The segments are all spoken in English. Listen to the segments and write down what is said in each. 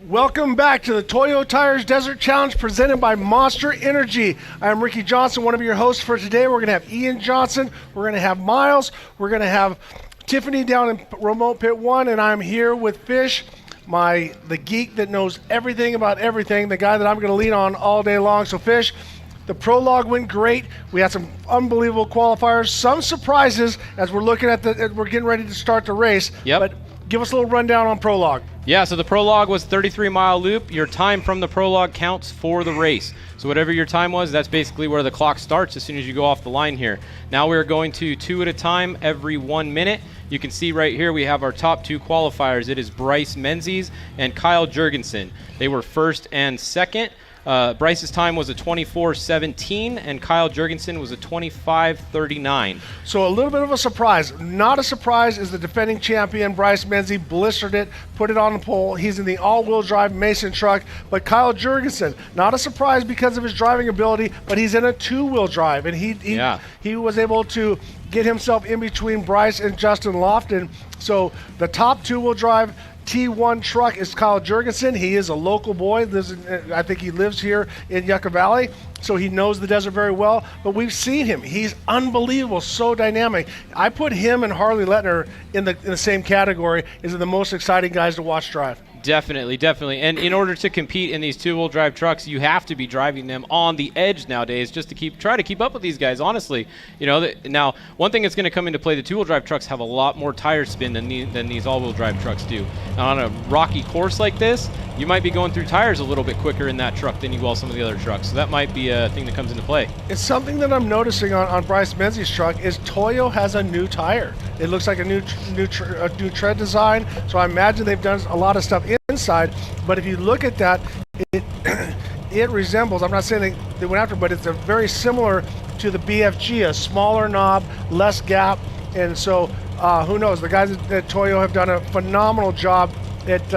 Welcome back to the Toyo Tires Desert Challenge presented by Monster Energy. I'm Ricky Johnson, one of your hosts for today. We're going to have Ian Johnson, we're going to have Miles, we're going to have Tiffany down in remote pit 1, and I'm here with Fish, the geek that knows everything about everything, the guy that I'm going to lean on all day long. So Fish, the prologue went great. We had some unbelievable qualifiers, some surprises as we're looking at we're getting ready to start the race. Yep. But give us a little rundown on prologue. Yeah, so the prologue was 33-mile loop. Your time from the prologue counts for the race. So whatever your time was, that's basically where the clock starts as soon as you go off the line here. Now we're going to 2 at a time every 1 minute. You can see right here we have our top 2 qualifiers. It is Bryce Menzies and Kyle Jurgensen. They were first and second. Bryce's time was a 24:17, and Kyle Jurgensen was a 25:39. So a little bit of a surprise. Not a surprise is the defending champion, Bryce Menzies, blistered it, put it on the pole. He's in the all-wheel drive Mason truck. But Kyle Jurgensen, not a surprise because of his driving ability, but he's in a 2-wheel drive, and he was able to get himself in between Bryce and Justin Lofton. So the top 2-wheel drive T1 truck is Kyle Jurgensen. He is a local boy. I think he lives here in Yucca Valley, so he knows the desert very well. But we've seen him. He's unbelievable, so dynamic. I put him and Harley Lettner in the same category as the most exciting guys to watch drive. Definitely, definitely. And in order to compete in these 2-wheel drive trucks, you have to be driving them on the edge nowadays just to try to keep up with these guys, honestly. You know, now, one thing that's going to come into play, the 2-wheel drive trucks have a lot more tire spin than these all-wheel drive trucks do. Now, on a rocky course like this, you might be going through tires a little bit quicker in that truck than you will some of the other trucks. So that might be a thing that comes into play. It's something that I'm noticing on Bryce Menzies' truck is Toyo has a new tire. It looks like a new tread design. So I imagine they've done a lot of stuff inside. But if you look at that, it resembles, I'm not saying they went after, but it's very similar to the BFG, a smaller knob, less gap. And so who knows? The guys at Toyo have done a phenomenal job at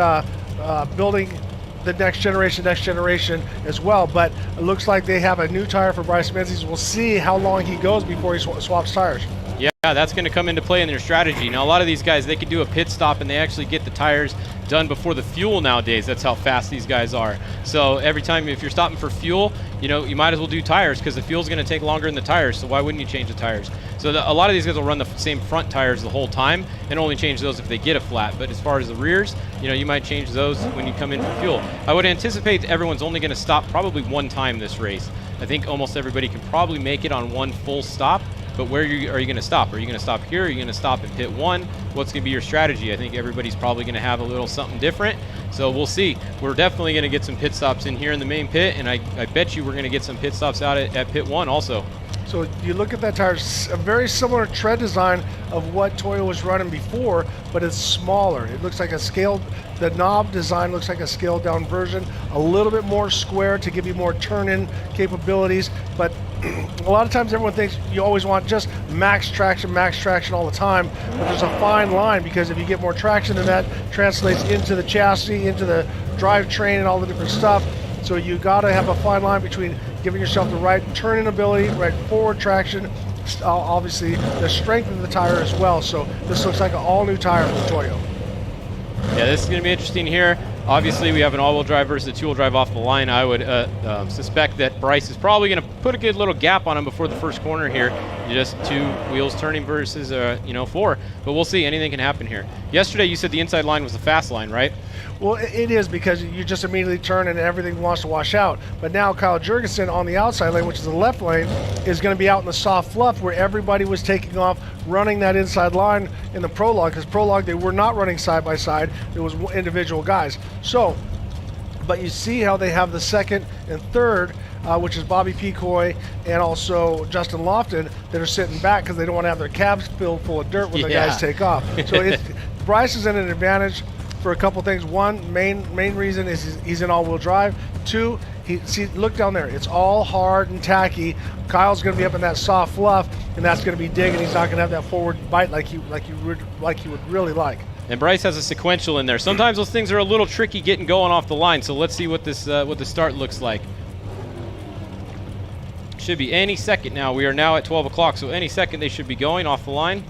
building the next generation as well. But it looks like they have a new tire for Bryce Menzies. We'll see how long he goes before he swaps tires. Yeah, that's going to come into play in their strategy. Now, a lot of these guys, they can do a pit stop and they actually get the tires done before the fuel nowadays. That's how fast these guys are. So every time, if you're stopping for fuel, you know, you might as well do tires because the fuel's going to take longer than the tires. So why wouldn't you change the tires? So a lot of these guys will run the same front tires the whole time and only change those if they get a flat. But as far as the rears, you know, you might change those when you come in for fuel. I would anticipate everyone's only going to stop probably 1 time this race. I think almost everybody can probably make it on 1 full stop. But where are you going to stop? Are you going to stop here? Are you going to stop in pit 1? What's going to be your strategy? I think everybody's probably going to have a little something different. So we'll see. We're definitely going to get some pit stops in here in the main pit, and I bet you we're going to get some pit stops out at pit 1 also. So you look at that tire, a very similar tread design of what Toyo was running before, but it's smaller. It looks like the knob design looks like a scaled down version, a little bit more square to give you more turn-in capabilities. But a lot of times everyone thinks you always want just max traction all the time. But there's a fine line because if you get more traction, then that translates into the chassis, into the drivetrain and all the different stuff. So you got to have a fine line between giving yourself the right turning ability, right forward traction, obviously the strength of the tire as well. So this looks like an all-new tire for Toyo. Yeah, this is going to be interesting here. Obviously, we have an all-wheel drive versus a 2-wheel drive off the line. I would suspect that Bryce is probably going to put a good little gap on him before the first corner here. Just 2 wheels turning versus 4. But we'll see. Anything can happen here. Yesterday, you said the inside line was the fast line, right? Well, it is because you just immediately turn and everything wants to wash out. But now Kyle Jurgensen on the outside lane, which is the left lane, is going to be out in the soft fluff where everybody was taking off, running that inside line in the prologue. Because prologue, they were not running side by side. It was individual guys. So, but you see how they have the second and third, which is Bobby Pecoy and also Justin Lofton, that are sitting back because they don't want to have their cabs filled full of dirt when the guys take off. So Bryce is in an advantage for a couple things. One, main reason is he's in all-wheel drive. 2, look down there. It's all hard and tacky. Kyle's going to be up in that soft fluff, and that's going to be digging. He's not going to have that forward bite like you would really like. And Bryce has a sequential in there. Sometimes those things are a little tricky getting going off the line. So let's see what the start looks like. Should be any second now. We are now at 12 o'clock, so any second they should be going off the line.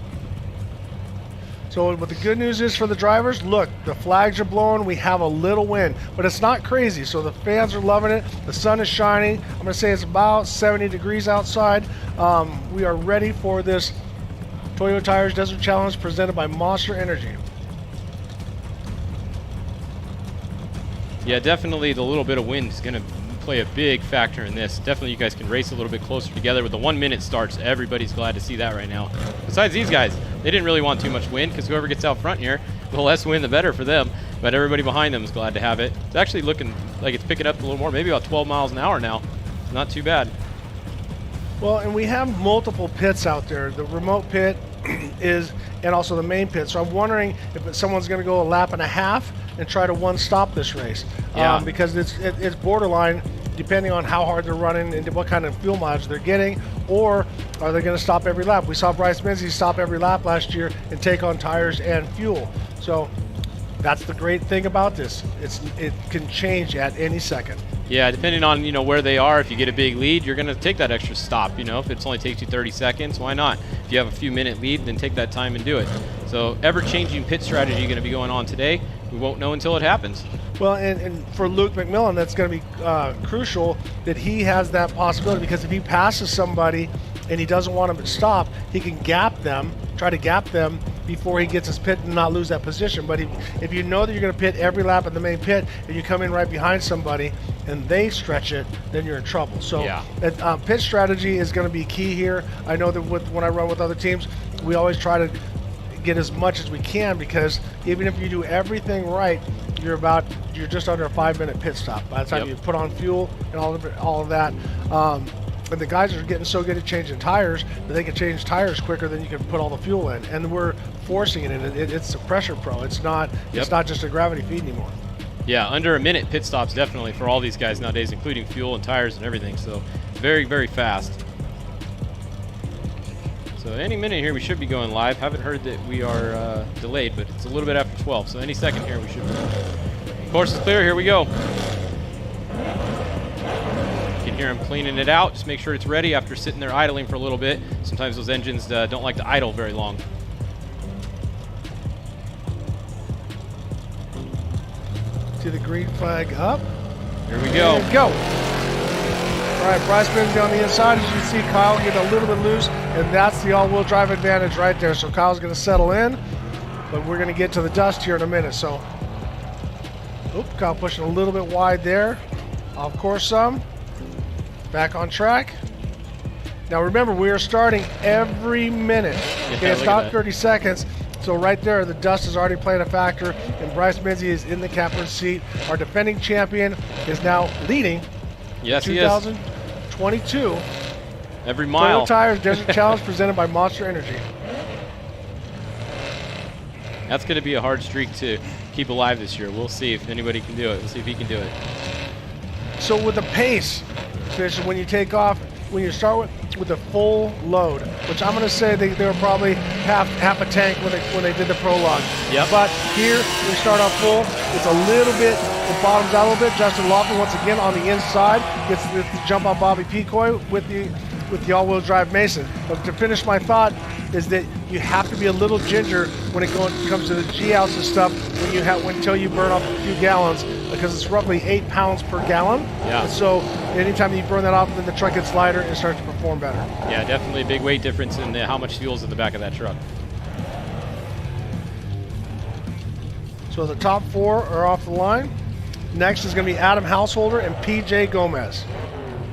So what the good news is for the drivers, look, the flags are blowing, we have a little wind, but it's not crazy, so the fans are loving it, the sun is shining. I'm going to say it's about 70 degrees outside. We are ready for this Toyo Tires Desert Challenge presented by Monster Energy. Yeah, definitely the little bit of wind is going to play a big factor in this. Definitely you guys can race a little bit closer together with the 1 minute starts. Everybody's glad to see that right now. Besides these guys, they didn't really want too much wind because whoever gets out front here, the less wind the better for them. But everybody behind them is glad to have it. It's actually looking like it's picking up a little more, maybe about 12 miles an hour now. Not too bad. Well, and we have multiple pits out there. The remote pit is, and also the main pit. So I'm wondering if someone's going to go a lap and a half and try to one-stop this race. Yeah. Because it's borderline, depending on how hard they're running and what kind of fuel mileage they're getting, or are they going to stop every lap? We saw Bryce Menzies stop every lap last year and take on tires and fuel. So that's the great thing about this. It can change at any second. Yeah, depending on where they are, if you get a big lead, you're going to take that extra stop. If it only takes you 30 seconds, why not? If you have a few minute lead, then take that time and do it. So ever-changing pit strategy going to be going on today. We won't know until it happens. Well, and for Luke McMillin, that's going to be crucial that he has that possibility, because if he passes somebody and he doesn't want them to stop, he can try to gap them before he gets his pit and not lose that position. But if you know that you're going to pit every lap in the main pit and you come in right behind somebody and they stretch it, then you're in trouble. So yeah. Pit strategy is going to be key here. I know that when I run with other teams, we always try to get as much as we can, because even if you do everything right, you're just under a 5-minute pit stop by the time you put on fuel and all of that. But the guys are getting so good at changing tires that they can change tires quicker than you can put all the fuel in, and we're forcing it in. It's a pressure pro. It's not just a gravity feed anymore. Yeah, under a minute pit stops definitely for all these guys nowadays, including fuel and tires and everything. So very, very fast. So any minute here we should be going live. Haven't heard that we are delayed, but it's a little bit after 12. So any second here we should be. Course is clear. Here we go. You can hear them cleaning it out. Just make sure it's ready after sitting there idling for a little bit. Sometimes those engines don't like to idle very long. See the green flag up. Here we go. There we go. All right, Bryce Menzies on the inside. As you see, Kyle get a little bit loose, and that's the all-wheel drive advantage right there. So Kyle's going to settle in, but we're going to get to the dust here in a minute. So, Kyle pushing a little bit wide there. Off course some. Back on track. Now remember, we are starting every minute. Okay, it's not 30 seconds. So right there, the dust is already playing a factor, and Bryce Menzies is in the captain's seat. Our defending champion is now leading. Yes, 2022. Every mile. Toyo Tires Desert Challenge presented by Monster Energy. That's going to be a hard streak to keep alive this year. We'll see if anybody can do it. We'll see if he can do it. So with the pace, Fish, when you take off, when you start with a full load, which I'm going to say they were probably half a tank when they did the prologue. Yep. But here, we start off full. It's a little bit, it bottoms out a little bit. Justin Laughlin, once again, on the inside, gets the jump on Bobby Picoy with the all-wheel drive Mason. But to finish my thought is that you have to be a little ginger when it comes to the G-outs and stuff until you burn off a few gallons, because it's roughly 8 pounds per gallon. Yeah. And so anytime you burn that off, then the truck gets lighter and starts to perform better. Yeah, definitely a big weight difference in how much fuel's in the back of that truck. So the top 4 are off the line. Next is going to be Adam Householder and PJ Gomez.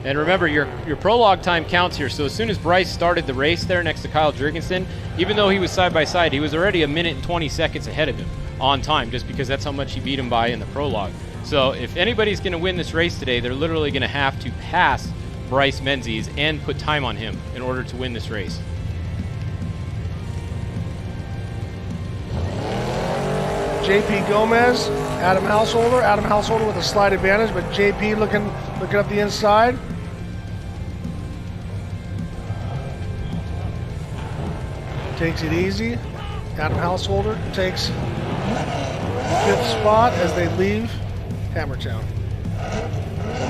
And remember, your prologue time counts here. So as soon as Bryce started the race there next to Kyle Jurgensen, even though he was side by side, he was already 1 minute and 20 seconds ahead of him on time, just because that's how much he beat him by in the prologue. So if anybody's going to win this race today, they're literally going to have to pass Bryce Menzies and put time on him in order to win this race. JP Gomez, Adam Householder. Adam Householder with a slight advantage, but JP looking up the inside. Takes it easy. Adam Householder takes 5th spot as they leave Hammertown.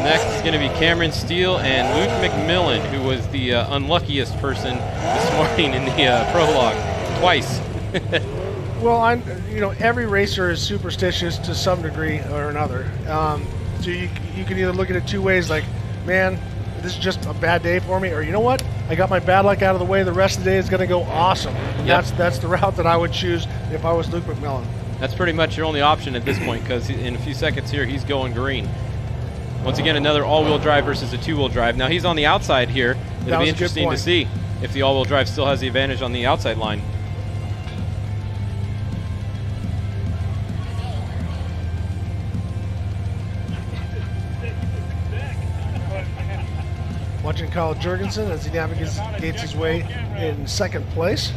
Next is going to be Cameron Steele and Luke McMillin, who was the unluckiest person this morning in the prologue, twice. Well, every racer is superstitious to some degree or another. So you can either look at it two ways, like, man, this is just a bad day for me, or you know what? I got my bad luck out of the way. The rest of the day is going to go awesome. Yep. That's the route that I would choose if I was Luke McMillin. That's pretty much your only option at this point, because in a few seconds here, he's going green. Once again, another all-wheel drive versus a two-wheel drive. Now he's on the outside here. It'll be interesting to see if the all-wheel drive still has the advantage on the outside line. Watching Kyle Jurgensen as he navigates his way in second place.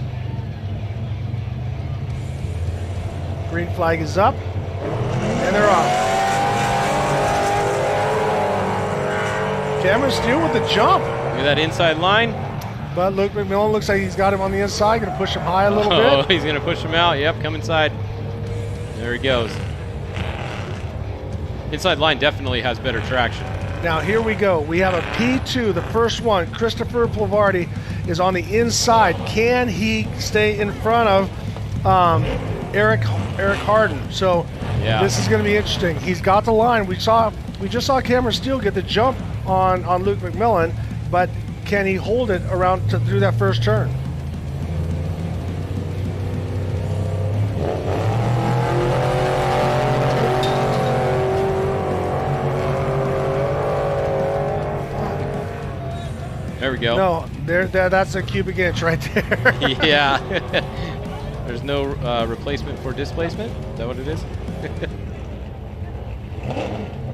Green flag is up, and they're off. Cameron Steele with the jump. Look at that inside line. But Luke McMillin looks like he's got him on the inside, going to push him high a little bit. Oh, he's going to push him out. Yep, come inside. There he goes. Inside line definitely has better traction. Now here we go. We have a P2, the first one. Christopher Plavardi is on the inside. Can he stay in front of Eric Harden? So This is going to be interesting. He's got the line. We just saw Cameron Steele get the jump on Luke McMillin, but can he hold it around through that first turn? There we go. No, that's a cubic inch right there. Yeah. There's no replacement for displacement. Is that what it is?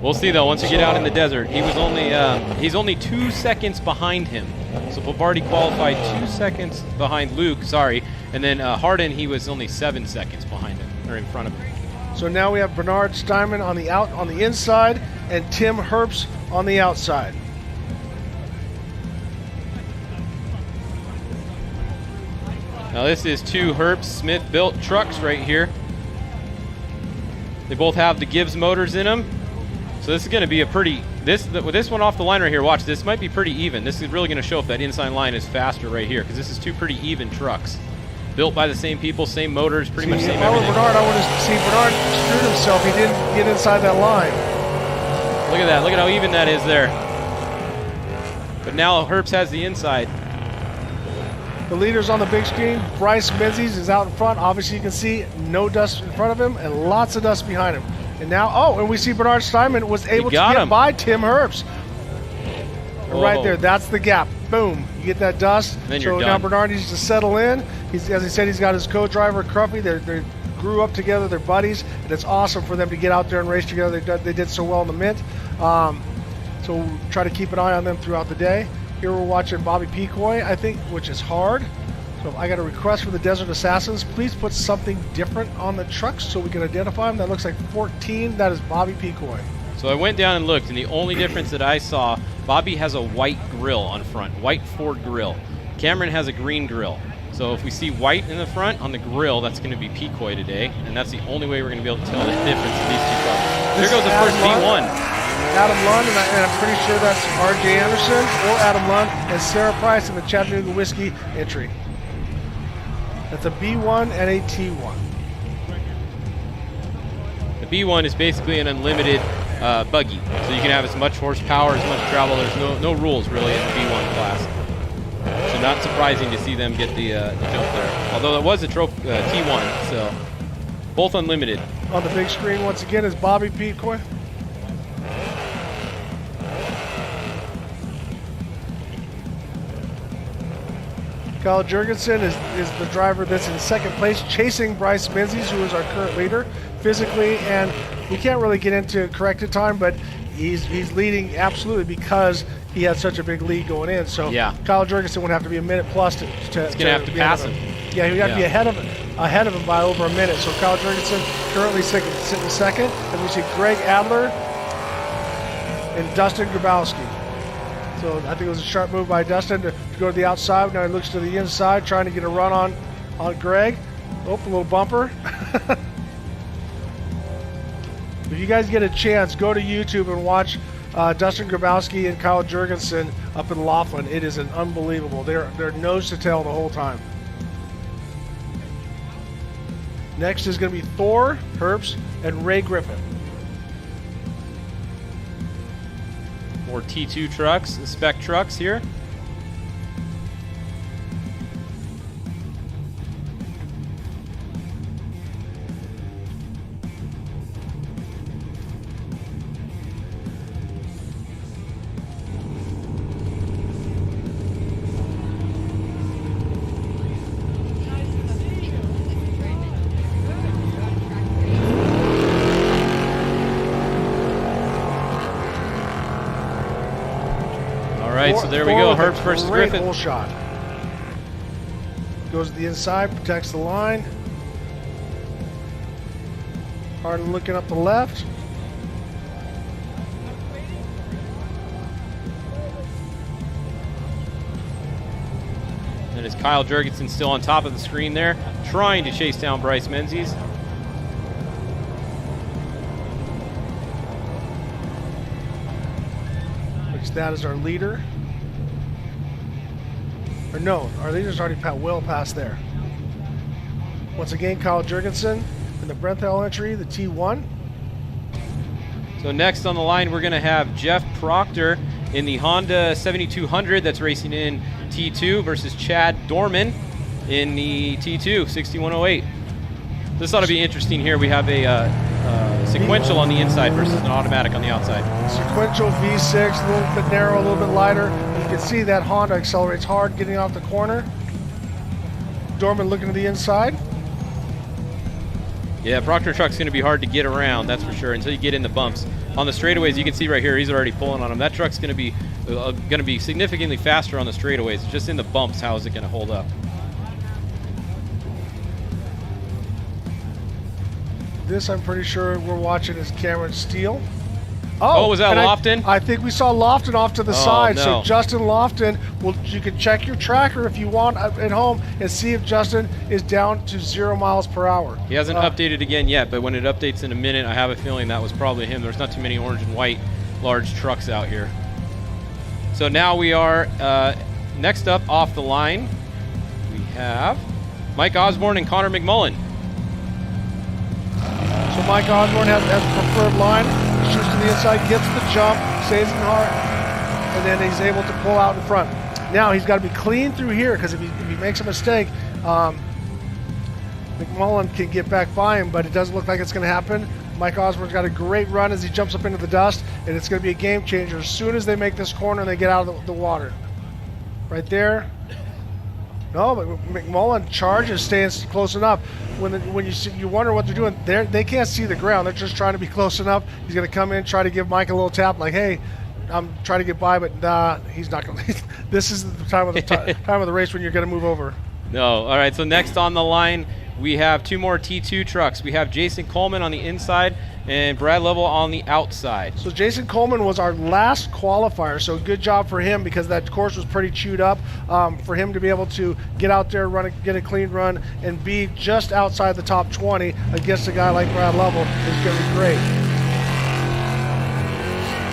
We'll see though. Once you get out in the desert, he's only 2 seconds behind him. So Plavardi qualified 2 seconds behind Luke. Sorry, and then Harden, he was only 7 seconds behind him or in front of him. So now we have Bernard Steinman on the inside and Tim Herbst on the outside. Now this is two Herbst Smith built trucks right here. They both have the Gibbs motors in them. So this is going to be with this one off the line right here, watch, this might be pretty even. This is really going to show if that inside line is faster right here, because this is two pretty even trucks. Built by the same people, same motors, pretty much same everything. Bernard, I want to see Bernard screwed himself. He didn't get inside that line. Look at that. Look at how even that is there. But now Herbst has the inside. The leader's on the big screen. Bryce Menzies is out in front. Obviously, you can see no dust in front of him and lots of dust behind him. And now, and we see Bernard Steinman was able to get by Tim Herbst. Right there, that's the gap. Boom, you get that dust. Then so now Bernard needs to settle in. As I said, he's got his co-driver, Cruffy. They grew up together, they're buddies, and it's awesome for them to get out there and race together. They did so well in the Mint. So we'll try to keep an eye on them throughout the day. Here we're watching Bobby Picoy, I think, which is hard. So I got a request for the Desert Assassins. Please put something different on the trucks so we can identify them. That looks like 14. That is Bobby Picoy. So I went down and looked, and the only difference that I saw, Bobby has a white grill on front, white Ford grill. Cameron has a green grill. So if we see white in the front on the grill, that's going to be Picoy today, and that's the only way we're going to be able to tell the difference in these two cars. Here goes the first B1. Adam Lund, and I'm pretty sure that's R.J. Anderson or Adam Lund and Sarah Price in the Chattanooga Whiskey entry. That's a B1 and a T1. The B1 is basically an unlimited buggy, so you can have as much horsepower, as much travel. There's no rules really in the B1 class. So not surprising to see them get the jump there. Although it was a T1, so both unlimited. On the big screen once again is Bobby Picoy. Kyle Jurgensen is the driver that's in second place, chasing Bryce Menzies, who is our current leader physically, and we can't really get into corrected time, but he's leading absolutely because he had such a big lead going in. So yeah. Kyle Jurgensen would have to be a minute plus to he's gonna have to pass him. Yeah, he would have to be ahead of him by over a minute. So Kyle Jurgensen currently sitting second, and we see Greg Adler and Dustin Grabowski. So I think it was a sharp move by Dustin to go to the outside. Now he looks to the inside, trying to get a run on Greg. Oh, a little bumper. If you guys get a chance, go to YouTube and watch Dustin Grabowski and Kyle Jurgensen up in Laughlin. It is an unbelievable. They're nose to tail the whole time. Next is going to be Thor, Herbst, and Ray Griffin. More T2 trucks, the spec trucks here. All right, so there we go. Herbst versus Griffin. Hole shot. Goes to the inside, protects the line. Harden looking up the left. And is Kyle Jurgensen still on top of the screen there, trying to chase down Bryce Menzies. That is our leader. Or no, our leader's already well past there. Once again, Kyle Jurgensen in the Brenthal entry, the T1. So next on the line, we're going to have Jeff Proctor in the Honda 7200 that's racing in T2 versus Chad Dorman in the T2 6108. This ought to be interesting here. We have a sequential on the inside versus an automatic on the outside. Sequential V6, a little bit narrow, a little bit lighter. You can see that Honda accelerates hard getting off the corner. Dorman looking to the inside. Yeah, Proctor truck's going to be hard to get around, that's for sure, until you get in the bumps. On the straightaways, you can see right here, he's already pulling on him. That truck's going to be significantly faster on the straightaways. Just in the bumps, how is it going to hold up? This, I'm pretty sure we're watching, is Cameron Steele. Oh, was that Lofton? I think we saw Lofton off to the side. No. So Justin Lofton, you can check your tracker if you want at home and see if Justin is down to 0 miles per hour. He hasn't updated again yet, but when it updates in a minute, I have a feeling that was probably him. There's not too many orange and white large trucks out here. So now we are, next up off the line, we have Mike Osborne and Connor McMillin. So Mike Osborne has the preferred line, shoots to the inside, gets the jump, stays in hard, and then he's able to pull out in front. Now he's got to be clean through here, because if he makes a mistake, McMillin can get back by him, but it doesn't look like it's going to happen. Mike Osborne's got a great run as he jumps up into the dust, and it's going to be a game changer as soon as they make this corner and they get out of the water. Right there. No, but McMillin charges, staying close enough. When you see, you wonder what they're doing. They can't see the ground. They're just trying to be close enough. He's going to come in, try to give Mike a little tap, like, "Hey, I'm trying to get by," but nah, he's not going to. This is the time of the time of the race when you're going to move over. No. All right. So next on the line, we have two more T2 trucks. We have Jason Coleman on the inside and Brad Lovell on the outside. So Jason Coleman was our last qualifier, so good job for him because that course was pretty chewed up. For him to be able to get out there, get a clean run, and be just outside the top 20 against a guy like Brad Lovell is going to be great.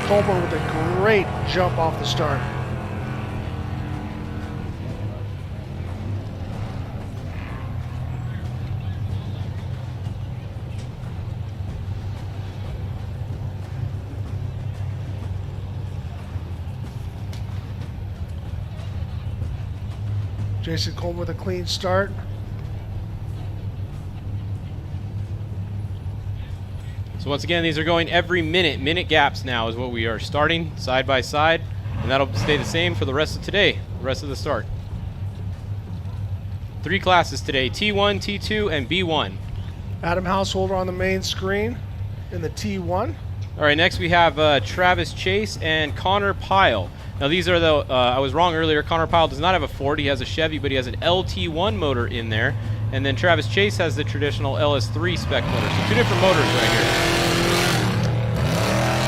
Coleman with a great jump off the start. Jason Coleman with a clean start. So once again, these are going every minute gaps now is what we are starting side by side, and that'll stay the same for the rest of today, the rest of the start. 3 classes today, T1, T2, and B1. Adam Householder on the main screen in the T1. All right, next we have Travis Chase and Connor Pyle. Now these are the, I was wrong earlier, Connor Pyle does not have a Ford, he has a Chevy, but he has an LT1 motor in there. And then Travis Chase has the traditional LS3 spec motor. So 2 different motors right here.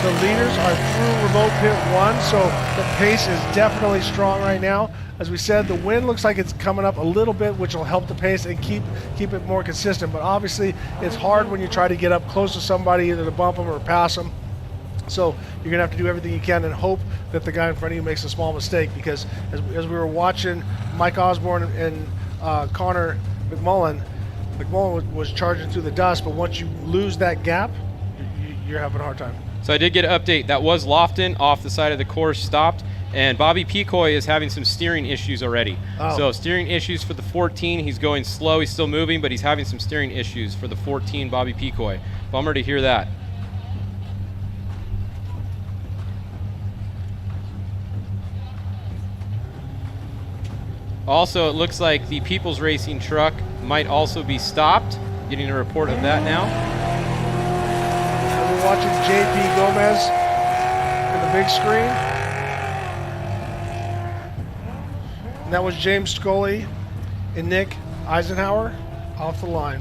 The leaders are through remote pit 1, so the pace is definitely strong right now. As we said, the wind looks like it's coming up a little bit, which will help the pace and keep it more consistent. But obviously, it's hard when you try to get up close to somebody, either to bump them or pass them. So you're going to have to do everything you can and hope that the guy in front of you makes a small mistake, because as we were watching Mike Osborne and Connor McMillin, McMillin was charging through the dust, but once you lose that gap, you're having a hard time. So I did get an update. That was Lofton off the side of the course, stopped. And Bobby Picoy is having some steering issues already. Oh. So steering issues for the 14. He's going slow. He's still moving, but he's having some steering issues for the 14 Bobby Picoy. Bummer to hear that. Also, it looks like the People's Racing truck might also be stopped. Getting a report of that now. We're watching JP Gomez in the big screen. And that was James Scully and Nick Eisenhower off the line.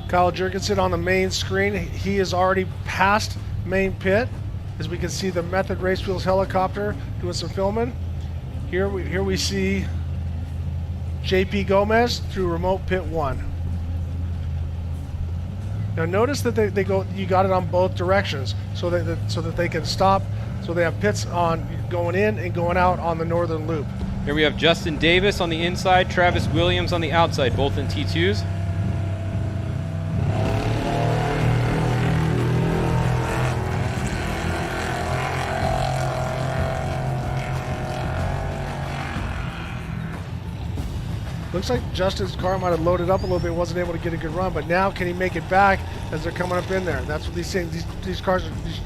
Kyle Jurgensen on the main screen. He is already past main pit, as we can see the Method Race Wheels helicopter doing some filming. Here we see JP Gomez through remote pit 1. Now notice that they go. You got it on both directions, so that they can stop. So they have pits on going in and going out on the northern loop. Here we have Justin Davis on the inside, Travis Williams on the outside, both in T2s. Looks like Justin's car might have loaded up a little bit, wasn't able to get a good run, but now can he make it back as they're coming up in there? That's what these things. These cars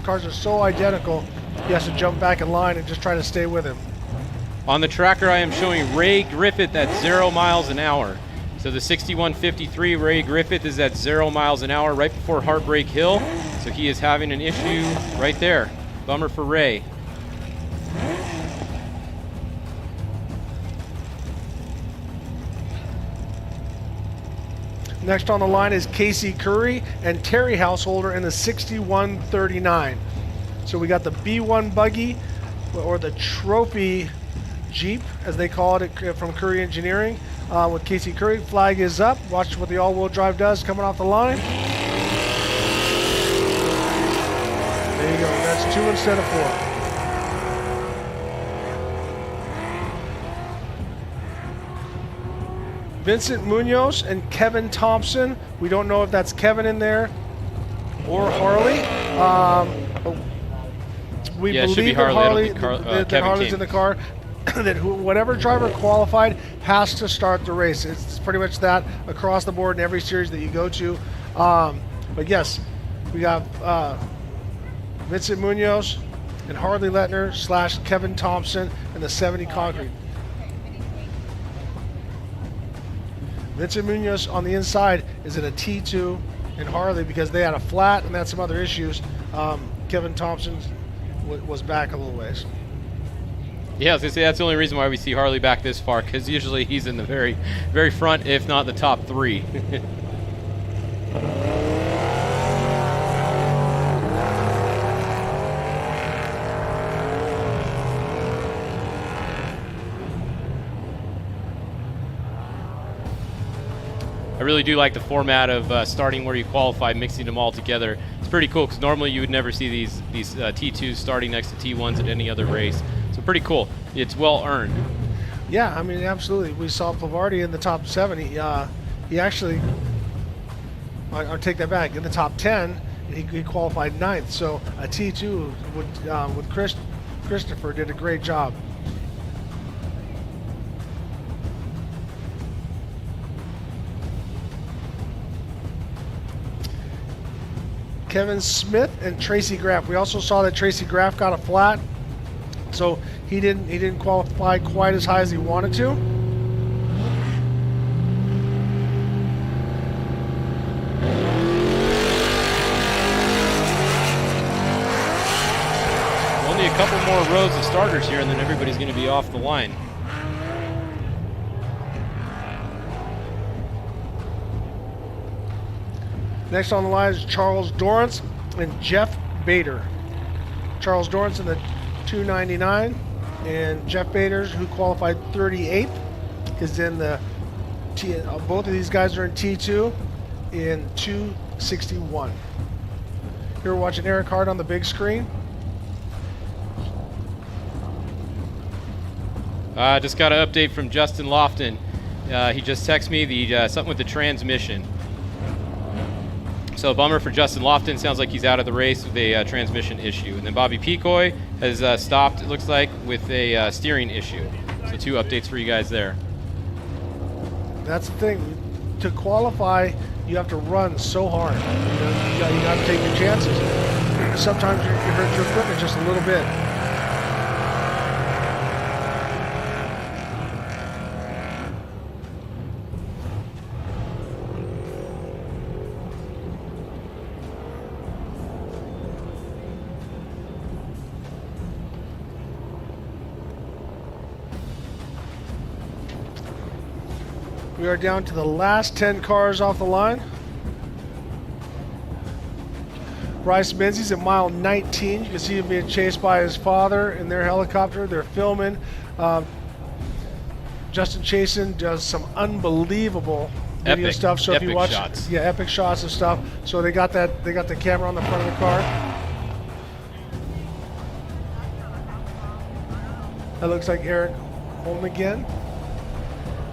are so identical. He has to jump back in line and just try to stay with him. On the tracker, I am showing Ray Griffith at 0 miles an hour. So the 6153 Ray Griffith is at 0 miles an hour right before Heartbreak Hill. So he is having an issue right there. Bummer for Ray. Next on the line is Casey Currie and Terry Householder in the 6139. So we got the B1 buggy, or the trophy Jeep, as they call it from Currie Engineering, with Casey Currie. Flag is up. Watch what the all-wheel drive does coming off the line. There you go. That's 2 instead of 4. Vincent Munoz and Kevin Thompson. We don't know if that's Kevin in there or Harley. We believe that Harley's in the car. That whatever driver qualified has to start the race. It's pretty much that across the board in every series that you go to. But yes, we got Vincent Munoz and Harley Letner / Kevin Thompson in the 70 concrete. Vincent Munoz on the inside is in a T2 in Harley because they had a flat and had some other issues. Kevin Thompson was back a little ways. Yeah, I was going to say that's the only reason why we see Harley back this far, because usually he's in the very, very front, if not the top 3. I really do like the format of starting where you qualify, mixing them all together. It's pretty cool because normally you would never see these T2s starting next to T1s at any other race. So pretty cool. It's well earned. Yeah, I mean, absolutely. We saw Pavardi in the top 7. He actually, I'll take that back, in the top 10, he qualified 9th. So a T2 with Christopher did a great job. Kevin Smith and Tracy Graff. We also saw that Tracy Graff got a flat, so he didn't qualify quite as high as he wanted to. Only a couple more rows of starters here, and then everybody's going to be off the line. Next on the line is Charles Dorrance and Jeff Bader. Charles Dorrance in the 299, and Jeff Bader, who qualified 38th, is in the both of these guys are in T2 in 2:61. Here we're watching Eric Hart on the big screen. Just got an update from Justin Lofton. He just texted me the something with the transmission. So bummer for Justin Lofton. Sounds like he's out of the race with a transmission issue. And then Bobby Picoy has stopped, it looks like, with a steering issue. So 2 updates for you guys there. That's the thing. To qualify, you have to run so hard. You got to take your chances. Sometimes you hurt your equipment just a little bit. We are down to the last 10 cars off the line. Bryce Menzies at mile 19. You can see him being chased by his father in their helicopter. They're filming. Justin Chasen does some unbelievable video stuff. So if you watch, shots. Yeah, epic shots of stuff. So they got that. They got the camera on the front of the car. That looks like Eric home again.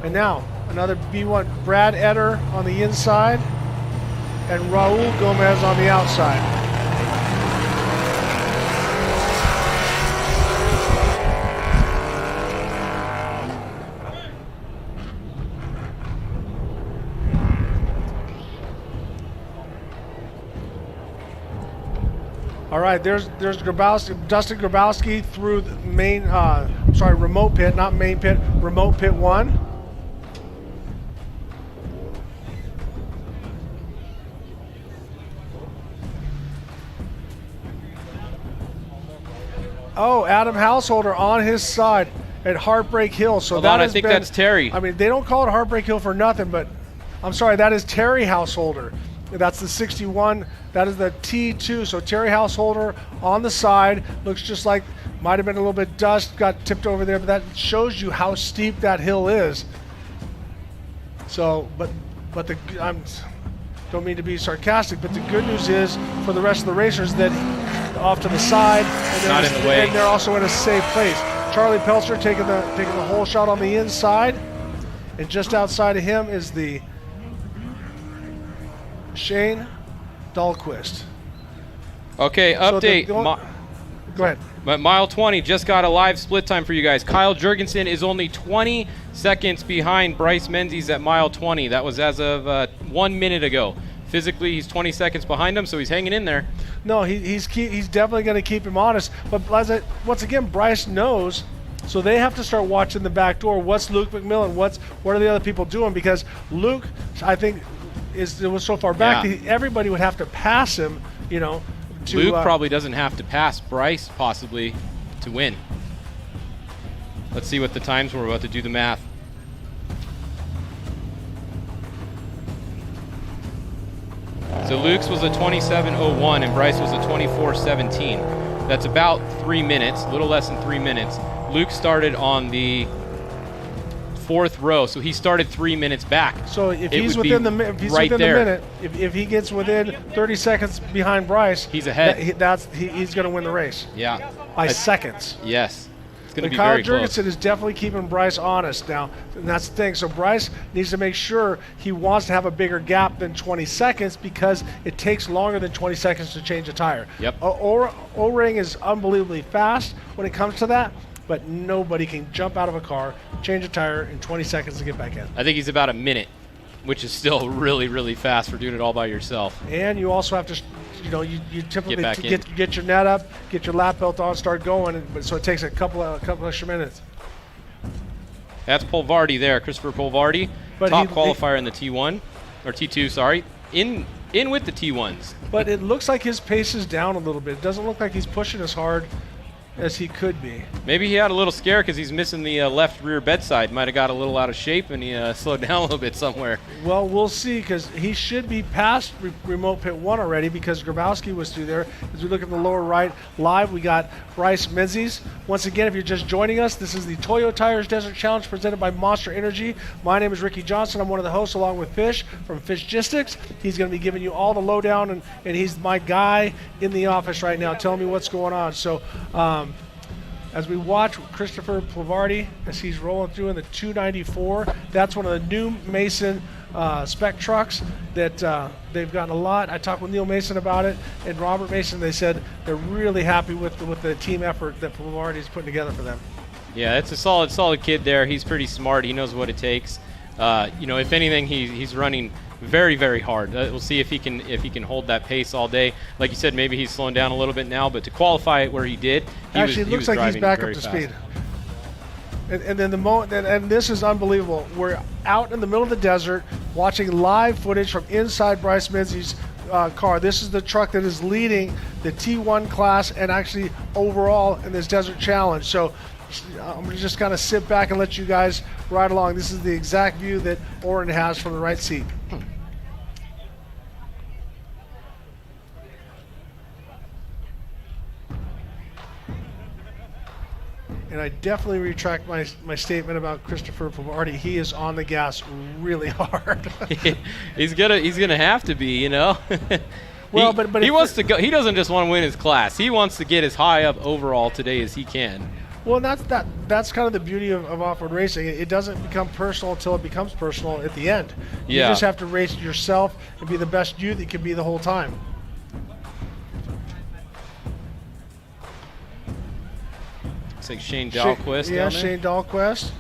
And now another B1, Brad Etter on the inside and Raul Gomez on the outside. All right, there's Grabowski, Dustin Grabowski through the main, remote pit, not main pit, remote pit 1. Oh, Adam Householder on his side at Heartbreak Hill. So Hold on, I think that's Terry. I mean, they don't call it Heartbreak Hill for nothing, but I'm sorry, that is Terry Householder. That's the 61. That is the T2. So Terry Householder on the side. Looks just like, might have been a little bit dust, got tipped over there, but that shows you how steep that hill is. So, but don't mean to be sarcastic, but the good news is for the rest of the racers that off to the side, and not in the way. And they're also in a safe place. Charlie Peltzer taking the whole shot on the inside, and just outside of him is the Shane Dahlquist. Okay, update. Go ahead. Mile 20 just got a live split time for you guys. Kyle Jurgensen is only 20 seconds behind Bryce Menzies at mile 20. That was as of 1 minute ago. Physically, he's 20 seconds behind him, so he's hanging in there. No, he's definitely going to keep him honest. But once again, Bryce knows, so they have to start watching the back door. What's Luke McMillin? What are the other people doing? Because Luke, I think, it was so far back that everybody would have to pass him. Luke probably doesn't have to pass Bryce possibly to win. Let's see what the times were. We're about to do the math. So Luke's was a 27:01 and Bryce was a 24:17. That's about 3 minutes, a little less than 3 minutes. Luke started on the 4th row, so he started 3 minutes back. So if he's within the minute, if he gets within 30 seconds behind Bryce, he's ahead. He's going to win the race. Yeah, by seconds. Yes. It's going to be Kyle very close. Jurgensen is definitely keeping Bryce honest now, and that's the thing. So Bryce needs to make sure he wants to have a bigger gap than 20 seconds because it takes longer than 20 seconds to change a tire. Yep. O-Ring is unbelievably fast when it comes to that, but nobody can jump out of a car, change a tire in 20 seconds to get back in. I think he's about a minute, which is still really, really fast for doing it all by yourself. And you also have to, you typically get your net up, get your lap belt on, start going. So it takes a couple extra minutes. That's Polvardi there, Christopher Polvardi, top qualifier in the T1 or T2. Sorry, in with the T1s. But it looks like his pace is down a little bit. It doesn't look like he's pushing as hard as he could be. Maybe he had a little scare because he's missing the left rear bedside. Might have got a little out of shape and he slowed down a little bit somewhere. Well, we'll see, because he should be past remote pit 1 already, because Grabowski was through there. As we look at the lower right live, we got Bryce Menzies. Once again, if you're just joining us, this is the Toyo Tires Desert Challenge presented by Monster Energy. My name is Ricky Johnson. I'm one of the hosts along with Fish from Fishgistics. He's going to be giving you all the lowdown, and he's my guy in the office right now telling me what's going on. So as we watch Christopher Plavardi as he's rolling through in the 294, that's one of the new Mason spec trucks that they've gotten a lot. I talked with Neil Mason about it and Robert Mason. They said they're really happy with the team effort that Plavardi is putting together for them. Yeah, it's a solid kid there. He's pretty smart. He knows what it takes. If anything, he's running very, very hard. We'll see if he can hold that pace all day. Like you said, maybe he's slowing down a little bit now, but to qualify it where he did, it looks like he's back up to speed. And then and this is unbelievable. We're out in the middle of the desert watching live footage from inside Bryce Menzies' car. This is the truck that is leading the T1 class and actually overall in this desert challenge. So I'm going to just kind of sit back and let you guys ride along. This is the exact view that Oren has from the right seat. And I definitely retract my statement about Christopher Plavardi. He is on the gas really hard. he's gonna have to be, Well, he wants to go. He doesn't just want to win his class. He wants to get as high up overall today as he can. Well, that's kind of the beauty of off-road racing. It doesn't become personal until it becomes personal at the end. You just have to race yourself and be the best you that you can be the whole time. It's like Shane Dahlquist. Yeah, Shane Dahlquist.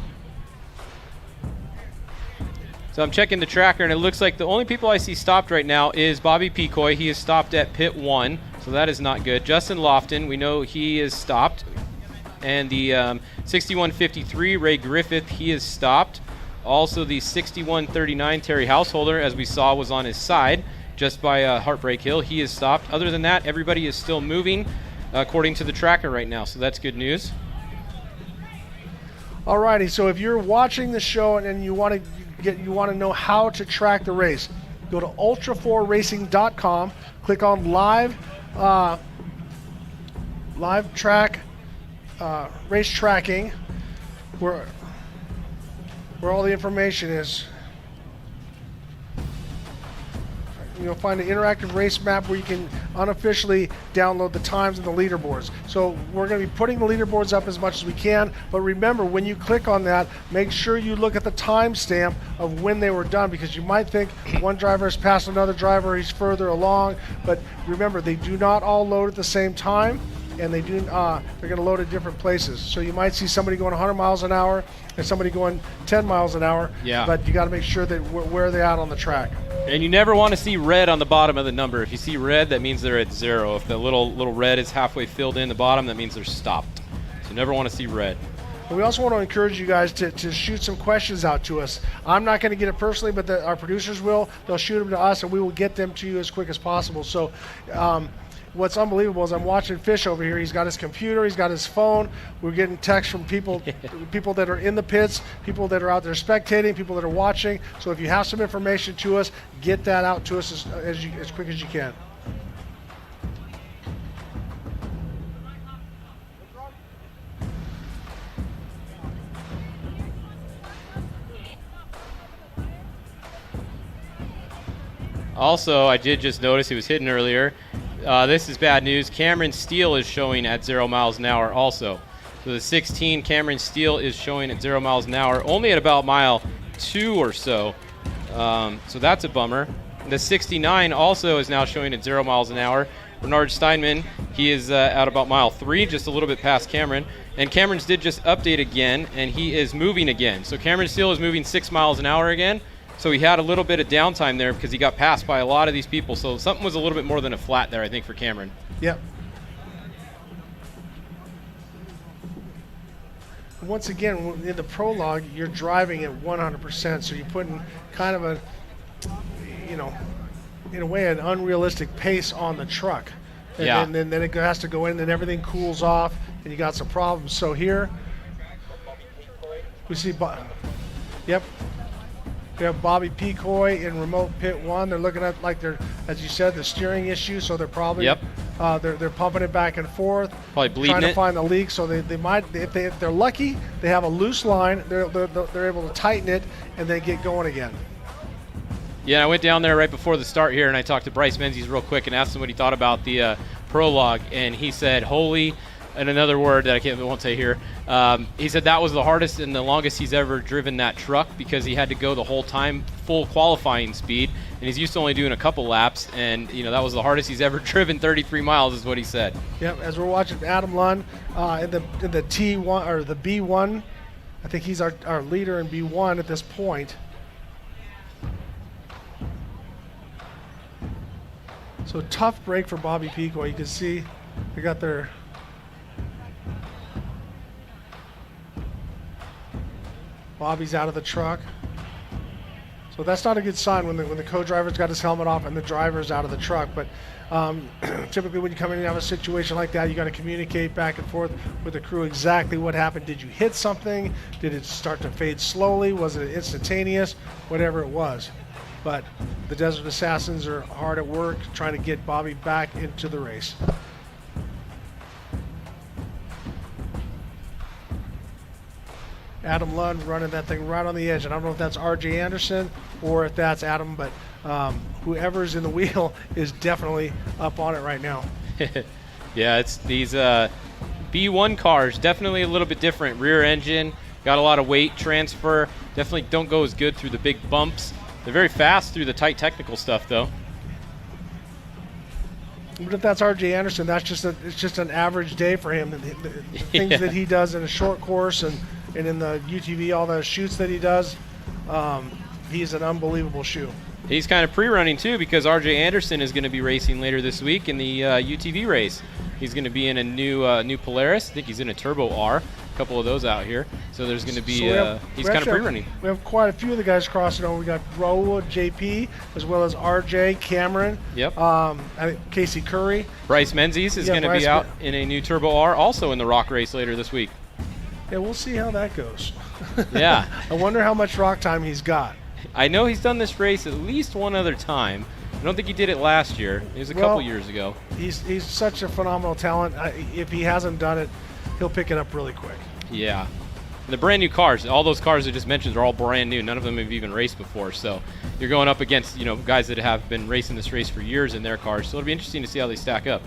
So I'm checking the tracker, and it looks like the only people I see stopped right now is Bobby Picoy. He is stopped at pit 1, so that is not good. Justin Lofton, we know he is stopped. And the 6153, Ray Griffith, he is stopped. Also the 6139, Terry Householder, as we saw, was on his side just by Heartbreak Hill. He is stopped. Other than that, everybody is still moving according to the tracker right now, so that's good news. Alrighty, so if you're watching the show and you want to know how to track the race, go to ultra4racing.com, click on live track, race tracking, where all the information is. You'll find an interactive race map where you can unofficially download the times and the leaderboards. So we're going to be putting the leaderboards up as much as we can, but remember, when you click on that, make sure you look at the timestamp of when they were done, because you might think one driver has passed another driver, he's further along, but remember, they do not all load at the same time, and they're going to load at different places. So you might see somebody going 100 miles an hour and somebody going 10 miles an hour, but you got to make sure that where they're at on the track. And you never want to see red on the bottom of the number. If you see red, that means they're at 0. If the little red is halfway filled in the bottom, that means they're stopped. So you never want to see red. And we also want to encourage you guys to shoot some questions out to us. I'm not going to get it personally, but our producers will. They'll shoot them to us, and we will get them to you as quick as possible. So what's unbelievable is I'm watching Fish over here. He's got his computer, he's got his phone. We're getting texts from people that are in the pits, people that are out there spectating, people that are watching. So if you have some information to us, get that out to us as quick as you can. Also, I did just notice he was hitting earlier. This is bad news. Cameron Steele is showing at 0 miles an hour also. So the 16, Cameron Steele, is showing at 0 miles an hour, only at about mile 2 or so. So that's a bummer. The 69 also is now showing at 0 miles an hour. Bernard Steinman, he is at about mile 3, just a little bit past Cameron. And Cameron's did just update again, and he is moving again. So Cameron Steele is moving 6 miles an hour again. So he had a little bit of downtime there because he got passed by a lot of these people. So something was a little bit more than a flat there, I think, for Cameron. Yep. Once again, in the prologue, you're driving at 100%. So you're putting kind of in a way, an unrealistic pace on the truck. And then it has to go in, and then everything cools off, and you got some problems. So here we see, yep, we have Bobby Pecoy in remote pit 1. They're looking at, like, they're, as you said, the steering issue. So they're probably they're pumping it back and forth, probably bleeding trying to find the leak. So they might, if they're lucky, they have a loose line. They're able to tighten it and then get going again. Yeah, I went down there right before the start here, and I talked to Bryce Menzies real quick and asked him what he thought about the prologue, and he said, "Holy," and another word that I won't say here. He said that was the hardest and the longest he's ever driven that truck, because he had to go the whole time full qualifying speed, and he's used to only doing a couple laps, and that was the hardest he's ever driven, 33 miles is what he said. Yep, as we're watching Adam Lund in the T1 or the B1, I think he's our leader in B1 at this point. So tough break for Bobby Pecoy. You can see they got their Bobby's out of the truck. So that's not a good sign when the co-driver's got his helmet off and the driver's out of the truck. But typically when you come in and have a situation like that, you got to communicate back and forth with the crew exactly what happened. Did you hit something? Did it start to fade slowly? Was it instantaneous? Whatever it was. But the Desert Assassins are hard at work trying to get Bobby back into the race. Adam Lund running that thing right on the edge. And I don't know if that's R.J. Anderson or if that's Adam, but whoever's in the wheel is definitely up on it right now. Yeah, it's these B1 cars, definitely a little bit different. Rear engine, got a lot of weight transfer. Definitely don't go as good through the big bumps. They're very fast through the tight technical stuff, though. But if that's R.J. Anderson, it's just an average day for him. The things that he does in a short course and in the UTV, all the shoots that he does, he's an unbelievable shoe. He's kind of pre-running, too, because R.J. Anderson is going to be racing later this week in the UTV race. He's going to be in a new Polaris. I think he's in a Turbo R. A couple of those out here. So there's going to be, he's kind of pre-running. We have quite a few of the guys crossing over. We got Raul, JP, as well as RJ, Cameron. Yep. I think Casey Currie. Bryce Menzies is going to be out in a new Turbo R, also in the Rock race later this week. Yeah, we'll see how that goes. Yeah. I wonder how much rock time he's got. I know he's done this race at least one other time. I don't think he did it last year. It was a couple years ago. He's such a phenomenal talent. If he hasn't done it, he'll pick it up really quick. Yeah. And the brand new cars, all those cars I just mentioned are all brand new. None of them have even raced before. So you're going up against, guys that have been racing this race for years in their cars. So it'll be interesting to see how they stack up.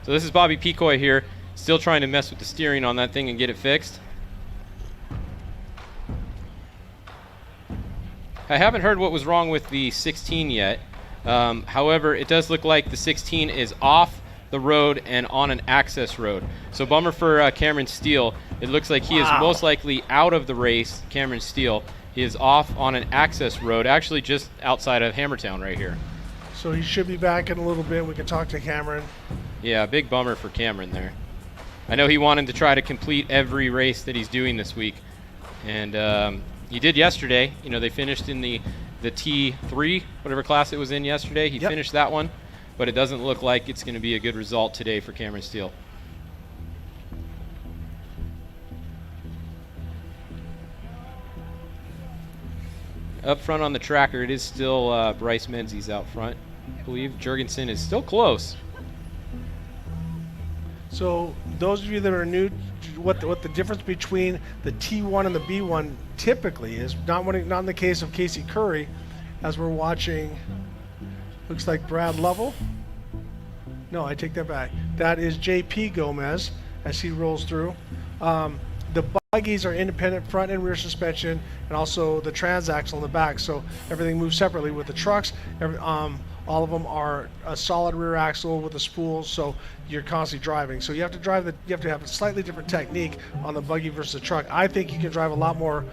So this is Bobby Pecoy here, still trying to mess with the steering on that thing and get it fixed. I haven't heard what was wrong with the 16 yet. However, it does look like the 16 is off the road and on an access road. So bummer for Cameron Steele. It looks like he is most likely out of the race, Cameron Steele. He is off on an access road, actually just outside of Hammertown right here. So he should be back in a little bit. We can talk to Cameron. Yeah, big bummer for Cameron there. I know he wanted to try to complete every race that he's doing this week. And he did yesterday. They finished in the T3, whatever class it was in yesterday. He finished that one, but it doesn't look like it's going to be a good result today for Cameron Steele. Up front on the tracker, it is still Bryce Menzies out front. I believe Jurgensen is still close. So those of you that are new, what the difference between the T1 and the B1 typically is, not in the case of Casey Currie, as we're watching, looks like Brad Lovell. No, I take that back. That is JP Gomez as he rolls through. The buggies are independent front and rear suspension, and also the transaxle in the back, so everything moves separately. With the trucks, all of them are a solid rear axle with a spool, so you're constantly driving. So you have to have a slightly different technique on the buggy versus the truck. I think you can drive a lot more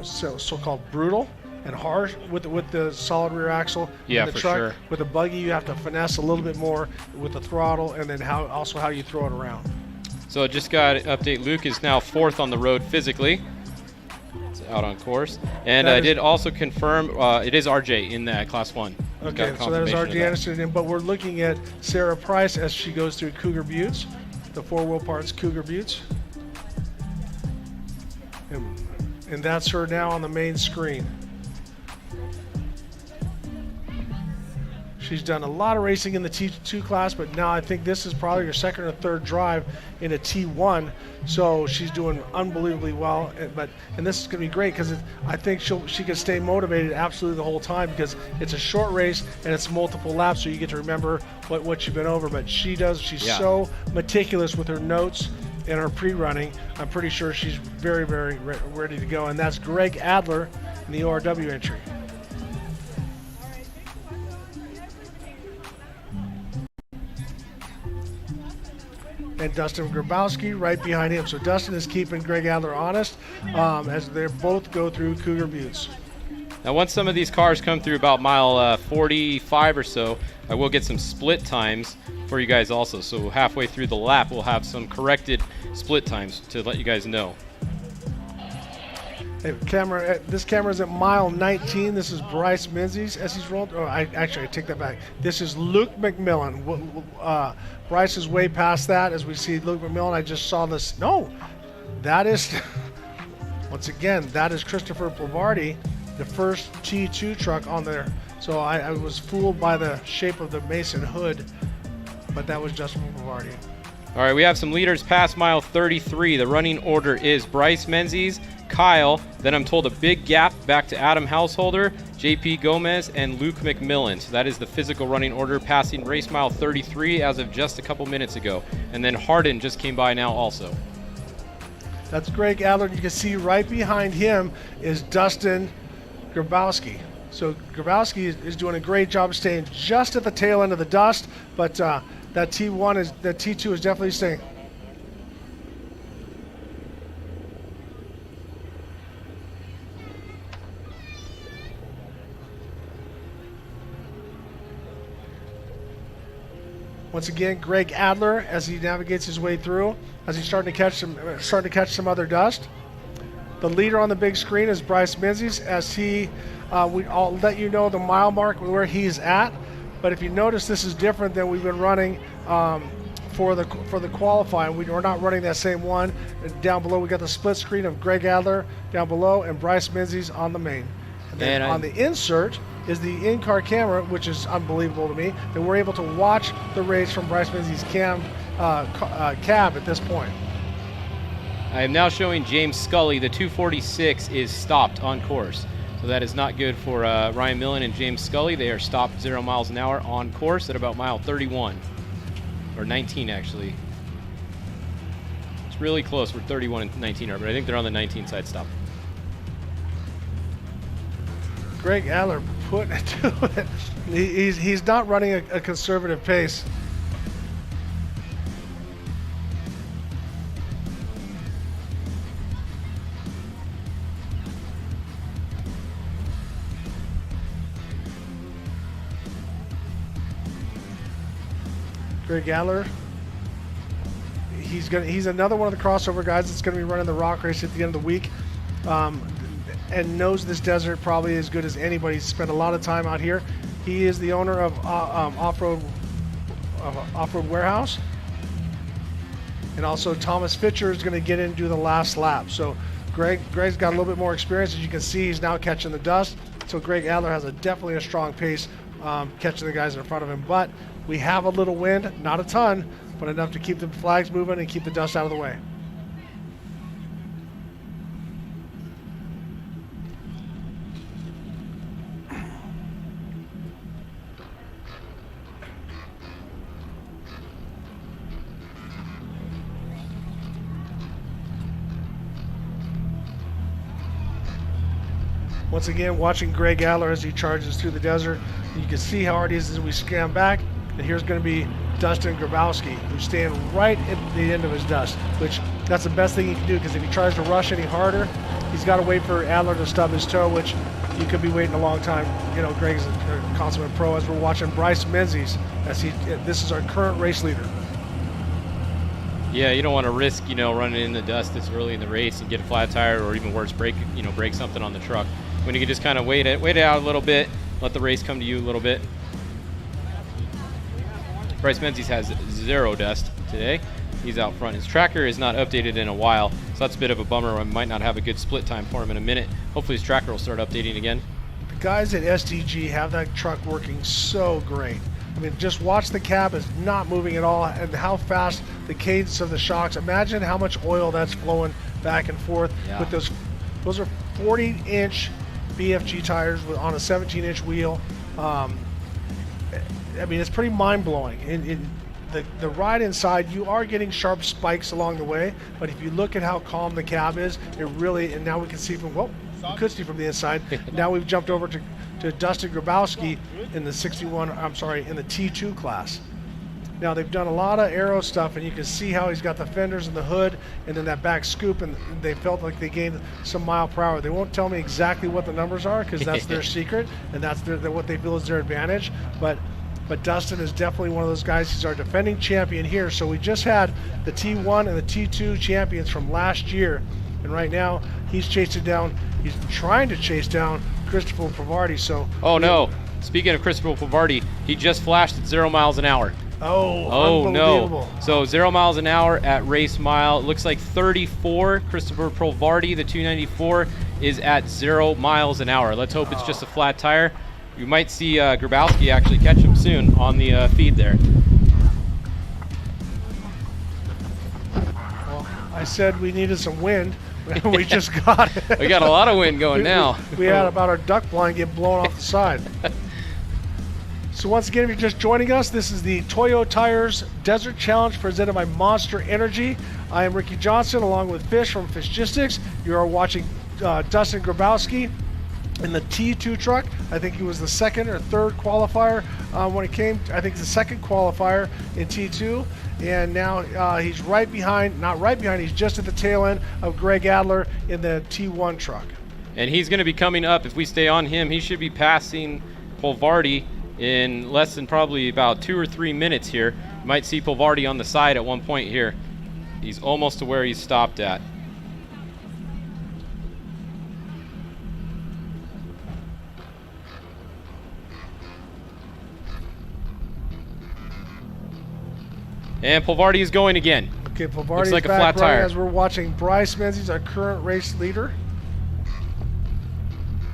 so-called brutal and harsh with the solid rear axle. Yeah, in the for truck. sure. With the buggy, you have to finesse a little bit more with the throttle, and then how you throw it around. So just got an update. Luke is now 4th on the road physically. It's out on course. And I did also confirm it is RJ in that Class 1. Okay, so that is R.G. Anderson, but we're looking at Sarah Price as she goes through Cougar Buttes, the 4-wheel parts Cougar Buttes. And that's her now on the main screen. She's done a lot of racing in the T2 class, but now I think this is probably her second or third drive in a T1. So she's doing unbelievably well. And this is going to be great because I think she can stay motivated absolutely the whole time because it's a short race and it's multiple laps, so you get to remember what you've been over. But she's so meticulous with her notes and her pre-running. I'm pretty sure she's very, very ready to go. And that's Greg Adler in the ORW entry. And Dustin Grabowski right behind him. So Dustin is keeping Greg Adler honest as they both go through Cougar Buttes. Now, once some of these cars come through about mile 45 or so, I will get some split times for you guys also. So halfway through the lap, we'll have some corrected split times to let you guys know. Hey, this camera is at mile 19. This is Bryce Menzies as he's rolled. Oh, I take that back. This is Luke McMillin. Bryce is way past that as we see Luke McMillin. I just saw this. No, that is, once again, that is Christopher Plavardi, the first T2 truck on there. So I was fooled by the shape of the Mason hood, but that was Justin Plavardi. All right, we have some leaders past mile 33. The running order is Bryce Menzies, Kyle, then I'm told a big gap back to Adam Householder, JP Gomez, and Luke McMillin. So that is the physical running order passing race mile 33 as of just a couple minutes ago. And then Hardin just came by now also. That's Greg Adler. You can see right behind him is Dustin Grabowski. So Grabowski is doing a great job staying just at the tail end of the dust, but that T2 is definitely staying. Once again, Greg Adler as he navigates his way through, as he's starting to catch some other dust. The leader on the big screen is Bryce Menzies as I'll let you know the mile mark where he's at. But if you notice, this is different than we've been running for the qualifying. We're not running that same one. Down below, we got the split screen of Greg Adler down below and Bryce Menzies on the main. And then on the insert is the in-car camera, which is unbelievable to me, that we're able to watch the race from Bryce Menzies' cab at this point. I am now showing James Scully. The 246 is stopped on course. So that is not good for Ryan Millen and James Scully. They are stopped 0 miles an hour on course at about mile 31. Or 19, actually. It's really close where 31 and 19 are, but I think they're on the 19 side stop. Greg Adler putting it to it. He's not running a conservative pace. Greg Adler, he's another one of the crossover guys that's going to be running the rock race at the end of the week, and knows this desert probably as good as anybody. He's spent a lot of time out here. He is the owner of Off-Road Warehouse, and also Thomas Fitcher is going to get in and do the last lap. So Greg's got a little bit more experience. As you can see, he's now catching the dust. So Greg Adler has definitely a strong pace catching the guys in front of him. But we have a little wind, not a ton, but enough to keep the flags moving and keep the dust out of the way. Once again, watching Greg Adler as he charges through the desert. You can see how hard he is as we scan back. And here's going to be Dustin Grabowski, who's staying right at the end of his dust, which that's the best thing he can do, because if he tries to rush any harder, he's got to wait for Adler to stub his toe, which you could be waiting a long time. You know, Greg's a consummate pro as we're watching Bryce Menzies as this is our current race leader. Yeah, you don't want to risk, running in the dust this early in the race and get a flat tire, or even worse, break something on the truck. When you can just kind of wait it out a little bit, Let the race come to you a little bit. Bryce Menzies has 0 dust today. He's out front. His tracker is not updated in a while, so that's a bit of a bummer. I might not have a good split time for him in a minute. Hopefully his tracker will start updating again. The guys at SDG have that truck working so great. I mean, just watch the cab is not moving at all, and how fast the cadence of the shocks. Imagine how much oil that's flowing back and forth with those. Those are 40-inch BFG tires on a 17-inch wheel. I mean, it's pretty mind-blowing. In the ride inside, you are getting sharp spikes along the way, but if you look at how calm the cab is, it really, and now we can see from, well, we could see from the inside. Now we've jumped over to Dustin Grabowski in the in the T2 class. Now they've done a lot of aero stuff, and you can see how he's got the fenders and the hood and then that back scoop, and they felt like they gained some mile per hour. They won't tell me exactly what the numbers are because that's their secret, and that's what they feel is their advantage. But Dustin is definitely one of those guys. He's our defending champion here. So we just had the T1 and the T2 champions from last year, and right now he's trying to chase down Christopher Pavardi. So no! Speaking of Christopher Pavardi, he just flashed at 0 miles an hour. Oh no! So 0 miles an hour at race mile. It looks like 34. Christopher Pavardi, the 294, is at 0 miles an hour. Let's hope it's just a flat tire. You might see Grabowski actually catch him soon on the feed there. Well, I said we needed some wind. We just got it. We got a lot of wind going now. We had about our duck blind get blown off the side. So once again, if you're just joining us, this is the Toyo Tires Desert Challenge presented by Monster Energy. I am Ricky Johnson along with Fish from Fishgistics. You are watching Dustin Grabowski in the T2 truck. I think he was the second or third qualifier when it came. I think the second qualifier in T2. And now he's right behind, not right behind, he's just at the tail end of Greg Adler in the T1 truck. And he's going to be coming up. If we stay on him, he should be passing Pavardi in less than probably about 2 or 3 minutes here. You might see Pavardi on the side at one point here. He's almost to where he's stopped at. And Pavardi is going again. Okay, Pavardi looks like is a flat back running tire as we're watching Bryce Menzies, our current race leader.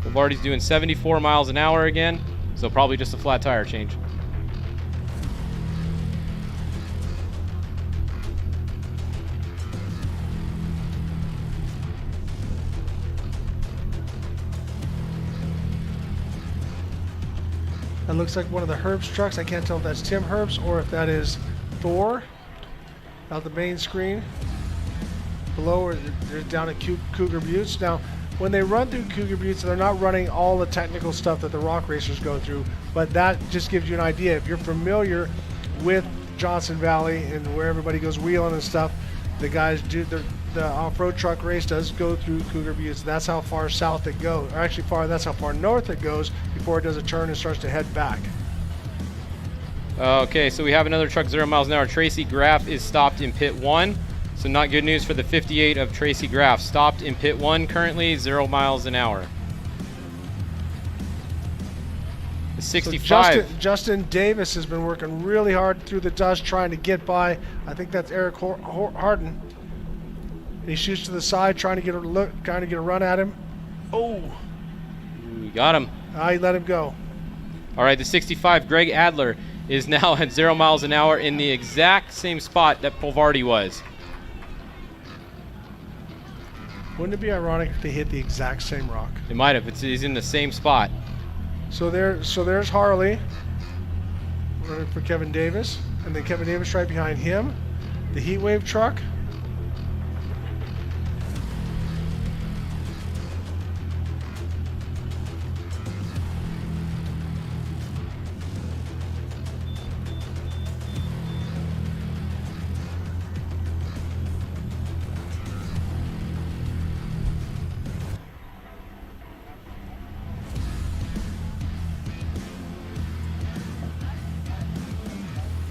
Pavardi's doing 74 miles an hour again, so probably just a flat tire change. That looks like one of the Herbst trucks. I can't tell if that's Tim Herbst or if that is Thor. Out the main screen. Below, they're down at Cougar Buttes. Now, when they run through Cougar Buttes, they're not running all the technical stuff that the rock racers go through, but that just gives you an idea. If you're familiar with Johnson Valley and where everybody goes wheeling and stuff, the guys do the off-road truck race does go through Cougar Buttes. That's how far south it goes, or actually that's how far north it goes before it does a turn and starts to head back. Okay, so we have another truck 0 miles an hour. Tracy Graff is stopped in pit 1. So not good news for the 58 of Tracy Graff. Stopped in pit 1 currently, 0 miles an hour. The 65. So Justin Davis has been working really hard through the dust trying to get by. I think that's Eric Harden. And he shoots to the side trying to get a run at him. Oh. We got him. He let him go. All right, the 65, Greg Adler, is now at 0 miles an hour in the exact same spot that Pavardi was. Wouldn't it be ironic if they hit the exact same rock? It might have. He's in the same spot. So there's Harley running for Kevin Davis, and then Kevin Davis right behind him. The Heatwave truck.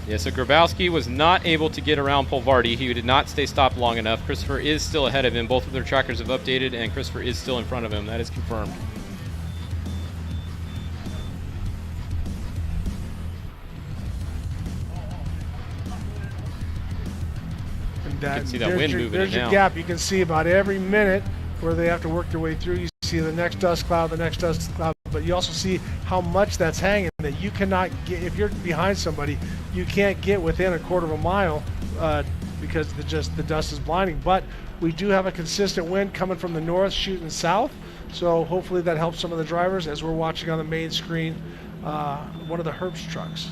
Yeah, so Grabowski was not able to get around Pavardi. He did not stay stopped long enough. Christopher is still ahead of him. Both of their trackers have updated, and Christopher is still in front of him. That is confirmed. can see that wind moving There's it your now. gap. You can see about every minute where they have to work their way through. You see the next dust cloud, the next dust cloud, but you also see how much that's hanging that you cannot get. If you're behind somebody, you can't get within a quarter of a mile because the dust is blinding. But we do have a consistent wind coming from the north, shooting south. So hopefully that helps some of the drivers as we're watching on the main screen one of the Herbst trucks.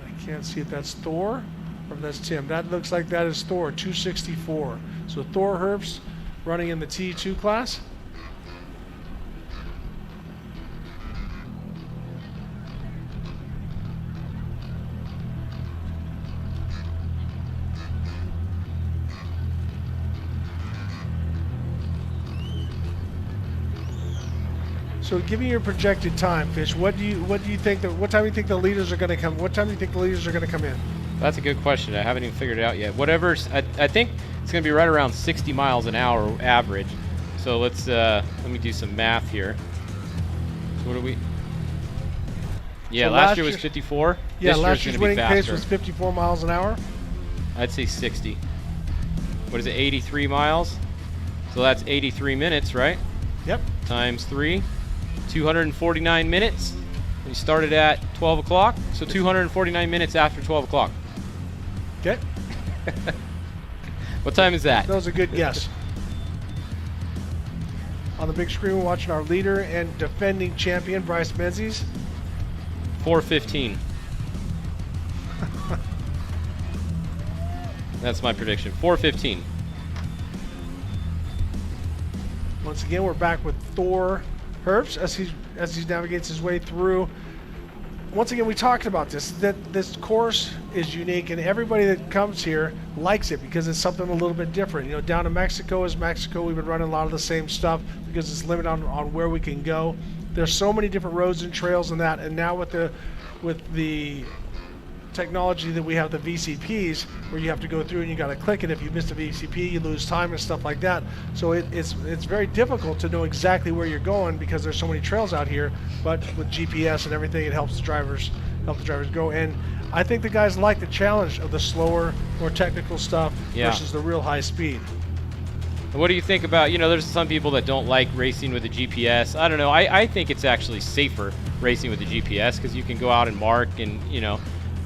I can't see if that's Thor or if that's Tim. That looks like that is Thor 264. So Thor Herbst running in the T2 class. So give me your projected time, Fish. What do you think what time do you think the leaders are going to come? What time do you think the leaders are going to come in? That's a good question. I haven't even figured it out yet. I think it's going to be right around 60 miles an hour average. So let me do some math here. So what do we? Yeah, So last year was 54. Yeah, this last year's year's going to be winning pace faster. was 54 miles an hour. I'd say 60. What is it? 83 miles. So that's 83 minutes, right? Yep. Times 3. 249 minutes. We started at 12 o'clock, so 249 minutes after 12 o'clock. Okay. What time is that? That was a good guess. On the big screen, we're watching our leader and defending champion, Bryce Menzies. 4:15. That's my prediction. 4:15. Once again, we're back with Thor Herbst as he navigates his way through. Once again, we talked about this, that this course is unique and everybody that comes here likes it because it's something a little bit different. You know, down in Mexico is Mexico. We've been running a lot of the same stuff because it's limited on where we can go. There's so many different roads and trails and that, and now with the technology that we have, the VCPs, where you have to go through and you got to click it. If you miss a VCP, you lose time and stuff like that. So it's very difficult to know exactly where you're going because there's so many trails out here. But with GPS and everything, it helps the drivers go. And I think the guys like the challenge of the slower, more technical stuff versus the real high speed. What do you think about, there's some people that don't like racing with the GPS. I don't know. I think it's actually safer racing with the GPS because you can go out and mark and,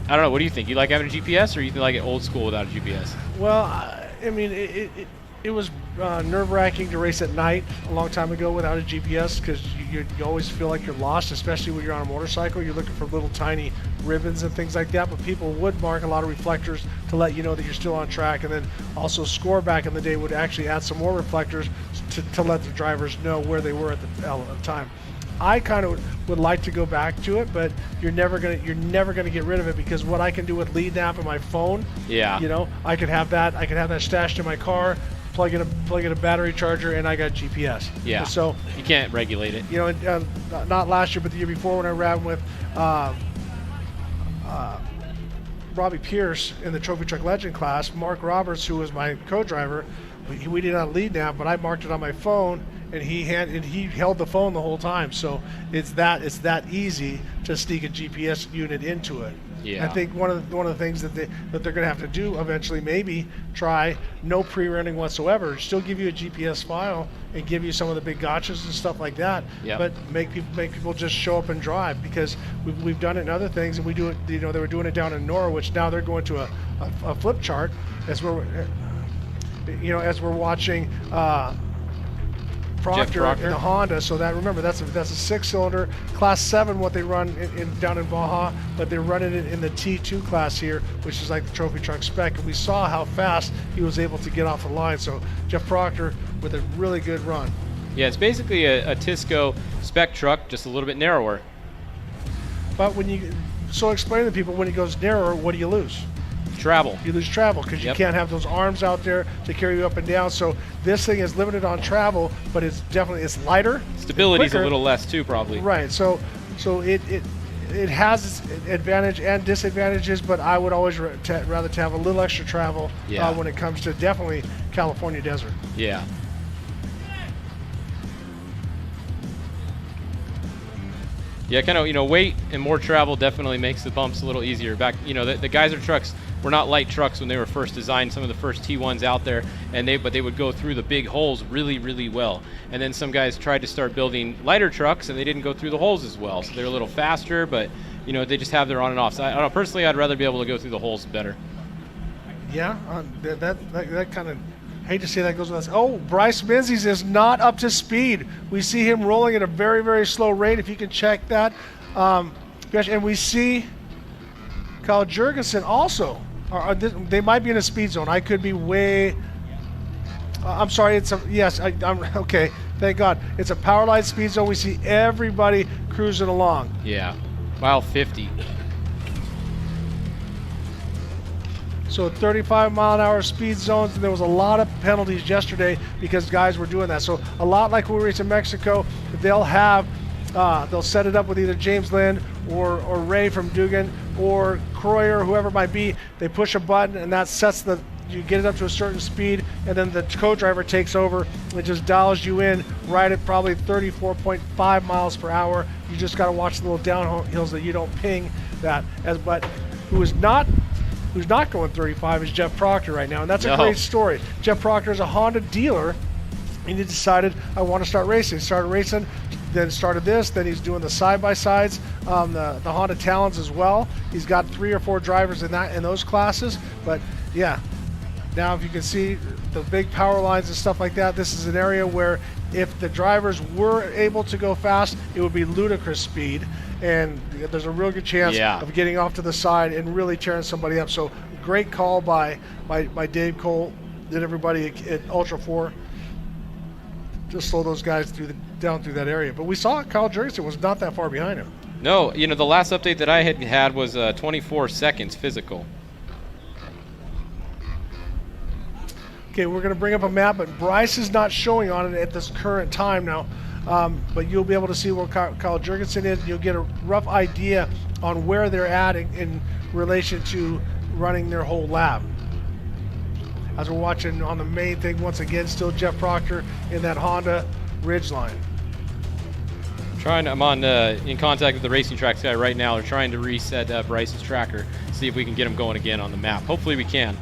I don't know. What do you think? You like having a GPS, or you like it old school without a GPS? Well, I mean, it was nerve-wracking to race at night a long time ago without a GPS because you always feel like you're lost, especially when you're on a motorcycle. You're looking for little tiny ribbons and things like that, but people would mark a lot of reflectors to let you know that you're still on track, and then also Score back in the day would actually add some more reflectors to let the drivers know where they were at the time. I kind of would like to go back to it, but you're never gonna get rid of it because what I can do with lead nav and my phone, I could have that stashed in my car, plug in a battery charger, and I got GPS. Yeah. And so you can't regulate it. Not last year, but the year before when I ran with Robbie Pierce in the Trophy Truck Legend class, Mark Roberts, who was my co-driver, we did not lead nav, but I marked it on my phone. And he held the phone the whole time, so it's that easy to sneak a GPS unit into it. Yeah. I think one of the things that they're going to have to do eventually, maybe try no pre-running whatsoever. Still give you a GPS file and give you some of the big gotchas and stuff like that. Yep. But make people just show up and drive because we've done it in other things, and we do it. They were doing it down in Norwich. Now they're going to a flip chart as we're watching. Proctor in the Honda, so that's a 6-cylinder class 7 what they run down in Baja, but they're running it in the T2 class here, which is like the trophy truck spec, and we saw how fast he was able to get off the line. So Jeff Proctor with a really good run. Yeah, it's basically a Tisco spec truck, just a little bit narrower. But explain to people, when he goes narrower, what do you lose? Travel. You lose travel because you can't have those arms out there to carry you up and down. So this thing is limited on travel, but it's lighter. Stability's a little less too, probably. Right. So it has its advantage and disadvantages, but I would always rather to have a little extra travel when it comes to definitely California desert. Yeah. Yeah, kind of, weight and more travel definitely makes the bumps a little easier. Back, the Geyser trucks were not light trucks when they were first designed, some of the first T1s out there, but they would go through the big holes really, really well. And then some guys tried to start building lighter trucks, and they didn't go through the holes as well. So they're a little faster, but you know, they just have their on and off. So I don't know, personally, I'd rather be able to go through the holes better. Yeah, that kind of, hate to say that goes with us. Oh, Bryce Menzies is not up to speed. We see him rolling at a very, very slow rate, if you can check that. And we see Kyle Jurgensen also. They might be in a speed zone. I could be way... I'm sorry, I'm okay, thank God. It's a power line speed zone. We see everybody cruising along. Yeah, mile 50. So 35-mile-an-hour speed zones, and there was a lot of penalties yesterday because guys were doing that. So a lot like we race in Mexico, they'll set it up with either James Lynn or Ray from Dugan or Croy or whoever it might be. They push a button, and that sets you get it up to a certain speed, and then the co-driver takes over. It just dials you in right at probably 34.5 miles per hour. You just got to watch the little downhills that you don't ping that. But who's not going 35 is Jeff Proctor right now, and that's a great story. Jeff Proctor is a Honda dealer, and he decided, I want to start racing. He started racing, then started this, then he's doing the side-by-sides, the Honda Talons as well. He's got 3 or 4 drivers in those classes, but yeah, now if you can see the big power lines and stuff like that, this is an area where if the drivers were able to go fast, it would be ludicrous speed, and there's a real good chance of getting off to the side and really tearing somebody up. So great call by Dave Cole and everybody at Ultra 4 to slow those guys down through that area. But we saw Kyle Jurgensen was not that far behind him. No, you know, the last update that I had was 24 seconds physical. Okay, we're going to bring up a map, but Bryce is not showing on it at this current time now. But you'll be able to see where Kyle Jurgensen is. You'll get a rough idea on where they're at in relation to running their whole lap. As we're watching on the main thing, once again, still Jeff Proctor in that Honda Ridgeline. I'm on in contact with the Racing Tracks guy right now. They're trying to reset Bryce's tracker, see if we can get him going again on the map. Hopefully we can.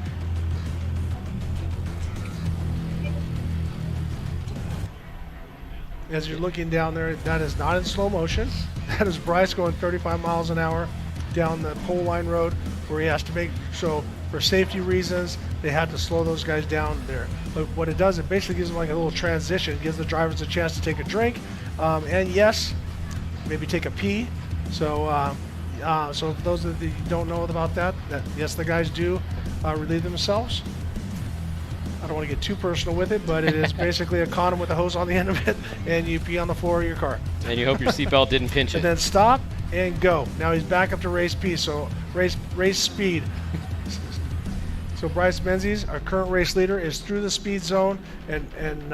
As you're looking down there, that is not in slow motion. That is Bryce going 35 miles an hour down the pole line road where he has to make, so for safety reasons, they had to slow those guys down there. But what it does, it basically gives them like a little transition, gives the drivers a chance to take a drink, and yes, maybe take a pee. So so those that you don't know about that, yes, the guys do relieve themselves. I don't want to get too personal with it, but it is basically a condom with a hose on the end of it, and you pee on the floor of your car. And you hope your seatbelt didn't pinch it. And then stop and go. Now he's back up to race P, so race speed. So Bryce Menzies, our current race leader, is through the speed zone and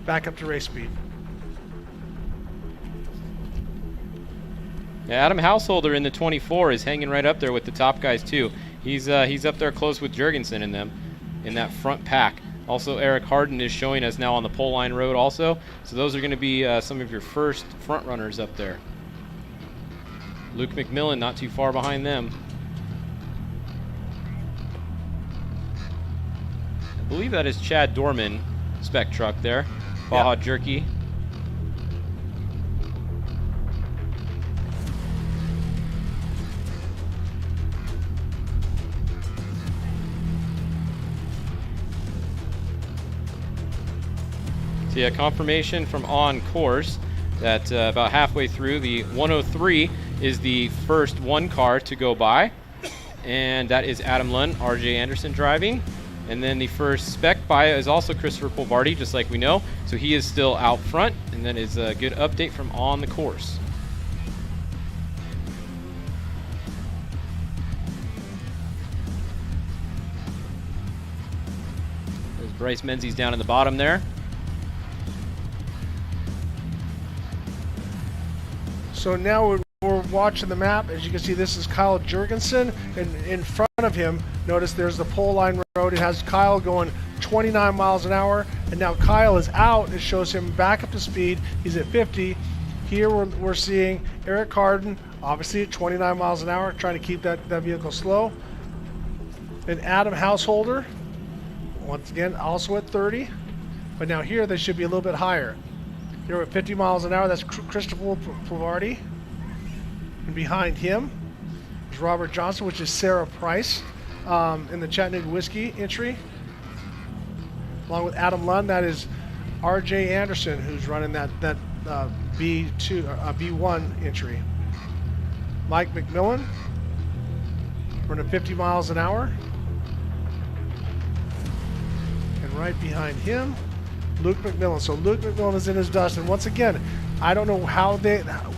back up to race speed. Yeah, Adam Householder in the 24 is hanging right up there with the top guys too. He's up there close with Jurgensen and them in that front pack. Also, Eric Harden is showing us now on the pole line road also. So those are going to be some of your first front runners up there. Luke McMillin not too far behind them. I believe that is Chad Dorman spec truck there. Baja Jerky. So yeah, confirmation from on course that about halfway through, the 103 is the first one car to go by, and that is Adam Lund, RJ Anderson driving. And then the first spec by is also Christopher Polvardi, just like we know. So he is still out front, and that is a good update from on the course. There's Bryce Menzies down in the bottom there. So now we're watching the map. As you can see, this is Kyle Jurgensen, and in front of him, notice there's the pole line road. It has Kyle going 29 miles an hour, and now Kyle is out. It shows him back up to speed. He's at 50. Here we're seeing Eric Harden, obviously at 29 miles an hour, trying to keep that vehicle slow. And Adam Householder, once again, also at 30. But now here they should be a little bit higher. Here at 50 miles an hour, that's Christopher Pavardi. And behind him is Robert Johnson, which is Sarah Price in the Chattanooga Whiskey entry. Along with Adam Lund, that is R.J. Anderson, who's running that B1 entry. Mike McMillin, running 50 miles an hour. And right behind him, Luke McMillin. So Luke McMillin is in his dust. And once again, I don't know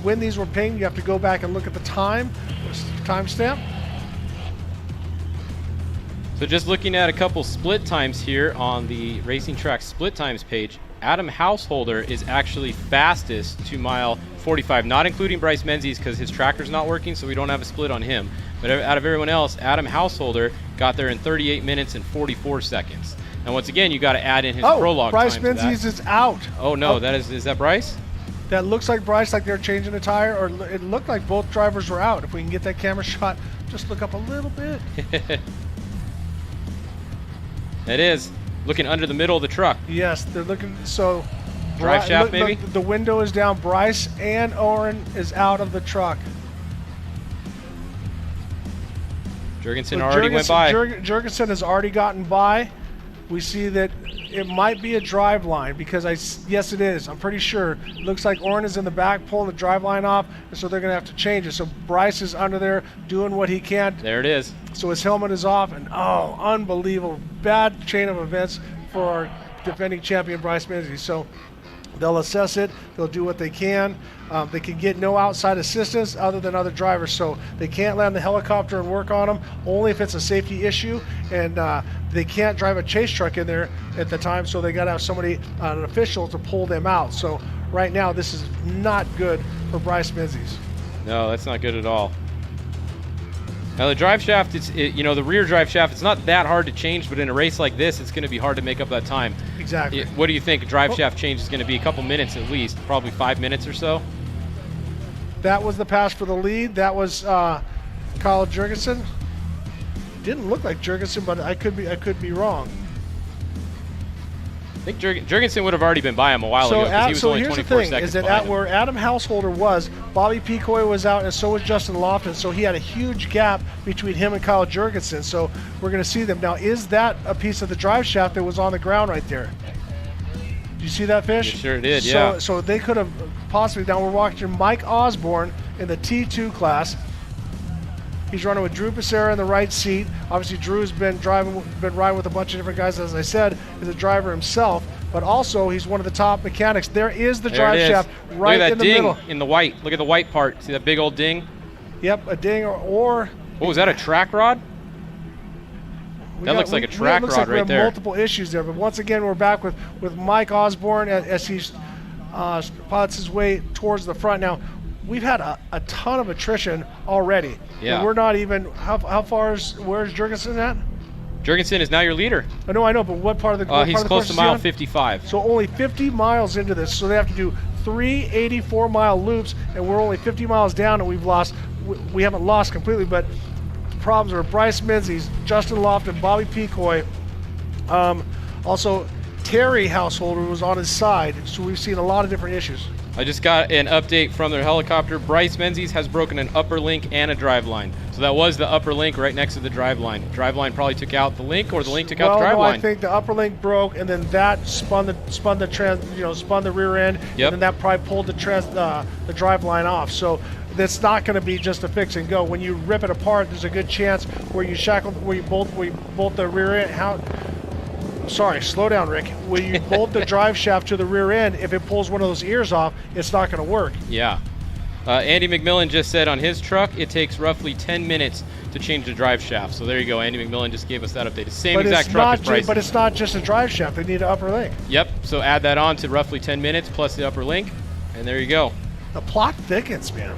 when these were pinged. You have to go back and look at the timestamp. So just looking at a couple split times here on the Racing Track split times page, Adam Householder is actually fastest to mile 45, not including Bryce Menzies because his tracker's not working, so we don't have a split on him. But out of everyone else, Adam Householder got there in 38 minutes and 44 seconds. And once again, you got to add in his prologue Bryce time Menzies is out. Oh no, is that Bryce? That looks like Bryce, like they're changing the tire, or it looked like both drivers were out. If we can get that camera shot, just look up a little bit. It is. Looking under the middle of the truck. Yes, they're looking, so. Drive shaft, maybe? Look, the window is down. Bryce and Oren is out of the truck. Jurgensen already went by. Jurgensen has already gotten by. We see that it might be a drive line because yes, it is. I'm pretty sure. It looks like Oren is in the back pulling the drive line off, and so they're going to have to change it. So Bryce is under there doing what he can. There it is. So his helmet is off, and unbelievable. Bad chain of events for our defending champion, Bryce Menzies. So they'll assess it. They'll do what they can. They can get no outside assistance other than other drivers. So they can't land the helicopter and work on them, only if it's a safety issue. And they can't drive a chase truck in there at the time, so they got to have somebody, an official, to pull them out. So right now, this is not good for Bryce Menzies. No, that's not good at all. Now the drive shaft, the rear drive shaft, it's not that hard to change, but in a race like this, it's going to be hard to make up that time. Exactly. What do you think? A drive shaft change is going to be a couple minutes at least, probably 5 minutes or so? That was the pass for the lead. That was Kyle Jurgensen. Didn't look like Jurgensen, but I could be wrong. I think Jurgensen would have already been by him a while ago because he was only 24 seconds behind him. Is that at where Adam Householder was, Bobby Picoy was out, and so was Justin Lofton. So he had a huge gap between him and Kyle Jurgensen. So we're going to see them. Now, is that a piece of the drive shaft that was on the ground right there? Do you see that, Fish? You sure did, yeah. So they could have possibly. Now we're watching Mike Osborne in the T2 class. He's running with Drew Becerra in the right seat. Obviously, Drew's been riding with a bunch of different guys, as I said, as a driver himself. But also, he's one of the top mechanics. There is the drive shaft right in the middle. Look at that ding in the white. Look at the white part. See that big old ding? Yep, a ding or what was that? A track rod? That looks like a track rod right there. We have multiple issues there. But once again, we're back with Mike Osborne as he pilots his way towards the front. Now, we've had a ton of attrition already. Yeah. And we're not even, where's Jurgensen at? Jurgensen is now your leader. I know, but what part of the he's close to mile 55. So only 50 miles into this, so they have to do 3 84-mile loops, and we're only 50 miles down, and we haven't lost completely, but the problems are Bryce Menzies, Justin Lofton, Bobby Picoy, also Terry Householder was on his side, so we've seen a lot of different issues. I just got an update from their helicopter. Bryce Menzies has broken an upper link and a drive line. So that was the upper link right next to the drive line. Drive line probably took out the link, or the link took out the drive line. I think the upper link broke, and then that spun the rear end, yep. And then that probably pulled the drive line off. So that's not going to be just a fix and go. When you rip it apart, there's a good chance where you bolt the rear end. Sorry, slow down, Rick. When you bolt the drive shaft to the rear end, if it pulls one of those ears off, it's not going to work. Yeah. Andy McMillin just said on his truck it takes roughly 10 minutes to change the drive shaft. So there you go. Andy McMillin just gave us that update. The same exact truck as Bryce. But it's not just a drive shaft. They need an upper link. Yep. So add that on to roughly 10 minutes plus the upper link, and there you go. The plot thickens, man.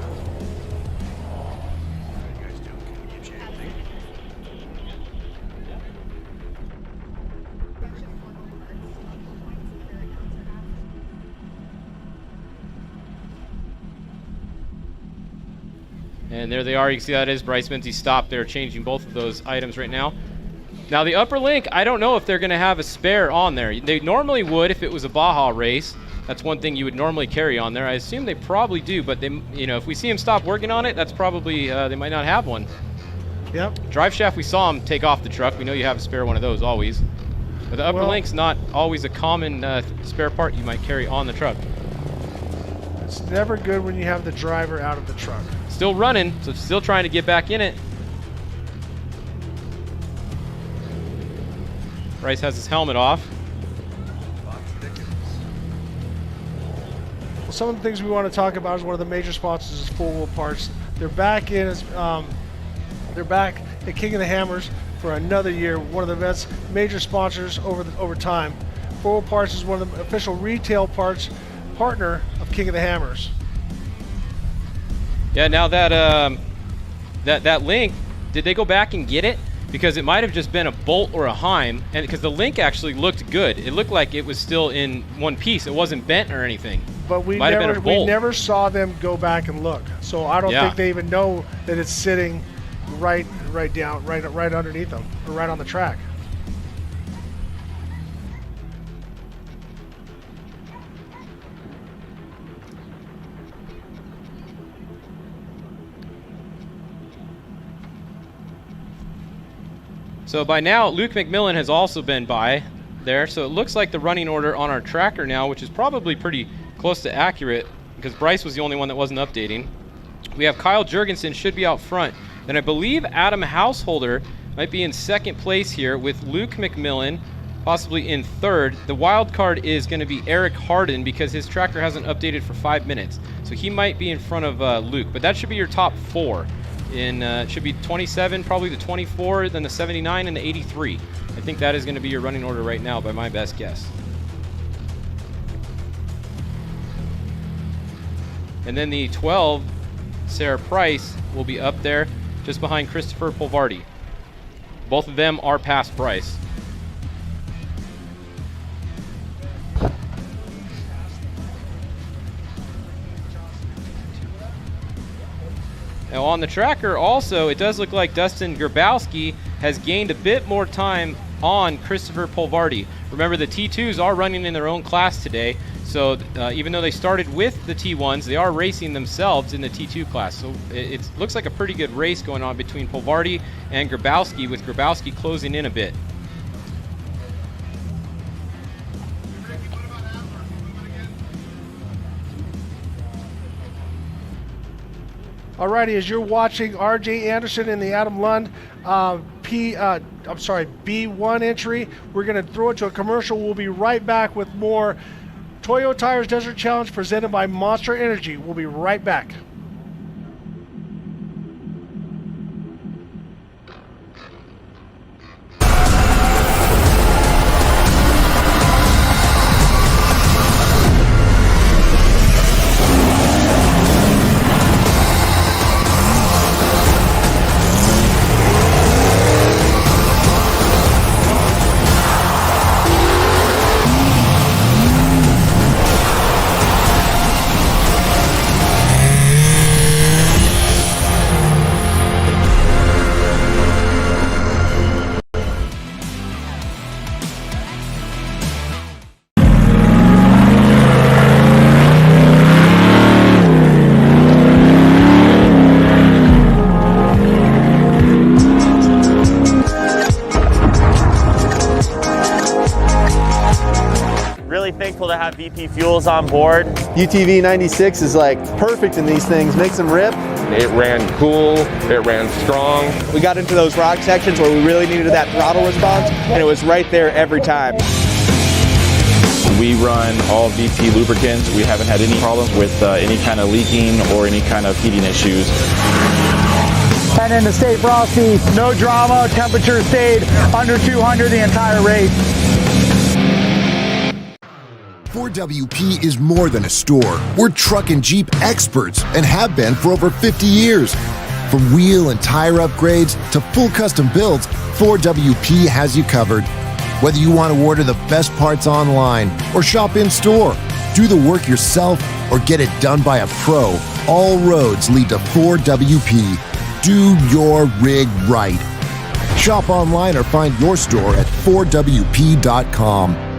And there they are. You can see that is Bryce Menzies stopped. They're changing both of those items right now. Now the upper link, I don't know if they're going to have a spare on there. They normally would if it was a Baja race. That's one thing you would normally carry on there. I assume they probably do, but they, you know, if we see them stop working on it, that's probably they might not have one. Yep. Drive shaft, we saw them take off the truck. We know you have a spare one of those always. But the upper link's not always a common spare part you might carry on the truck. It's never good when you have the driver out of the truck. Still running, so still trying to get back in it. Bryce has his helmet off. Well, some of the things we want to talk about is one of the major sponsors is Four Wheel Parts. They're back in as they're back at King of the Hammers for another year. One of the best major sponsors over time. Four Wheel Parts is one of the official retail parts partner of King of the Hammers. Yeah, now that that link, did they go back and get it? Because it might have just been a bolt or a Heim, and because the link actually looked good. It looked like it was still in one piece. It wasn't bent or anything. But we never saw them go back and look. So I don't think they even know that it's sitting right underneath them, or right on the track. So by now, Luke McMillin has also been by there. So it looks like the running order on our tracker now, which is probably pretty close to accurate because Bryce was the only one that wasn't updating. We have Kyle Jurgensen should be out front. Then I believe Adam Householder might be in second place here with Luke McMillin possibly in third. The wild card is going to be Eric Harden because his tracker hasn't updated for 5 minutes. So he might be in front of Luke, but that should be your top four. It should be 27, probably the 24, then the 79, and the 83. I think that is going to be your running order right now by my best guess. And then the 12, Sarah Price, will be up there just behind Christopher Polvardi. Both of them are past Bryce. Now on the tracker also, it does look like Dustin Grabowski has gained a bit more time on Christopher Polvardi. Remember, the T2s are running in their own class today, so even though they started with the T1s, they are racing themselves in the T2 class. So it looks like a pretty good race going on between Polvardi and Grabowski, with Grabowski closing in a bit. Alrighty, as you're watching RJ Anderson in the Adam Lund B1 entry, we're going to throw it to a commercial. We'll be right back with more Toyo Tires Desert Challenge presented by Monster Energy. We'll be right back. Thankful to have VP Fuels on board. UTV 96 is like perfect in these things, makes them rip. It ran cool, it ran strong. We got into those rock sections where we really needed that throttle response, and it was right there every time. We run all VP lubricants. We haven't had any problems with any kind of leaking or any kind of heating issues. And in the State Frosty, no drama, temperature stayed under 200 the entire race. 4WP is more than a store. We're truck and Jeep experts and have been for over 50 years. From wheel and tire upgrades to full custom builds, 4WP has you covered. Whether you want to order the best parts online or shop in store, do the work yourself or get it done by a pro, all roads lead to 4WP. Do your rig right. Shop online or find your store at 4wp.com.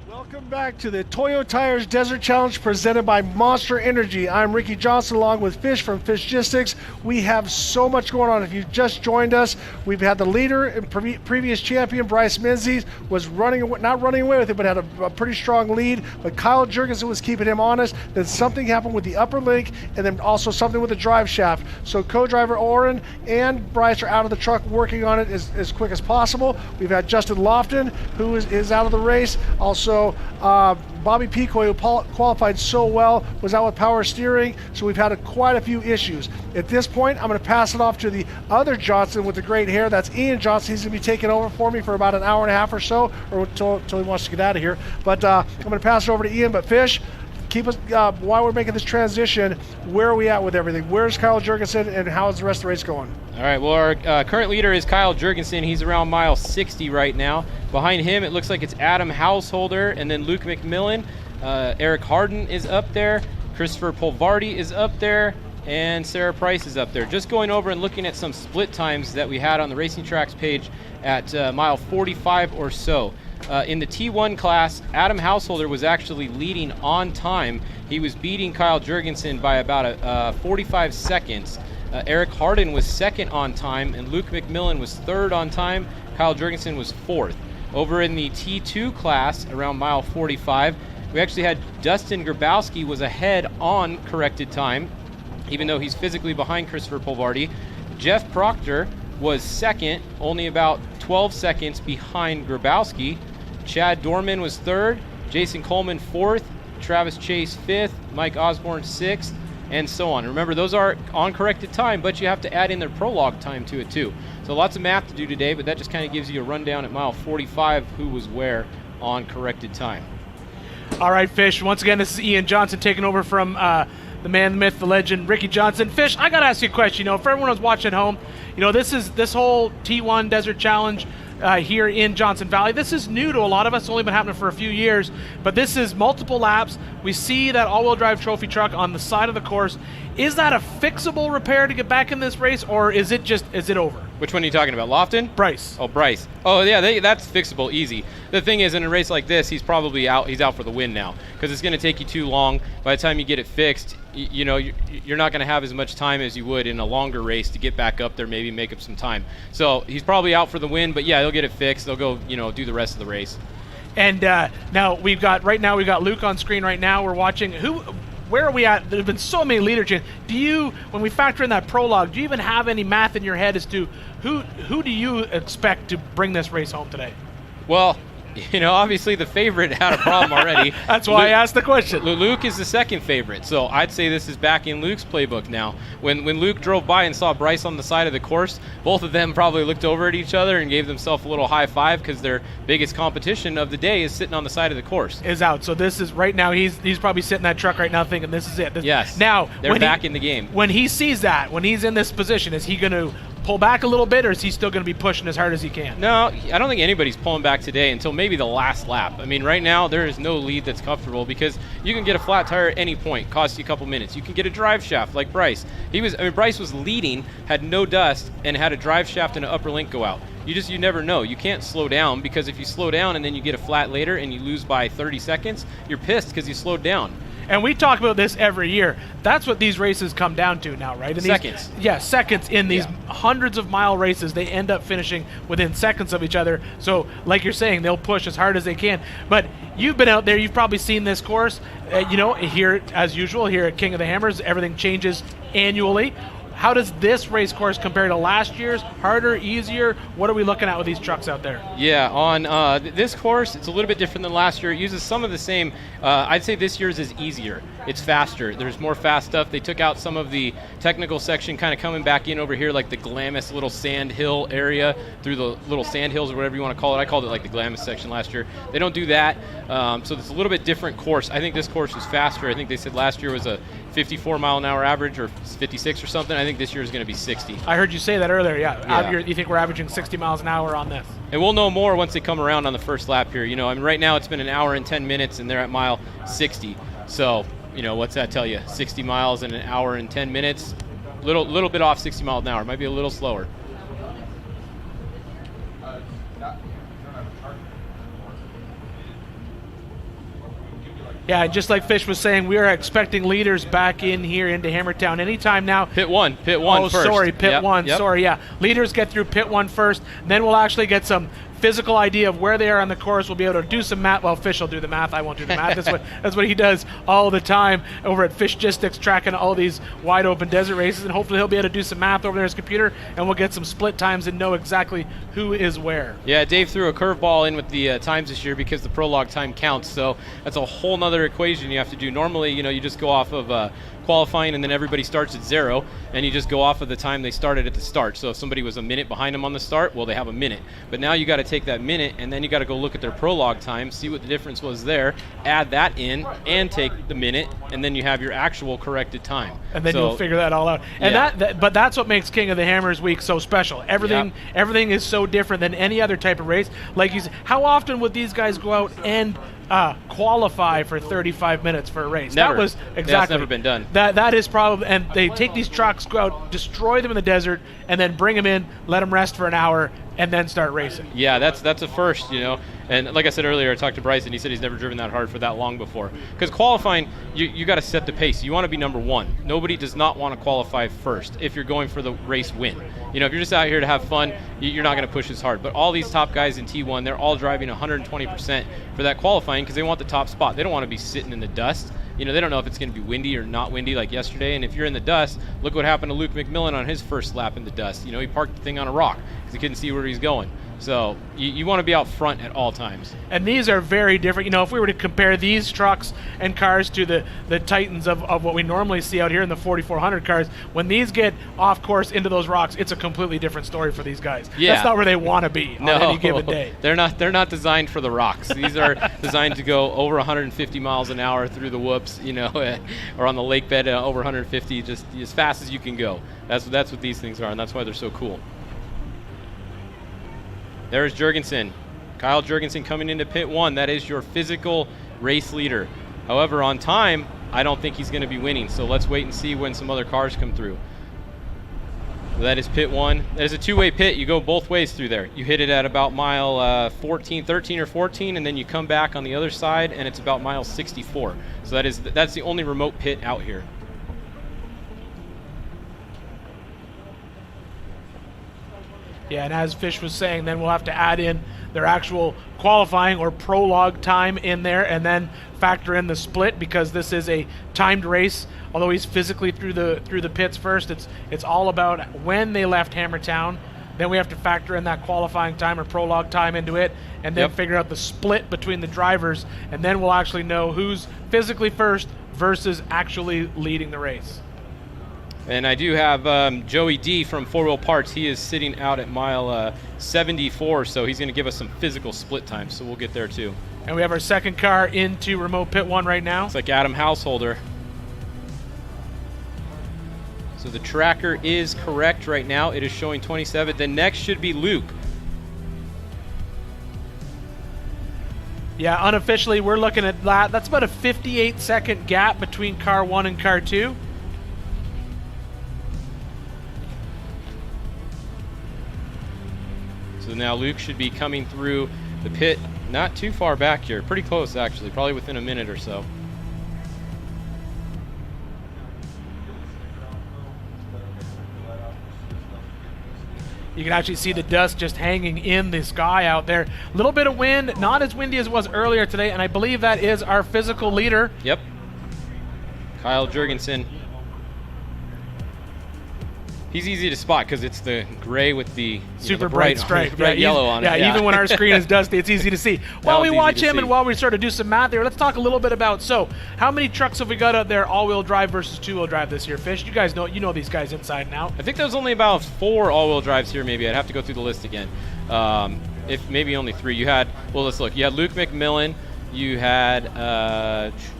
Welcome back to the Toyo Tires Desert Challenge presented by Monster Energy. I'm Ricky Johnson along with Fish from Fishgistics. We have so much going on. If you just joined us, we've had the leader and previous champion, Bryce Menzies, was not running away with it, but had a pretty strong lead. But Kyle Jurgensen was keeping him honest. Then something happened with the upper link and then also something with the drive shaft. So co-driver Oren and Bryce are out of the truck working on it as quick as possible. We've had Justin Lofton, who is out of the race. Also, Bobby Picoy, who qualified so well, was out with power steering, so we've had quite a few issues. At this point, I'm going to pass it off to the other Johnson with the great hair. That's Ian Johnson. He's going to be taking over for me for about an hour and a half or so, or until he wants to get out of here. But I'm going to pass it over to Ian. But Fish, keep us, while we're making this transition, where are we at with everything? Where's Kyle Jurgensen, and how is the rest of the race going? All right, well, our current leader is Kyle Jurgensen. He's around mile 60 right now. Behind him, it looks like it's Adam Householder, and then Luke McMillin. Eric Harden is up there. Christopher Polvardi is up there, and Sarah Price is up there. Just going over and looking at some split times that we had on the Racing Tracks page at mile 45 or so. In the T1 class, Adam Householder was actually leading on time. He was beating Kyle Jurgensen by about 45 seconds. Eric Harden was second on time, and Luke McMillin was third on time. Kyle Jurgensen was fourth. Over in the T2 class, around mile 45, we actually had Dustin Grabowski was ahead on corrected time, even though he's physically behind Christopher Polvardi. Jeff Proctor was second, only about 12 seconds behind Grabowski. Chad Dorman was third, Jason Coleman fourth, Travis Chase fifth, Mike Osborne sixth, and so on. Remember, those are on corrected time, but you have to add in their prologue time to it too. So lots of math to do today, but that just kind of gives you a rundown at mile 45 who was where on corrected time. All right, Fish. Once again, this is Ian Johnson taking over from the man, the myth, the legend, Ricky Johnson. Fish, I got to ask you a question. For everyone who's watching at home, this whole T1 Desert Challenge here in Johnson Valley. This is new to a lot of us. It's only been happening for a few years, but this is multiple laps. We see that all-wheel drive trophy truck on the side of the course. Is that a fixable repair to get back in this race, or is it over? Which one are you talking about? Lofton? Bryce. Oh, Bryce. Oh, yeah, that's fixable easy. The thing is, in a race like this, he's probably out. He's out for the win now because it's going to take you too long. By the time you get it fixed, you're not going to have as much time as you would in a longer race to get back up there, maybe make up some time. So he's probably out for the win, but yeah, they'll get it fixed. They'll go, do the rest of the race. And now we've got Luke on screen right now. We're watching where are we at? There have been so many leader changes. When we factor in that prologue, do you even have any math in your head as to who do you expect to bring this race home today? Well, obviously the favorite had a problem already. That's why I asked the question. Luke is the second favorite, so I'd say this is back in Luke's playbook now. When Luke drove by and saw Bryce on the side of the course, both of them probably looked over at each other and gave themselves a little high five because their biggest competition of the day is sitting on the side of the course. Is out. So this is right now. He's probably sitting in that truck right now thinking this is it. Yes. Now they're back in the game. When he sees that, when he's in this position, is he going to pull back a little bit, or is he still going to be pushing as hard as he can? No, I don't think anybody's pulling back today until maybe the last lap. I mean, right now there is no lead that's comfortable because you can get a flat tire at any point, cost you a couple minutes. You can get a drive shaft like Bryce. Bryce was leading, had no dust, and had a drive shaft and an upper link go out. You never know. You can't slow down because if you slow down and then you get a flat later and you lose by 30 seconds, you're pissed because you slowed down. And we talk about this every year. That's what these races come down to now, right? Seconds. Seconds in these hundreds of mile races. They end up finishing within seconds of each other. So, like you're saying, they'll push as hard as they can. But you've been out there. You've probably seen this course. Here, as usual, here at King of the Hammers, everything changes annually. how does this race course compare to last year's? Harder, easier? What are we looking at with these trucks out there? Yeah, on this course, it's a little bit different than last year. It uses some of the same. I'd say this year's is easier. It's faster. There's more fast stuff. They took out some of the technical section, kind of coming back in over here, like the Glamis little sand hill area through the little sand hills or whatever you want to call it. I called it like the Glamis section last year. They don't do that, so it's a little bit different course. I think this course is faster. I think they said last year was a 54 mile an hour average or 56 or something. I think this year is going to be 60. I heard you say that earlier. Yeah. You think we're averaging 60 miles an hour on this? And we'll know more once they come around on the first lap here. You know, I mean, right now it's been an hour and 10 minutes, and they're at mile 60. So, you know, what's that tell you? 60 miles in an hour and 10 minutes. Little bit off 60 miles an hour. Might be a little slower. Yeah, just like Fish was saying, we are expecting leaders back in here into Hammertown anytime now. Pit one first. Oh, sorry, pit one. Yep. Sorry, yeah. Leaders get through pit one first, then we'll actually get some physical idea of where they are on the course. We'll be able to do some math. Well, Fish will do the math. I won't do the math. That's what he does all the time over at Fishgistics, tracking all these wide open desert races, and hopefully he'll be able to do some math over there on his computer, and we'll get some split times and know exactly who is where. Yeah, Dave threw a curveball in with the times this year because the prologue time counts, so that's a whole nother equation you have to do. Normally, you know, you just go off of qualifying, and then everybody starts at 0, and you just go off of the time they started at the start. So if somebody was a minute behind them on the start, well, they have a minute. But now you got to take that minute, and then you got to go look at their prologue time, see what the difference was there, add that in, and take the minute, and then you have your actual corrected time. And then you'll figure that all out. And but that's what makes King of the Hammers Week so special. Everything is so different than any other type of race. Like you said, how often would these guys go out and qualify for 35 minutes for a race? Never. That was exactly. That's never been done. That is probably, and they take these trucks, go out, destroy them in the desert, and then bring them in, let them rest for an hour, and then start racing. Yeah, that's a first, you know. And like I said earlier, I talked to Bryce, and he said he's never driven that hard for that long before. Because qualifying, you got to set the pace. You want to be number one. Nobody does not want to qualify first if you're going for the race win. You know, if you're just out here to have fun, you're not going to push as hard. But all these top guys in T1, they're all driving 120% for that qualifying because they want the top spot. They don't want to be sitting in the dust. You know, they don't know if it's going to be windy or not windy like yesterday. And if you're in the dust, look what happened to Luke McMillin on his first lap in the dust. You know, he parked the thing on a rock because he couldn't see where he's going. So you want to be out front at all times. And these are very different. You know, if we were to compare these trucks and cars to the Titans of what we normally see out here in the 4400 cars, when these get off course into those rocks, it's a completely different story for these guys. Yeah. That's not where they want to be on any given day. They're not designed for the rocks. These are designed to go over 150 miles an hour through the whoops, you know, or on the lake bed over 150, just as fast as you can go. That's what these things are, and that's why they're so cool. There's Jurgensen. Kyle Jurgensen coming into pit 1. That is your physical race leader. However, on time, I don't think he's going to be winning. So let's wait and see when some other cars come through. That is pit 1. That is a two-way pit. You go both ways through there. You hit it at about mile 13 or 14, and then you come back on the other side, and it's about mile 64. So that's the only remote pit out here. Yeah, and as Fish was saying, then we'll have to add in their actual qualifying or prologue time in there and then factor in the split because this is a timed race. Although he's physically through the pits first, it's all about when they left Hammertown. Then we have to factor in that qualifying time or prologue time into it and then figure out the split between the drivers, and then we'll actually know who's physically first versus actually leading the race. And I do have Joey D from 4 Wheel Parts. He is sitting out at mile 74, so he's going to give us some physical split time, so we'll get there too. And we have our second car into remote pit 1 right now. It's like Adam Householder. So the tracker is correct right now. It is showing 27. The next should be Luke. Yeah, unofficially we're looking at that. That's about a 58-second gap between car 1 and car 2. So now Luke should be coming through the pit not too far back here. Pretty close, actually. Probably within a minute or so. You can actually see the dust just hanging in the sky out there. A little bit of wind, not as windy as it was earlier today, and I believe that is our physical leader. Yep. Kyle Jurgensen. He's easy to spot because it's the gray with the super bright stripe, bright yellow on it. Yeah, even when our screen is dusty, it's easy to see. While we watch him and while we sort of do some math here, let's talk a little bit about, so how many trucks have we got out there all-wheel drive versus two-wheel drive this year, Fish? You guys know, these guys inside and out. I think there's only about 4 all-wheel drives here. Maybe I'd have to go through the list again. If maybe only 3. You had, well, let's look. You had Luke McMillin. You had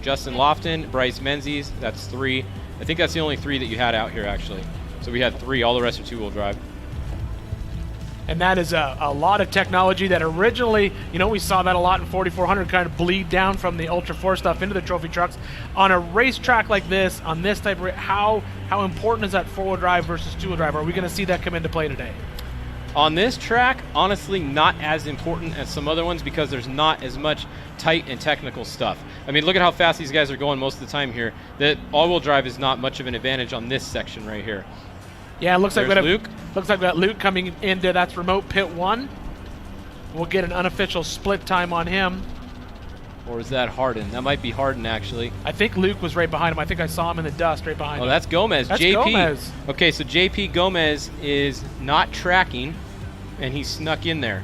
Justin Lofton, Bryce Menzies. That's 3. I think that's the only 3 that you had out here actually. So we had 3. All the rest are two-wheel drive. And that is a lot of technology that originally, we saw that a lot in 4400 kind of bleed down from the Ultra 4 stuff into the trophy trucks. On a racetrack like this, on this type of how important is that 4-wheel drive versus 2-wheel drive? Are we going to see that come into play today? On this track, honestly, not as important as some other ones because there's not as much tight and technical stuff. I mean, look at how fast these guys are going most of the time here. That all-wheel drive is not much of an advantage on this section right here. Yeah, it looks like Luke. Looks like we got Luke coming into that's remote pit 1. We'll get an unofficial split time on him. Or is that Harden? That might be Harden, actually. I think Luke was right behind him. I think I saw him in the dust right behind him. Oh, that's Gomez. That's JP. Gomez. Okay, so JP Gomez is not tracking, and he snuck in there.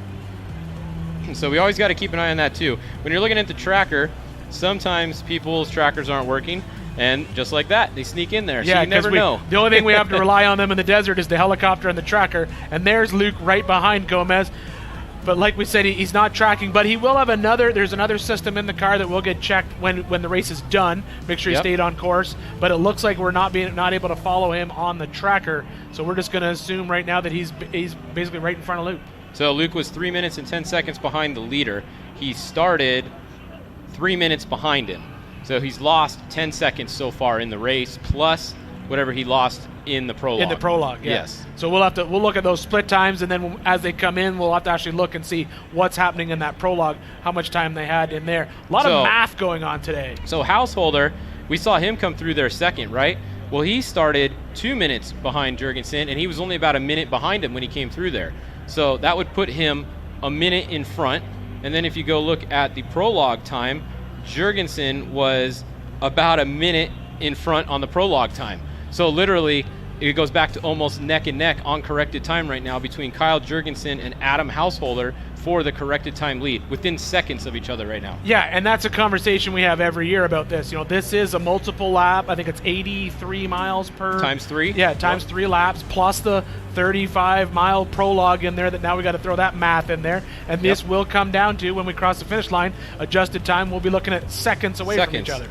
So we always got to keep an eye on that, too. When you're looking at the tracker, sometimes people's trackers aren't working, and just like that, they sneak in there. Yeah, so you never know. The only thing we have to rely on them in the desert is the helicopter and the tracker, and there's Luke right behind Gomez. But like we said, he's not tracking, but he will have there's another system in the car that will get checked when the race is done. Make sure he stayed on course. But it looks like we're not able to follow him on the tracker. So we're just going to assume right now that he's basically right in front of Luke. So Luke was 3 minutes and 10 seconds behind the leader. He started 3 minutes behind him. So he's lost 10 seconds so far in the race, plus whatever he lost in the prologue. In the prologue, yeah. Yes. So we'll look at those split times, and then as they come in, we'll have to actually look and see what's happening in that prologue, how much time they had in there. A lot of math going on today. So Householder, we saw him come through there second, right? Well, he started 2 minutes behind Jurgensen, and he was only about a minute behind him when he came through there. So that would put him a minute in front. And then if you go look at the prologue time, Jurgensen was about a minute in front on the prologue time. So literally, it goes back to almost neck and neck on corrected time right now between Kyle Jurgensen and Adam Householder for the corrected time lead, within seconds of each other right now. Yeah, and that's a conversation we have every year about this. This is a multiple lap. I think it's 83 miles per. Times 3? Yeah, times 3 laps, plus the 35-mile prologue in there that now we got to throw that math in there. And this will come down to, when we cross the finish line, adjusted time, we'll be looking at seconds away from each other.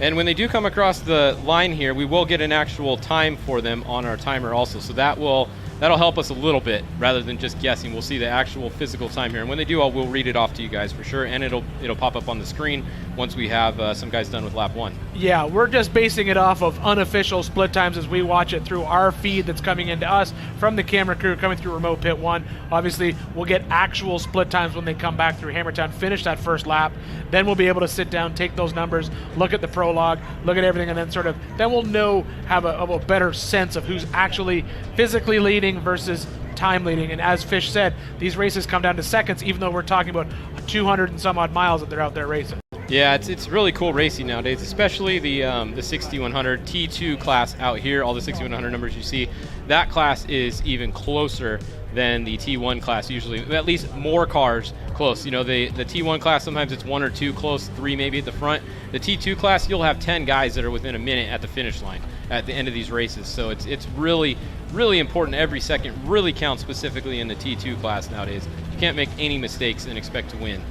And when they do come across the line here, we will get an actual time for them on our timer also. So that'll help us a little bit rather than just guessing. We'll see the actual physical time here. And when they do, we'll read it off to you guys for sure. And it'll pop up on the screen once we have some guys done with lap 1. Yeah, we're just basing it off of unofficial split times as we watch it through our feed that's coming into us from the camera crew coming through remote pit 1. Obviously, we'll get actual split times when they come back through Hammertown, finish that first lap. Then we'll be able to sit down, take those numbers, look at the prologue, look at everything, and then we'll have a better sense of who's actually physically leading versus time leading. And as Fish said, these races come down to seconds, even though we're talking about 200 and some odd miles that they're out there racing. Yeah, it's really cool racing nowadays, especially the 6100 T2 class out here. All the 6100 numbers you see, that class is even closer than the T1 class usually. At least more cars close. The T1 class, sometimes it's 1 or 2 close, 3 maybe at the front. The T2 class, you'll have 10 guys that are within a minute at the finish line at the end of these races. So it's really, really important. Every second really counts, specifically in the T2 class nowadays. You can't make any mistakes and expect to win.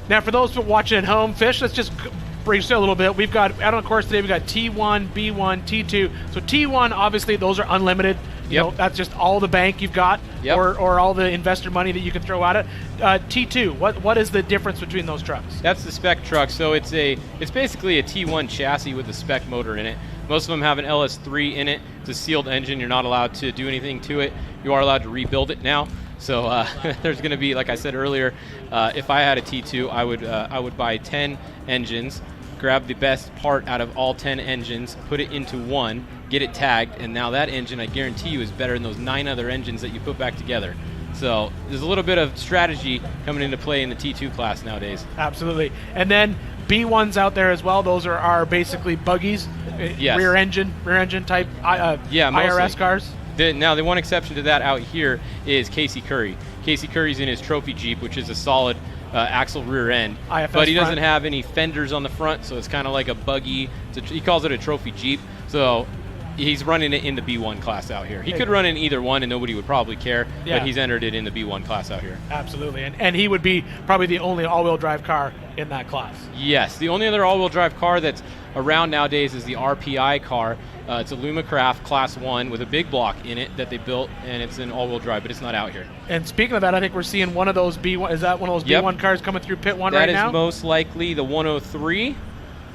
Now, for those watching at home, Fish, let's just brief you a little bit. We've got, out on course today, we've got T1, B1, T2. So T1, obviously, those are unlimited. That's just all the bank you've got, or all the investor money that you can throw at it. T2, what is the difference between those trucks? That's the spec truck. So it's basically a T1 chassis with a spec motor in it. Most of them have an LS3 in it. It's a sealed engine. You're not allowed to do anything to it. You are allowed to rebuild it now. So there's going to be, like I said earlier, if I had a T2, I would buy 10 engines, grab the best part out of all 10 engines, put it into one, get it tagged, and now that engine, I guarantee you, is better than those 9 other engines that you put back together. So there's a little bit of strategy coming into play in the T2 class nowadays. Absolutely. And then B1s out there as well. Those are basically buggies, Yes. rear engine type Yeah, IRS mostly. cars. Now, the one exception to that out here is Casey Currie. Casey Currie's in his trophy Jeep, which is a solid axle rear end. IFS but he doesn't front. have any fenders on the front, so it's kind of like a buggy. He calls it a trophy Jeep. So he's running it in the B1 class out here. He could run in either one, and nobody would probably care, Yeah. but he's entered it in the B1 class out here. Absolutely. And he would be probably the only all-wheel drive car in that class. Yes, the only other all-wheel drive car that's around nowadays is the RPI car. It's a Lumacraft Class 1 with a big block in it that they built, and it's an all-wheel drive, but it's not out here. And speaking of that, I think we're seeing one of those B1. Is that one of those Yep. B1 cars coming through pit 1 That right is now? most likely the 103.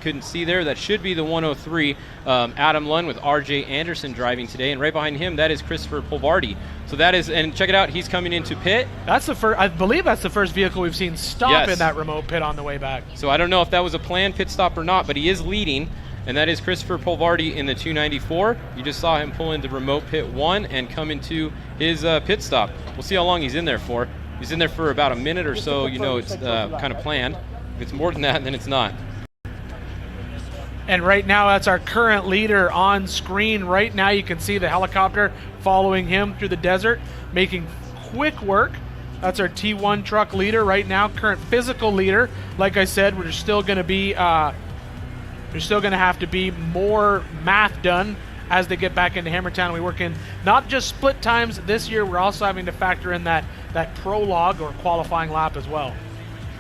Couldn't see there. That should be the 103. Adam Lund with RJ Anderson driving today, and right behind him, that is Christopher Polvardi. So that is, and check it out, he's coming into pit. That's the first. I believe that's the first vehicle we've seen stop Yes. in that remote pit on the way back. So I don't know if that was a planned pit stop or not, but he is leading, and that is Christopher Polvardi in the 294. You just saw him pull into remote pit 1 and come into his pit stop. We'll see how long he's in there for. He's in there for about a minute or so. You know, it's kind of planned. If it's more than that, then it's not. And right now, that's our current leader on screen. Right now, you can see the helicopter following him through the desert, making quick work. That's our T1 truck leader right now, current physical leader. Like I said, we're still going to be, there's still going to have to be more math done as they get back into Hammertown. We work in not just split times this year, we're also having to factor in that prologue or qualifying lap as well.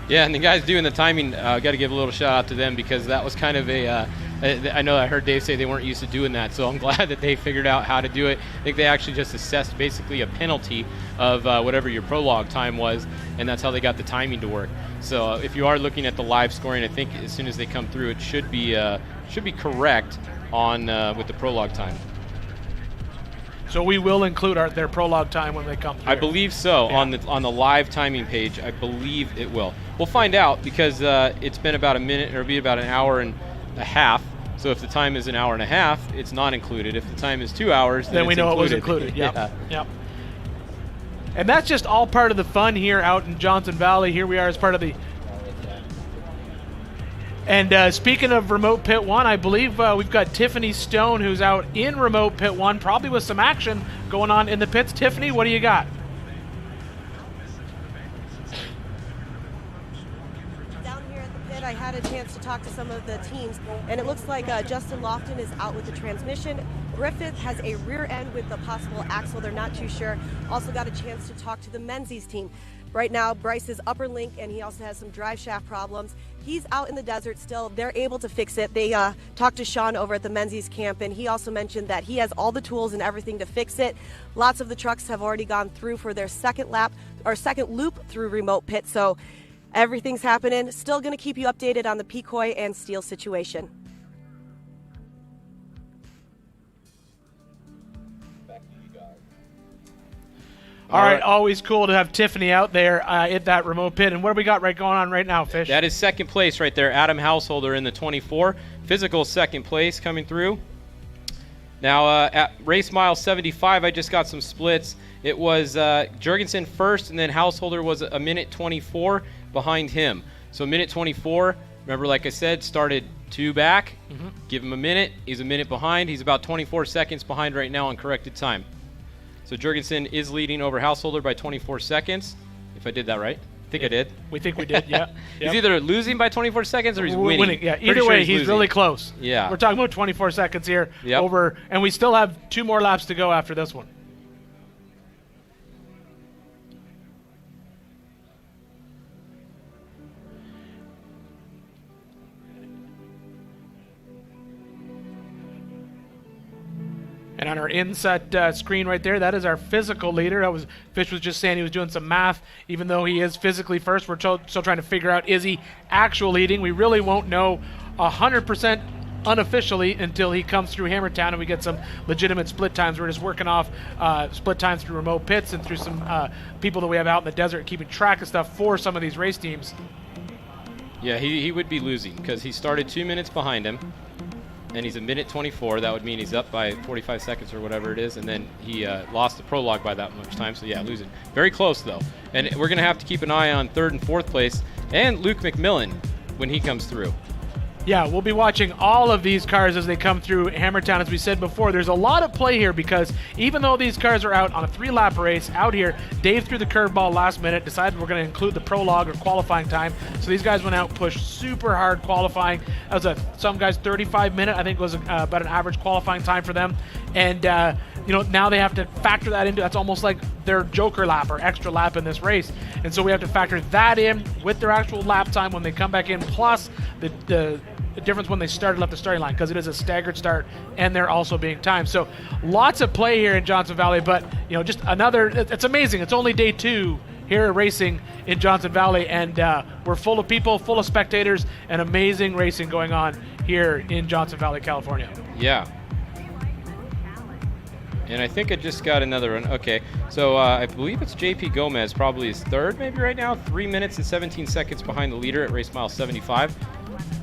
Yeah, and the guys doing the timing, got to give a little shout out to them, because that was kind of I know I heard Dave say they weren't used to doing that, so I'm glad that they figured out how to do it. I think they actually just assessed basically a penalty of whatever your prologue time was, and that's how they got the timing to work. So if you are looking at the live scoring, I think as soon as they come through, it should be correct on with the prologue time. So we will include their prologue time when they come through. I believe so. Yeah. On the live timing page. I believe it will. We'll find out, because it's been about a minute, or it'll be about an hour and a half. So if the time is an hour and a half, it's not included. If the time is 2 hours, then we it's know included. it was included. Yep. Yeah. Yep. And that's just all part of the fun here out in Johnson Valley. Here we are as part of the. And speaking of remote pit 1, I believe we've got Tiffany Stone, who's out in remote pit 1, probably with some action going on in the pits. Tiffany, what do you got? Down here at the pit, I had a chance to talk to some of the teams, and it looks like Justin Lofton is out with the transmission. Griffith has a rear end with the possible axle. They're not too sure. Also got a chance to talk to the Menzies team. Right now, Bryce is upper link, and he also has some drive shaft problems. He's out in the desert still. They're able to fix it. They talked to Sean over at the Menzies camp, and he also mentioned that he has all the tools and everything to fix it. Lots of the trucks have already gone through for their second loop through remote pit, so everything's happening. Still going to keep you updated on the Pecoy and Steele situation. All right, always cool to have Tiffany out there at that remote pit. And what do we got going on right now, Fish? That is second place right there. Adam Householder in the 24. Physical second place coming through. Now at race mile 75, I just got some splits. It was Jurgensen first, and then Householder was a minute 24 behind him. So minute 24, remember, like I said, started 2 back. Give him a minute. He's a minute behind. He's about 24 seconds behind right now on corrected time. So Jurgensen is leading over Householder by 24 seconds, if I did that right. I think I did. We think we did, yeah. He's either losing by 24 seconds or he's winning. Yeah, Pretty either sure way, he's losing. really close. Yeah. We're talking about 24 seconds here Yep. over, and we still have 2 more laps to go after this one. And on our inset screen right there, that is our physical leader. Fish was just saying he was doing some math. Even though he is physically first, we're still trying to figure out, is he actual leading? We really won't know 100% unofficially until he comes through Hammertown and we get some legitimate split times. We're just working off split times through remote pits and through some people that we have out in the desert, keeping track of stuff for some of these race teams. Yeah, he would be losing because he started 2 minutes behind him. and he's a minute 24. That would mean he's up by 45 seconds or whatever it is, and then he lost the prologue by that much time. So yeah, losing. Very close though, and we're gonna have to keep an eye on 3rd and 4th place and Luke McMillin when he comes through. Yeah, we'll be watching all of these cars as they come through Hammertown. As we said before, there's a lot of play here because even though these cars are out on a 3-lap race out here, Dave threw the curveball last minute, decided we're going to include the prologue or qualifying time. So these guys went out, pushed super hard qualifying. That was some guys 35-minute, I think was about an average qualifying time for them. And now they have to factor that into, that's almost like their joker lap or extra lap in this race. And so we have to factor that in with their actual lap time when they come back in, plus the difference when they left the starting line, because it is a staggered start and they're also being timed. So lots of play here in Johnson Valley, but just it's amazing. It's only day 2 here racing in Johnson Valley, and we're full of people, full of spectators, and amazing racing going on here in Johnson Valley, California. Yeah. And I think I just got another one. Okay, so I believe it's JP Gomez, probably is 3rd maybe right now, 3 minutes and 17 seconds behind the leader at race mile 75.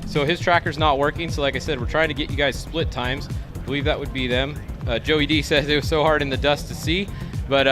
So his tracker's not working, so like I said, we're trying to get you guys split times. I believe that would be them. Joey D says it was so hard in the dust to see, but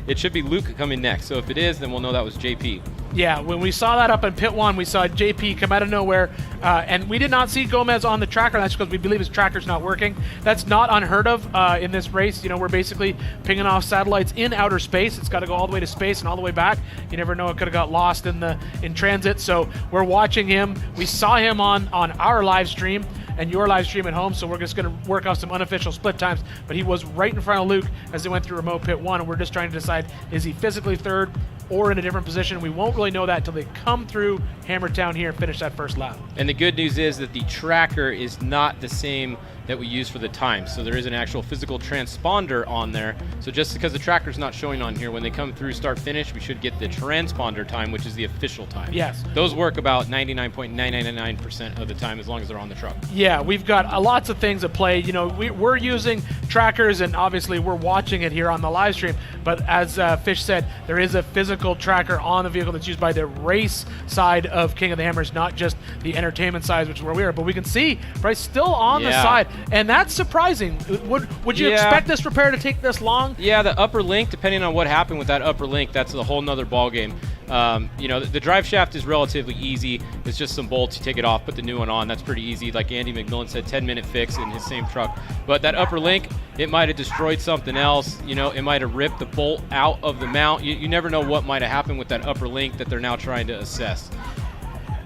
it should be Luke coming next. So if it is, then we'll know that was JP. Yeah, when we saw that up in pit 1, we saw JP come out of nowhere, and we did not see Gomez on the tracker. That's because we believe his tracker's not working. That's not unheard of in this race. We're basically pinging off satellites in outer space. It's got to go all the way to space and all the way back. You never know, it could have got lost in transit. So we're watching him. We saw him on our live stream and your live stream at home, so we're just going to work off some unofficial split times. But he was right in front of Luke as they went through remote pit 1, and we're just trying to decide, is he physically 3rd or in a different position? We won't really know that until they come through Hammertown here and finish that first lap. And the good news is that the tracker is not the same that we use for the time. So there is an actual physical transponder on there. So just because the tracker's not showing on here, when they come through start finish, we should get the transponder time, which is the official time. Yes. Those work about 99.999% of the time as long as they're on the truck. Yeah, we've got lots of things at play. We're using trackers, and obviously we're watching it here on the live stream. But as Fish said, there is a physical tracker on the vehicle that's used by the race side of King of the Hammers, not just the entertainment side, which is where we are. But we can see Bryce still on the side, and that's surprising. Would you expect this repair to take this long? Yeah, the upper link, depending on what happened with that upper link, that's a whole nother ball game. The drive shaft is relatively easy. It's just some bolts. You take it off, put the new one on. That's pretty easy. Like Andy McMillin said, 10-minute fix in his same truck. But that upper link, it might have destroyed something else. It might have ripped the bolt out of the mount. You never know what might have happened with that upper link that they're now trying to assess.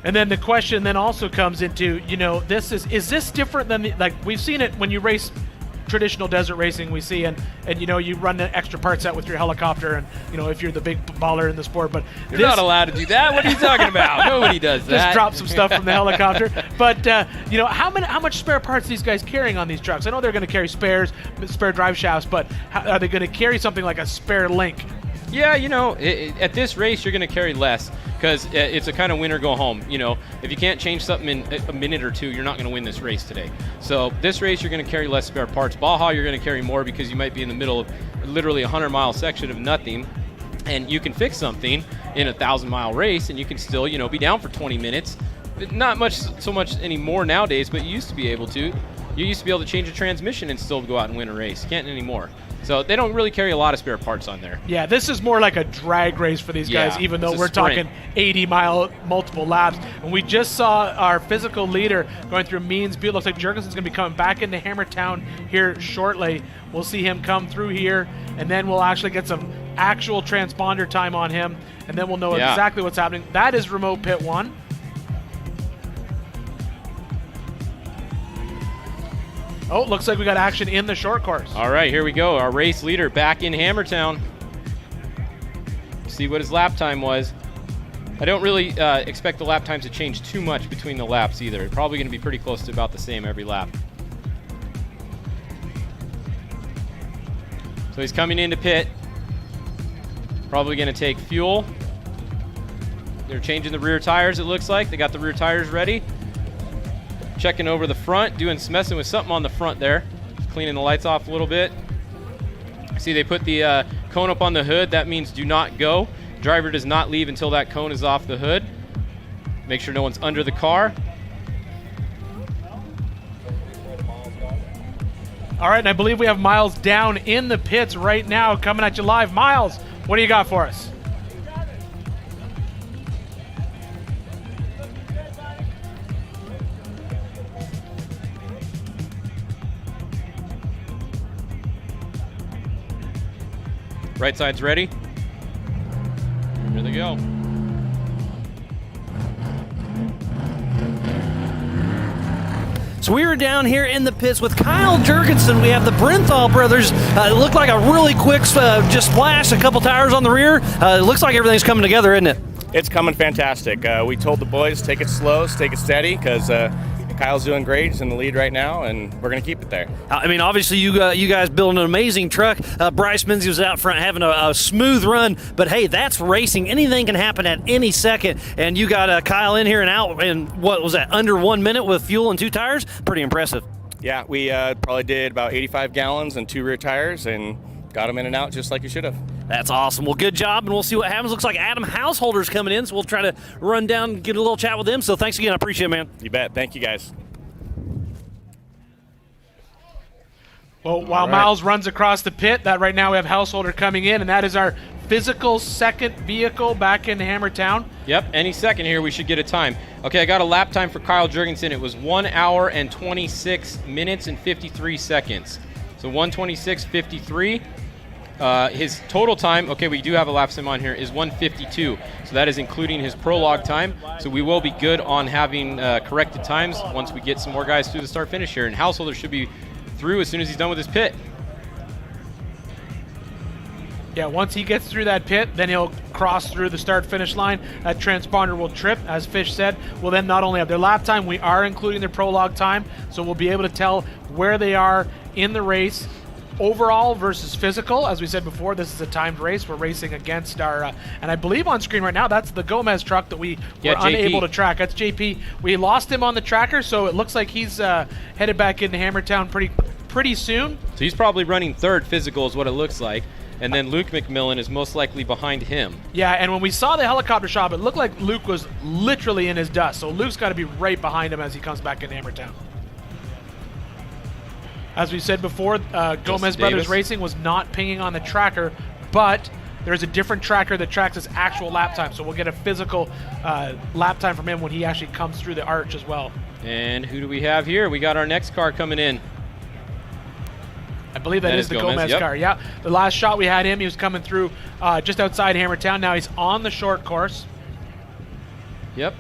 And then the question then also comes into, is this different than we've seen it when you race traditional desert racing, we see, and you run the extra parts out with your helicopter, and if you're the big baller in the sport. But you're not allowed to do that. What are you talking about? Nobody does that. Just drop some stuff from the helicopter. But how much spare parts are these guys carrying on these trucks? I know they're going to carry spare drive shafts, but are they going to carry something like a spare link? Yeah, at this race, you're going to carry less because it's a kind of win or go home. If you can't change something in a minute or 2, you're not going to win this race today. So this race, you're going to carry less spare parts. Baja, you're going to carry more because you might be in the middle of literally a 100-mile section of nothing, and you can fix something in a 1,000-mile race, and you can still, be down for 20 minutes. Not so much anymore nowadays, but you used to be able to. You used to be able to change a transmission and still go out and win a race. Can't anymore. So they don't really carry a lot of spare parts on there. Yeah, this is more like a drag race for these guys, even though we're talking 80-mile multiple laps. And we just saw our physical leader going through Means Butte. Looks like Jurgensen's going to be coming back into Hammertown here shortly. We'll see him come through here, and then we'll actually get some actual transponder time on him, and then we'll know exactly what's happening. That is remote pit 1. Oh, looks like we got action in the short course. All right, here we go. Our race leader back in Hammertown. See what his lap time was. I don't really expect the lap times to change too much between the laps either. It's probably going to be pretty close to about the same every lap. So he's coming into pit. Probably going to take fuel. They're changing the rear tires, it looks like. They got the rear tires ready. Checking over the front, messing with something on the front there. Cleaning the lights off a little bit. See, they put the cone up on the hood. That means do not go. Driver does not leave until that cone is off the hood. Make sure no one's under the car. All right, and I believe we have Miles down in the pits right now, coming at you live. Miles, what do you got for us? Right side's ready. Here they go. So we are down here in the pits with Kyle Jurgensen. We have the Brenthal brothers. It looked like a really quick just splash, a couple tires on the rear. It looks like everything's coming together, isn't it? It's coming fantastic. We told the boys, take it slow, take it steady, because Kyle's doing great. He's in the lead right now, and we're going to keep it there. I mean, obviously, you guys building an amazing truck. Bryce Menzies was out front having a smooth run, but hey, that's racing. Anything can happen at any second, and you got Kyle in here and out in, what was that, under 1 minute with fuel and 2 tires? Pretty impressive. Yeah, we probably did about 85 gallons and 2 rear tires, and got him in and out just like you should have. That's awesome. Well, good job, and we'll see what happens. Looks like Adam Householder's coming in, so we'll try to run down and get a little chat with him. So thanks again. I appreciate it, man. You bet. Thank you, guys. Well, while Miles runs across the pit, that right now we have Householder coming in, and that is our physical second vehicle back in Hammertown. Yep, any second here we should get a time. Okay, I got a lap time for Kyle Jurgensen. It was 1 hour and 26 minutes and 53 seconds. So 1:26:53. His total time, okay, we do have a lap sim on here, is 1:52. So that is including his prologue time. So we will be good on having corrected times once we get some more guys through the start finish here. And Householder should be through as soon as he's done with his pit. Yeah, once he gets through that pit, then he'll cross through the start-finish line. That transponder will trip, as Fish said. We'll then not only have their lap time, we are including their prologue time, so we'll be able to tell where they are in the race, overall versus physical. As we said before, this is a timed race. We're racing against our, and I believe on screen right now, that's the Gomez truck that we were unable to track. That's JP. We lost him on the tracker, so it looks like he's headed back into Hammertown pretty soon. So he's probably running third physical is what it looks like. And then Luke McMillin is most likely behind him. Yeah, and when we saw the helicopter shot, it looked like Luke was literally in his dust. So Luke's got to be right behind him as he comes back in Hammertown. As we said before, Gomez Brothers Racing was not pinging on the tracker, but there's a different tracker that tracks his actual lap time. So we'll get a physical lap time from him when he actually comes through the arch as well. And who do we have here? We got our next car coming in. I believe that is the Gomez car. Yeah, the last shot we had him, he was coming through just outside Hammertown. Now he's on the short course. Yep.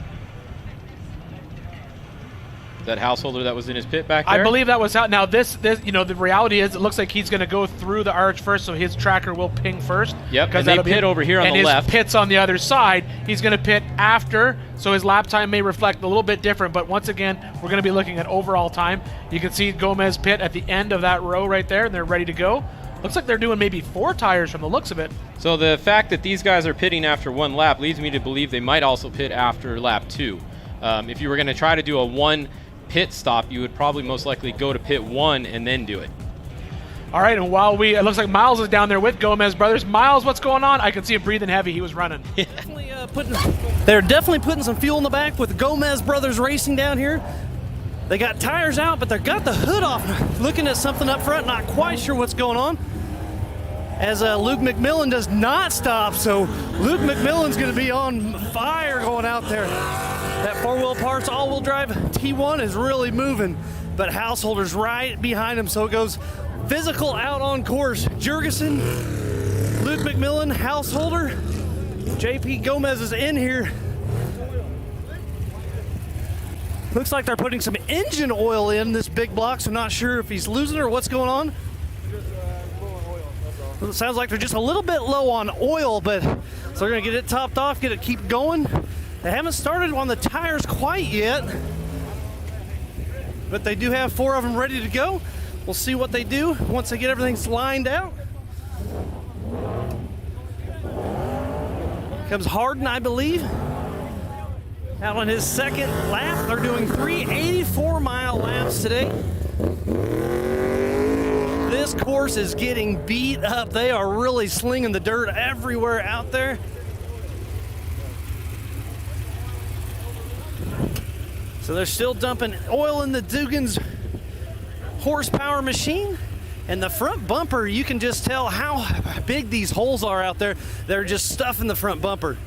That Householder that was in his pit back there? I believe that was out. Now this, you know, the reality is it looks like he's going to go through the arch first, so his tracker will ping first. Yep, and they pit over here on the left. And his pit's on the other side. He's going to pit after, so his lap time may reflect a little bit different, but once again, we're going to be looking at overall time. You can see Gomez pit at the end of that row right there, and they're ready to go. Looks like they're doing maybe 4 tires from the looks of it. So the fact that these guys are pitting after 1 lap leads me to believe they might also pit after lap 2. If you were going to try to do a 1 pit stop, you would probably most likely go to pit 1 and then do it. All right, and while it looks like Miles is down there with Gomez Brothers. Miles, what's going on? I can see him breathing heavy. He was running. They're definitely putting some fuel in the back with Gomez Brothers Racing down here. They got tires out, but they got the hood off. Looking at something up front, not quite sure what's going on. As Luke McMillin does not stop, so Luke McMillin's going to be on fire going out there. That 4-wheel parts all-wheel drive T1 is really moving, but Householder's right behind him, so it goes physical out on course. Jurgensen, Luke McMillin, Householder, JP Gomez is in here. Looks like they're putting some engine oil in this big block, so not sure if he's losing it or what's going on. It sounds like they're just a little bit low on oil, but so they're going to get it topped off, keep going. They haven't started on the tires quite yet, but they do have 4 of them ready to go. We'll see what they do once they get everything lined out. Comes Harden, I believe, out on his second lap. They're doing 3 84-mile laps today. This course is getting beat up. They are really slinging the dirt everywhere out there. So they're still dumping oil in the Dugan's horsepower machine. And the front bumper, you can just tell how big these holes are out there. They're just stuffing the front bumper.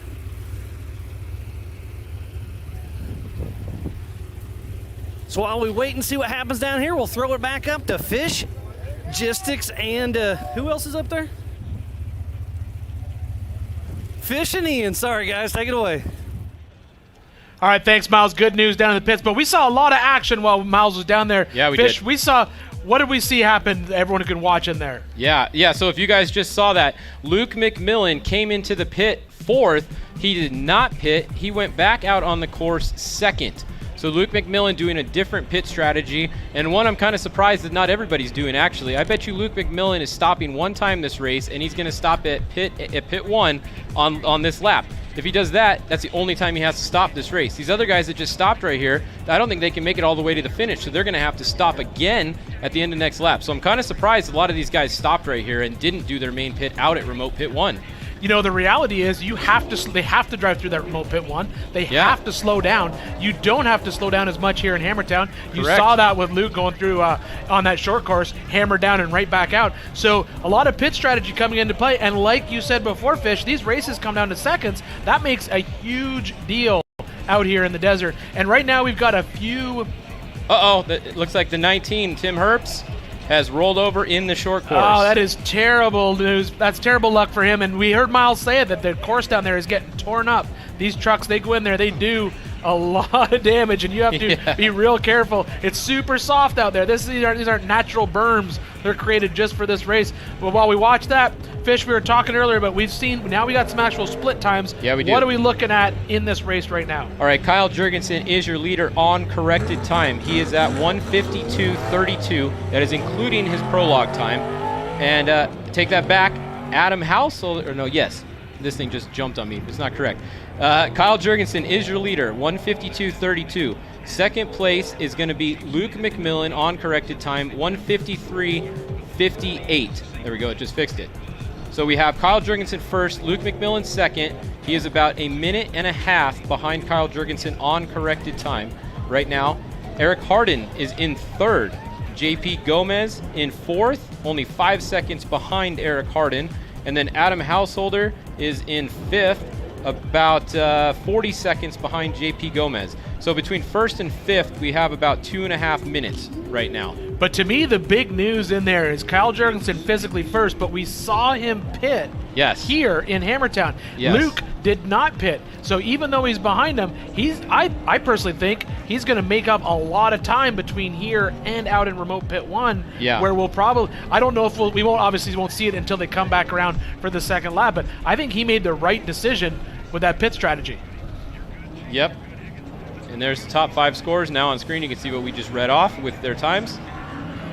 So while we wait and see what happens down here, we'll throw it back up to Fish, Gistics, and who else is up there? Fish and Ian. Sorry, guys. Take it away. All right, thanks, Miles. Good news down in the pits. But we saw a lot of action while Miles was down there. Yeah, we Fish, did. we saw, what did we see happen, everyone who could watch in there? Yeah. So if you guys just saw that, Luke McMillin came into the pit 4th. He did not pit. He went back out on the course 2nd. So Luke McMillin doing a different pit strategy, and one I'm kind of surprised that not everybody's doing, actually. I bet you Luke McMillin is stopping one time this race, and he's going to stop at pit 1 on this lap. If he does that, that's the only time he has to stop this race. These other guys that just stopped right here, I don't think they can make it all the way to the finish, so they're going to have to stop again at the end of next lap. So I'm kind of surprised a lot of these guys stopped right here and didn't do their main pit out at remote pit 1. You know, the reality is they have to drive through that remote pit 1. They have to slow down. You don't have to slow down as much here in Hammertown. You saw that with Luke going through on that short course, hammered down and right back out. So a lot of pit strategy coming into play. And like you said before, Fish, these races come down to seconds. That makes a huge deal out here in the desert. And right now we've got a few... It looks like the 19, Tim Herbst, has rolled over in the short course. Oh, that is terrible news. That's terrible luck for him. And we heard Miles say that the course down there is getting torn up. These trucks, they go in there, they do a lot of damage, and you have to be real careful. It's super soft out there. These aren't natural berms. They're created just for this race. But while we watch that, Fish, we were talking earlier, but now we got some actual split times. Yeah, we do. What are we looking at in this race right now? All right, Kyle Jurgensen is your leader on corrected time. He is at 1:52.32. That is including his prologue time. And take that back, Adam Householder, this thing just jumped on me. It's not correct. Kyle Jurgensen is your leader, 1:52.32. Second place is going to be Luke McMillin on corrected time, 1:53.58. There we go, it just fixed it. So we have Kyle Jurgensen first, Luke McMillin second. He is about a minute and a half behind Kyle Jurgensen on corrected time right now. Eric Harden is in third. JP Gomez in fourth, only 5 seconds behind Eric Harden. And then Adam Householder is in fifth, about 40 seconds behind JP Gomez. So between first and fifth, we have about 2.5 minutes right now. But to me, the big news in there is Kyle Jurgensen physically first, but we saw him pit here in Hammertown. Yes. Luke did not pit. So even though he's behind him, I personally think he's going to make up a lot of time between here and out in remote pit 1, where we'll probably, I don't know if we won't see it until they come back around for the second lap, but I think he made the right decision with that pit strategy. Yep. And there's the top 5 scores now on screen. You can see what we just read off with their times.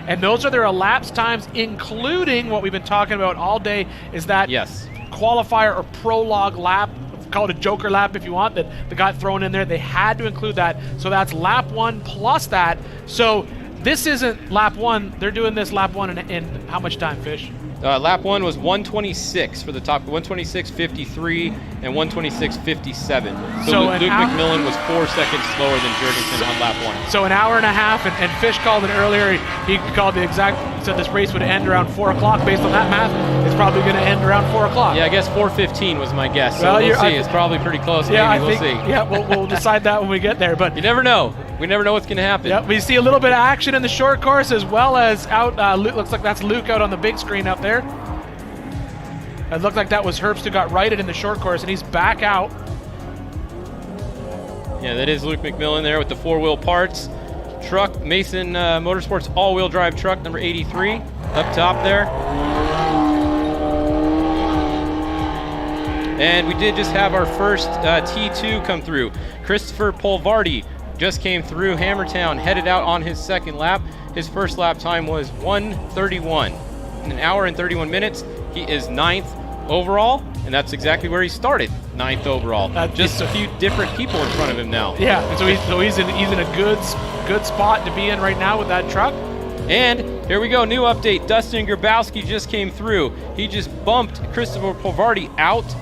And those are their elapsed times, including what we've been talking about all day, is that qualifier or prologue lap, call it a joker lap if you want, that got thrown in there. They had to include that. So that's lap 1 plus that. So this isn't lap 1. They're doing this lap 1 in how much time, Fish? Lap 1 was 1:26 for the top, 1:26.53 and 1:26.57. So Luke McMillin was 4 seconds slower than Jurgensen on lap 1. So an hour and a half, and Fish called it earlier. He called said this race would end around 4 o'clock. Based on that math, it's probably going to end around 4 o'clock. Yeah, I guess 4:15 was my guess. So we'll see. It's probably pretty close. Yeah, we'll see. Yeah, we'll decide that when we get there. But you never know. We never know what's going to happen. Yeah, we see a little bit of action in the short course as well as out. Looks like that's Luke out on the big screen out there. It looked like that was Herbst who got righted in the short course, and he's back out. Yeah, that is Luke McMillin there with the 4-wheel parts. Truck, Mason Motorsports all-wheel drive truck, number 83, up top there. And we did just have our first T2 come through. Christopher Polvardi just came through Hammertown, headed out on his second lap. His first lap time was 1:31. In an hour and 31 minutes, he is 9th overall, and that's exactly where he started, 9th overall. Just a few different people in front of him now. Yeah, and so he's in a good spot to be in right now with that truck. And here we go, new update. Dustin Grabowski just came through. He just bumped Christopher Polvardi out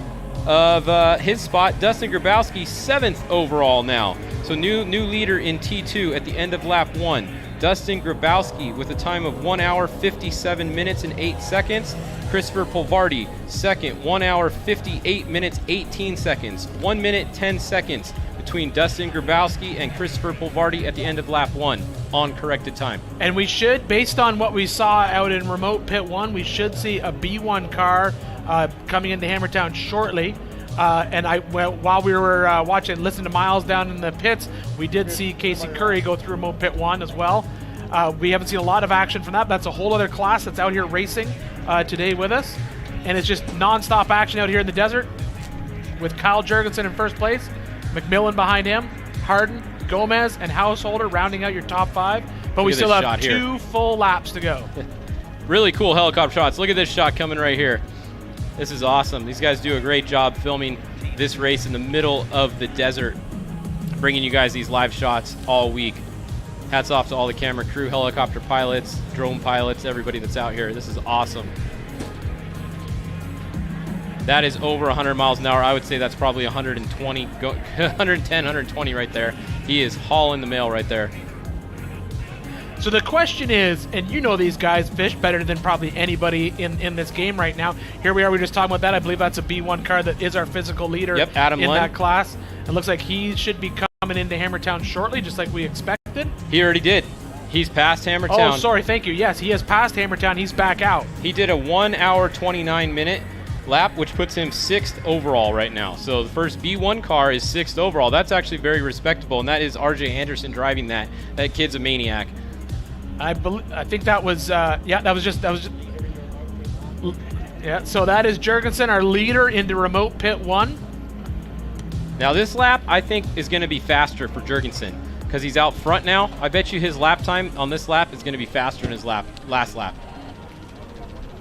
of his spot. Dustin Grabowski, 7th overall now. So new leader in T2 at the end of lap 1. Dustin Grabowski with a time of 1 hour, 57 minutes and 8 seconds. Christopher Polvardi, second, 1 hour, 58 minutes, 18 seconds. 1 minute, 10 seconds between Dustin Grabowski and Christopher Polvardi at the end of lap 1 on corrected time. And we should, based on what we saw out in remote pit 1, we should see a B1 car coming into Hammertown shortly. While we were listening to Miles down in the pits, we did see Casey Currie go through remote pit 1 as well. We haven't seen a lot of action from that. That's a whole other class that's out here racing today with us. And it's just non-stop action out here in the desert with Kyle Jurgensen in first place, McMillin behind him, Harden, Gomez, and Householder rounding out your top 5. But we still have 2 full laps to go. Really cool helicopter shots. Look at this shot coming right here. This is awesome. These guys do a great job filming this race in the middle of the desert, bringing you guys these live shots all week. Hats off to all the camera crew, helicopter pilots, drone pilots, everybody that's out here. This is awesome. That is over 100 miles an hour. I would say that's probably 120, 110, 120 right there. He is hauling the mail right there. So the question is, and you know these guys, Fish, better than probably anybody in this game right now. Here we are, we were just talking about that. I believe that's a B1 car that is our physical leader Adam in Lund. that class. It looks like he should be coming into Hammertown shortly, just like we expected. He already did. He's past Hammertown. Oh, sorry, thank you. Yes, he has passed Hammertown. He's back out. He did a 1 hour, 29 minute lap, which puts him 6th overall right now. So the first B1 car is 6th overall. That's actually very respectable, and that is RJ Anderson driving that. That kid's a maniac. I think that was so that is Jurgensen, our leader into remote pit 1. Now this lap I think is going to be faster for Jurgensen because he's out front now. I bet you his lap time on this lap is going to be faster than his last lap.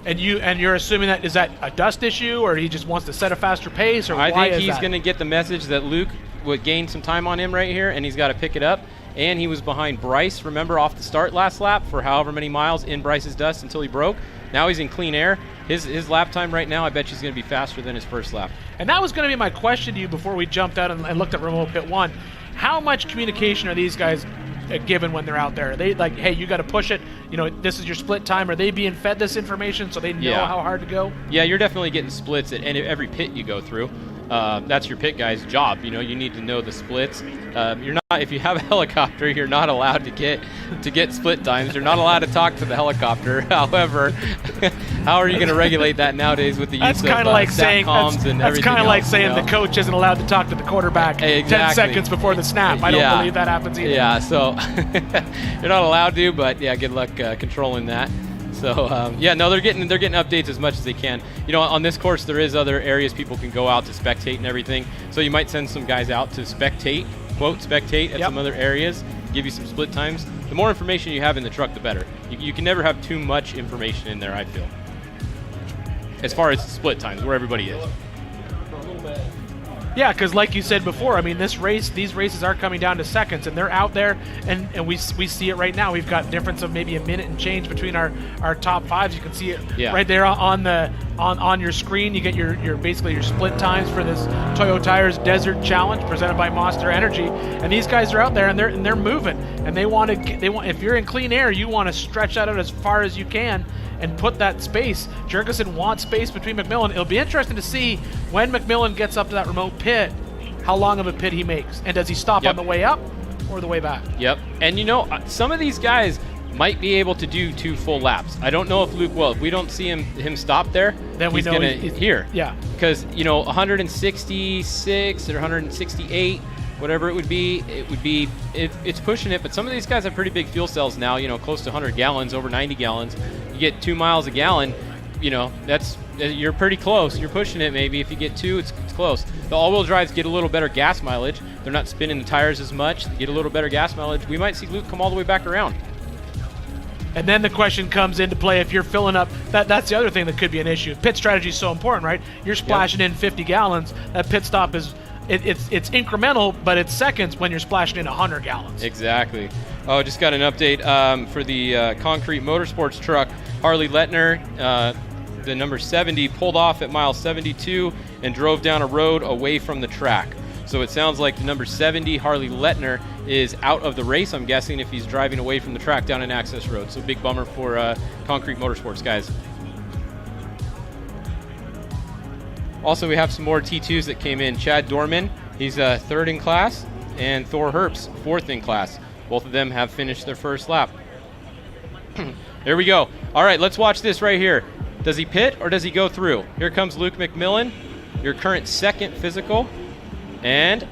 And you're assuming that is that a dust issue, or he just wants to set a faster pace, or I think he's going to get the message that Luke would gain some time on him right here, and he's got to pick it up. And he was behind Bryce, remember, off the start last lap for however many miles in Bryce's dust until he broke. Now he's in clean air. His lap time right now, I bet he's going to be faster than his first lap. And that was going to be my question to you before we jumped out and looked at remote pit 1. How much communication are these guys given when they're out there? Are they like, hey, you got to push it, this is your split time? Are they being fed this information so they know how hard to go? Yeah, you're definitely getting splits at every pit you go through. That's your pit guy's job. You need to know the splits. You're not, if you have a helicopter, you're not allowed to get split times. You're not allowed to talk to the helicopter. However, how are you going to regulate that nowadays with the use of SATCOMs and everything? That's kind of like saying the coach isn't allowed to talk to the quarterback 10 seconds before the snap. I don't believe that happens either. Yeah, so you're not allowed to, but yeah, good luck controlling that. So they're getting updates as much as they can. On this course there is other areas people can go out to spectate and everything. So you might send some guys out to spectate at some other areas, give you some split times. The more information you have in the truck, the better. You can never have too much information in there, I feel. As far as split times, where everybody is. Yeah, because like you said before, I mean, these races are coming down to seconds, and they're out there, and we see it right now. We've got a difference of maybe a minute and change between our top 5s. You can see it right there on your screen. You get your basically your split times for this Toyo Tires Desert Challenge presented by Monster Energy. And these guys are out there, and they're moving, and they want if you're in clean air, you want to stretch that out as far as you can and put that space. Jurgensen wants space between McMillin. It'll be interesting to see when McMillin gets up to that remote pit, how long of a pit he makes. And does he stop on the way up or the way back? Yep. And some of these guys might be able to do 2 full laps. I don't know if Luke will. If we don't see him stop there, then he's going to here. Yeah. Because, 166 or 168, whatever it would be, it's pushing it. But some of these guys have pretty big fuel cells now, close to 100 gallons, over 90 gallons. You get 2 miles a gallon, you're pretty close. You're pushing it maybe. If you get 2, it's close. The all-wheel drives get a little better gas mileage. They're not spinning the tires as much. They get a little better gas mileage. We might see Luke come all the way back around. And then the question comes into play if you're filling up. That's the other thing that could be an issue. Pit strategy is so important, right? You're splashing in 50 gallons. That pit stop is it's incremental, but it's seconds when you're splashing in 100 gallons. Exactly. Oh, just got an update for the Concrete Motorsports truck. Harley Lettner, the number 70, pulled off at mile 72 and drove down a road away from the track. So it sounds like the number 70, Harley Lettner, is out of the race, I'm guessing, if he's driving away from the track down an access road. So big bummer for Concrete Motorsports guys. Also, we have some more T2s that came in. Chad Dorman, he's 3rd in class, and Thor Herbst, 4th in class. Both of them have finished their first lap. There we go. All right, let's watch this right here. Does he pit or does he go through? Here comes Luke McMillin, your current 2nd physical. And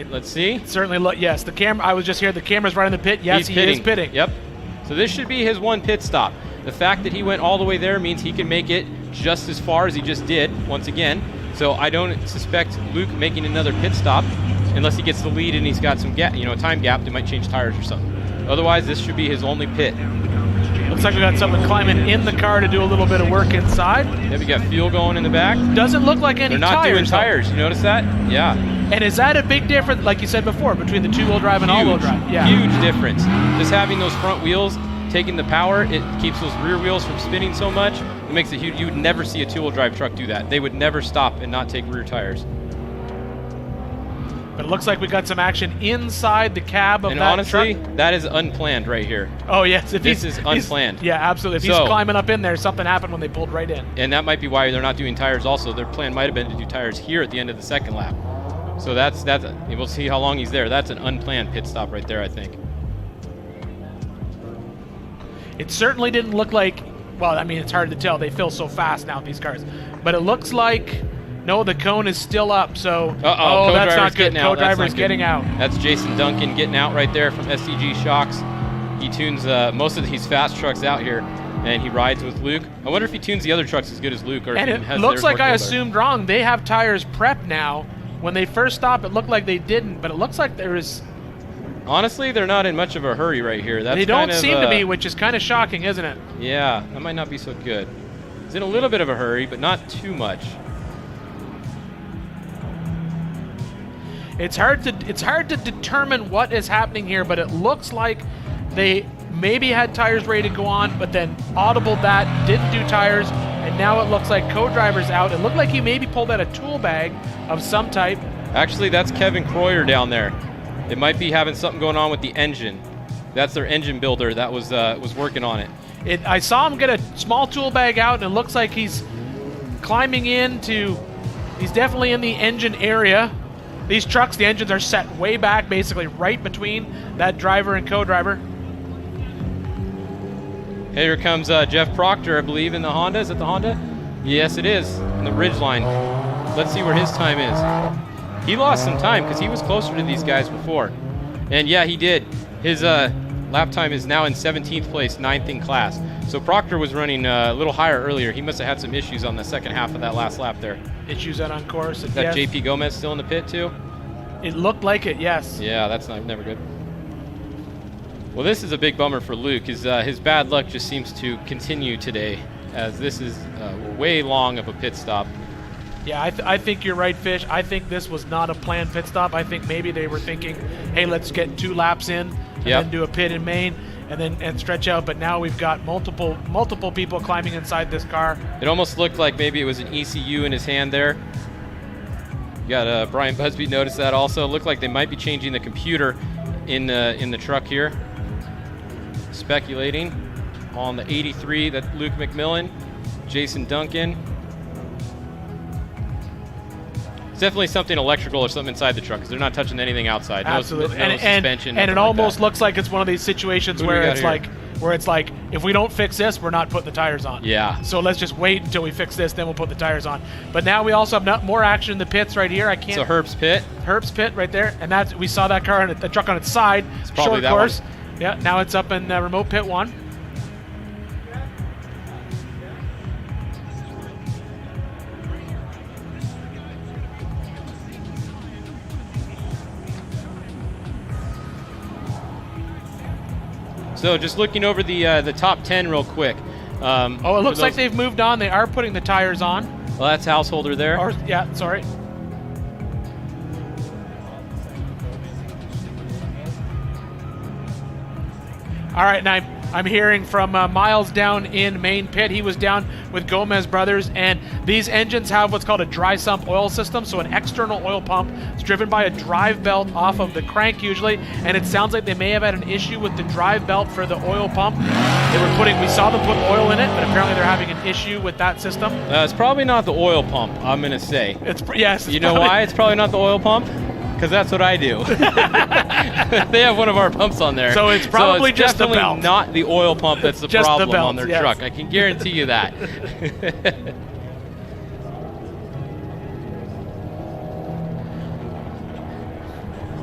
let's see. Certainly, yes, the camera, I was just here, the camera's right in the pit. Yes, he is pitting. Yep. So this should be his 1 pit stop. The fact that he went all the way there means he can make it just as far as he just did, once again. So I don't suspect Luke making another pit stop unless he gets the lead and he's got some gap, a time gap. They might change tires or something. Otherwise, this should be his only pit. Looks like we got someone climbing in the car to do a little bit of work inside. Yeah, we got fuel going in the back. Doesn't look like any tires. They're not doing tires. You notice that? Yeah. And is that a big difference, like you said before, between the 2-wheel drive and all-wheel drive? Yeah. Huge difference. Just having those front wheels, taking the power, it keeps those rear wheels from spinning so much. It makes it huge. You would never see a 2-wheel drive truck do that. They would never stop and not take rear tires. But it looks like we got some action inside the cab of and that honestly, truck. that is unplanned right here. Oh, yes. This is unplanned. Yeah, absolutely. If he's climbing up in there, something happened when they pulled right in. And that might be why they're not doing tires also. Their plan might have been to do tires here at the end of the 2nd lap. So that's we'll see how long he's there. That's an unplanned pit stop right there, I think. It certainly didn't look like, well, I mean, it's hard to tell. They fill so fast now, these cars. But it looks like, no, the cone is still up, so... Uh-oh, that's not good. Co-driver's getting out. That's Jason Duncan getting out right there from SCG Shocks. He tunes most of these fast trucks out here, and he rides with Luke. I wonder if he tunes the other trucks as good as Luke, or and if he it has looks like I theirs assumed wrong. They have tires prepped now. When they first stopped, it looked like they didn't, but it looks like there is... Honestly, they're not in much of a hurry right here. They don't seem to be, which is kind of shocking, isn't it? Yeah, that might not be so good. He's in a little bit of a hurry, but not too much. It's hard to determine what is happening here, but it looks like they maybe had tires ready to go on, but then audibled that, didn't do tires, and now it looks like co-driver's out. It looked like he maybe pulled out a tool bag of some type. Actually, that's Kevin Croyer down there. It might be having something going on with the engine. That's their engine builder that was working on it. I saw him get a small tool bag out, and it looks like he's climbing into... He's definitely in the engine area. These trucks, the engines are set way back, basically right between that driver and co-driver. Here comes Jeff Proctor, I believe, in the Honda. Is it the Honda? Yes, it is, in the Ridgeline. Let's see where his time is. He lost some time because he was closer to these guys before. And yeah, he did. His lap time is now in 17th place, 9th in class. So Proctor was running a little higher earlier. He must have had some issues on the second half of that last lap there. Issues out on course. Is that JP Gomez still in the pit too? It looked like it, yes. Yeah, that's never good. Well, this is a big bummer for Luke. His bad luck just seems to continue today, as this is way long of a pit stop. Yeah, I think you're right, Fish. I think this was not a planned pit stop. I think maybe they were thinking, hey, let's get 2 laps in and then do a pit in main and stretch out. But now we've got multiple people climbing inside this car. It almost looked like maybe it was an ECU in his hand there. You got Brian Busby noticed that also. It looked like they might be changing the computer in the truck here. Speculating on the 83, that Luke McMillin, Jason Duncan. It's definitely something electrical or something inside the truck because they're not touching anything outside. Absolutely. No suspension. And it almost looks like it's one of these situations where it's here? like, if we don't fix this, we're not putting the tires on. Yeah. So let's just wait until we fix this, then we'll put the tires on. But now we also have more action in the pits right here. So Herbst pit. Herbst pit right there, and we saw that car, the truck on its side. It's probably short that course. one. Yeah. Now it's up in remote pit 1. So just looking over the top 10 real quick. It looks like they've moved on. They are putting the tires on. Well, that's Householder there. Sorry. All right, now I'm hearing from Miles down in main pit. He was down with Gomez brothers, and these engines have what's called a dry sump oil system, so an external oil pump. It's driven by a drive belt off of the crank usually, and it sounds like they may have had an issue with the drive belt for the oil pump. We saw them put oil in it, but apparently they're having an issue with that system. It's probably not the oil pump, I'm going to say. Yes. You know why it's probably not the oil pump? Because that's what I do. They have one of our pumps on there. So it's probably just the definitely belt. Not the oil pump that's the Just the problem belt, on their yes. truck. I can guarantee you that.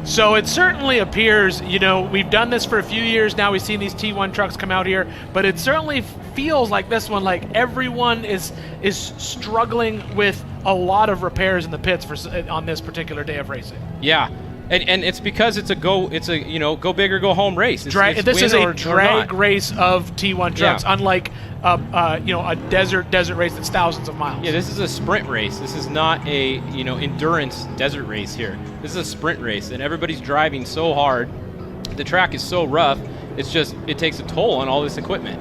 So it certainly appears, we've done this for a few years now. We've seen these T1 trucks come out here, but it certainly feels like this one, like everyone is struggling with a lot of repairs in the pits on this particular day of racing. Yeah. And it's because it's a go big or go home race. This is a drag race of T1 trucks, unlike a desert race that's thousands of miles. Yeah, this is a sprint race. This is not a endurance desert race here. This is a sprint race, and everybody's driving so hard. The track is so rough. It takes a toll on all this equipment.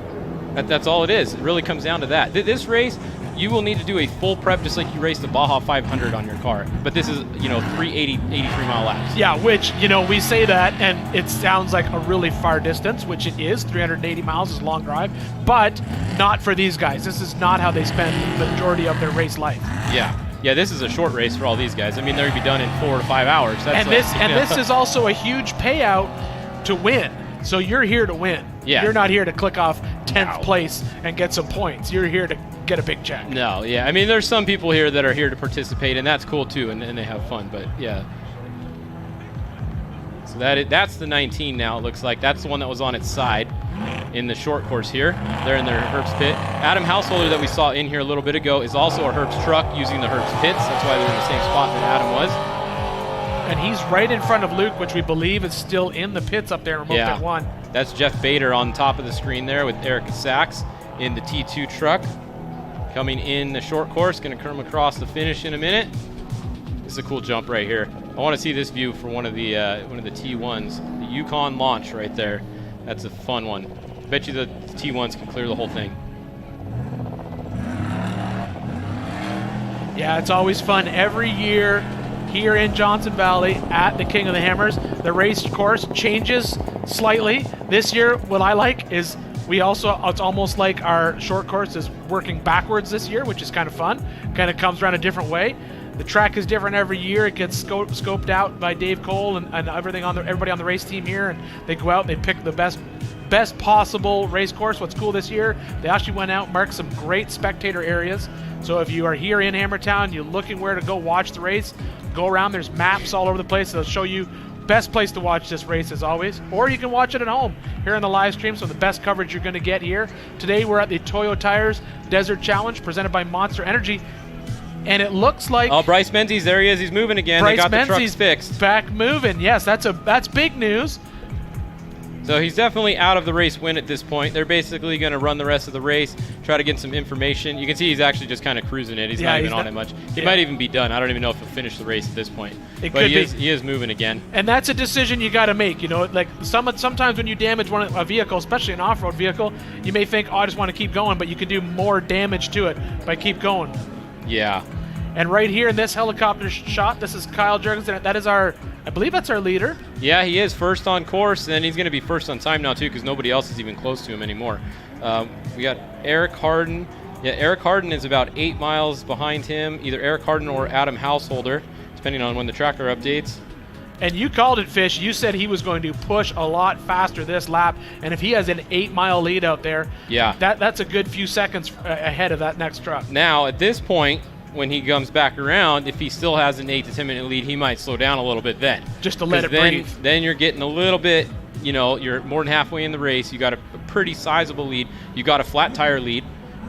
That's all it is. It really comes down to that. This race, you will need to do a full prep just like you raced the Baja 500 on your car. But this is, 83 mile laps. Yeah, which, we say that and it sounds like a really far distance, which it is. 380 miles is a long drive, but not for these guys. This is not how they spend the majority of their race life. Yeah. Yeah, this is a short race for all these guys. I mean, they're going to be done in 4 to 5 hours. This is also a huge payout to win. So you're here to win. Yeah. You're not here to click off 10th place and get some points. You're here to get a big check. No, yeah. I mean, there's some people here that are here to participate, and that's cool too, and they have fun. But yeah. So that's the 19 now. It looks like that's the one that was on its side in the short course here. They're in their Herbst pit. Adam Householder that we saw in here a little bit ago is also a Herbst truck using the Herbst pits. That's why they're in the same spot that Adam was. And he's right in front of Luke, which we believe is still in the pits up there in remote pit 1. That's Jeff Bader on top of the screen there with Eric Sachs in the T2 truck. Coming in the short course, going to come across the finish in a minute. This is a cool jump right here. I want to see this view for one of the T1s. The Yukon launch right there. That's a fun one. I bet you the T1s can clear the whole thing. Yeah, it's always fun. Every year here in Johnson Valley at the King of the Hammers, the race course changes slightly. This year, what I like is it's almost like our short course is working backwards this year, which is kind of fun. Kind of comes around a different way. The track is different every year. It gets scoped out by Dave Cole and everybody on the race team here, and they go out and they pick the best possible race course. What's cool this year, they actually went out and marked some great spectator areas. So if you are here in Hammertown, you're looking where to go watch the race, go around. There's maps all over the place. They'll show you best place to watch this race as always, or you can watch it at home here on the live stream. So the best coverage you're going to get here. Today we're at the Toyo Tires Desert Challenge presented by Monster Energy, and it looks like Bryce Menzies, there he is. He's moving again. They got the trucks fixed. Back moving. Yes, that's big news. So he's definitely out of the race win at this point. They're basically going to run the rest of the race, try to get some information. You can see he's actually just kind of cruising it. He's not even on it much. He might even be done. I don't even know if he'll finish the race at this point. But he is moving again. And that's a decision you got to make. Like sometimes when you damage a vehicle, especially an off-road vehicle, you may think, I just want to keep going, but you can do more damage to it by keep going. Yeah. And right here in this helicopter shot, this is Kyle Jurgensen. That is I believe that's our leader. Yeah, he is first on course, and he's going to be first on time now too, because nobody else is even close to him anymore. We got Eric Harden. Yeah, Eric Harden is about 8 miles behind him, either Eric Harden or Adam Householder, depending on when the tracker updates. And you called it, Fish. You said he was going to push a lot faster this lap, and if he has an 8-mile lead out there, that's a good few seconds ahead of that next truck. Now, at this point, when he comes back around, if he still has an 8 to 10 minute lead, he might slow down a little bit then. Just to let it breathe. Then you're getting a little bit, you're more than halfway in the race. You got a pretty sizable lead. You got a flat tire lead,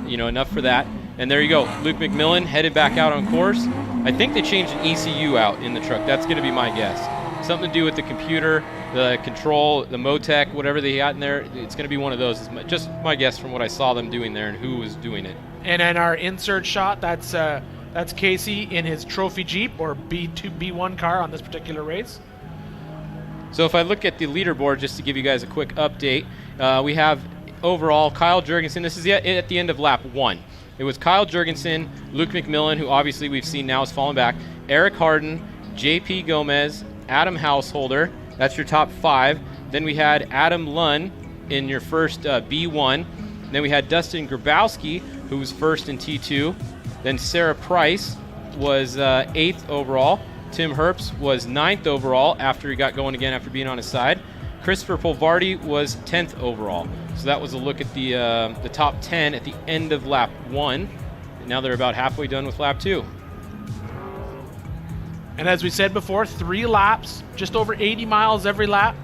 enough for that. And there you go. Luke McMillin headed back out on course. I think they changed an ECU out in the truck. That's going to be my guess. Something to do with the computer, the control, the Motec, whatever they got in there. It's going to be one of those. It's just my guess from what I saw them doing there and who was doing it. And in our insert shot, that's Casey in his trophy Jeep or B1 car on this particular race. So if I look at the leaderboard, just to give you guys a quick update, we have overall, Kyle Jurgensen, this is at the end of lap 1. It was Kyle Jurgensen, Luke McMillin, who obviously we've seen now has fallen back, Eric Harden, JP Gomez, Adam Householder. That's your top 5. Then we had Adam Lunn in your first B1. Then we had Dustin Grabowski, who was first in T2. Then Sarah Price was 8th overall. Tim Herbst was 9th overall after he got going again after being on his side. Christopher Polvardi was 10th overall. So that was a look at the top 10 at the end of lap 1. And now they're about halfway done with lap 2. And as we said before, 3 laps, just over 80 miles every lap,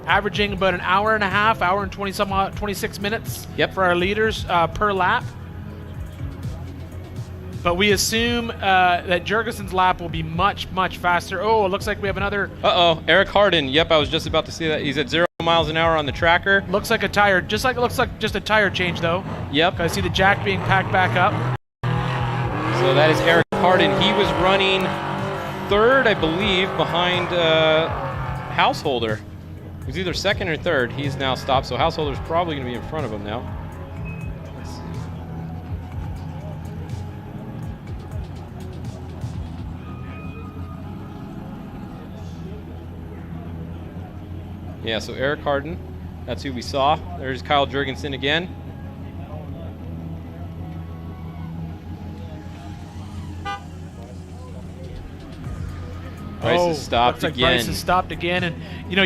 averaging about an hour and a half, hour and 26 minutes for our leaders per lap. But we assume that Jurgensen's lap will be much, much faster. Oh, it looks like we have another. Eric Harden. Yep, I was just about to say that. He's at 0 miles an hour on the tracker. Looks like a tire, it looks like just a tire change though. Yep. I see the jack being packed back up. So that is Eric Harden. He was running 3rd, I believe, behind Householder. He was either 2nd or 3rd. He's now stopped, so Householder's probably going to be in front of him now. Let's see. Yeah, so Eric Harden, that's who we saw. There's Kyle Jurgensen again. Bryce has stopped looks again. Like Bryce has stopped again, and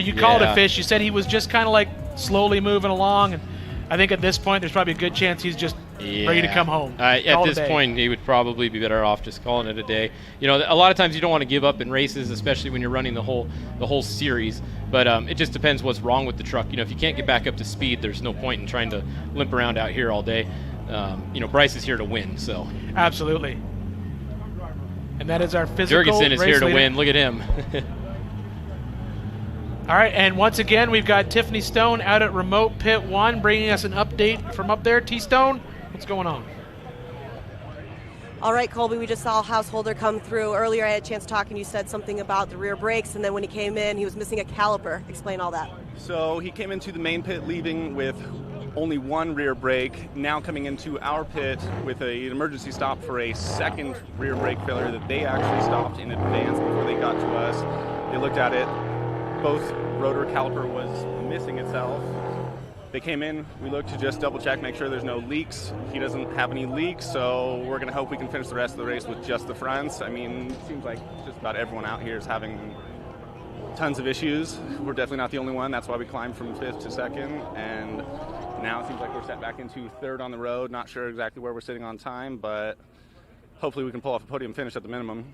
you called it, Fish. You said he was just kind of like slowly moving along, and I think at this point there's probably a good chance he's just ready to come home. At this point, he would probably be better off just calling it a day. A lot of times you don't want to give up in races, especially when you're running the whole series. But it just depends what's wrong with the truck. If you can't get back up to speed, there's no point in trying to limp around out here all day. Bryce is here to win, so. Absolutely. And that is our physical Jurgensen is race here to leader. win. Look at him. All right, and once again, we've got Tiffany Stone out at remote pit 1, bringing us an update from up there. T-Stone, what's going on? All right, Colby, we just saw Householder come through. Earlier I had a chance to talk, and you said something about the rear brakes, and then when he came in, he was missing a caliper. Explain all that. So he came into the main pit leaving with only 1 rear brake, now coming into our pit with an emergency stop for a 2nd rear brake failure that they actually stopped in advance before they got to us. They looked at it. Both rotor caliper was missing itself. They came in, we looked to just double check, make sure there's no leaks. He doesn't have any leaks, so we're gonna hope we can finish the rest of the race with just the fronts. I mean, it seems like just about everyone out here is having tons of issues. We're definitely not the only one. That's why we climbed from 5th to 2nd, and now it seems like we're set back into 3rd on the road. Not sure exactly where we're sitting on time, but hopefully we can pull off a podium finish at the minimum.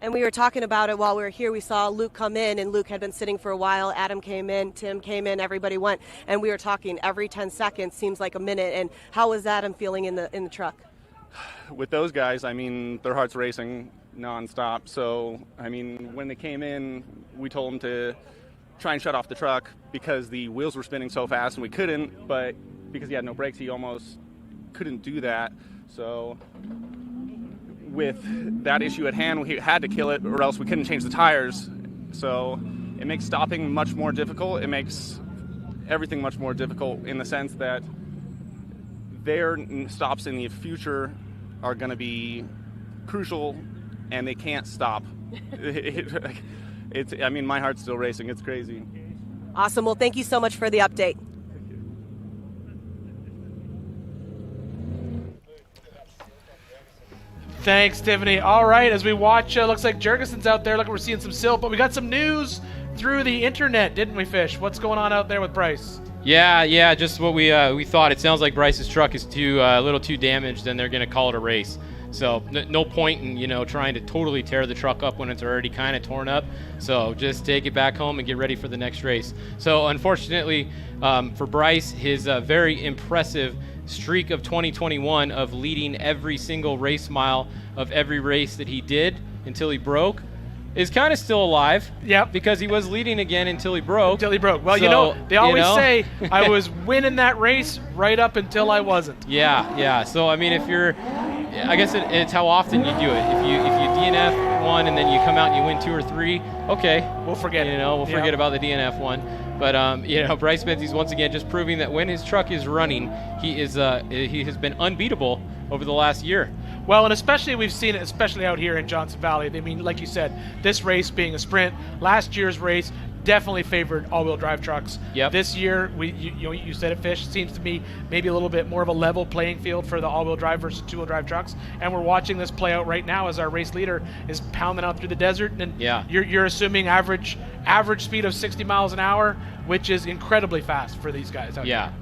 And we were talking about it while we were here. We saw Luke come in, and Luke had been sitting for a while. Adam came in, Tim came in, everybody went, and we were talking every 10 seconds seems like a minute. And how was Adam feeling in the truck? With those guys, I mean, their heart's racing nonstop. So, I mean, when they came in, we told them to try and shut off the truck because the wheels were spinning so fast, and we couldn't. But because he had no brakes, he almost couldn't do that. So with that issue at hand, we had to kill it or else we couldn't change the tires. So it makes stopping much more difficult. It makes everything much more difficult in the sense that their stops in the future are going to be crucial and they can't stop. I mean, my heart's still racing. It's crazy. Awesome. Well, thank you so much for the update. Thanks, Tiffany. All right, as we watch, looks like Jurgensen's out there. Look, we're seeing some silt, but we got some news through the internet, didn't we, Fish? What's going on out there with Bryce? Yeah, just what we thought. It sounds like Bryce's truck is a little too damaged, and they're going to call it a race. So no point in trying to totally tear the truck up when it's already kind of torn up. So just take it back home and get ready for the next race. So unfortunately for Bryce, his very impressive streak of 2021 of leading every single race mile of every race that he did until he broke is kind of still alive. Yep. Because he was leading again until he broke. Well, so, they always say I was winning that race right up until I wasn't. Yeah. So I mean, I guess it's how often you do it. If you DNF one and then you come out and you win 2 or 3, okay, we'll forget We'll forget about the DNF one. But you know, Bryce Menzies once again just proving that when his truck is running, he has been unbeatable over the last year. Well, and especially we've seen it, especially out here in Johnson Valley. I mean, like you said, this race being a sprint, last year's race definitely favored all-wheel drive trucks. Yep. This year, you said it, Fish, seems to me maybe a little bit more of a level playing field for the all-wheel drive versus two-wheel drive trucks. And we're watching this play out right now as our race leader is pounding out through the desert. And yeah. you're assuming average speed of 60 miles an hour, which is incredibly fast for these guys out here.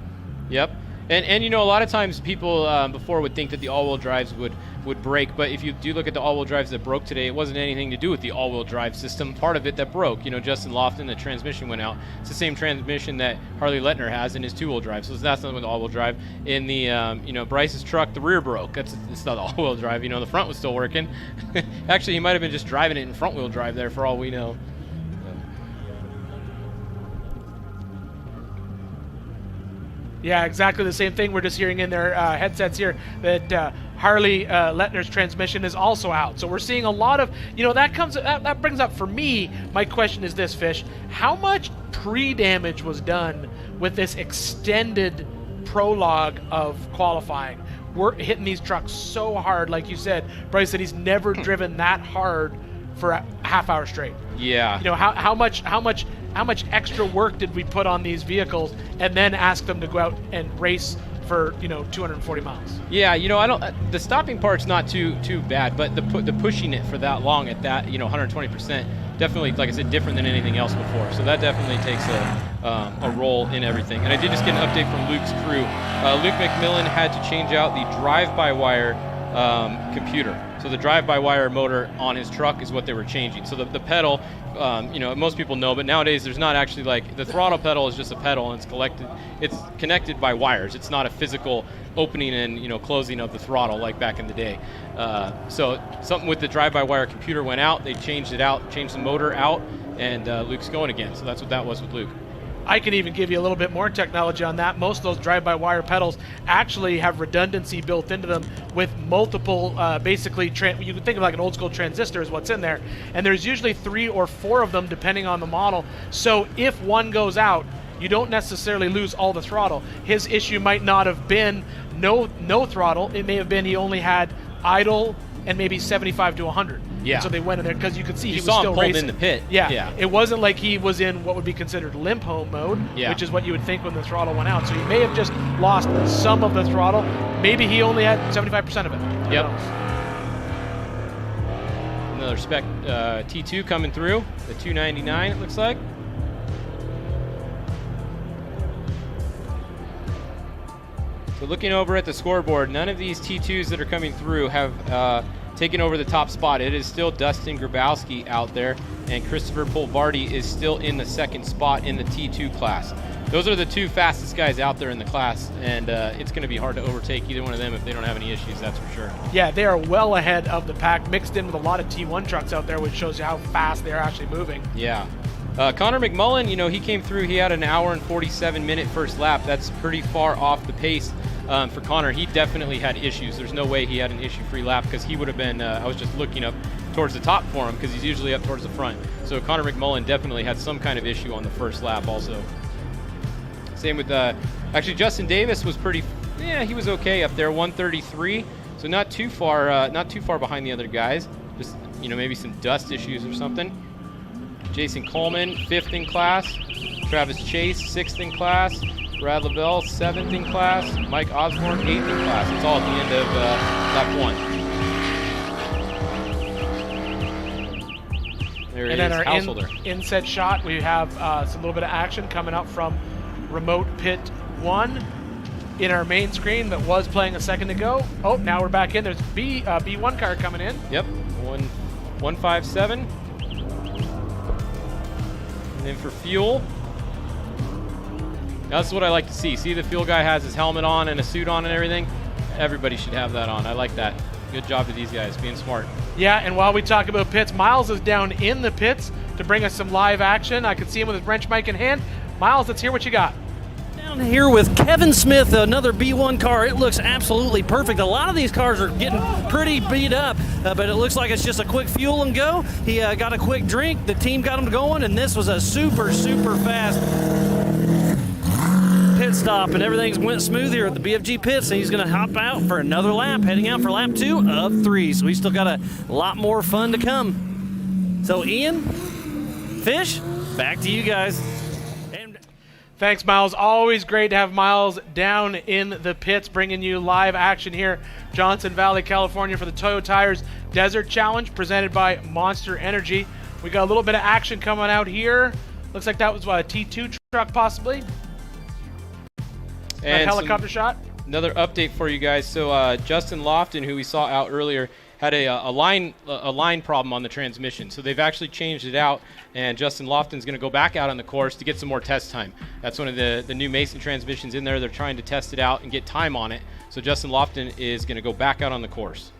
Yep. And you know, a lot of times people before would think that the all-wheel drives would break, but if you do look at the all-wheel drives that broke today, it wasn't anything to do with the all-wheel drive system. Part of it that broke, you know, Justin Lofton, the transmission went out. It's the same transmission that Harley Lettner has in his two-wheel drive, so that's not with the all-wheel drive. In the you know, Bryce's truck, the rear broke. It's not all-wheel drive. You know, the front was still working. Actually, he might have been just driving it in front-wheel drive there, for all we know. Yeah, exactly the same thing. We're just hearing in their headsets here that Harley Lettner's transmission is also out. So we're seeing a lot of, you know, that brings up for me, my question is this, Fish. How much pre-damage was done with this extended prologue of qualifying? We're hitting these trucks so hard, like you said. Bryce said he's never driven that hard for a half hour straight. Yeah. You know, how much extra work did we put on these vehicles and then ask them to go out and race for, you know, 240 miles? Yeah, you know, the stopping part's not too bad, but the pushing it for that long at that, you know, 120%, definitely, like I said, different than anything else before. So that definitely takes a role in everything. And I did just get an update from Luke's crew. Luke McMillin had to change out the drive-by-wire computer. So the drive-by-wire motor on his truck is what they were changing. So the pedal, you know, most people know, but nowadays there's not actually, like, the throttle pedal is just a pedal, and it's connected by wires. It's not a physical opening and, you know, closing of the throttle like back in the day. So something with the drive-by-wire computer went out. They changed it out, changed the motor out, and Luke's going again. So that's what that was with Luke. I can even give you a little bit more technology on that. Most of those drive-by-wire pedals actually have redundancy built into them with multiple, basically, you can think of like an old-school transistor is what's in there. And there's usually 3 or 4 of them depending on the model. So if one goes out, you don't necessarily lose all the throttle. His issue might not have been no throttle. It may have been he only had idle and maybe 75 to 100. Yeah. And so they went in there because you could see he was saw still him pulled racing in the pit. Yeah. It wasn't like he was in what would be considered limp home mode, which is what you would think when the throttle went out. So he may have just lost some of the throttle. Maybe he only had 75% of it. Yep. Another spec T2 coming through, the 299 it looks like. So looking over at the scoreboard, none of these T2s that are coming through have taken over the top spot. It is still Dustin Grabowski out there, and Christopher Polvardi is still in the second spot in the T2 class. Those are the 2 fastest guys out there in the class, and it's going to be hard to overtake either one of them if they don't have any issues, that's for sure. Yeah, they are well ahead of the pack, mixed in with a lot of T1 trucks out there, which shows you how fast they're actually moving. Yeah. Connor McMillin, you know, he came through, he had an hour and 47-minute first lap. That's pretty far off the pace for Connor. He definitely had issues. There's no way he had an issue-free lap because he would have been, I was just looking up towards the top for him because he's usually up towards the front. So Connor McMillin definitely had some kind of issue on the first lap also. Same with, actually Justin Davis was pretty, he was okay up there, 133. So not too far behind the other guys. Just, you know, maybe some dust issues or something. Jason Coleman, 5th in class. Travis Chase, 6th in class. Brad Lavelle, 7th in class. Mike Osborne, 8th in class. It's all at the end of lap 1. There and is then our Householder. inset shot, we have some little bit of action coming up from remote pit 1 in our main screen that was playing a second ago. Oh, now we're back in. There's B1 car coming in. Yep, 157. And then for fuel, now this is what I like to see. See, the fuel guy has his helmet on and a suit on and everything. Everybody should have that on. I like that. Good job to these guys, being smart. Yeah, and while we talk about pits, Miles is down in the pits to bring us some live action. I can see him with his wrench mic in hand. Miles, let's hear what you got. Down here with Kevin Smith, another B1 car. It looks absolutely perfect. A lot of these cars are getting pretty beat up, but it looks like it's just a quick fuel and go. He got a quick drink. The team got him going, and this was a super, super fast pit stop and everything's went smooth here at the BFG pits, and he's going to hop out for another lap, heading out for lap 2 of 3. So we still got a lot more fun to come. So Ian, Fish, back to you guys. Thanks, Miles. Always great to have Miles down in the pits, bringing you live action here, Johnson Valley, California, for the Toyo Tires Desert Challenge, presented by Monster Energy. We got a little bit of action coming out here. Looks like that was what, a T2 truck, possibly. And a helicopter shot. Another update for you guys. So Justin Lofton, who we saw out earlier, had a line problem on the transmission. So they've actually changed it out, and Justin Lofton's going to go back out on the course to get some more test time. That's one of the new Mason transmissions in there. They're trying to test it out and get time on it. So Justin Lofton is going to go back out on the course.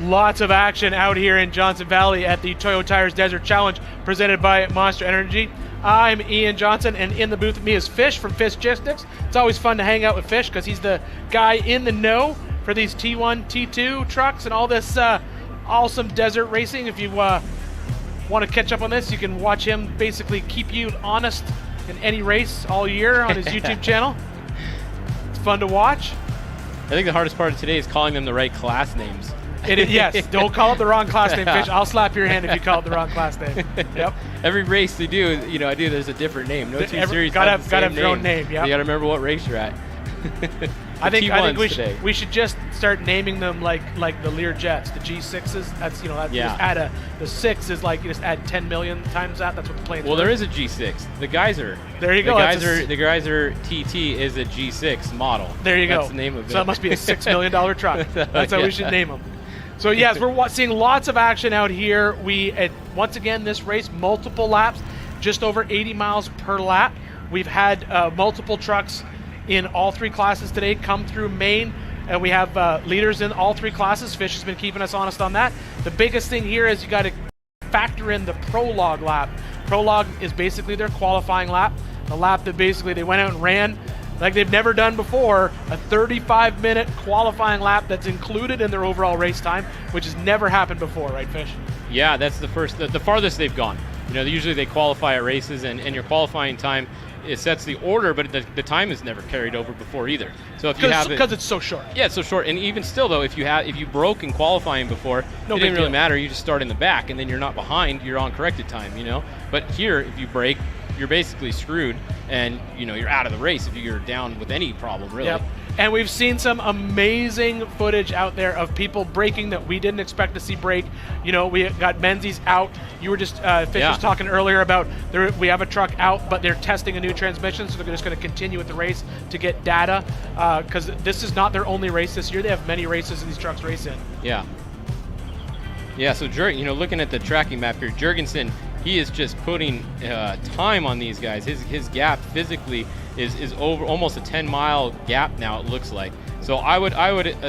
Lots of action out here in Johnson Valley at the Toyo Tires Desert Challenge, presented by Monster Energy. I'm Ian Johnson, and in the booth with me is Fish from Fish Logistics. It's always fun to hang out with Fish because he's the guy in the know for these T1, T2 trucks and all this awesome desert racing. If you want to catch up on this, you can watch him basically keep you honest in any race all year on his YouTube channel. It's fun to watch. I think the hardest part of today is calling them the right class names. Yes, don't call it the wrong class name, Fish. I'll slap your hand if you call it the wrong class name. Yep. Every race they do, there's a different name. No two series gotta have the same have their own name. Yeah. You gotta remember what race you're at. I think we should just start naming them like the Lear jets, the G6s. That's just add the 6 is like you just add 10 million times that. That's what the plane's. Well, there is a G6. The Geyser. There you go. The Geyser TT is a G6 model. There you go. That's the name of it. So that must be a $6 million truck. That's how we should name them. So yes, we're seeing lots of action out here. Once again, this race, multiple laps, just over 80 miles per lap. We've had multiple trucks in all 3 classes today come through Maine, and we have leaders in all 3 classes. Fish has been keeping us honest on that. The biggest thing here is you got to factor in the prologue lap. Prologue is basically their qualifying lap, the lap that basically they went out and ran like they've never done before, a 35-minute qualifying lap that's included in their overall race time, which has never happened before, right, Fish? Yeah, that's the farthest they've gone. Usually they qualify at races, and your qualifying time, it sets the order, but the time is never carried over before either. So if you have because it's so short. Yeah, it's so short, and even still though, if you broke in qualifying before, it didn't really matter. You just start in the back, and then you're not behind. You're on corrected time. But here, if you break, you're basically screwed, and you're out of the race if you're down with any problem, really. Yep. And we've seen some amazing footage out there of people braking that we didn't expect to see break. We got Menzies out. You were just Fish was talking earlier about we have a truck out, but they're testing a new transmission, so they're just going to continue with the race to get data, because this is not their only race this year. They have many races these trucks race in. Yeah. Yeah. So looking at the tracking map here, Jurgensen, he is just putting time on these guys. His gap physically is over almost a 10-mile gap now, it looks like. So I would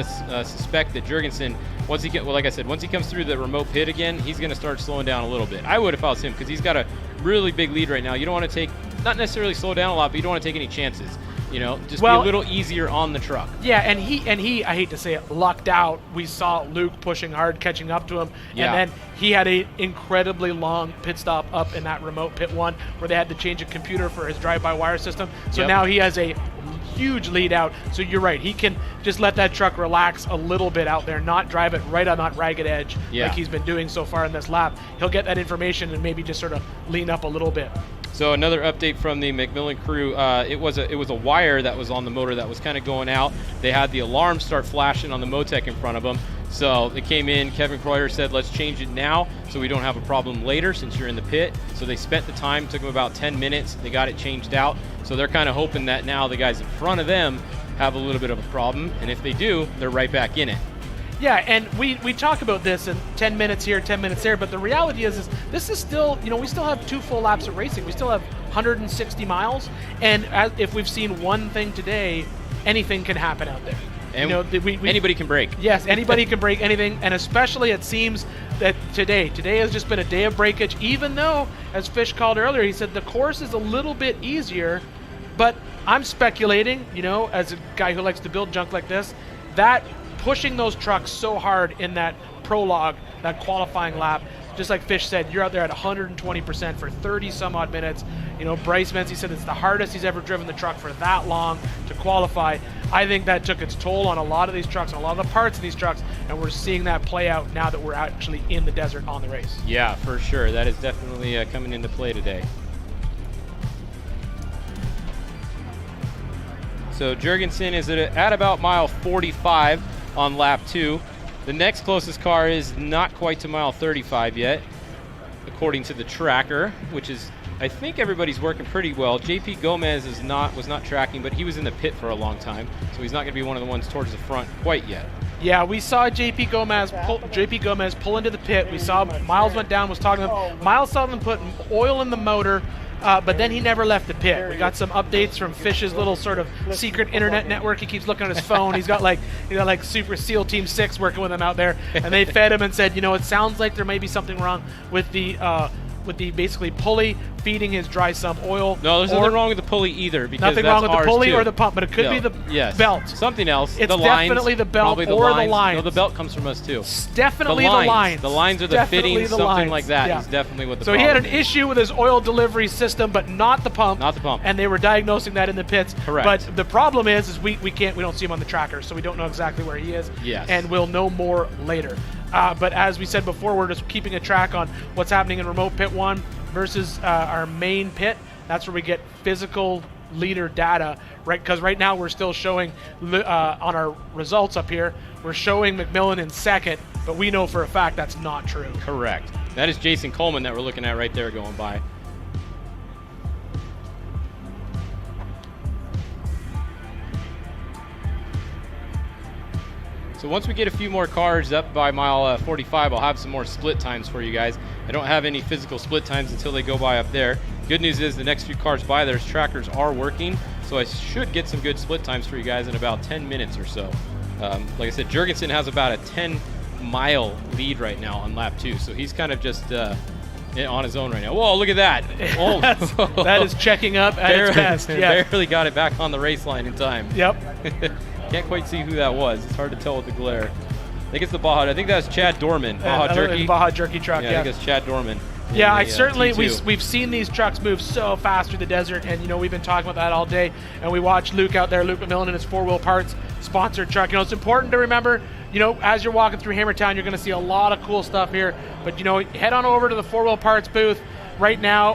suspect that Jurgensen, once he comes through the remote pit again, he's going to start slowing down a little bit. I would if I was him, because he's got a really big lead right now. You don't want to not necessarily slow down a lot, but you don't want to take any chances. Just be a little easier on the truck. Yeah, and he, I hate to say it, lucked out. We saw Luke pushing hard, catching up to him, and then he had an incredibly long pit stop up in that remote pit 1 where they had to change a computer for his drive-by-wire system. So now he has a huge lead out. So you're right, he can just let that truck relax a little bit out there, not drive it right on that ragged edge like he's been doing so far in this lap. He'll get that information and maybe just sort of lean up a little bit. So another update from the McMillin crew. It was a wire that was on the motor that was kind of going out. They had the alarm start flashing on the Motec in front of them. So they came in. Kevin Croyer said, let's change it now so we don't have a problem later since you're in the pit. So they spent the time. Took them about 10 minutes. They got it changed out. So they're kind of hoping that now the guys in front of them have a little bit of a problem. And if they do, they're right back in it. Yeah, and we talk about this in 10 minutes here, 10 minutes there, but the reality is this is still, we still have 2 full laps of racing. We still have 160 miles, and if we've seen one thing today, anything can happen out there. And anybody can break. Yes, anybody can break anything, and especially it seems that today has just been a day of breakage, even though, as Fish called earlier, he said the course is a little bit easier, but I'm speculating, as a guy who likes to build junk like this, that pushing those trucks so hard in that prologue, that qualifying lap, just like Fish said, you're out there at 120% for 30 some odd minutes. Bryce Menzies said it's the hardest he's ever driven the truck for that long to qualify. I think that took its toll on a lot of these trucks, and a lot of the parts of these trucks, and we're seeing that play out now that we're actually in the desert on the race. Yeah, for sure. That is definitely coming into play today. So Jurgensen is at about mile 45 on lap 2. The next closest car is not quite to mile 35 yet, according to the tracker, which is, I think everybody's working pretty well. JP Gomez was not tracking, but he was in the pit for a long time, so he's not going to be one of the ones towards the front quite yet. Yeah, we saw JP Gomez pull into the pit. We saw Miles went down, was talking to them. Miles saw them put oil in the motor, but then he never left the pit. We got some updates from Fish's little sort of secret internet network. He keeps looking at his phone. He's got like Super SEAL Team 6 working with him out there, and they fed him and said, it sounds like there may be something wrong with the basically pulley feeding his dry sump oil. No, there's nothing wrong with the pulley either. Because nothing wrong with the pulley or the pump, but it could be the belt. Something else. It's the lines, definitely the belt or the lines. No, the belt comes from us too. It's definitely the lines. The lines are the fittings, something like that is definitely what the problem is. So he had an issue with his oil delivery system, but not the pump. Not the pump. And they were diagnosing that in the pits. Correct. But the problem is we don't see him on the tracker, so we don't know exactly where he is. Yes. And we'll know more later. But as we said before, we're just keeping a track on what's happening in remote pit 1 versus our main pit. That's where we get physical leader data, right? Because right now we're still showing on our results up here, we're showing McMillin in second, but we know for a fact that's not true. Correct. That is Jason Coleman that we're looking at right there going by. So once we get a few more cars up by mile 45, I'll have some more split times for you guys. I don't have any physical split times until they go by up there. Good news is the next few cars by, their trackers are working, so I should get some good split times for you guys in about 10 minutes or so. Like I said, Jurgensen has about a 10-mile lead right now on lap 2, so he's kind of just on his own right now. Whoa, look at that. Oh. That is checking up at its best. Yeah. Barely got it back on the race line in time. Yep. Can't quite see who that was. It's hard to tell with the glare. I think it's the Baja. I think that's Chad Dorman. Baja Jerky. Baja Jerky truck, yeah. I think it's Chad Dorman. Yeah, I certainly, we've seen these trucks move so fast through the desert, and, we've been talking about that all day, and we watched Luke out there, Luke McMillin in his 4-wheel parts sponsored truck. It's important to remember, as you're walking through Hammertown, you're going to see a lot of cool stuff here, but, head on over to the 4-wheel parts booth right now.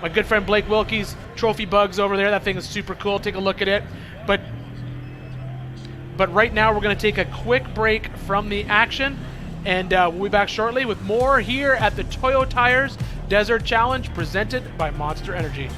My good friend Blake Wilkie's Trophy Bugs over there. That thing is super cool. Take a look at it. But right now we're going to take a quick break from the action, and we'll be back shortly with more here at the Toyo Tires Desert Challenge presented by Monster Energy.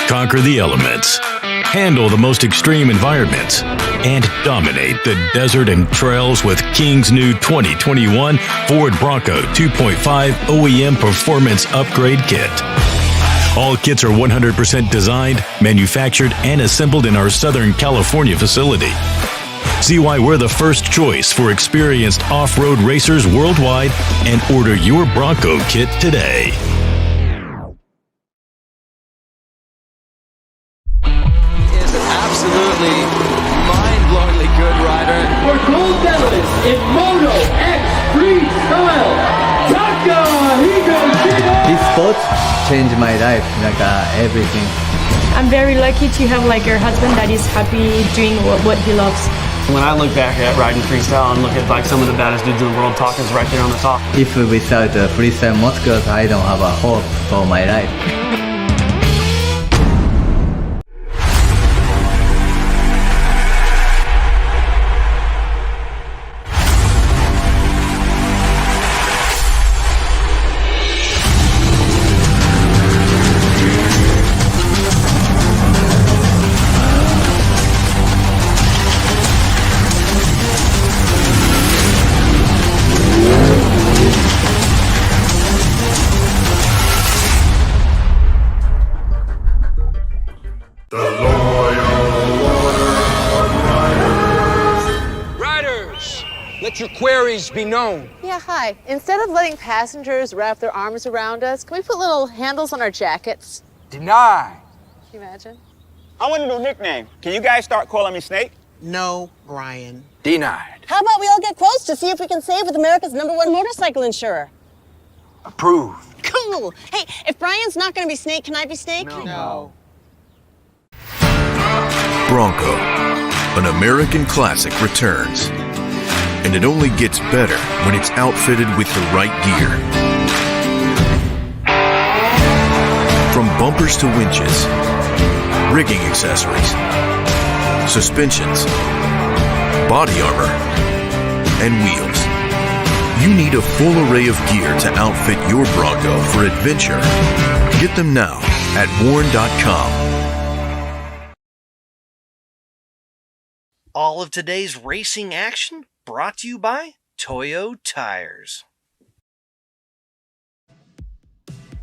Conquer the elements, handle the most extreme environments, and dominate the desert and trails with King's new 2021 Ford Bronco 2.5 OEM Performance Upgrade Kit. All kits are 100% designed, manufactured, and assembled in our Southern California facility. See why we're the first choice for experienced off-road racers worldwide and order your Bronco kit today. Is an absolutely mind-blowingly good rider. For gold medalist in Moto X Freestyle, This sport changed my life, everything. I'm very lucky to have a husband that is happy doing what he loves. When I look back at riding freestyle and look at some of the baddest dudes in the world, Taka's right there on the top. If without freestyle motocross, I don't have a hope for my life. Let your queries be known. Yeah, hi. Instead of letting passengers wrap their arms around us, can we put little handles on our jackets? Deny. Can you imagine? I want a new nickname. Can you guys start calling me Snake? No, Brian. Denied. How about we all get quotes to see if we can save with America's #1 motorcycle insurer? Approved. Cool. Hey, if Brian's not going to be Snake, can I be Snake? No. Bronco, an American classic, returns. And it only gets better when it's outfitted with the right gear. From bumpers to winches, rigging accessories, suspensions, body armor, and wheels. You need a full array of gear to outfit your Bronco for adventure. Get them now at warn.com. All of today's racing action brought to you by Toyo Tires.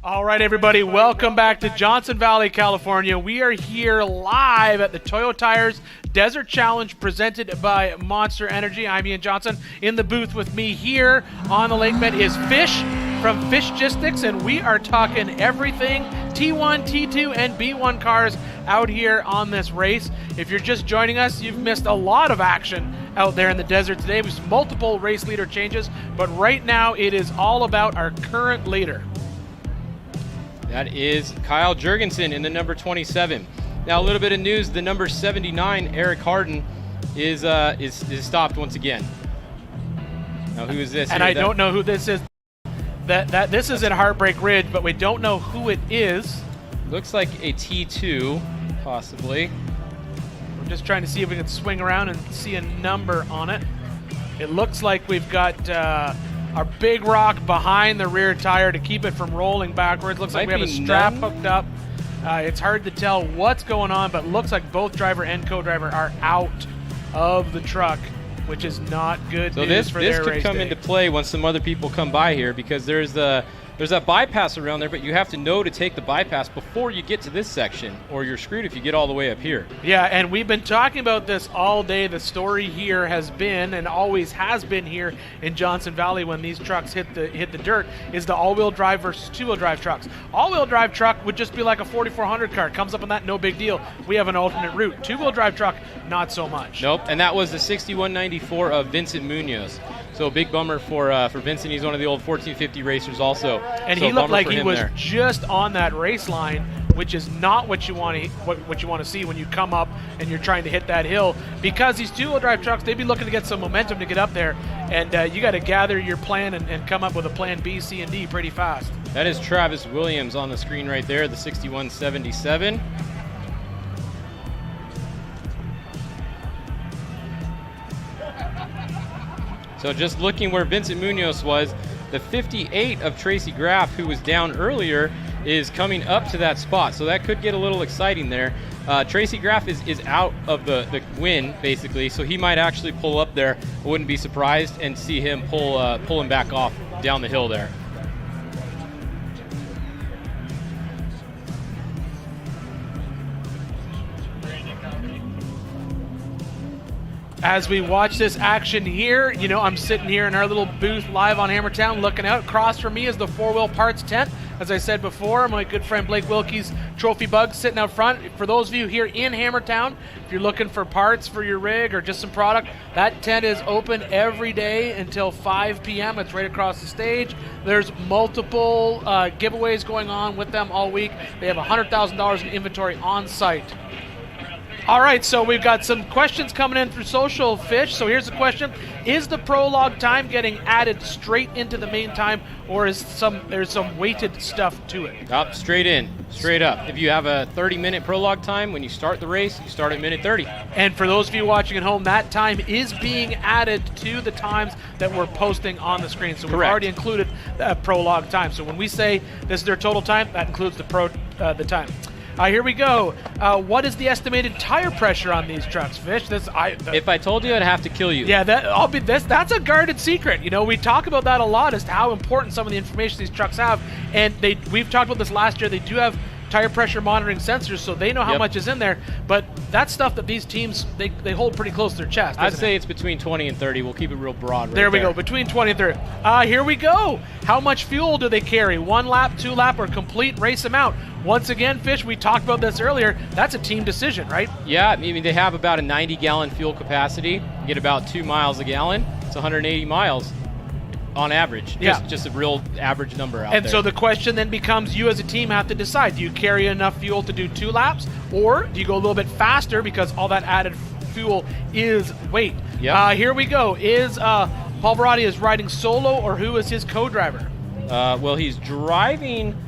All right, everybody, welcome back to Johnson Valley, California. We are here live at the Toyo Tires Desert Challenge presented by Monster Energy. I'm Ian Johnson. In the booth with me here on the lake bed is Fish from Fishgistics, and we are talking everything T1, T2, and B1 cars out here on this race. If you're just joining us, you've missed a lot of action out there in the desert today with multiple race leader changes, but right now it is all about our current leader. That is Kyle Jurgensen in the number 27. Now a little bit of news: the number 79, Eric Harden, is stopped once again. Now who is this? And I don't know who this is. This is at Heartbreak Ridge, but we don't know who it is. Looks like a T2, possibly. We're just trying to see if we can swing around and see a number on it. It looks like we've got our big rock behind the rear tire to keep it from rolling backwards. Looks like we have a strap hooked up. It's hard to tell what's going on, but looks like both driver and co-driver are out of the truck, which is not good news for their race. This could come into play once some other people come by here, because there's that bypass around there, but you have to know to take the bypass before you get to this section, or you're screwed if you get all the way up here. Yeah, and we've been talking about this all day. The story here has been, and always has been here in Johnson Valley when these trucks hit the dirt, is the all-wheel drive versus two-wheel drive trucks. All-wheel drive truck would just be like a 4400 car. Comes up on that, no big deal. We have an alternate route. Two-wheel drive truck, not so much. Nope, and that was the 6194 of Vincent Munoz. So a big bummer for Vincent. He's one of the old 1450 racers also. And he looked like he was just on that race line, which is not what you want to see when you come up and you're trying to hit that hill. Because these two-wheel drive trucks, they'd be looking to get some momentum to get up there, and you got to gather your plan and come up with a plan B, C, and D pretty fast. That is Travis Williams on the screen right there, the 6177. So just looking where Vincent Munoz was, the 58 of Tracy Graff, who was down earlier, is coming up to that spot. So that could get a little exciting there. Tracy Graff is out of the win, basically, so he might actually pull up there. I wouldn't be surprised and see him pull him back off down the hill there. As we watch this action here, you know, I'm sitting here in our little booth live on Hammertown looking out. Across from me is the 4-wheel parts tent. As I said before, my good friend Blake Wilkie's Trophy Bug sitting out front. For those of you here in Hammertown, if you're looking for parts for your rig or just some product, that tent is open every day until 5 p.m. It's right across the stage. There's multiple giveaways going on with them all week. They have $100,000 in inventory on site. All right, so we've got some questions coming in through social, Fish. So here's the question. Is the prologue time getting added straight into the main time, or is there's some weighted stuff to it? Up, straight in, straight up. If you have a 30-minute prologue time, when you start the race, you start at minute 30. And for those of you watching at home, that time is being added to the times that we're posting on the screen. So we've already included the prologue time. So when we say this is their total time, that includes the time. Here we go. What is the estimated tire pressure on these trucks, Fish? If I told you, I'd have to kill you. Yeah, that's a guarded secret. You know, we talk about that a lot as to how important some of the information these trucks have. And we've talked about this last year. They do have tire pressure monitoring sensors, so they know how much is in there. But that's stuff that these teams, they hold pretty close to their chest. I'd say it's between 20 and 30. We'll keep it real broad. There we go, between 20 and 30. Here we go. How much fuel do they carry? 1 lap, 2 lap, or complete race amount? Once again, Fish, we talked about this earlier. That's a team decision, right? Yeah, I mean, they have about a 90-gallon fuel capacity. You get about 2 miles a gallon. It's 180 miles on average. Just a real average number out there. And so the question then becomes, you as a team have to decide. Do you carry enough fuel to do 2 laps, or do you go a little bit faster because all that added fuel is weight? Here we go. Is Paul Verratti is riding solo, or who is his co-driver? Well, he's driving.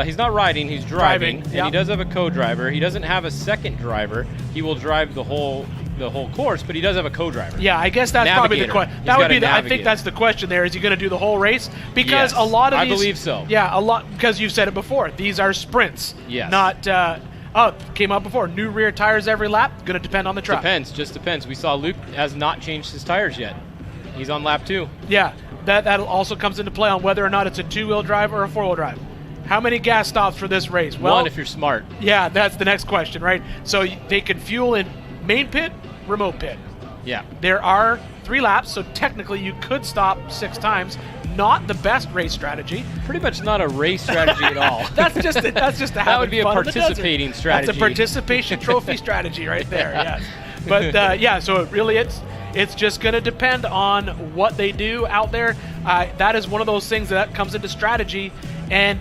He's not riding, he's driving. And he does have a co-driver. He doesn't have a second driver. He will drive the whole course, but he does have a co-driver. Yeah, I guess that's probably the question. That would be I think that's the question there. Is he going to do the whole race? Because a lot of these, I believe so. Yeah, a lot, because you've said it before. These are sprints. Yes. Not came up before. New rear tires every lap. Going to depend on the track. Just depends. We saw Luke has not changed his tires yet. He's on lap 2. Yeah, that also comes into play on whether or not it's a 2-wheel drive or a 4-wheel drive. How many gas stops for this race? Well, 1 if you're smart. Yeah, that's the next question, right? So they can fuel in main pit, remote pit. Yeah. There are 3 laps, so technically you could stop 6 times. Not the best race strategy. Pretty much not a race strategy at all. That's just that would be a participating strategy. That's a participation trophy strategy right there. Yes. But so it really it's just going to depend on what they do out there. That is one of those things that comes into strategy, and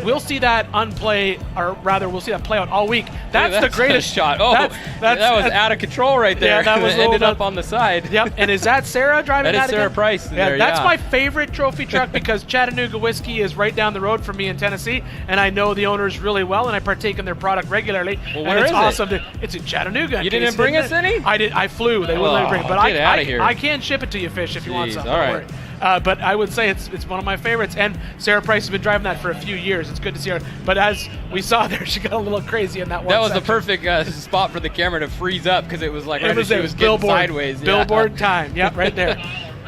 we'll see that we'll see that play out all week. That's the greatest shot. Oh, that was out of control right there. Yeah, that was ended up on the side. Yep. And is that Sarah driving that? That is Sarah Price. That's my favorite trophy truck because Chattanooga Whiskey is right down the road from me in Tennessee, and I know the owners really well, and I partake in their product regularly. Well, where is awesome. It's in Chattanooga. You didn't bring us any? I did. I flew. They wouldn't let me bring it, but I can ship it to you, Fish, if you want some. All right. But I would say it's one of my favorites, and Sarah Price has been driving that for a few years. It's good to see her. But as we saw there, she got a little crazy in that one. That was section. the perfect spot for the camera to freeze up because it was like right as she was getting sideways. Billboard time. Yep, right there.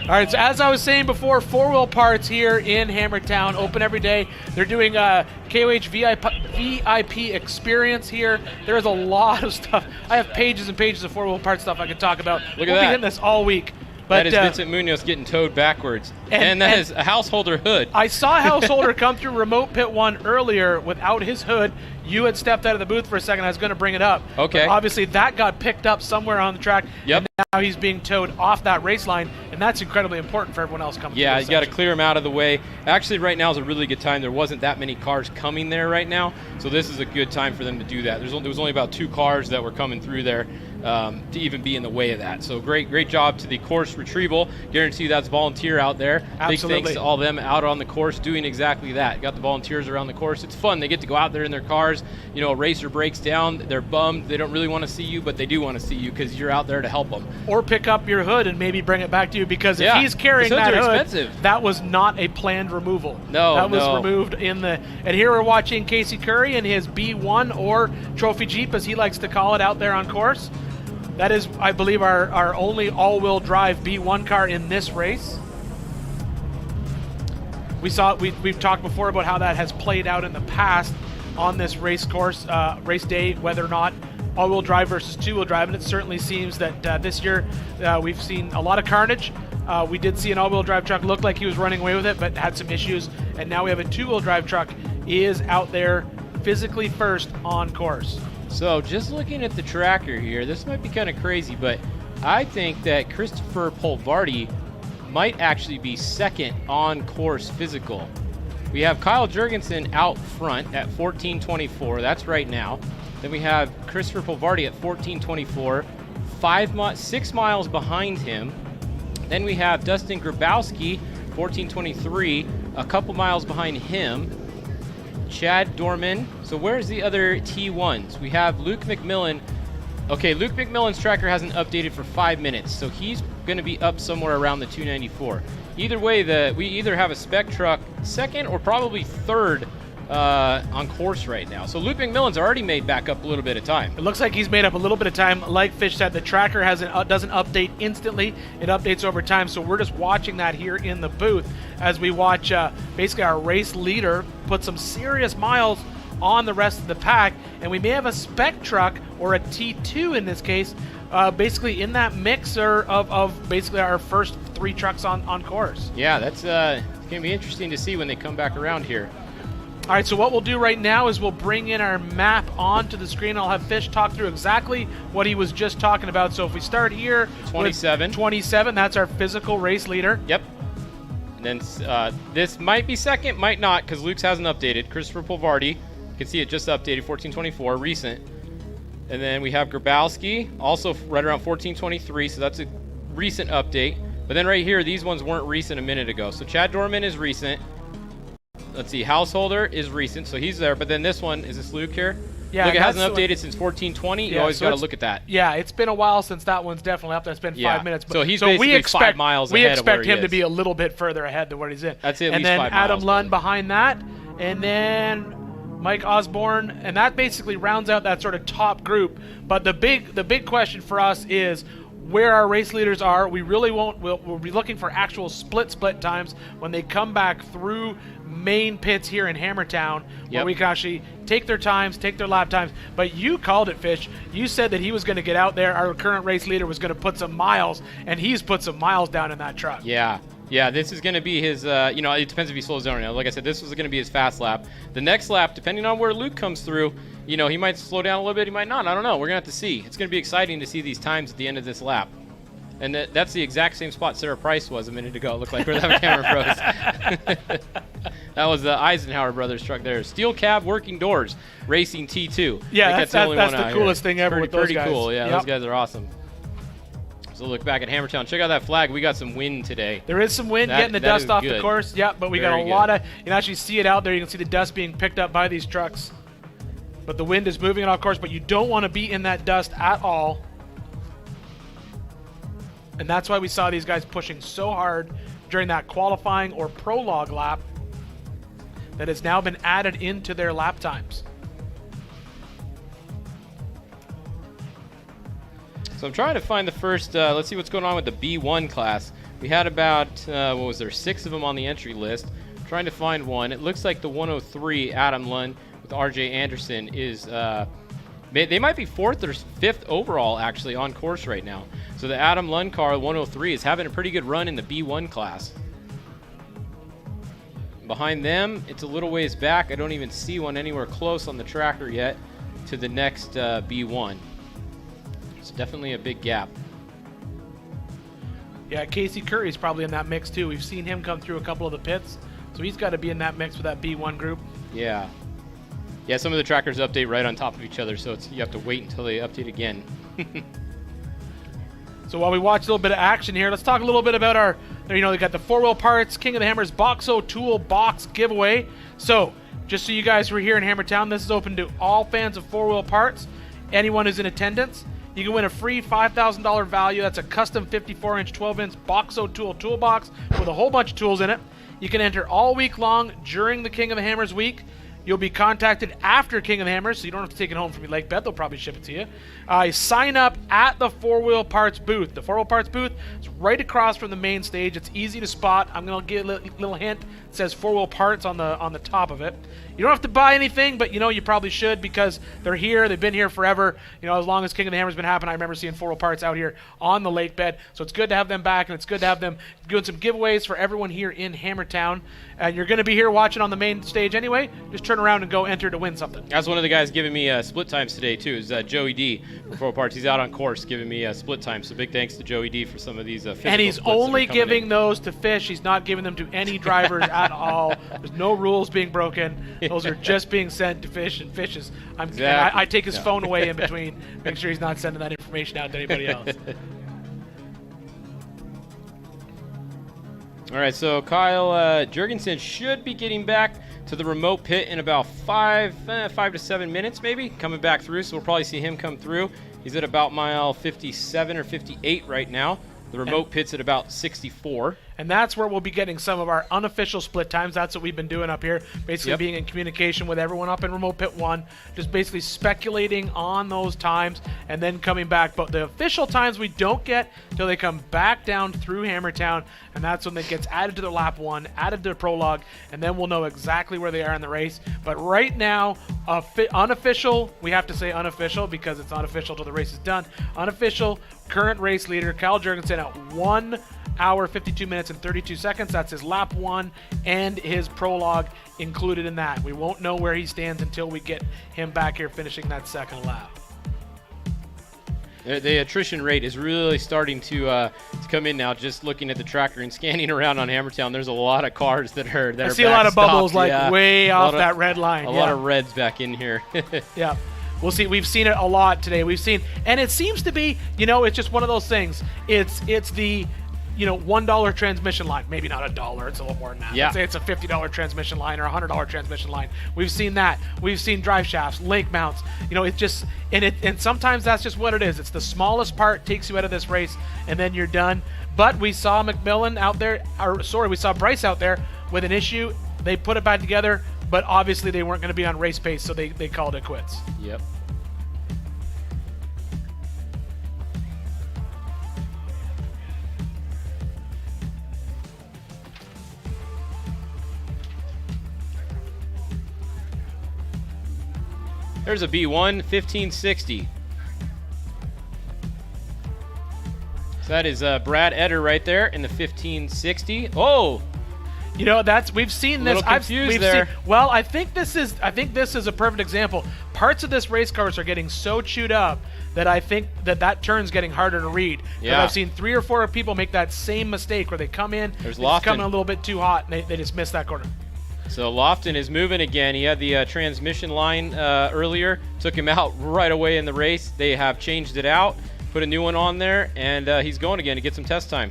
All right, so as I was saying before, 4-wheel parts here in Hammertown, open every day. They're doing KOH VIP experience here. There's a lot of stuff. I have pages and pages of 4-wheel part stuff I could talk about. Look at we'll that. be hitting this all week. But, that is Vincent Munoz getting towed backwards. And that is a householder hood. I saw a householder come through remote pit 1 earlier without his hood. You had stepped out of the booth for a second. I was going to bring it up. Okay. But obviously, that got picked up somewhere on the track. Yep. And now he's being towed off that race line, and that's incredibly important for everyone else coming through. Yeah, you got to clear him out of the way. Actually, right now is a really good time. There wasn't that many cars coming there right now, so this is a good time for them to do that. There was only about 2 cars that were coming through there to even be in the way of that. So great job to the course retrieval. Guarantee that's volunteer out there. Absolutely. Big thanks to all them out on the course doing exactly that. Got the volunteers around the course. It's fun. They get to go out there in their cars. You know, a racer breaks down. They're bummed. They don't really want to see you, but they do want to see you because you're out there to help them. Or pick up your hood and maybe bring it back to you because if he's carrying that hood, expensive. That was not a planned removal. No, that was removed in the. And here we're watching Casey Currie in his B1 or Trophy Jeep, as he likes to call it, out there on course. That is, I believe, our only all-wheel drive B1 car in this race. We've talked before about how that has played out in the past on this race course, race day, whether or not all-wheel drive versus two-wheel drive, and it certainly seems that this year we've seen a lot of carnage. We did see an all-wheel drive truck look like he was running away with it, but had some issues, and now we have a two-wheel drive truck is out there physically first on course. So just looking at the tracker here, this might be kind of crazy, but I think that Christopher Polvardi might actually be second on course physical. We have Kyle Jurgensen out front at 14:24. That's right now. Then we have Christopher Polvardi at 14:24, 6 miles behind him. Then we have Dustin Grabowski, 14:23, a couple miles behind him. Chad Dorman. So where's the other T1s? We have Luke McMillin. Okay, Luke McMillan's tracker hasn't updated for 5 minutes, so he's going to be up somewhere around the 294. Either way, we either have a spec truck second or probably third on course right now. So Luke McMillan's already made back up a little bit of time. It looks like he's made up a little bit of time. Like Fish said, the tracker doesn't update instantly. It updates over time. So we're just watching that here in the booth as we watch basically our race leader put some serious miles on the rest of the pack. And we may have a spec truck or a T2 in this case, basically in that mixer of basically our first 3 trucks on course. Yeah, that's going to be interesting to see when they come back around here. All right, so what we'll do right now is we'll bring in our map onto the screen. I'll have Fish talk through exactly what he was just talking about. So if we start here 27. 27, that's our physical race leader. Yep. And then this might be second, might not, because Luke's hasn't updated. Christopher Polvardi, you can see it just updated, 14:24, recent. And then we have Grabowski, also right around 14:23, so that's a recent update. But then right here, these ones weren't recent a minute ago. So Chad Dorman is recent. Let's see, Householder is recent, so he's there. But then this one, is this Luke here? Yeah, Luke, it hasn't updated since 14:20. You always got to look at that. Yeah, it's been a while since that one's definitely up. That's been 5 minutes. But, so he's basically 5 miles ahead of where he is. We expect him to be a little bit further ahead than where he's in. That's at and least 5 miles. And then Adam Lund behind that. And then Mike Osborne. And that basically rounds out that sort of top group. But the big question for us is where our race leaders are. We really won't. We'll be looking for actual split times when they come back through main pits here in Hammertown, where we can actually take their times, take their lap times. But you called it, Fish. You said that he was going to get out there. Our current race leader was going to put some miles, and he's put some miles down in that truck. Yeah. Yeah, this is going to be his, it depends if he slows down or not. Like I said, this was going to be his fast lap. The next lap, depending on where Luke comes through, he might slow down a little bit, he might not. I don't know. We're going to have to see. It's going to be exciting to see these times at the end of this lap. And that's the exact same spot Sarah Price was a minute ago. It looked like we're having camera froze. That was the Eisenhower Brothers truck there. Steel cab, working doors, racing T2. Yeah, that's the coolest thing ever with those guys. Pretty cool. Yeah, those guys are awesome. So look back at Hammertown. Check out that flag. We got some wind today. There is some wind getting the dust off the course. Yeah, but we got a lot of, you can actually see it out there. You can see the dust being picked up by these trucks. But the wind is moving it off course, but you don't want to be in that dust at all. And that's why we saw these guys pushing so hard during that qualifying or prologue lap that has now been added into their lap times. So I'm trying to find the first, let's see what's going on with the B1 class. We had about, 6 of them on the entry list. I'm trying to find one. It looks like the 103, Adam Lund with RJ Anderson is, they might be 4th or 5th overall actually on course right now. So the Adam Lund car, 103, is having a pretty good run in the B1 class. Behind them, it's a little ways back. I don't even see one anywhere close on the tracker yet to the next B1. It's definitely a big gap. Yeah, Casey Currie's probably in that mix too. We've seen him come through a couple of the pits, so he's got to be in that mix with that B1 group. Yeah. Yeah, some of the trackers update right on top of each other, so you have to wait until they update again. So while we watch a little bit of action here, let's talk a little bit about our, they got the 4-wheel parts King of the Hammers Boxo Tool Box giveaway. So just so you guys who are here in Hammertown, this is open to all fans of 4-wheel parts. Anyone who's in attendance, you can win a free $5,000 value. That's a custom 54-inch, 12-inch Boxo Tool toolbox with a whole bunch of tools in it. You can enter all week long during the King of the Hammers week. You'll be contacted after King of the Hammers, so you don't have to take it home from your lake bed. They'll probably ship it to you. Sign up at the 4-Wheel Parts booth. The 4-Wheel Parts booth is right across from the main stage. It's easy to spot. I'm going to give a little hint. It says 4-Wheel Parts on the top of it. You don't have to buy anything, but you probably should because they're here. They've been here forever. As long as King of the Hammer's been happening, I remember seeing 4-Wheel Parts out here on the lake bed. So it's good to have them back, and it's good to have them doing some giveaways for everyone here in Hammertown. And you're going to be here watching on the main stage anyway. Just turn around and go enter to win something. That's one of the guys giving me split times today, too, is Joey D from 4-Wheel Parts. He's out on course giving me split times. So big thanks to Joey D for some of these physical And he's splits that are only coming giving in. those to Fish. He's not giving them to any drivers at all. There's no rules being broken. Those are just being sent to Fish, and Fish is. Exactly. I take his phone away in between, make sure he's not sending that information out to anybody else. All right, so Kyle Jurgensen should be getting back to the remote pit in about 5 to 7 minutes, maybe, coming back through. So we'll probably see him come through. He's at about mile 57 or 58 right now. The remote pit's at about 64. And that's where we'll be getting some of our unofficial split times. That's what we've been doing up here, basically being in communication with everyone up in Remote Pit 1, just basically speculating on those times and then coming back. But the official times we don't get until they come back down through Hammertown, and that's when it gets added to their lap 1, added to the prologue, and then we'll know exactly where they are in the race. But right now, unofficial, we have to say unofficial because it's unofficial till the race is done. Unofficial, current race leader, Kyle Jurgensen at 1 hour, 52 minutes, and 32 seconds. That's his lap 1 and his prologue included in that. We won't know where he stands until we get him back here finishing that second lap. The attrition rate is really starting to come in now. Just looking at the tracker and scanning around on Hammertown, there's a lot of cars that are I see a lot of bubbles way off that red line. A lot of reds back in here. Yeah. We'll see. We've seen it a lot today. We've seen, and it seems to be, it's just one of those things. It's the $1 transmission line. Maybe not $1. It's a little more than that. Yeah. Let's say it's a $50 transmission line or a $100 transmission line. We've seen that. We've seen drive shafts, link mounts. It's just, and sometimes that's just what it is. It's the smallest part takes you out of this race, and then you're done. But we saw McMillin out there, we saw Bryce out there with an issue. They put it back together, but obviously they weren't going to be on race pace, so they called it quits. Yep. There's a B1, 1560. So that is Brad Eder right there in the 1560. Oh, we've seen this. A little confused there. Well, I think this is a perfect example. Parts of this race cars are getting so chewed up that I think that turn's getting harder to read. Yeah. I've seen 3 or 4 people make that same mistake where they come in, There's it's Lofton. coming a little bit too hot, and they just miss that corner. So Lofton is moving again. He had the transmission line earlier, took him out right away in the race. They have changed it out, put a new one on there, and he's going again to get some test time.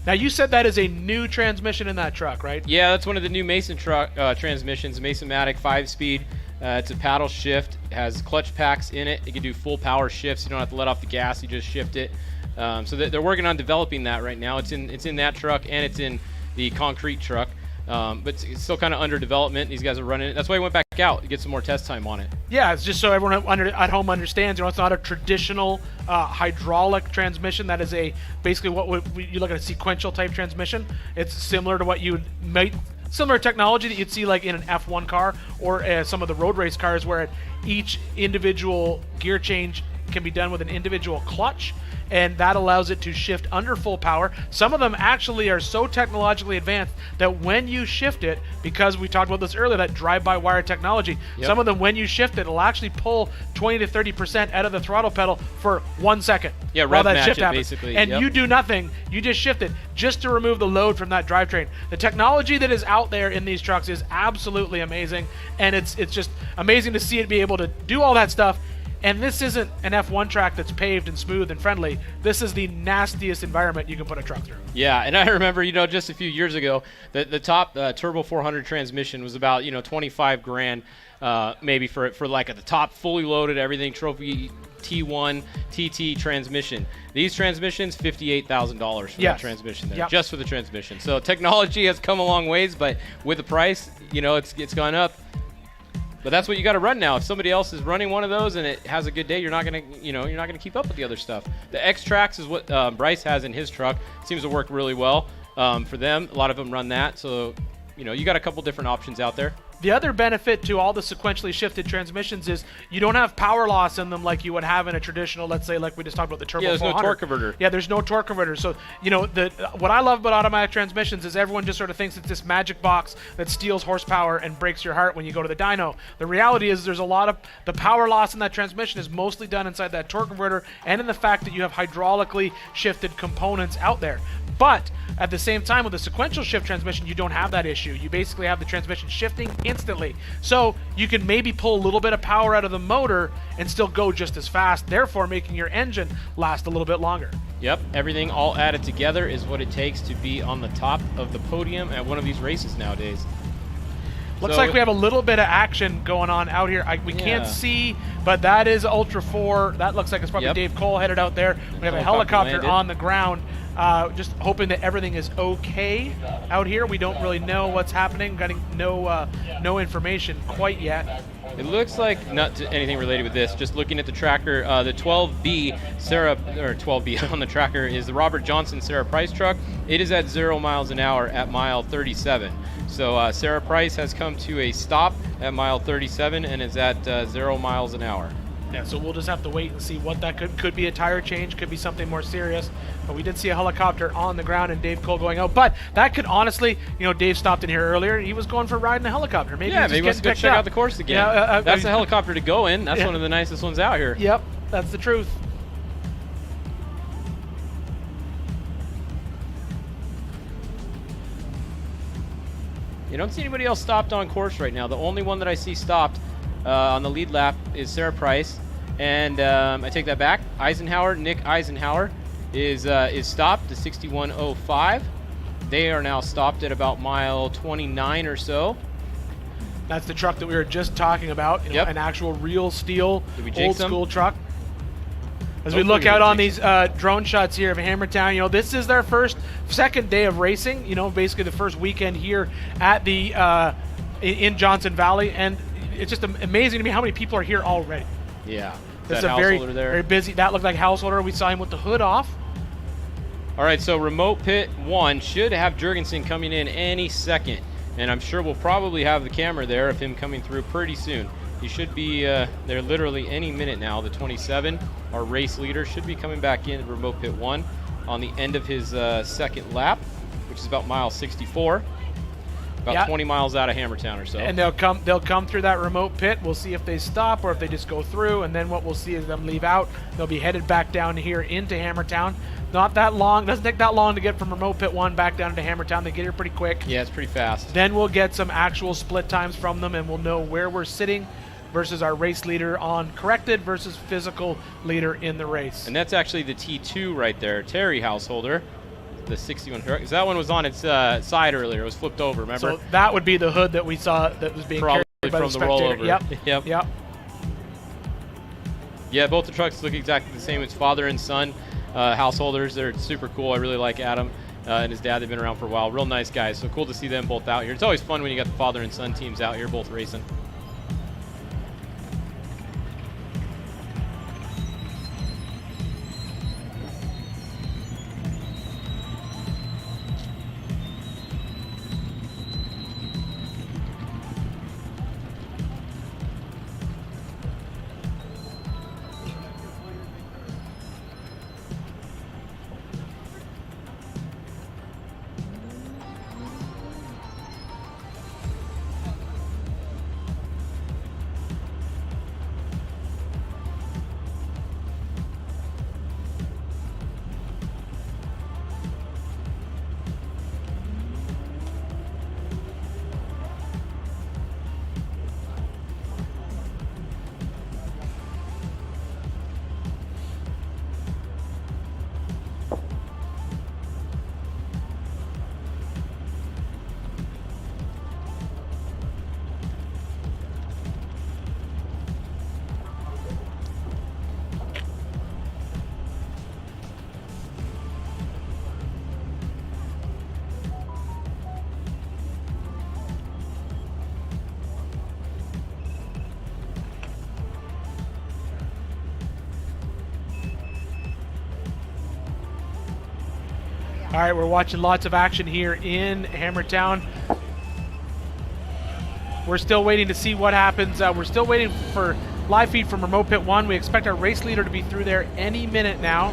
Now, you said that is a new transmission in that truck, right? Yeah, that's one of the new Mason truck transmissions, Mason-Matic 5-speed. It's a paddle shift. It has clutch packs in it. It can do full power shifts. You don't have to let off the gas. You just shift it. So they're working on developing that right now. It's in that truck, and it's in the concrete truck. But it's still kind of under development. These guys are running it. That's why he went back out to get some more test time on it. Yeah, it's just so everyone at home understands. It's not a traditional hydraulic transmission. That is basically you look at a sequential type transmission. It's similar to what similar technology that you'd see like in an F1 car or some of the road race cars, where each individual gear change can be done with an individual clutch, and that allows it to shift under full power. Some of them actually are so technologically advanced that when you shift it, because we talked about this earlier, that drive-by-wire technology, some of them, when you shift it, it'll actually pull 20 to 30% out of the throttle pedal for 1 second. Yeah, while rev that match shift it, happens. basically. And Yep. you do nothing. You just shift it just to remove the load from that drivetrain. The technology that is out there in these trucks is absolutely amazing, and it's just amazing to see it be able to do all that stuff. And this isn't an F1 track that's paved and smooth and friendly. This is the nastiest environment you can put a truck through. Yeah, and I remember, just a few years ago, the top Turbo 400 transmission was about, $25,000 maybe for like at the top, fully loaded, everything, trophy T1 TT transmission. These transmissions, $58,000 for that transmission there, just for the transmission. So technology has come a long ways, but with the price, it's gone up. But that's what you got to run now. If somebody else is running one of those and it has a good day, you're not gonna keep up with the other stuff. The X-Trax is what Bryce has in his truck. Seems to work really well for them. A lot of them run that, so you got a couple different options out there. The other benefit to all the sequentially shifted transmissions is you don't have power loss in them like you would have in a traditional, let's say, like we just talked about the Turbo 400. Yeah, there's no torque converter. Yeah, there's no torque converter. So, what I love about automatic transmissions is everyone just sort of thinks it's this magic box that steals horsepower and breaks your heart when you go to the dyno. The reality is there's a lot of the power loss in that transmission is mostly done inside that torque converter and in the fact that you have hydraulically shifted components out there. But at the same time, with a sequential shift transmission, you don't have that issue. You basically have the transmission shifting instantly. So you can maybe pull a little bit of power out of the motor and still go just as fast, therefore making your engine last a little bit longer. Yep, everything all added together is what it takes to be on the top of the podium at one of these races nowadays. Looks like we have a little bit of action going on out here. We can't see, but that is Ultra 4. That looks like it's probably Dave Cole headed out there. We have a helicopter on the ground. Just hoping that everything is okay out here. We don't really know what's happening. Getting no information quite yet. It looks like not anything related with this. Just looking at the tracker, the 12B Sarah or 12B on the tracker is the Robert Johnson Sarah Price truck. It is at 0 miles an hour at mile 37. So Sarah Price has come to a stop at mile 37 and is at 0 miles an hour. Yeah, so we'll just have to wait and see what that could be. A tire change, could be something more serious. But we did see a helicopter on the ground and Dave Cole going out. But that could honestly, Dave stopped in here earlier. He was going for riding a helicopter. Maybe he wants to go check out the course again. Yeah, that's the helicopter to go in. That's one of the nicest ones out here. Yep, that's the truth. You don't see anybody else stopped on course right now. The only one that I see stopped on the lead lap is Sarah Price. And I take that back. Nick Eisenhower is stopped to 61.05. They are now stopped at about mile 29 or so. That's the truck that we were just talking about. An actual real Steele old school truck. As we look out on these drone shots here of Hammertown, this is their second day of racing. Basically the first weekend here at the in Johnson Valley, and it's just amazing to me how many people are here already. Yeah, this is a very busy. That looked like Householder. We saw him with the hood off. All right, so remote pit 1 should have Jurgensen coming in any second, and I'm sure we'll probably have the camera there of him coming through pretty soon. He should be there literally any minute now. The 27, our race leader, should be coming back in remote pit 1 on the end of his second lap, which is about mile 64, about 20 miles out of Hammertown or so. And they'll come through that remote pit. We'll see if they stop or if they just go through, and then what we'll see is them leave out. They'll be headed back down here into Hammertown. Not that long. Doesn't take that long to get from remote pit 1 back down into Hammertown. They get here pretty quick. Yeah, it's pretty fast. Then we'll get some actual split times from them, and we'll know where we're sitting versus our race leader on corrected versus physical leader in the race. And that's actually the T2 right there, Terry Householder, the 61 truck. Because that one was on its side earlier. It was flipped over, remember? So that would be the hood that we saw that was being probably carried by from the the rollover. Yep. Yeah, both the trucks look exactly the same. It's father and son householders. They're super cool. I really like Adam and his dad. They've been around for a while. Real nice guys. So cool to see them both out here. It's always fun when you got the father and son teams out here both racing. All right, we're watching lots of action here in Hammertown. We're still waiting to see what happens. We're still waiting for live feed from Remote Pit 1. We expect our race leader to be through there any minute now.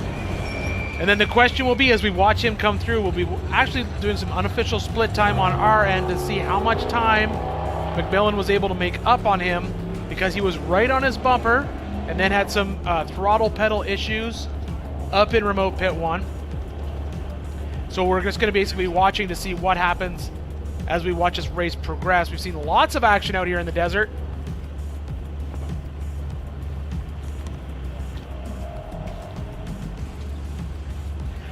And then the question will be, as we watch him come through, we'll be actually doing some unofficial split time on our end to see how much time McMillin was able to make up on him, because he was right on his bumper and then had some throttle pedal issues up in Remote Pit 1. So we're just going to basically be watching to see what happens as we watch this race progress. We've seen lots of action out here in the desert.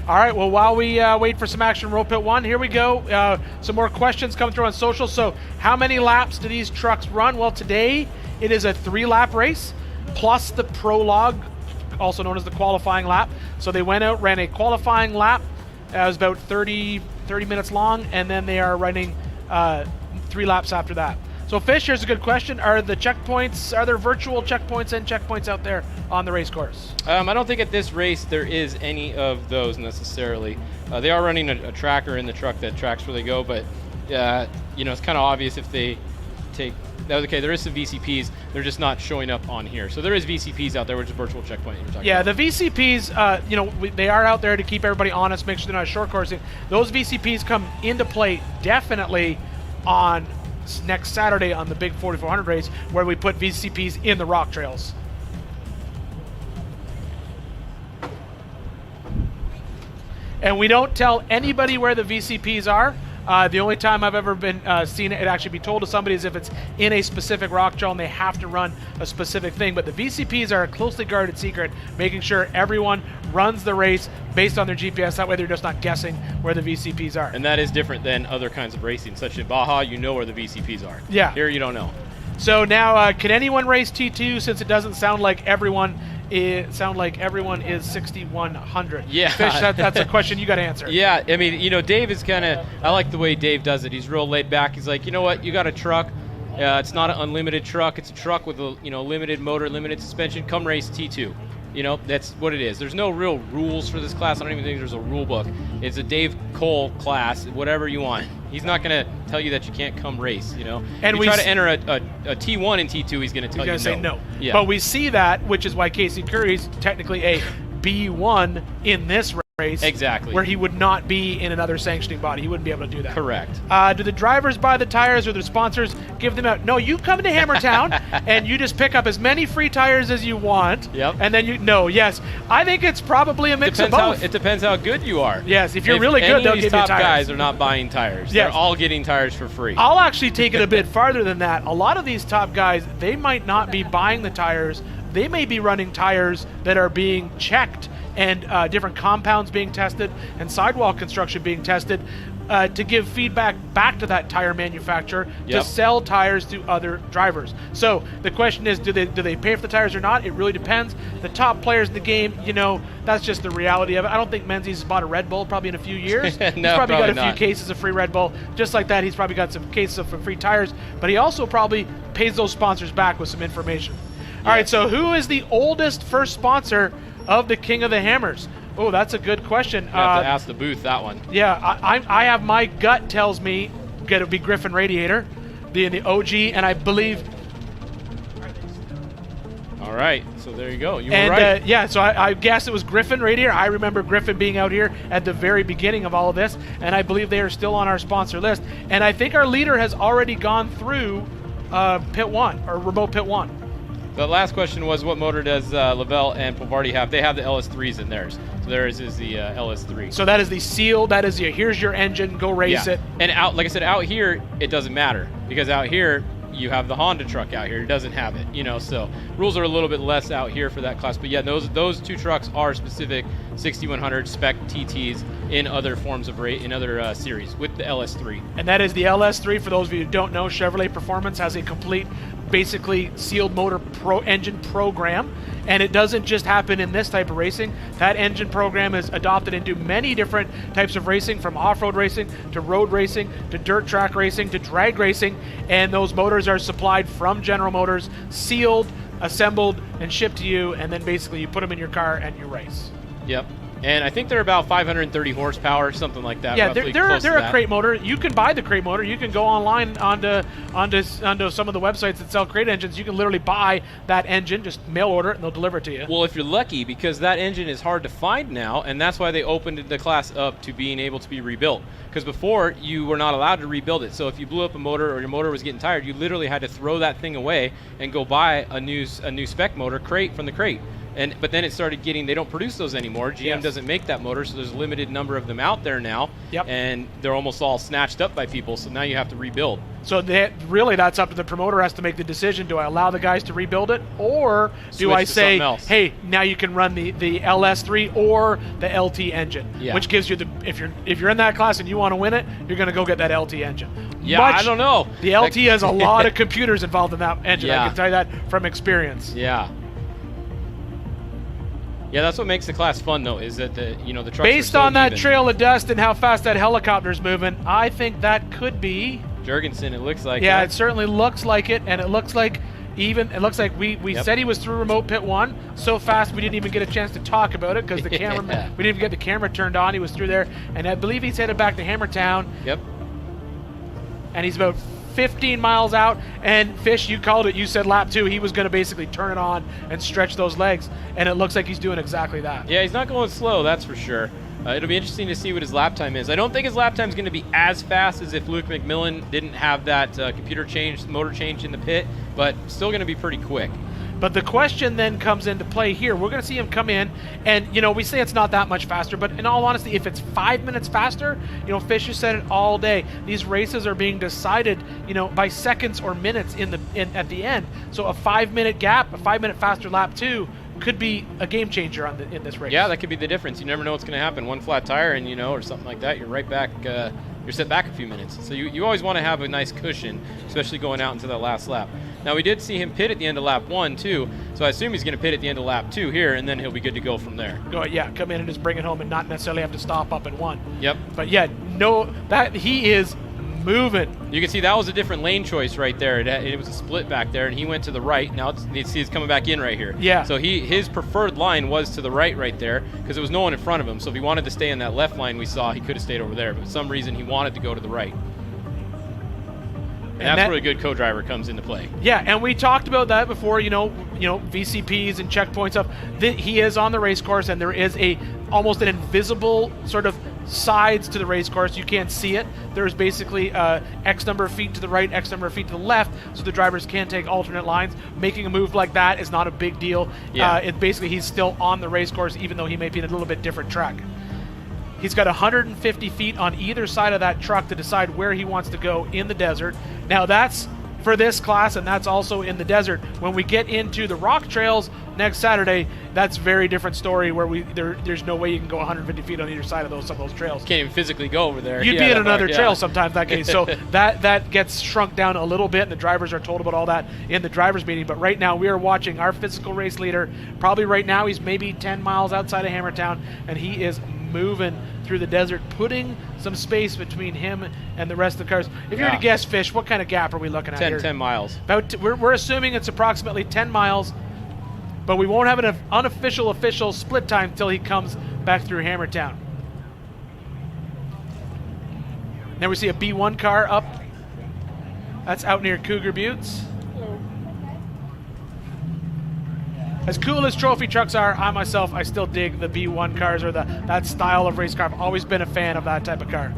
All right, well, while we wait for some action in Remote Pit 1, here we go. Some more questions coming through on social. So how many laps do these trucks run? Well, today it is a 3-lap race plus the prologue, also known as the qualifying lap. So they went out, ran a qualifying lap. It was about 30 minutes long, and then they are running 3 laps after that. So Fish, here's a good question. Are there virtual checkpoints and checkpoints out there on the race course? I don't think at this race there is any of those necessarily. They are running a tracker in the truck that tracks where they go, but it's kind of obvious if they take... Okay, there is some VCPs. They're just not showing up on here. So there is VCPs out there, which is virtual checkpoint you're talking about. The VCPs, they are out there to keep everybody honest, make sure they're not short coursing. Those VCPs come into play definitely on next Saturday on the big 4400 race, where we put VCPs in the rock trails. And we don't tell anybody where the VCPs are. The only time I've ever been seen it actually be told to somebody is if it's in a specific rock trail and they have to run a specific thing. But the VCPs are a closely guarded secret, making sure everyone runs the race based on their GPS. That way they're just not guessing where the VCPs are. And that is different than other kinds of racing, such as Baja. You know where the VCPs are. Yeah. Here you don't know. So now, can anyone race T2, since it doesn't sound like everyone is 6100? Yeah. Fish, that's a question you got to answer. Yeah, I mean, Dave is kind of, I like the way Dave does it. He's real laid back. He's like, you know what, you got a truck. It's not an unlimited truck. It's a truck with a limited motor, limited suspension. Come race T2. That's what it is. There's no real rules for this class. I don't even think there's a rule book. It's a Dave Cole class, whatever you want. He's not going to tell you that you can't come race, And if you try to enter a T1 and T2, he's going to tell you no. He's going to say no. Yeah. But we see that, which is why Casey Currie's technically a B1 in this race. Exactly. Where he would not be in another sanctioning body. He wouldn't be able to do that. Correct. Do the drivers buy the tires or the sponsors give them out? No, you come to Hammertown and you just pick up as many free tires as you want. Yep. And then yes. I think it's probably a mix of both. It depends how good you are. Yes, if you're really good, they'll give you tires. These top guys are not buying tires. Yes. They're all getting tires for free. I'll actually take it a bit farther than that. A lot of these top guys, they might not be buying the tires. They may be running tires that are being checked and different compounds being tested and sidewall construction being tested to give feedback back to that tire manufacturer to sell tires to other drivers. So the question is, do they pay for the tires or not? It really depends. The top players in the game, that's just the reality of it. I don't think Menzies has bought a Red Bull probably in a few years. No, he's probably got a not. few cases of free Red Bull. Just like that, he's probably got some cases of free tires, but he also probably pays those sponsors back with some information. All right, so who is the oldest first sponsor of the King of the Hammers? Oh, that's a good question. You have to ask the booth that one. Yeah, I have, my gut tells me it would be Griffin Radiator, the OG, and I believe... All right, so there you go. You were right. So I guess it was Griffin Radiator. I remember Griffin being out here at the very beginning of all of this, and I believe they are still on our sponsor list. And I think our leader has already gone through Pit 1, or Remote Pit 1. The last question was, what motor does Lavelle and Povardi have? They have the LS3s in theirs. So theirs is the LS3. So that is the seal. That is here's your engine. Go race it. And like I said, out here, it doesn't matter. Because out here, you have the Honda truck out here. It doesn't have it. So rules are a little bit less out here for that class. But yeah, those two trucks are specific 6100 spec TTs in other forms of other series with the LS3. And that is the LS3. For those of you who don't know, Chevrolet Performance has a complete, basically sealed motor engine program, and it doesn't just happen in this type of racing. That engine program is adopted into many different types of racing, from off-road racing to road racing to dirt track racing to drag racing, and those motors are supplied from General Motors, sealed, assembled, and shipped to you, and then basically you put them in your car and you race. Yep. And I think they're about 530 horsepower, something like that. Yeah, they're a crate motor. You can buy the crate motor. You can go online onto some of the websites that sell crate engines. You can literally buy that engine, just mail order it, and they'll deliver it to you. Well, if you're lucky, because that engine is hard to find now, and that's why they opened the class up to being able to be rebuilt. Because before, you were not allowed to rebuild it. So if you blew up a motor or your motor was getting tired, you literally had to throw that thing away and go buy a new spec motor crate from the crate. But then it started getting, they don't produce those anymore. GM doesn't make that motor, so there's a limited number of them out there now. Yep. And they're almost all snatched up by people, so now you have to rebuild. So really that's up to the promoter, has to make the decision. Do I allow the guys to rebuild it, or do I say, hey, now you can run the LS3 or the LT engine, which gives you if you're in that class and you want to win it, you're going to go get that LT engine. Yeah, I don't know. The LT has a lot of computers involved in that engine. Yeah. I can tell you that from experience. Yeah. Yeah, that's what makes the class fun, though, is that the trucks based are so on that even. trail of dust and how fast that helicopter's moving, I think that could be Jurgensen. It looks like. Yeah, it certainly looks like it, and it looks like we said he was through remote pit 1 so fast we didn't even get a chance to talk about it because the camera we didn't even get the camera turned on. He was through there, and I believe he's headed back to Hammertown. Yep. And he's about 15 miles out, and Fish, you called it. You said lap 2 he was going to basically turn it on and stretch those legs, and it looks like he's doing exactly that. Yeah, he's not going slow, that's for sure. It'll be interesting to see what his lap time is. I don't think his lap time is going to be as fast as if Luke McMillin didn't have that motor change in the pit, but still going to be pretty quick. But the question then comes into play here. We're going to see him come in, and we say it's not that much faster, but in all honesty, if it's 5 minutes faster, Fish has said it all day. These races are being decided, by seconds or minutes at the end. So a 5 minute gap, a 5 minute faster lap 2 could be a game changer in this race. Yeah, that could be the difference. You never know what's going to happen. One flat tire, and or something like that, you're right back. You're set back a few minutes. So you always want to have a nice cushion, especially going out into that last lap. Now, we did see him pit at the end of lap 1, too, so I assume he's going to pit at the end of lap 2 here, and then he'll be good to go from there. Come in and just bring it home and not necessarily have to stop up in 1. Yep. But that he is moving. You can see that was a different lane choice right there. It was a split back there, and he went to the right. Now you see he's coming back in right here. Yeah. So his preferred line was to the right there, because there was no one in front of him. So if he wanted to stay in that left line we saw, he could have stayed over there. But for some reason, he wanted to go to the right. And that's where a good co-driver comes into play. Yeah, and we talked about that before, VCPs and checkpoints up. He is on the race course, and there is almost an invisible sort of sides to the race course. You can't see it. There's basically X number of feet to the right, X number of feet to the left, so the drivers can take alternate lines. Making a move like that is not a big deal. Yeah. Basically, he's still on the race course, even though he may be in a little bit different track. He's got 150 feet on either side of that truck to decide where he wants to go in the desert. Now that's for this class, and that's also in the desert. When we get into the rock trails next Saturday, that's a very different story where there's no way you can go 150 feet on either side of some of those trails. Can't even physically go over there. You'd be in another trail sometimes in that case. So that gets shrunk down a little bit, and the drivers are told about all that in the drivers meeting. But right now we are watching our physical race leader. Probably right now he's maybe 10 miles outside of Hammertown, and he is moving through the desert, putting some space between him and the rest of the cars. If you were to guess, Fish, what kind of gap are we looking at here? 10 miles. We're assuming it's approximately 10 miles, but we won't have an official split time till he comes back through Hammertown. Now we see a B1 car up. That's out near Cougar Buttes. As cool as trophy trucks are, I still dig the B1 cars, or that style of race car. I've always been a fan of that type of car.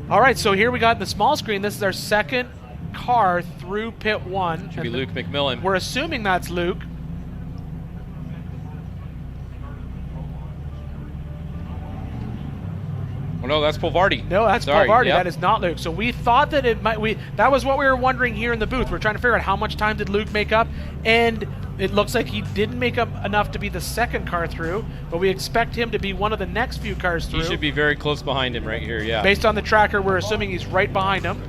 All right, so here we got the small screen. This is our second car through pit 1. Should be Luke McMillin. We're assuming that's Luke. Oh, no, that's Polvardi. No, that's Polvardi. Yep. That is not Luke. So we thought that that was what we were wondering here in the booth. We're trying to figure out how much time did Luke make up, and it looks like he didn't make up enough to be the second car through, but we expect him to be one of the next few cars through. He should be very close behind him right here, yeah. Based on the tracker, we're assuming he's right behind him.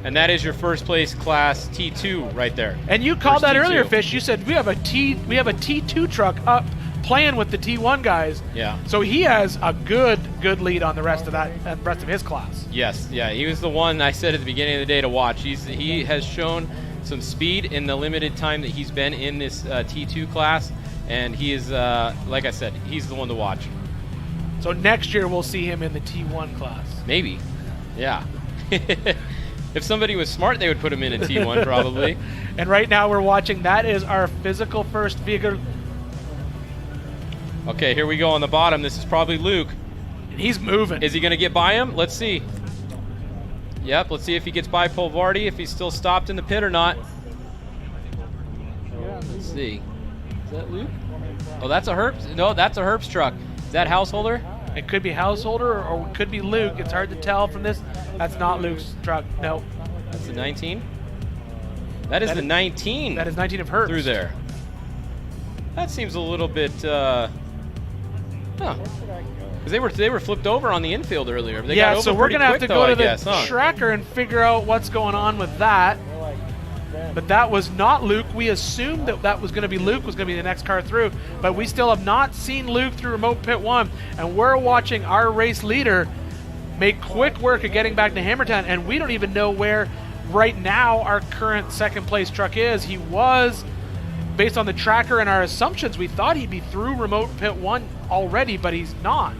And that is your first place class T2 right there. And you called that earlier, Fish. You said we have a T2 truck up playing with the T1 guys. Yeah. So he has a good lead on the rest of his class. Yes, yeah. He was the one I said at the beginning of the day to watch. He has shown some speed in the limited time that he's been in this T2 class, and he is, like I said, he's the one to watch. So next year we'll see him in the T1 class. Maybe. Yeah. If somebody was smart, they would put him in a T1 probably. And right now we're watching. That is our physical first vehicle. Okay, here we go on the bottom. This is probably Luke. And he's moving. Is he going to get by him? Let's see. Yep, let's see if he gets by Polvardi, if he's still stopped in the pit or not. Let's see. Is that Luke? Oh, that's a Herbst? No, that's a Herbst truck. Is that Householder? It could be Householder or it could be Luke. It's hard to tell from this. That's not Luke's truck. No. That's the 19? That is the 19. That is 19 of Herbst. Through there. That seems a little bit, Because they were flipped over on the infield earlier. They got over so we're going to have to go to the huh? tracker and figure out what's going on with that. But that was not Luke. We assumed that was going to be Luke, was going to be the next car through. But we still have not seen Luke through remote pit 1. And we're watching our race leader make quick work of getting back to Hammertown. And we don't even know where right now our current second place truck is. He was, based on the tracker and our assumptions, we thought he'd be through remote pit 1 already, but he's not.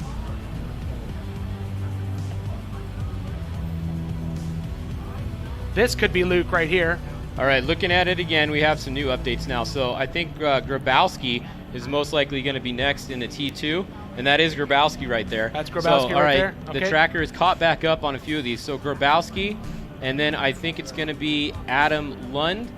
This could be Luke right here. All right, looking at it again, we have some new updates now. So I think Grabowski is most likely going to be next in the T2, and that is Grabowski right there. That's Grabowski right there. Okay. The tracker is caught back up on a few of these. So Grabowski, and then I think it's going to be Adam Lund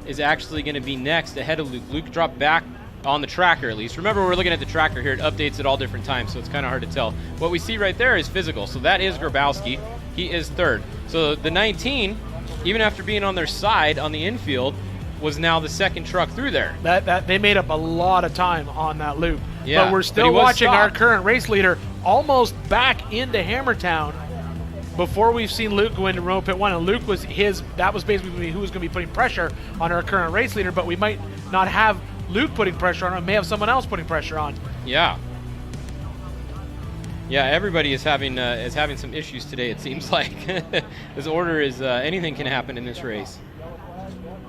is actually going to be next ahead of Luke. Luke dropped back on the tracker at least. Remember, we're looking at the tracker here. It updates at all different times, so it's kind of hard to tell. What we see right there is physical. So that is Grabowski. He is third. So the 19, even after being on their side on the infield, was now the second truck through there. That they made up a lot of time on that loop. Yeah, but we're still watching stopped. our current race leader almost back into Hammertown before we've seen Luke go into remote pit 1. And Luke was that was basically who was going to be putting pressure on our current race leader, but we might not have Luke putting pressure on him, may have someone else putting pressure on. Yeah. Yeah, everybody is having some issues today, it seems like. This order is anything can happen in this race.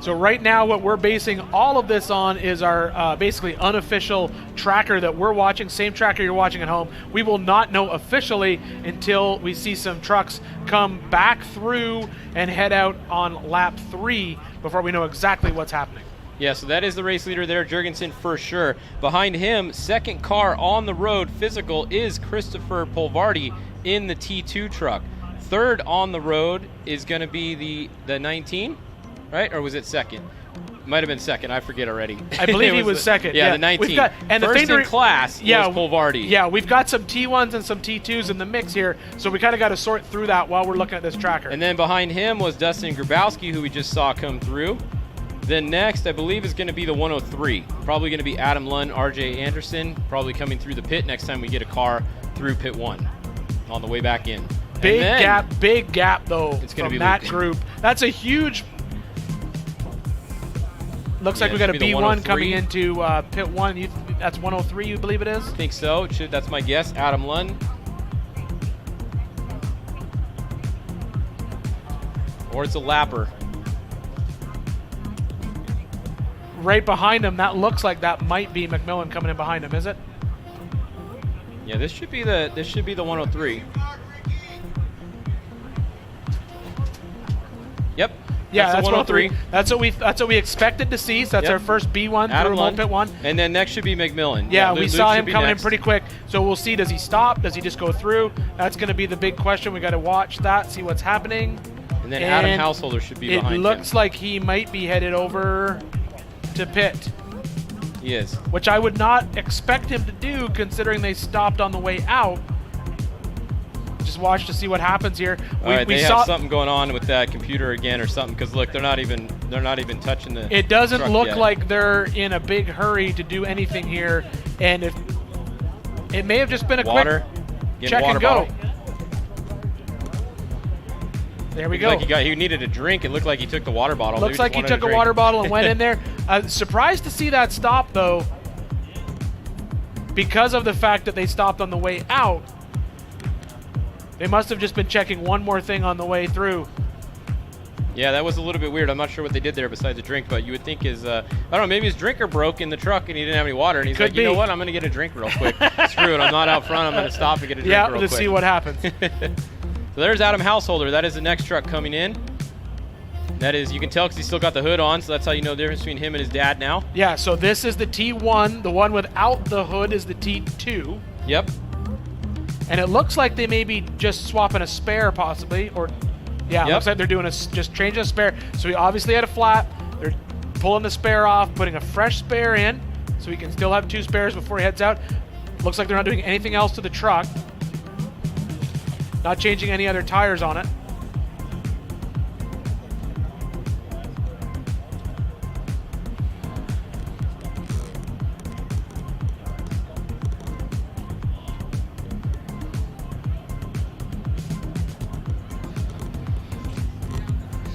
So right now what we're basing all of this on is our basically unofficial tracker that we're watching, same tracker you're watching at home. We will not know officially until we see some trucks come back through and head out on lap 3 before we know exactly what's happening. Yeah, so that is the race leader there, Jurgensen for sure. Behind him, second car on the road, physical, is Christopher Polvardi in the T2 truck. Third on the road is going to be the 19, right? Or was it second? Might have been second. I forget already. I believe he was second. Yeah, the 19. And first in class was Polvardi. Yeah, we've got some T1s and some T2s in the mix here, so we kind of got to sort through that while we're looking at this tracker. And then behind him was Dustin Grabowski, who we just saw come through. Then next, I believe, is going to be the 103. Probably going to be Adam Lund, RJ Anderson, probably coming through the pit next time we get a car through pit 1 on the way back in. Big gap, though, it's gonna from be that Luke. group. That's a huge... Looks like we got a B1 coming into pit 1. That's 103, you believe it is? I think so. That's my guess. Adam Lund. Or it's a lapper. Right behind him, that looks like that might be McMillin coming in behind him, is it? Yeah, this should be the 103. Yep. Yeah, that's 103. That's what we expected to see. So that's our first B1 through remote pit 1. And then next should be McMillin. Yeah, we saw him coming in pretty quick. So we'll see, does he stop? Does he just go through? That's going to be the big question. We got to watch that, see what's happening. And then Adam Householder should be behind him. It looks like he might be headed over to pit. He is. Which I would not expect him to do, considering they stopped on the way out. Just watch to see what happens here. They have something going on with that computer again or something, because look, they're not even touching the It doesn't truck look yet. like they're in a big hurry to do anything here, and if it may have just been a quick check and go. Bottle. There we go. Like he needed a drink. It looked like he took the water bottle. Looks like he took a water bottle and went in there. Surprised to see that stop, though, because of the fact that they stopped on the way out. They must have just been checking one more thing on the way through. Yeah, that was a little bit weird. I'm not sure what they did there besides a drink, but you would think his, I don't know, maybe his drinker broke in the truck and he didn't have any water, and he's like, you know what, I'm going to get a drink real quick. Screw it, I'm not out front, I'm going to stop and get a drink real quick. Yeah, to see what happens. So there's Adam Householder. That is the next truck coming in. That is, you can tell because he's still got the hood on, so that's how you know the difference between him and his dad now. Yeah, so this is the T1. The one without the hood is the T2. Yep. And it looks like they may be just swapping a spare possibly, or yeah, it looks like they're doing just changing a spare. So he obviously had a flat. They're pulling the spare off, putting a fresh spare in, so he can still have 2 spares before he heads out. Looks like they're not doing anything else to the truck. Not changing any other tires on it.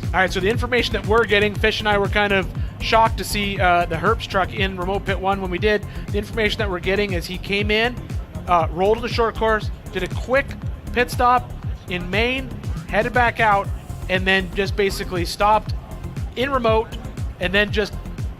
All right, so the information that we're getting, Fish and I were kind of shocked to see the Herbst truck in remote pit 1 when we did. The information that we're getting is he came in, rolled to the short course, did a quick pit stop in main, headed back out, and then just basically stopped in remote and then just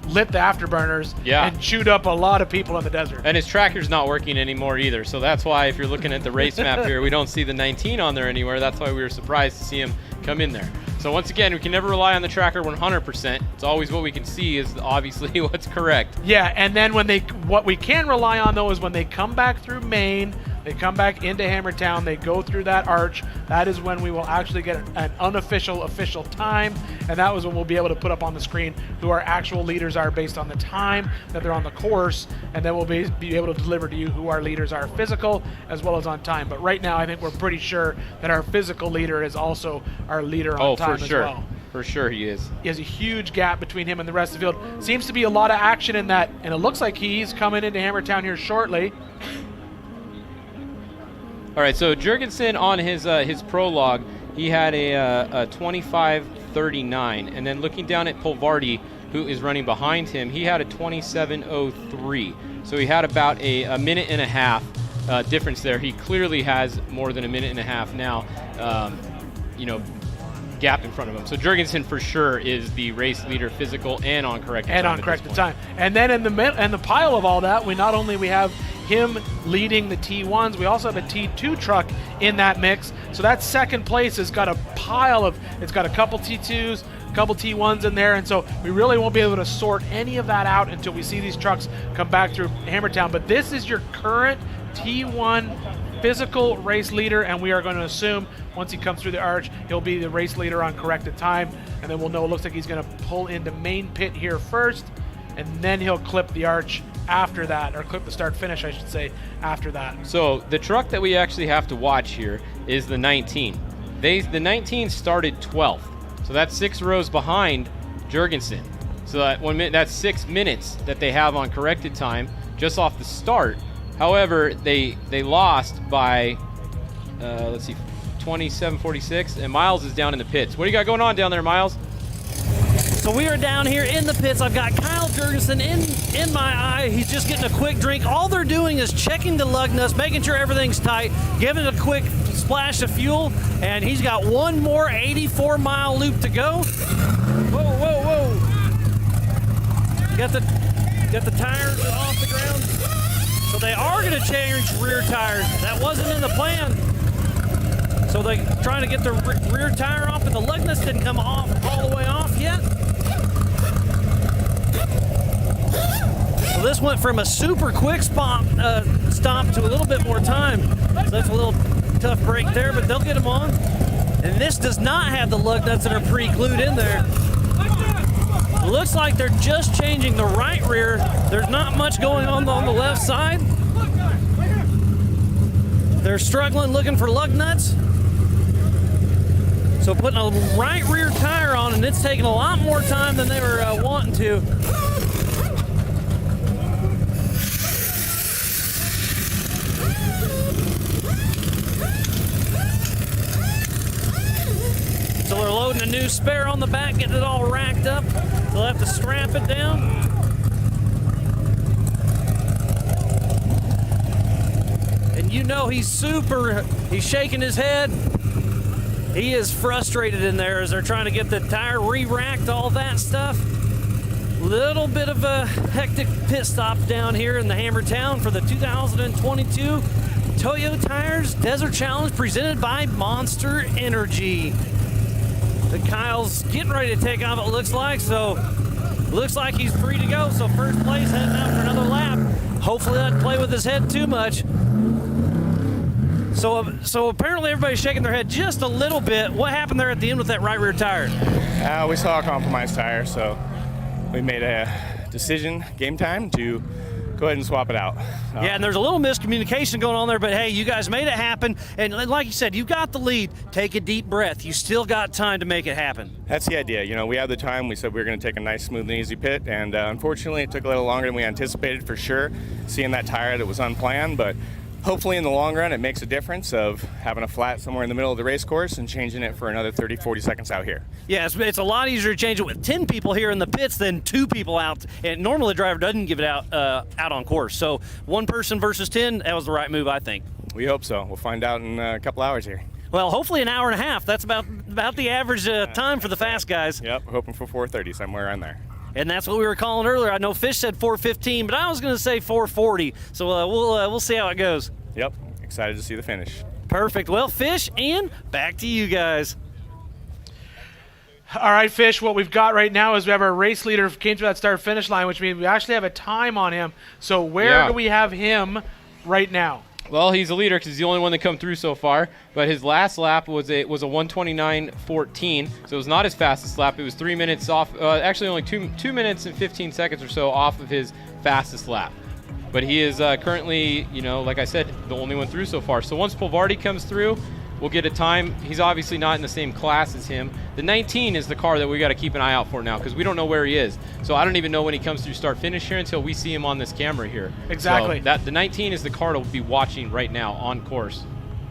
lit the afterburners and chewed up a lot of people in the desert. And his tracker's not working anymore either, so that's why if you're looking at the race map here, we don't see the 19 on there anywhere. That's why we were surprised to see him come in there. So once again, we can never rely on the tracker 100%. It's always what we can see is obviously what's correct. Yeah, and then what we can rely on though is when they come back through Maine, they come back into Hammertown, they go through that arch, that is when we will actually get an unofficial official time, and that was when we'll be able to put up on the screen who our actual leaders are based on the time that they're on the course, and then we'll be able to deliver to you who our leaders are physical as well as on time. But right now I think we're pretty sure that our physical leader is also our leader on time as well. For sure he is. He has a huge gap between him and the rest of the field. Seems to be a lot of action in that, and it looks like he's coming into Hammertown here shortly. All right, so Jurgensen on his prologue, he had a 25:39, and then looking down at Polvardi, who is running behind him, he had a 27:03. So he had about a minute and a half difference there. He clearly has more than a minute and a half now, gap in front of him. So Jurgensen for sure is the race leader, physical and on corrected time. And on corrected time. And then in the pile of all that, we have him leading the T1s. We also have a T2 truck in that mix. So that second place has got a pile of, it's got a couple T2s, a couple T1s in there, and so we really won't be able to sort any of that out until we see these trucks come back through Hammertown. But this is your current T1 physical race leader, and we are going to assume once he comes through the arch, he'll be the race leader on corrected time, and then we'll know it looks like he's going to pull into main pit here first, and then he'll clip the arch after that, or clip the start finish, I should say, after that. So the truck that we actually have to watch here is the 19. The 19 started 12th, so that's 6 rows behind Jurgensen. So that's 6 minutes that they have on corrected time just off the start. However, they lost by, 27:46, and Miles is down in the pits. What do you got going on down there, Miles? So we are down here in the pits. I've got Kyle Jurgensen in my eye. He's just getting a quick drink. All they're doing is checking the lug nuts, making sure everything's tight, giving it a quick splash of fuel, and he's got one more 84-mile loop to go. Whoa, whoa, whoa. Got the tires off the ground. So they are going to change rear tires. That wasn't in the plan. So they're trying to get the rear tire off, but the lug nuts didn't come off all the way off yet. So this went from a super quick stop to a little bit more time. So that's a little tough break there, but they'll get them on. And this does not have the lug nuts that are pre-glued in there. It looks like they're just changing the right rear. There's not much going on the left side. They're struggling looking for lug nuts. So putting a right rear tire on, and it's taking a lot more time than they were wanting to. So they're loading a new spare on the back, getting it all racked up. They'll have to strap it down. And you know he's shaking his head. He is frustrated in there as they're trying to get the tire re-racked, all that stuff. Little bit of a hectic pit stop down here in the Hammer Town for the 2022 Toyo Tires Desert Challenge presented by Monster Energy. The Kyle's getting ready to take off, it looks like, so looks like he's free to go. So first place, heading out for another lap. Hopefully doesn't play with his head too much. So apparently everybody's shaking their head just a little bit. What happened there at the end with that right rear tire? We saw a compromised tire, so we made a decision, game time, to go ahead and swap it out. Yeah, and there's a little miscommunication going on there, but hey, you guys made it happen. And like you said, you got the lead. Take a deep breath. You still got time to make it happen. That's the idea. You know, we had the time. We said we were going to take a nice, smooth, and easy pit, and unfortunately, it took a little longer than we anticipated for sure, seeing that tire that was unplanned, but hopefully in the long run, it makes a difference of having a flat somewhere in the middle of the race course and changing it for another 30, 40 seconds out here. Yeah, it's a lot easier to change it with 10 people here in the pits than 2 people out. And normally the driver doesn't give it out on course. So 1 person versus 10, that was the right move, I think. We hope so. We'll find out in a couple hours here. Well, hopefully an hour and a half. That's about the average time for the fast guys. Yep, we're hoping for 4:30, somewhere around there. And that's what we were calling earlier. I know Fish said 4:15, but I was going to say 4:40. So we'll see how it goes. Yep. Excited to see the finish. Perfect. Well, Fish, and back to you guys. All right, Fish, what we've got right now is we have our race leader who came through that start-finish line, which means we actually have a time on him. So where do we have him right now? Well, he's a leader because he's the only one that come through so far. But his last lap was a 1:29.14, so it was not his fastest lap. It was 3 minutes off, actually only 2 minutes and 15 seconds or so off of his fastest lap. But he is currently, like I said, the only one through so far. So once Polvardi comes through, we'll get a time. He's obviously not in the same class as him. The 19 is the car that we got to keep an eye out for now because we don't know where he is. So I don't even know when he comes through start-finish here until we see him on this camera here. Exactly. So the 19 is the car to be watching right now on course.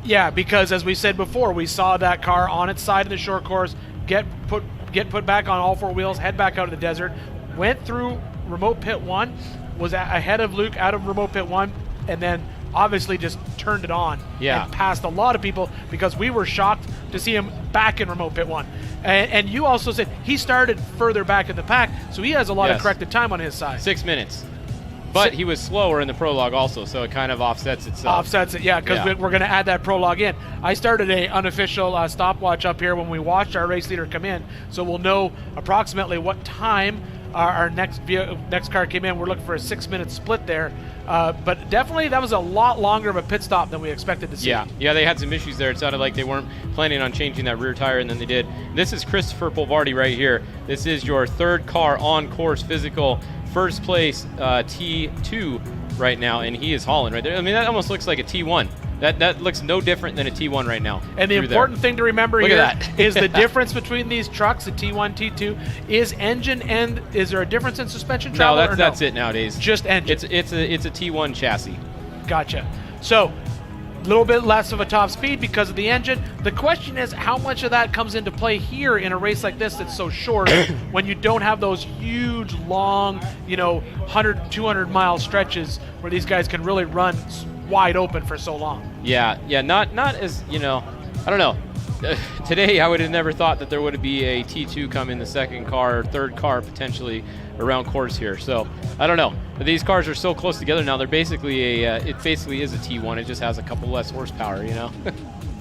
Yeah, because as we said before, we saw that car on its side of the short course get put back on all 4 wheels, head back out of the desert, went through remote pit 1, was ahead of Luke out of remote pit 1, and then obviously just turned it on and passed a lot of people because we were shocked to see him back in remote pit 1. And you also said he started further back in the pack, so he has a lot of corrected time on his side. 6 minutes. But he was slower in the prologue also, so it kind of offsets itself. Offsets it, yeah, because we're going to add that prologue in. I started a unofficial stopwatch up here when we watched our race leader come in, so we'll know approximately what time our next car came in. We're looking for a 6-minute split there. But definitely that was a lot longer of a pit stop than we expected to see. Yeah, they had some issues there. It sounded like they weren't planning on changing that rear tire, and then they did. This is Christopher Polvardi right here. This is your 3rd car on course physical, first place T2 right now, and he is hauling right there. I mean, that almost looks like a T1. That looks no different than a T1 right now. And the important thing to remember here is the difference between these trucks, the T1, T2, is engine and is there a difference in suspension travel? No, that's it nowadays. Just engine. It's a T1 chassis. Gotcha. So a little bit less of a top speed because of the engine. The question is how much of that comes into play here in a race like this that's so short when you don't have those huge, long, 100, 200 mile stretches where these guys can really run wide open for so long. Yeah, not as, I don't know. Today I would have never thought that there would be a T2 come in the 2nd car or 3rd car potentially around course here. So I don't know. But these cars are so close together now. They're basically it basically is a T1. It just has a couple less horsepower,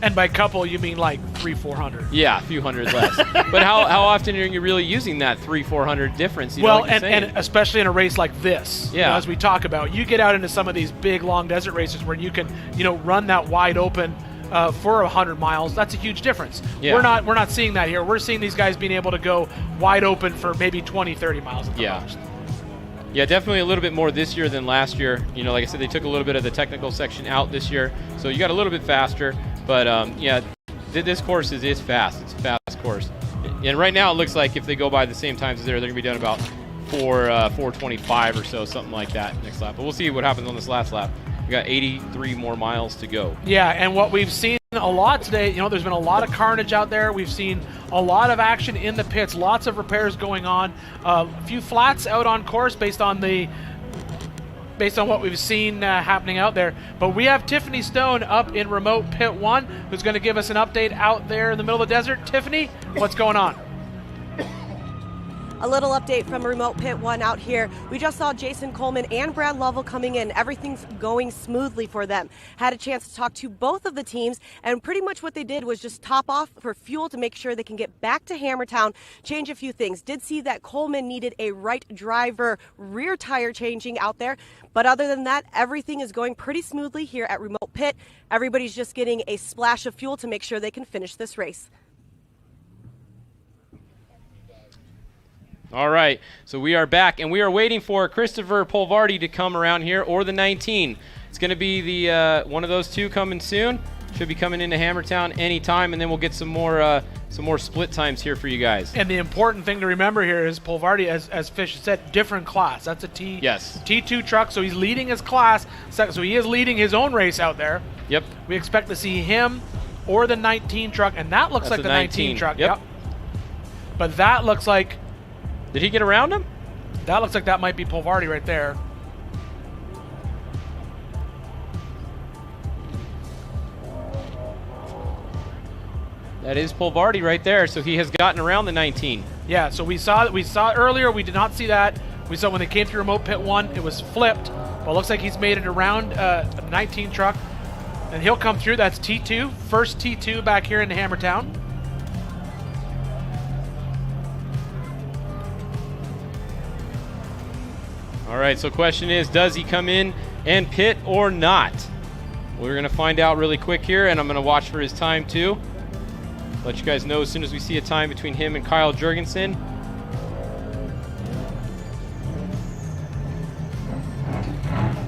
And by couple, you mean like 300-400. Yeah, a few hundred less. But how often are you really using that 300-400 difference? And especially in a race like this, as we talk about, you get out into some of these big, long desert races where you can, run that wide open for 100 miles. That's a huge difference. Yeah. We're not seeing that here. We're seeing these guys being able to go wide open for maybe 20-30 miles at the most. Yeah, definitely a little bit more this year than last year. Like I said, they took a little bit of the technical section out this year, so you got a little bit faster. But this course is fast. It's a fast course. And right now it looks like if they go by the same times as they're going to be done about 4:25 or so, something like that next lap. But we'll see what happens on this last lap. We got 83 more miles to go. Yeah, and what we've seen a lot today, there's been a lot of carnage out there. We've seen a lot of action in the pits, lots of repairs going on. A few flats out on course based on the based on what we've seen happening out there. But we have Tiffany Stone up in remote pit 1, who's going to give us an update out there in the middle of the desert. Tiffany, what's going on? A little update from remote pit 1 out here. We just saw Jason Coleman and Brad Lovell coming in. Everything's going smoothly for them. Had a chance to talk to both of the teams, and pretty much what they did was just top off for fuel to make sure they can get back to Hammertown, change a few things. Did see that Coleman needed a right driver rear tire changing out there, but other than that, everything is going pretty smoothly here at remote pit. Everybody's just getting a splash of fuel to make sure they can finish this race. All right, so we are back, and we are waiting for Christopher Polvardi to come around here, or the 19. It's going to be the one of those two coming soon. Should be coming into Hammertown anytime, and then we'll get some more split times here for you guys. And the important thing to remember here is Polvardi, as Fish said, different class. That's a T2 truck, so he's leading his class. So he is leading his own race out there. Yep. We expect to see him or the 19 truck, and that looks like the 19 truck. Yep. But that looks like... Did he get around him? That looks like that might be Polvardi right there. That is Polvardi right there, so he has gotten around the 19. Yeah, so we saw earlier, we did not see that. We saw when they came through remote pit 1, it was flipped. But it looks like he's made it around a 19 truck. And he'll come through, that's T2, first T2 back here in Hammertown. All right, so question is, does he come in and pit or not? We're going to find out really quick here, and I'm going to watch for his time too. Let you guys know as soon as we see a time between him and Kyle Jurgensen.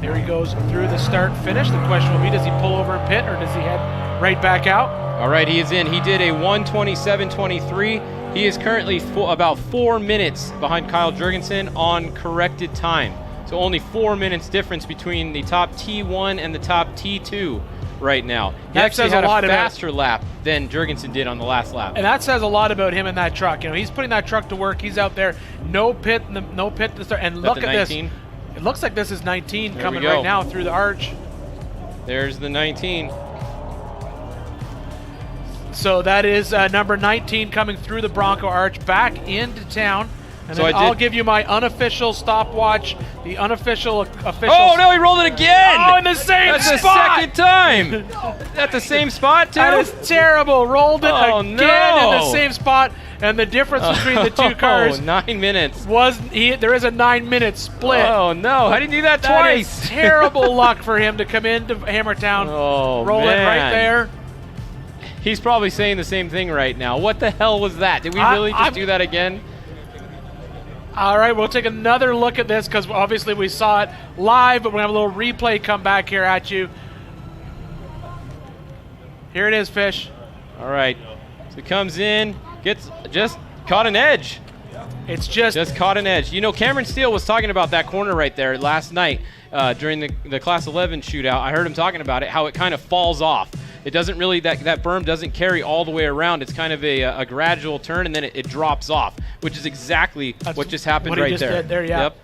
There he goes through the start finish. The question will be, does he pull over and pit, or does he head right back out? All right, he is in. He did a 1:27.23. He is currently about 4 minutes behind Kyle Jurgensen on corrected time. So only 4 minutes difference between the top T1 and the top T2 right now. He actually had a faster lap than Jurgensen did on the last lap. And that says a lot about him in that truck. You know, he's putting that truck to work. He's out there, no pit to start. And look at this. It looks like this is 19 coming right now through the arch. There's the 19. So that is number 19 coming through the Bronco arch back into town. And then I'll give you my unofficial stopwatch, the unofficial official. Oh, no, he rolled it again! Oh, in the same spot! That's the second time! At the same spot, too? That is terrible. Rolled it again in the same spot. And the difference between the two cars 9 minutes. There is a 9-minute split. Oh, no. How did he do that twice? That is terrible luck for him to come into Hammertown. Roll it right there. He's probably saying the same thing right now. What the hell was that? Did we really just do that again? All right, we'll take another look at this because obviously we saw it live, but we're going to have a little replay come back here at you. Here it is, Fish. All right. So he comes in, just caught an edge. It's just caught an edge. You know, Cameron Steele was talking about that corner right there last night during the Class 11 shootout. I heard him talking about it, how it kind of falls off. It doesn't really, that berm doesn't carry all the way around. It's kind of a gradual turn, and then it drops off, which is exactly what just happened right there. Did there, yeah. Yep.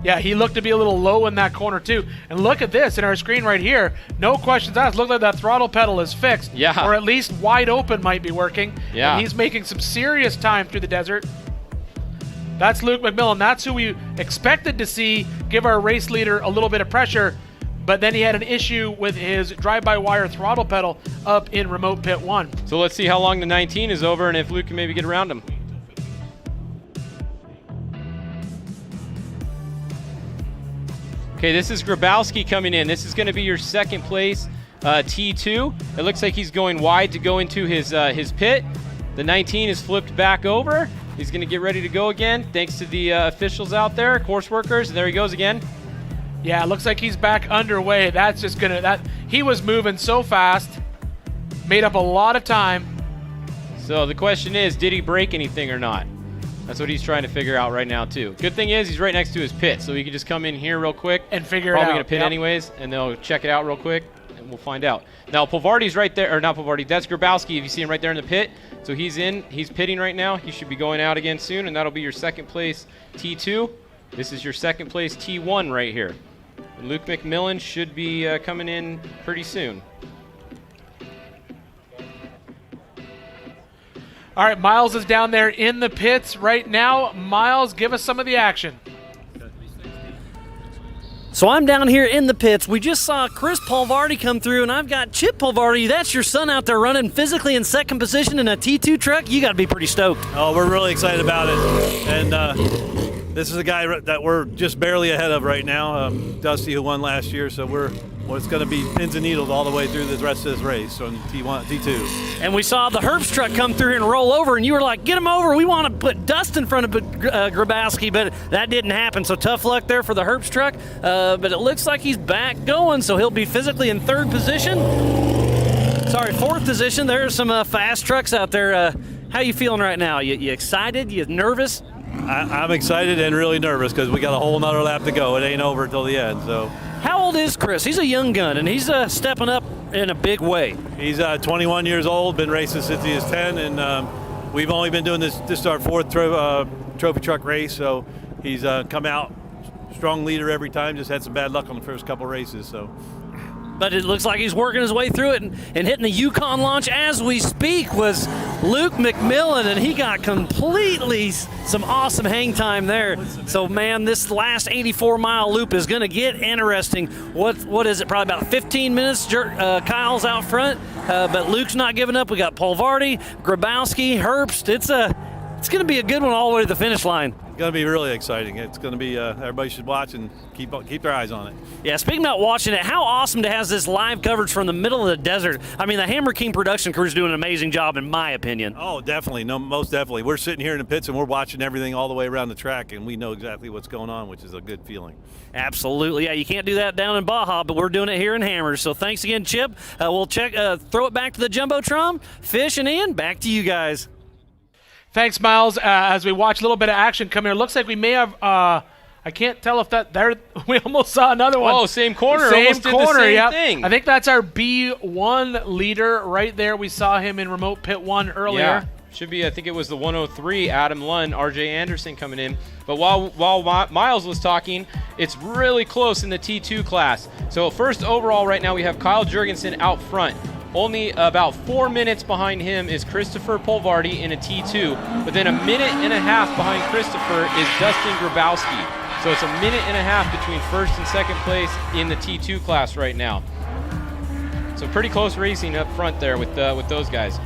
Yeah, he looked to be a little low in that corner too. And look at this in our screen right here. No questions asked. Look like that throttle pedal is fixed. Yeah. Or at least wide open might be working. Yeah. And he's making some serious time through the desert. That's Luke McMillin. That's who we expected to see give our race leader a little bit of pressure. But then he had an issue with his drive-by-wire throttle pedal up in remote pit 1. So let's see how long the 19 is over and if Luke can maybe get around him. Okay, this is Grabowski coming in. This is going to be your second place T2. It looks like he's going wide to go into his pit. The 19 is flipped back over. He's going to get ready to go again thanks to the officials out there, course workers. And there he goes again. Yeah, it looks like he's back underway. That's just he was moving so fast, made up a lot of time. So the question is, did he break anything or not? That's what he's trying to figure out right now too. Good thing is he's right next to his pit, so he can just come in here real quick and figure it out. Probably gonna pit anyways, and they'll check it out real quick, and we'll find out. Now Polvardi's right there, or not Polvardi, that's Grabowski. If you see him right there in the pit, so he's pitting right now. He should be going out again soon, and that'll be your second place T2. This is your second place T1 right here. Luke McMillin should be coming in pretty soon. All right, Miles is down there in the pits right now. Miles, give us some of the action. So I'm down here in the pits. We just saw Chris Polvardi come through, and I've got Chip Polvardi. That's your son out there running physically in second position in a T2 truck. You got to be pretty stoked. Oh, we're really excited about it. And this is a guy that we're just barely ahead of right now, Dusty, who won last year. So it's going to be pins and needles all the way through the rest of this race on T1, T2. And we saw the Herbst truck come through here and roll over, and you were like, get him over. We want to put Dust in front of Grabowski, but that didn't happen. So tough luck there for the Herbst truck. But it looks like he's back going, so he'll be physically in fourth position. There are some fast trucks out there. How you feeling right now? You excited? You nervous? I'm excited and really nervous because we got a whole nother lap to go. It ain't over till the end. So. How old is Chris? He's a young gun, and he's stepping up in a big way. He's 21 years old, been racing since he was 10, and we've only been doing this is our fourth trophy truck race, so he's come out strong leader every time, just had some bad luck on the first couple races. So. But it looks like he's working his way through it and hitting the Yukon launch as we speak was Luke McMillin, and he got completely some awesome hang time there. So, man, this last 84-mile loop is going to get interesting. What is it, probably about 15 minutes? Kyle's out front, but Luke's not giving up. We got Polvardi, Grabowski, Herbst. It's going to be a good one all the way to the finish line. It's going to be really exciting. It's going to be everybody should watch and keep their eyes on it. Yeah, speaking about watching it, how awesome to have this live coverage from the middle of the desert. I mean, the Hammer King production crew is doing an amazing job, in my opinion. Oh, definitely. No, most definitely. We're sitting here in the pits and we're watching everything all the way around the track, and we know exactly what's going on, which is a good feeling. Absolutely. Yeah, you can't do that down in Baja, but we're doing it here in Hammers. So thanks again, Chip. We'll throw it back to the Jumbotron. Fish and Ian, back to you guys. Thanks, Miles. As we watch a little bit of action come here, looks like we may have. I can't tell if we almost saw another one. Oh, same corner. Almost did the same thing. I think that's our B1 leader right there. We saw him in remote pit 1 earlier. Yeah, should be. I think it was the 103, Adam Lund, RJ Anderson coming in. But while Miles was talking, it's really close in the T2 class. So first overall right now we have Kyle Jurgensen out front. Only about 4 minutes behind him is Christopher Polvardi in a T2, but then a minute and a half behind Christopher is Dustin Grabowski. So it's a minute and a half between first and second place in the T2 class right now. So pretty close racing up front there with those guys.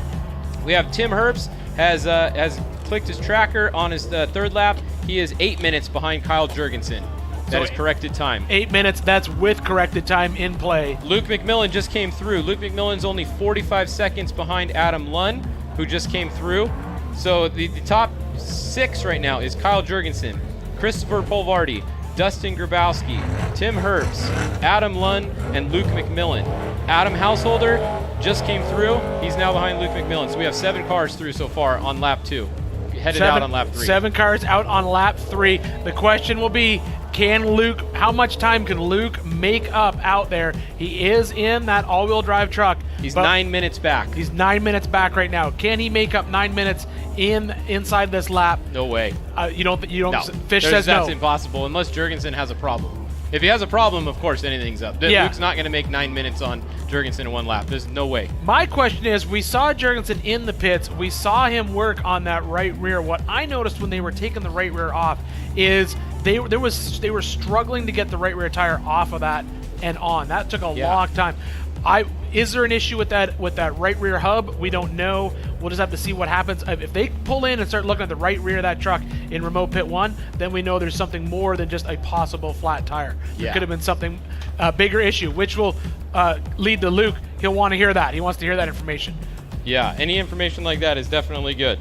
We have Tim Herbst has clicked his tracker on his third lap. He is 8 minutes behind Kyle Jurgensen. That is corrected time. 8 minutes, that's with corrected time in play. Luke McMillin just came through. Luke McMillin's only 45 seconds behind Adam Lund, who just came through. So the top 6 right now is Kyle Jurgensen, Christopher Polvardi, Dustin Grabowski, Tim Herbst, Adam Lund, and Luke McMillin. Adam Householder just came through. He's now behind Luke McMillin. So we have 7 cars through so far on lap 2. Headed out on lap 3. 7 cars out on lap 3. The question will be, how much time can Luke make up out there? He is in that all-wheel drive truck. He's 9 minutes back. He's 9 minutes back right now. Can he make up 9 minutes inside this lap? No way. You don't. No. Fish says no. That's impossible unless Jurgensen has a problem. If he has a problem, of course, anything's up. Yeah. Luke's not going to make 9 minutes on Jurgensen in 1 lap. There's no way. My question is, we saw Jurgensen in the pits. We saw him work on that right rear. What I noticed when they were taking the right rear off is they were struggling to get the right rear tire off of that and on. That took a long time. Is there an issue with that right rear hub? We don't know. We'll just have to see what happens. If they pull in and start looking at the right rear of that truck in remote pit 1, then we know there's something more than just a possible flat tire. There could have been something bigger issue, which will lead to Luke. He'll want to hear that. He wants to hear that information. Yeah, any information like that is definitely good.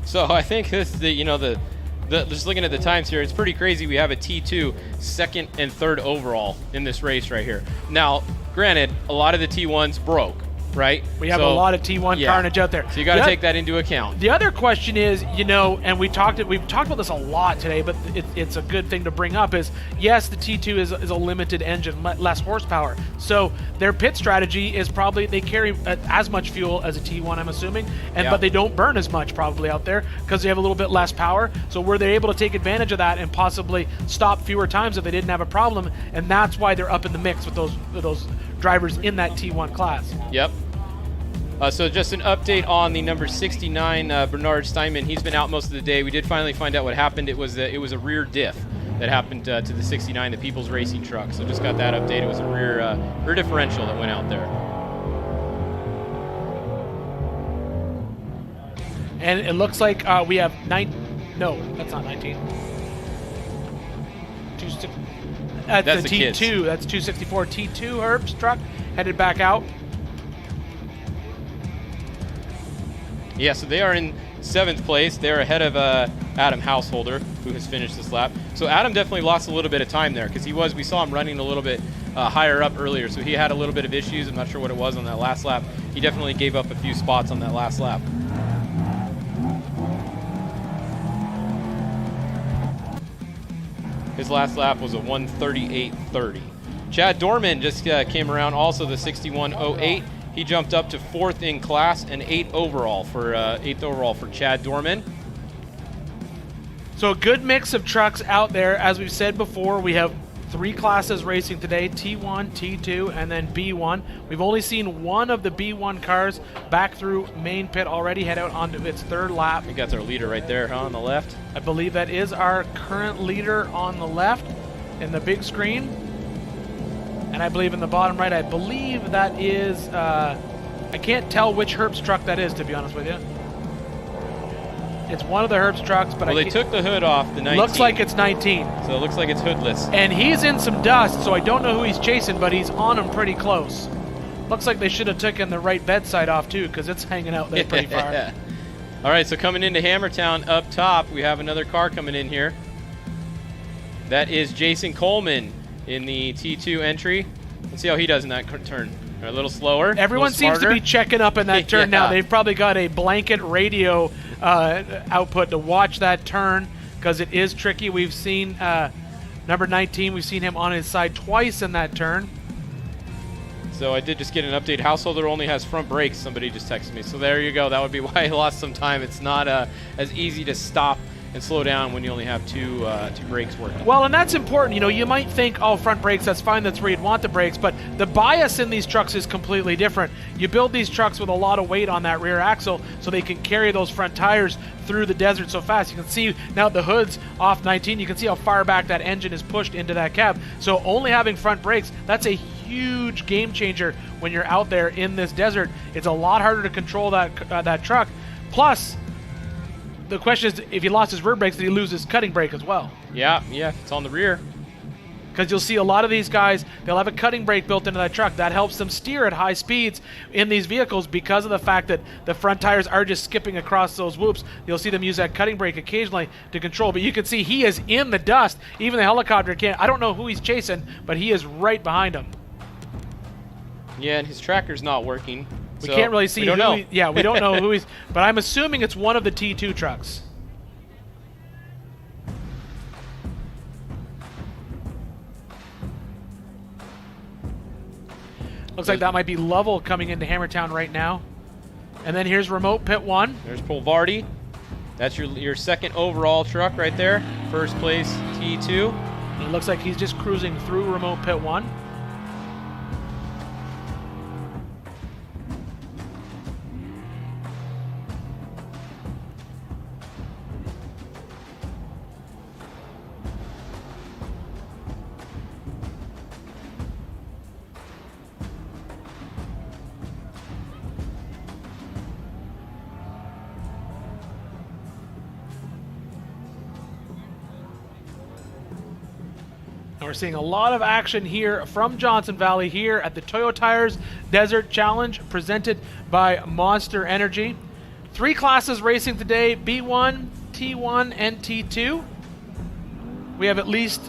So I think just looking at the times here, it's pretty crazy. We have a T2 second and third overall in this race right here. Now, granted, a lot of the T1s broke. right? We have a lot of T1 carnage out there. So you got to take that into account. The other question is, and we've talked about this a lot today, but it's a good thing to bring up is, yes, the T2 is a limited engine, less horsepower. So their pit strategy is probably they carry as much fuel as a T1, I'm assuming, but they don't burn as much probably out there because they have a little bit less power. So were they able to take advantage of that and possibly stop fewer times if they didn't have a problem, and that's why they're up in the mix with those drivers in that T1 class. Yep. So just an update on the number 69, Bernard Steinman. He's been out most of the day. We did finally find out what happened. It was a rear diff that happened to the 69, the People's Racing truck. So just got that update. It was a rear differential that went out there. And it looks like we have No, that's not 19. That's the T2. Kids. That's 264 T2 Herbst truck headed back out. Yeah, so they are in 7th place. They're ahead of Adam Householder, who has finished this lap. So Adam definitely lost a little bit of time there because we saw him running a little bit higher up earlier. So he had a little bit of issues. I'm not sure what it was on that last lap. He definitely gave up a few spots on that last lap. His last lap was a 1:38.30. Chad Dorman just came around, also the 61.08. He jumped up to 4th in class and 8th overall for Chad Dorman. So a good mix of trucks out there. As we've said before, we have 3 classes racing today, T1, T2, and then B1. We've only seen one of the B1 cars back through main pit already, head out onto its 3rd lap. We got their leader right there, huh, on the left? I believe that is our current leader on the left in the big screen. And I believe in the bottom right, I believe that is, I can't tell which Herbst truck that is, to be honest with you. It's one of the Herbst trucks, but they took the hood off the 19. Looks like it's 19. So it looks like it's hoodless. And he's in some dust, so I don't know who he's chasing, but he's on him pretty close. Looks like they should have taken the right bedside off too, because it's hanging out there pretty far. All right, so coming into Hammertown up top, we have another car coming in here. That is Jason Coleman in the T2 entry. Let's see how he does in that turn. A little slower. Everyone seems to be checking up in that turn now. They've probably got a blanket radio output to watch that turn because it is tricky. We've seen number 19. We've seen him on his side twice in that turn. So I did just get an update. Householder only has front brakes. Somebody just texted me. So there you go. That would be why he lost some time. It's not as easy to stop and slow down when you only have two brakes working. Well, and that's important. You might think, oh, front brakes, that's fine. That's where you'd want the brakes. But the bias in these trucks is completely different. You build these trucks with a lot of weight on that rear axle so they can carry those front tires through the desert so fast. You can see now the hood's off 19. You can see how far back that engine is pushed into that cab. So only having front brakes, that's a huge game changer when you're out there in this desert. It's a lot harder to control that truck. Plus, the question is, if he lost his rear brakes, did he lose his cutting brake as well? Yeah, it's on the rear. Because you'll see a lot of these guys, they'll have a cutting brake built into that truck. That helps them steer at high speeds in these vehicles because of the fact that the front tires are just skipping across those whoops. You'll see them use that cutting brake occasionally to control. But you can see he is in the dust. Even the helicopter can't. I don't know who he's chasing, but he is right behind him. Yeah, and his tracker's not working. We can't really see. We don't know who he's. But I'm assuming it's one of the T2 trucks. Looks like that might be Lovell coming into Hammertown right now. And then here's remote pit 1. There's Polvardi. That's your second overall truck right there. First place T2. And it looks like he's just cruising through remote pit 1. And we're seeing a lot of action here from Johnson Valley here at the Toyo Tires Desert Challenge presented by Monster Energy. 3 classes racing today, B1, T1, and T2. We have at least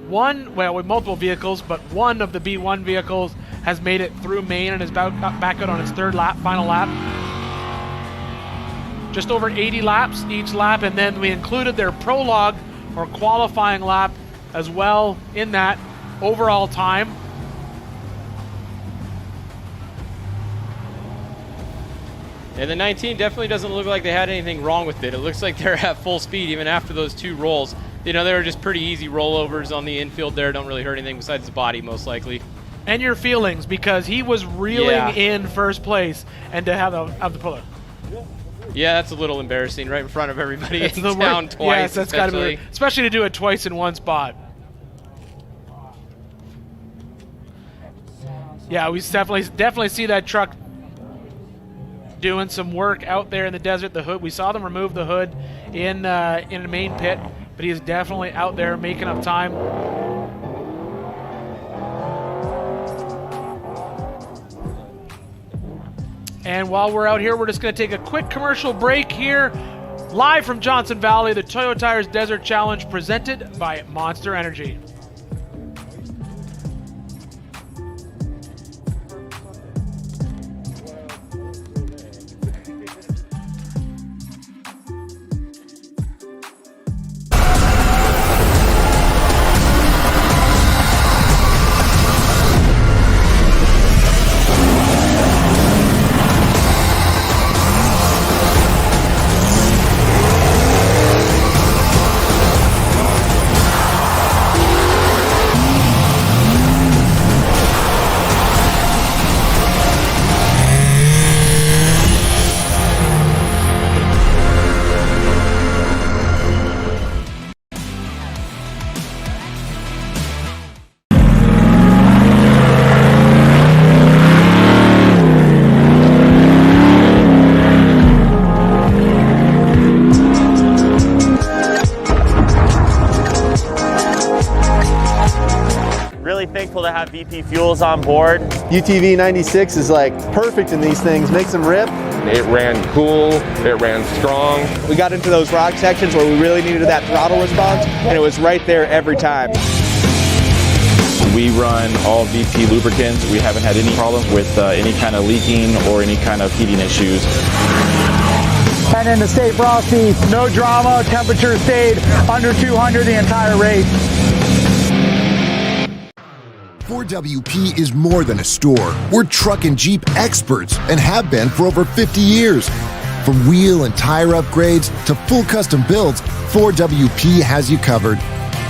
one, well, with multiple vehicles, but one of the B1 vehicles has made it through Maine and is back out on its third lap, final lap. Just over 80 laps each lap, and then we included their prologue or qualifying lap as well in that overall time. And the 19 definitely doesn't look like they had anything wrong with it. It looks like they're at full speed even after those 2 rolls. You know, they were just pretty easy rollovers on the infield there. Don't really hurt anything besides the body, most likely. And your feelings, because he was reeling in first place, and to have the puller. Yeah, that's a little embarrassing right in front of everybody. It's down twice. Yes, that's got to be weird, especially to do it twice in one spot. Yeah, we definitely see that truck doing some work out there in the desert. The hood, we saw them remove the hood in the main pit, but he is definitely out there making up time. And while we're out here, we're just going to take a quick commercial break here, live from Johnson Valley, the Toyo Tires Desert Challenge presented by Monster Energy. Thankful to have VP Fuels on board. UTV 96 is like perfect in these things, makes them rip. It ran cool, it ran strong. We got into those rock sections where we really needed that throttle response, and it was right there every time. We run all VP lubricants. We haven't had any problems with any kind of leaking or any kind of heating issues. And in the Stay Frosty, no drama, temperature stayed under 200 the entire race. 4WP is more than a store. We're truck and Jeep experts and have been for over 50 years. From wheel and tire upgrades to full custom builds, 4WP has you covered.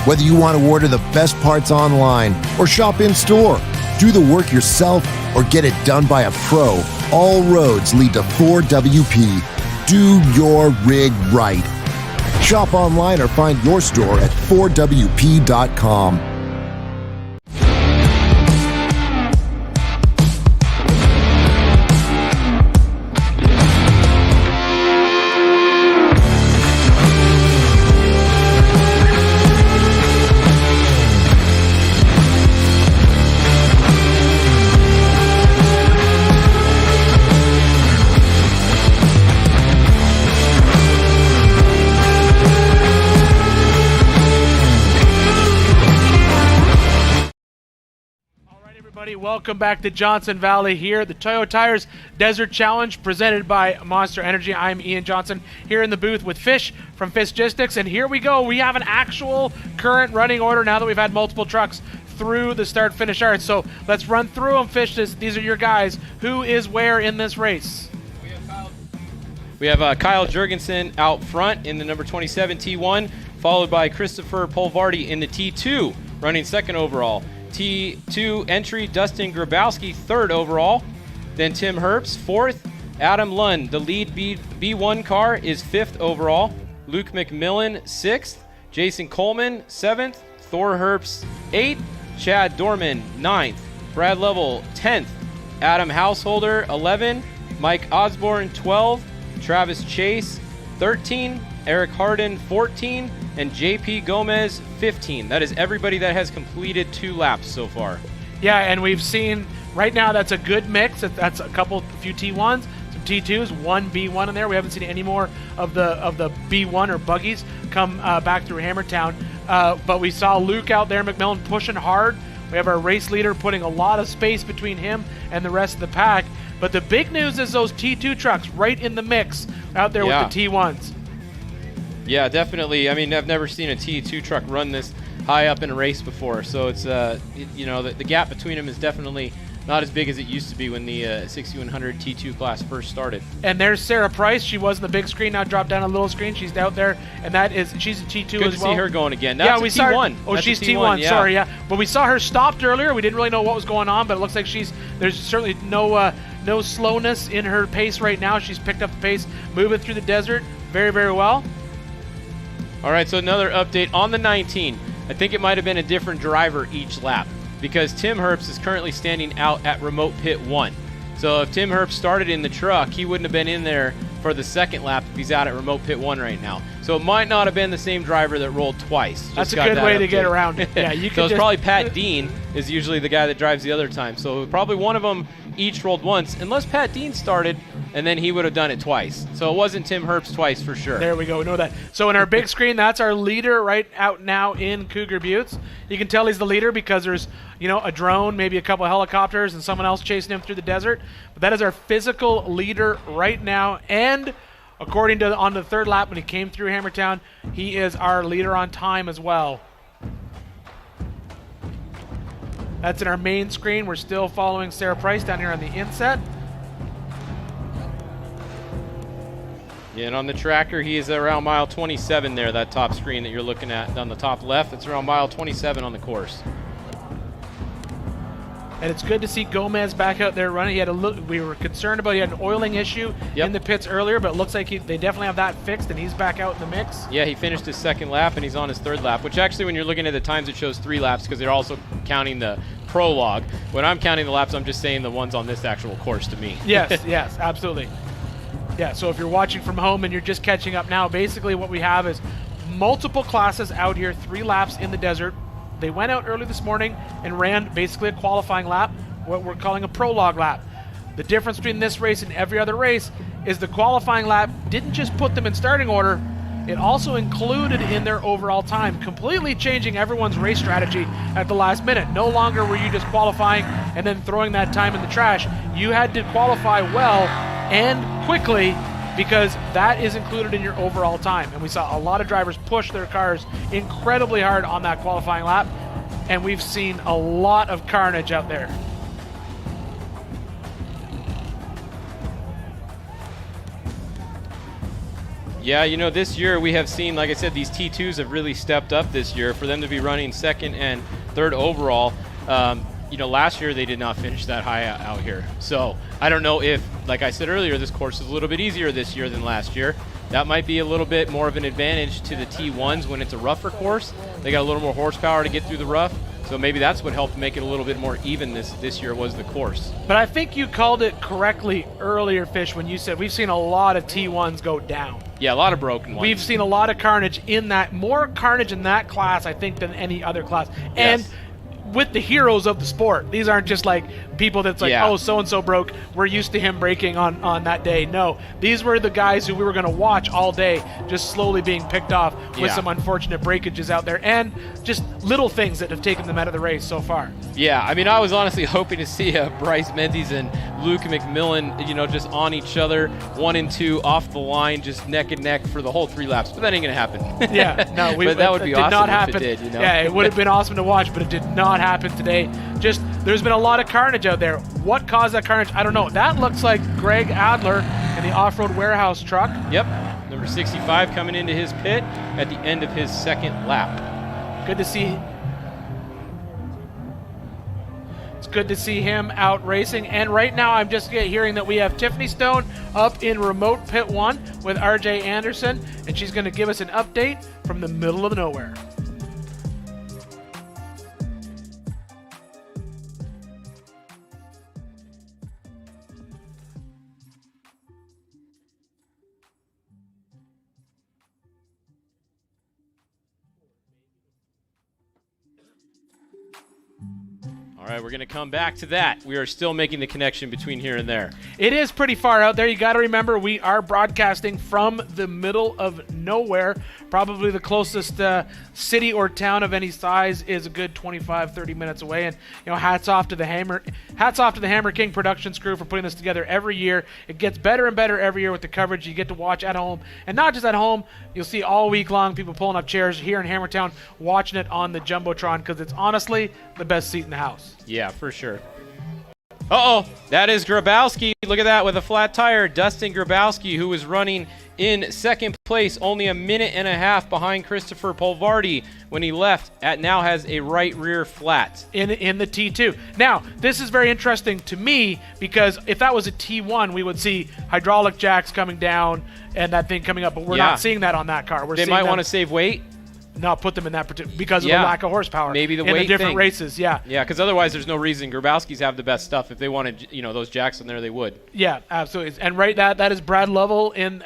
Whether you want to order the best parts online or shop in store, do the work yourself or get it done by a pro, all roads lead to 4WP. Do your rig right. Shop online or find your store at 4WP.com. Welcome back to Johnson Valley here, the Toyo Tires Desert Challenge presented by Monster Energy. I'm Ian Johnson here in the booth with Fish from Fishgistics, and here we go. We have an actual current running order now that we've had multiple trucks through the start-finish arc. So let's run through them, Fish. These are your guys. Who is where in this race? We have Kyle Jurgensen out front in the number 27 T1, followed by Christopher Polvardi in the T2, running second overall. T2 entry, Dustin Grabowski, third overall. Then Tim Herbst, fourth. Adam Lund, the lead B1 car, is fifth overall. Luke McMillin, sixth. Jason Coleman, seventh. Thor Herbst, eighth. Chad Dorman, ninth. Brad Lovell, 10th. Adam Householder, 11. Mike Osborne, 12. Travis Chase, 13. Eric Harden, 14. And JP Gomez, 15. That is everybody that has completed 2 laps so far. Yeah, and we've seen right now that's a good mix. That's a few T1s, some T2s, one B1 in there. We haven't seen any more of the B1 or buggies come back through Hammertown. But we saw Luke out there, McMillin pushing hard We have our race leader putting a lot of space between him and the rest of the pack. But the big news is those T2 trucks right in the mix out there with the T1s. Yeah, definitely. I mean, I've never seen a T2 truck run this high up in a race before. So it's, you know, the gap between them is definitely not as big as it used to be when the 6100 T2 class first started. And there's Sarah Price. She was in the big screen, now dropped down a little screen. She's out there, and she's a T2 Good as to well. see her going again. That's we a saw T1. Her, oh, That's she's a T1, T1. Sorry, yeah. But we saw her stopped earlier. We didn't really know what was going on, but it looks like there's certainly no slowness in her pace right now. She's picked up the pace, moving through the desert very, very well. All right, so another update on the 19. I think it might have been a different driver each lap, because Tim Herbst is currently standing out at remote pit 1. So if Tim Herbst started in the truck, he wouldn't have been in there for the second lap if he's out at remote pit 1 right now. So it might not have been the same driver that rolled twice. That's a good way to get around it. Yeah, you so it's probably Pat Dean is usually the guy that drives the other time. So probably one of them each rolled once, unless Pat Dean started, and then he would have done it twice. So it wasn't Tim Herbst twice for sure. There we go. We know that. So in our big screen, that's our leader right out now in Cougar Buttes. You can tell he's the leader because there's, you know, a drone, maybe a couple of helicopters, and someone else chasing him through the desert. But that is our physical leader right now. And according to on the third lap when he came through Hammertown, he is our leader on time as well. That's in our main screen. We're still following Sarah Price down here on the inset. Yeah, and on the tracker, he is around mile 27 there, that top screen that you're looking at on the top left. It's around mile 27 on the course. And it's good to see Gomez back out there running. He had we were concerned about he had an oiling issue in the pits earlier, but it looks like they definitely have that fixed, and he's back out in the mix. Yeah, he finished his second lap, and he's on his third lap, which actually when you're looking at the times, it shows 3 laps because they're also counting the prologue. When I'm counting the laps, I'm just saying the ones on this actual course to me. Yes, yes, absolutely. Yeah, so if you're watching from home and you're just catching up now, basically what we have is multiple classes out here, 3 laps in the desert. They went out early this morning and ran basically a qualifying lap, what we're calling a prologue lap. The difference between this race and every other race is the qualifying lap didn't just put them in starting order, it also included in their overall time, completely changing everyone's race strategy at the last minute. No longer were you just qualifying and then throwing that time in the trash. You had to qualify well and quickly because that is included in your overall time. And we saw a lot of drivers push their cars incredibly hard on that qualifying lap, and we've seen a lot of carnage out there. Yeah, you know, this year we have seen, like I said, these T2s have really stepped up this year. For them to be running second and third overall, you know, last year they did not finish that high out here. So I don't know if, like I said earlier, this course is a little bit easier this year than last year. That might be a little bit more of an advantage to the T1s when it's a rougher course. They got a little more horsepower to get through the rough. So maybe that's what helped make it a little bit more even this year was the course. But I think you called it correctly earlier, Fish, when you said we've seen a lot of T1s go down. Yeah, a lot of broken ones. We've seen a lot of carnage in that, more carnage in that class, I think, than any other class. And yes, with the heroes of the sport. These aren't just like people that's like, oh, so-and-so broke. We're used to him breaking on that day. No, these were the guys who we were going to watch all day, just slowly being picked off with some unfortunate breakages out there and just little things that have taken them out of the race so far. Yeah, I mean, I was honestly hoping to see Bryce Menzies and Luke McMillin, you know, just on each other, 1 and 2 off the line, just neck and neck for the whole 3 laps. But that ain't going to happen. Yeah, no, but that would be awesome not happen. if it did, you know? Yeah, it would have been awesome to watch, but it did not happen today. Just, there's been a lot of carnage out there. What caused that carnage? I don't know. That looks like Greg Adler in the off-road warehouse truck. Yep, number 65 coming into his pit at the end of his second lap. Good to see. It's good to see him out racing. And right now I'm just hearing that we have Tiffany Stone up in remote pit 1 with RJ Anderson, and she's going to give us an update from the middle of nowhere. All right, we're going to come back to that. We are still making the connection between here and there. It is pretty far out there. You got to remember, we are broadcasting from the middle of nowhere. Probably the closest city or town of any size is a good 25-30 minutes away. And hats off to the Hammer King Productions crew for putting this together every year. It gets better and better every year with the coverage you get to watch at home, and not just at home. You'll see all week long people pulling up chairs here in Hammertown, watching it on the Jumbotron, because it's honestly the best seat in the house. Yeah, for sure. Uh-oh, that is Grabowski. Look at that with a flat tire. Dustin Grabowski, who was running in second place, only a minute and a half behind Christopher Polvardi when he left, now has a right rear flat. In the T2. Now, this is very interesting to me, because if that was a T1, we would see hydraulic jacks coming down and that thing coming up, but we're not seeing that on that car. They might want to save weight. Not put them in that particular, because of the lack of horsepower. Maybe the in weight the different thing. races, yeah. Yeah, because otherwise there's no reason. Grabowski's have the best stuff. If they wanted, those jacks in there, they would. Yeah, absolutely. And that is Brad Lovell in.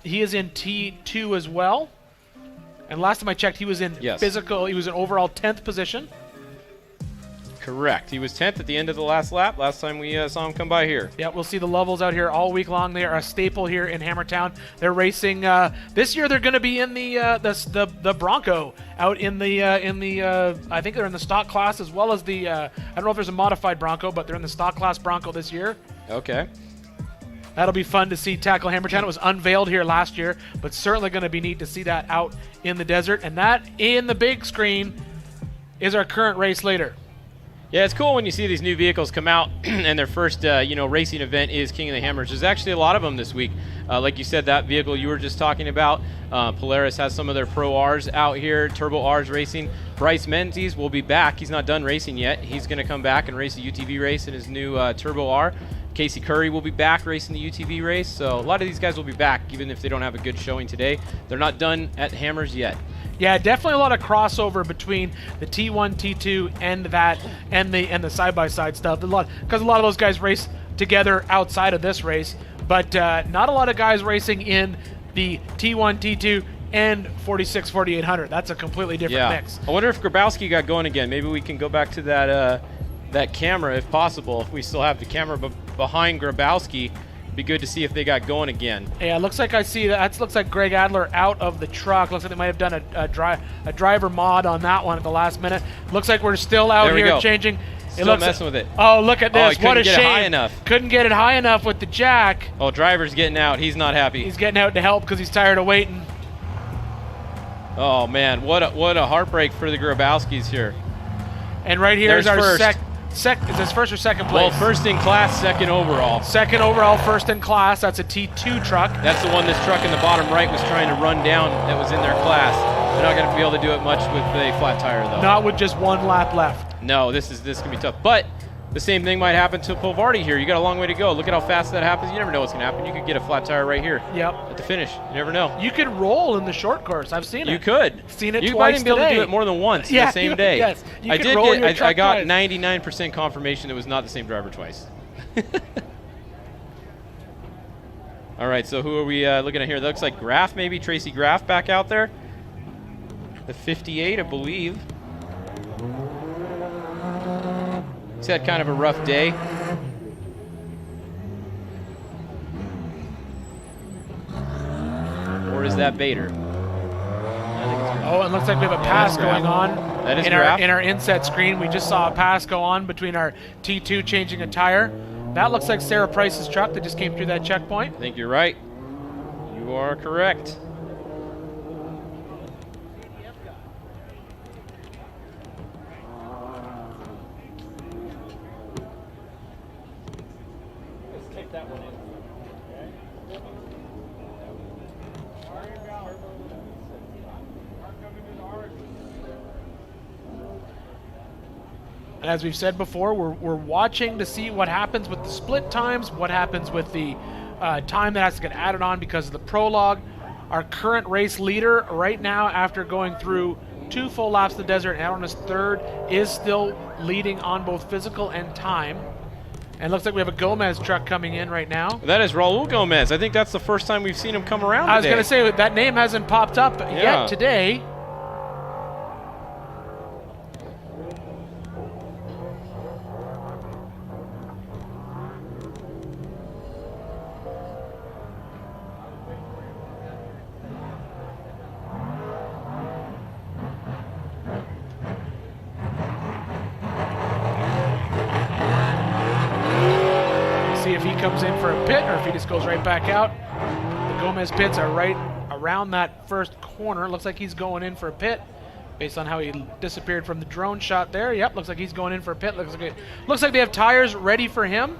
He is in T2 as well. And last time I checked, he was in physical. He was in overall 10th position. Correct. He was 10th at the end of the last lap. Last time we saw him come by here. Yeah, we'll see the Lovells out here all week long. They are a staple here in Hammertown. They're racing this year. They're going to be in the Bronco out in the I think they're in the stock class, as well as the I don't know if there's a modified Bronco, but they're in the stock class Bronco this year. Okay. That'll be fun to see tackle Hammertown. It was unveiled here last year, but certainly going to be neat to see that out in the desert. And that in the big screen is our current race leader. Yeah, it's cool when you see these new vehicles come out and their first, racing event is King of the Hammers. There's actually a lot of them this week. Like you said, that vehicle you were just talking about, Polaris has some of their Pro Rs out here, Turbo Rs racing. Bryce Menzies will be back. He's not done racing yet. He's going to come back and race a UTV race in his new Turbo R. Casey Currie will be back racing the UTV race. So a lot of these guys will be back, even if they don't have a good showing today. They're not done at Hammers yet. Yeah, definitely a lot of crossover between the T1, T2, and the side-by-side stuff. Because a lot of those guys race together outside of this race, but not a lot of guys racing in the T1, T2, and 46, 4800. That's a completely different mix. I wonder if Grabowski got going again. Maybe we can go back to that camera if possible. If we still have the camera behind Grabowski. Be good to see if they got going again. Yeah, it looks like I see that. Looks like Greg Adler out of the truck. Looks like they might have done a driver mod on that one at the last minute. Looks like we're still out here changing. Still messing with it. Oh, look at this. What a shame. Couldn't get it high enough. Couldn't get it high enough with the jack. Oh, driver's getting out. He's not happy. He's getting out to help because he's tired of waiting. Oh, man. What a heartbreak for the Grabowskis here. And right here is our is this first or second place? Well, first in class, second overall. Second overall, first in class. That's a T2 truck. That's the one this truck in the bottom right was trying to run down that was in their class. They're not going to be able to do it much with a flat tire, though. Not with just one lap left. No, this can be tough. But the same thing might happen to Polvardi here. You got a long way to go. Look at how fast that happens. You never know what's going to happen. You could get a flat tire right here. Yep. At the finish. You never know. You could roll in the short course. I've seen it. You could. Seen it you twice might even be able to do it more than once the same day. Yes. I got 99% confirmation it was not the same driver twice. All right, so who are we looking at here? That looks like Graff, maybe Tracy Graff back out there. The 58, I believe. He's had kind of a rough day. Or is that Bader? Oh, it looks like we have a pass going on. That is in our inset screen. We just saw a pass go on between our T2 changing a tire. That looks like Sarah Price's truck that just came through that checkpoint. I think you're right. You are correct. And as we've said before, we're watching to see what happens with the split times, what happens with the time that has to get added on because of the prologue. Our current race leader right now, after going through 2 full laps of the desert and out on his third, is still leading on both physical and time. And it looks like we have a Gomez truck coming in right now. That is Raul Gomez. I think that's the first time we've seen him come around today. I was going to say, that name hasn't popped up yet today. see if he comes in for a pit or if he just goes right back out. The Gomez pits are right around that first corner. Looks like he's going in for a pit based on how he disappeared from the drone shot there. Yep, looks like he's going in for a pit. Looks like they have tires ready for him.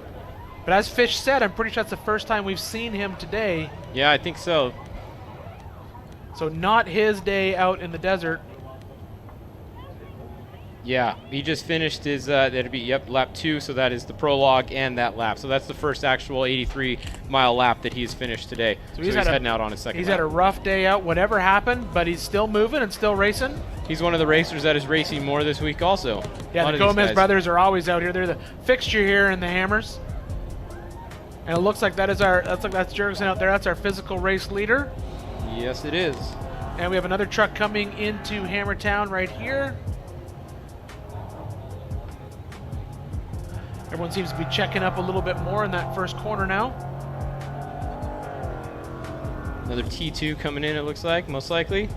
But as Fish said, I'm pretty sure that's the first time we've seen him today. Yeah, I think so. So not his day out in the desert. Yeah, he just finished his, that'd be, lap 2, so that is the prologue and that lap. So that's the first actual 83-mile lap that he's finished today. So he's heading out on his second lap. He's had a rough day out, whatever happened, but he's still moving and still racing. He's one of the racers that is racing more this week also. Yeah, the Gomez brothers are always out here. They're the fixture here in the Hammers. And it looks like that's Jurgensen out there. That's our physical race leader. Yes, it is. And we have another truck coming into Hammertown right here. Everyone seems to be checking up a little bit more in that first corner now. Another T2 coming in, it looks like, most likely.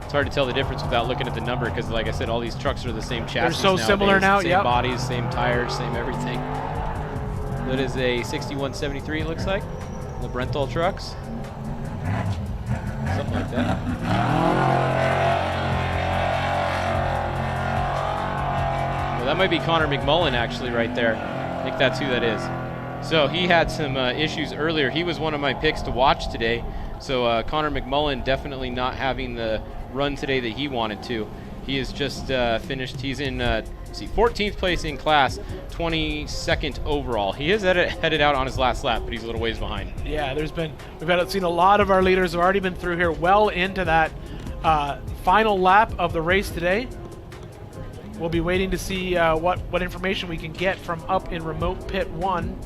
It's hard to tell the difference without looking at the number because, like I said, all these trucks are the same chassis. They're so nowadays. similar now, Same bodies, same tires, same everything. That is a 6173, it looks like. The Brenthal trucks. Something like that. That might be Connor McMillin actually right there. I think that's who that is. So he had some issues earlier. He was one of my picks to watch today. So Connor McMillin definitely not having the run today that he wanted to. He has just finished. He's in 14th place in class, 22nd overall. He is headed out on his last lap, but he's a little ways behind. Yeah, we've seen a lot of our leaders have already been through here well into that final lap of the race today. We'll be waiting to see what information we can get from up in remote pit 1.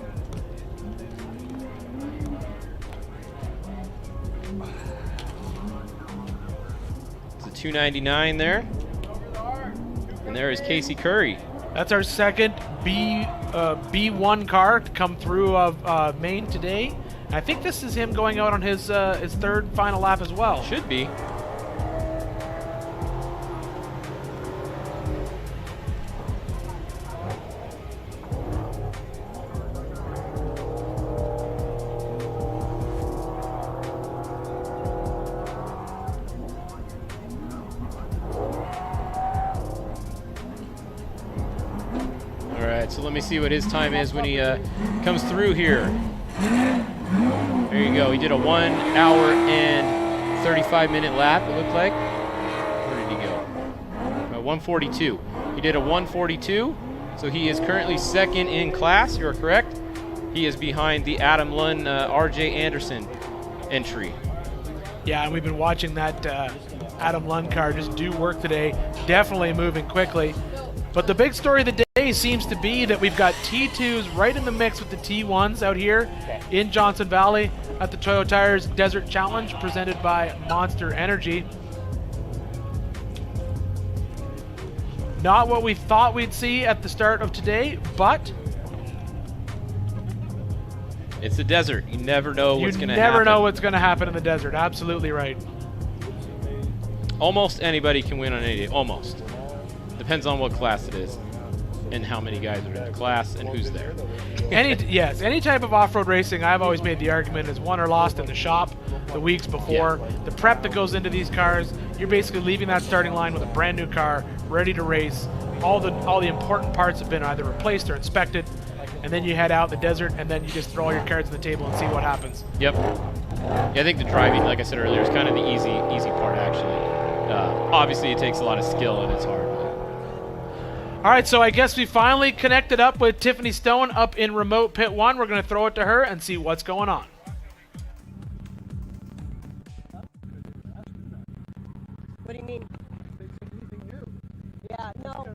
It's a 299 there. And there is Casey Currie. That's our second B1 car to come through of Maine today. I think this is him going out on his third final lap as well. Should be. So let me see what his time is when he comes through here. There you go. He did a 1 hour and 35-minute lap, it looked like. Where did he go? 142. He did a 142, so he is currently second in class. You're correct. He is behind the Adam Lund, R.J. Anderson entry. Yeah, and we've been watching that Adam Lund car just do work today. Definitely moving quickly. But the big story of the day seems to be that we've got T2s right in the mix with the T1s out here in Johnson Valley at the Toyo Tires Desert Challenge presented by Monster Energy. Not what we thought we'd see at the start of today, but it's the desert. You never know what's going to happen. You never know what's going to happen in the desert. Absolutely right. Almost anybody can win on any day. Almost. Depends on what class it is and how many guys are in the class and who's there. Any type of off-road racing, I've always made the argument, is won or lost in the shop the weeks before. Yeah. The prep that goes into these cars, you're basically leaving that starting line with a brand new car, ready to race. All the important parts have been either replaced or inspected, and then you head out in the desert, and then you just throw all your cards on the table and see what happens. Yep. Yeah, I think the driving, like I said earlier, is kind of the easy part, actually. Obviously, it takes a lot of skill, and it's hard. All right, so I guess we finally connected up with Tiffany Stone up in remote pit 1. We're going to throw it to her and see what's going on. What do you mean? Yeah, no.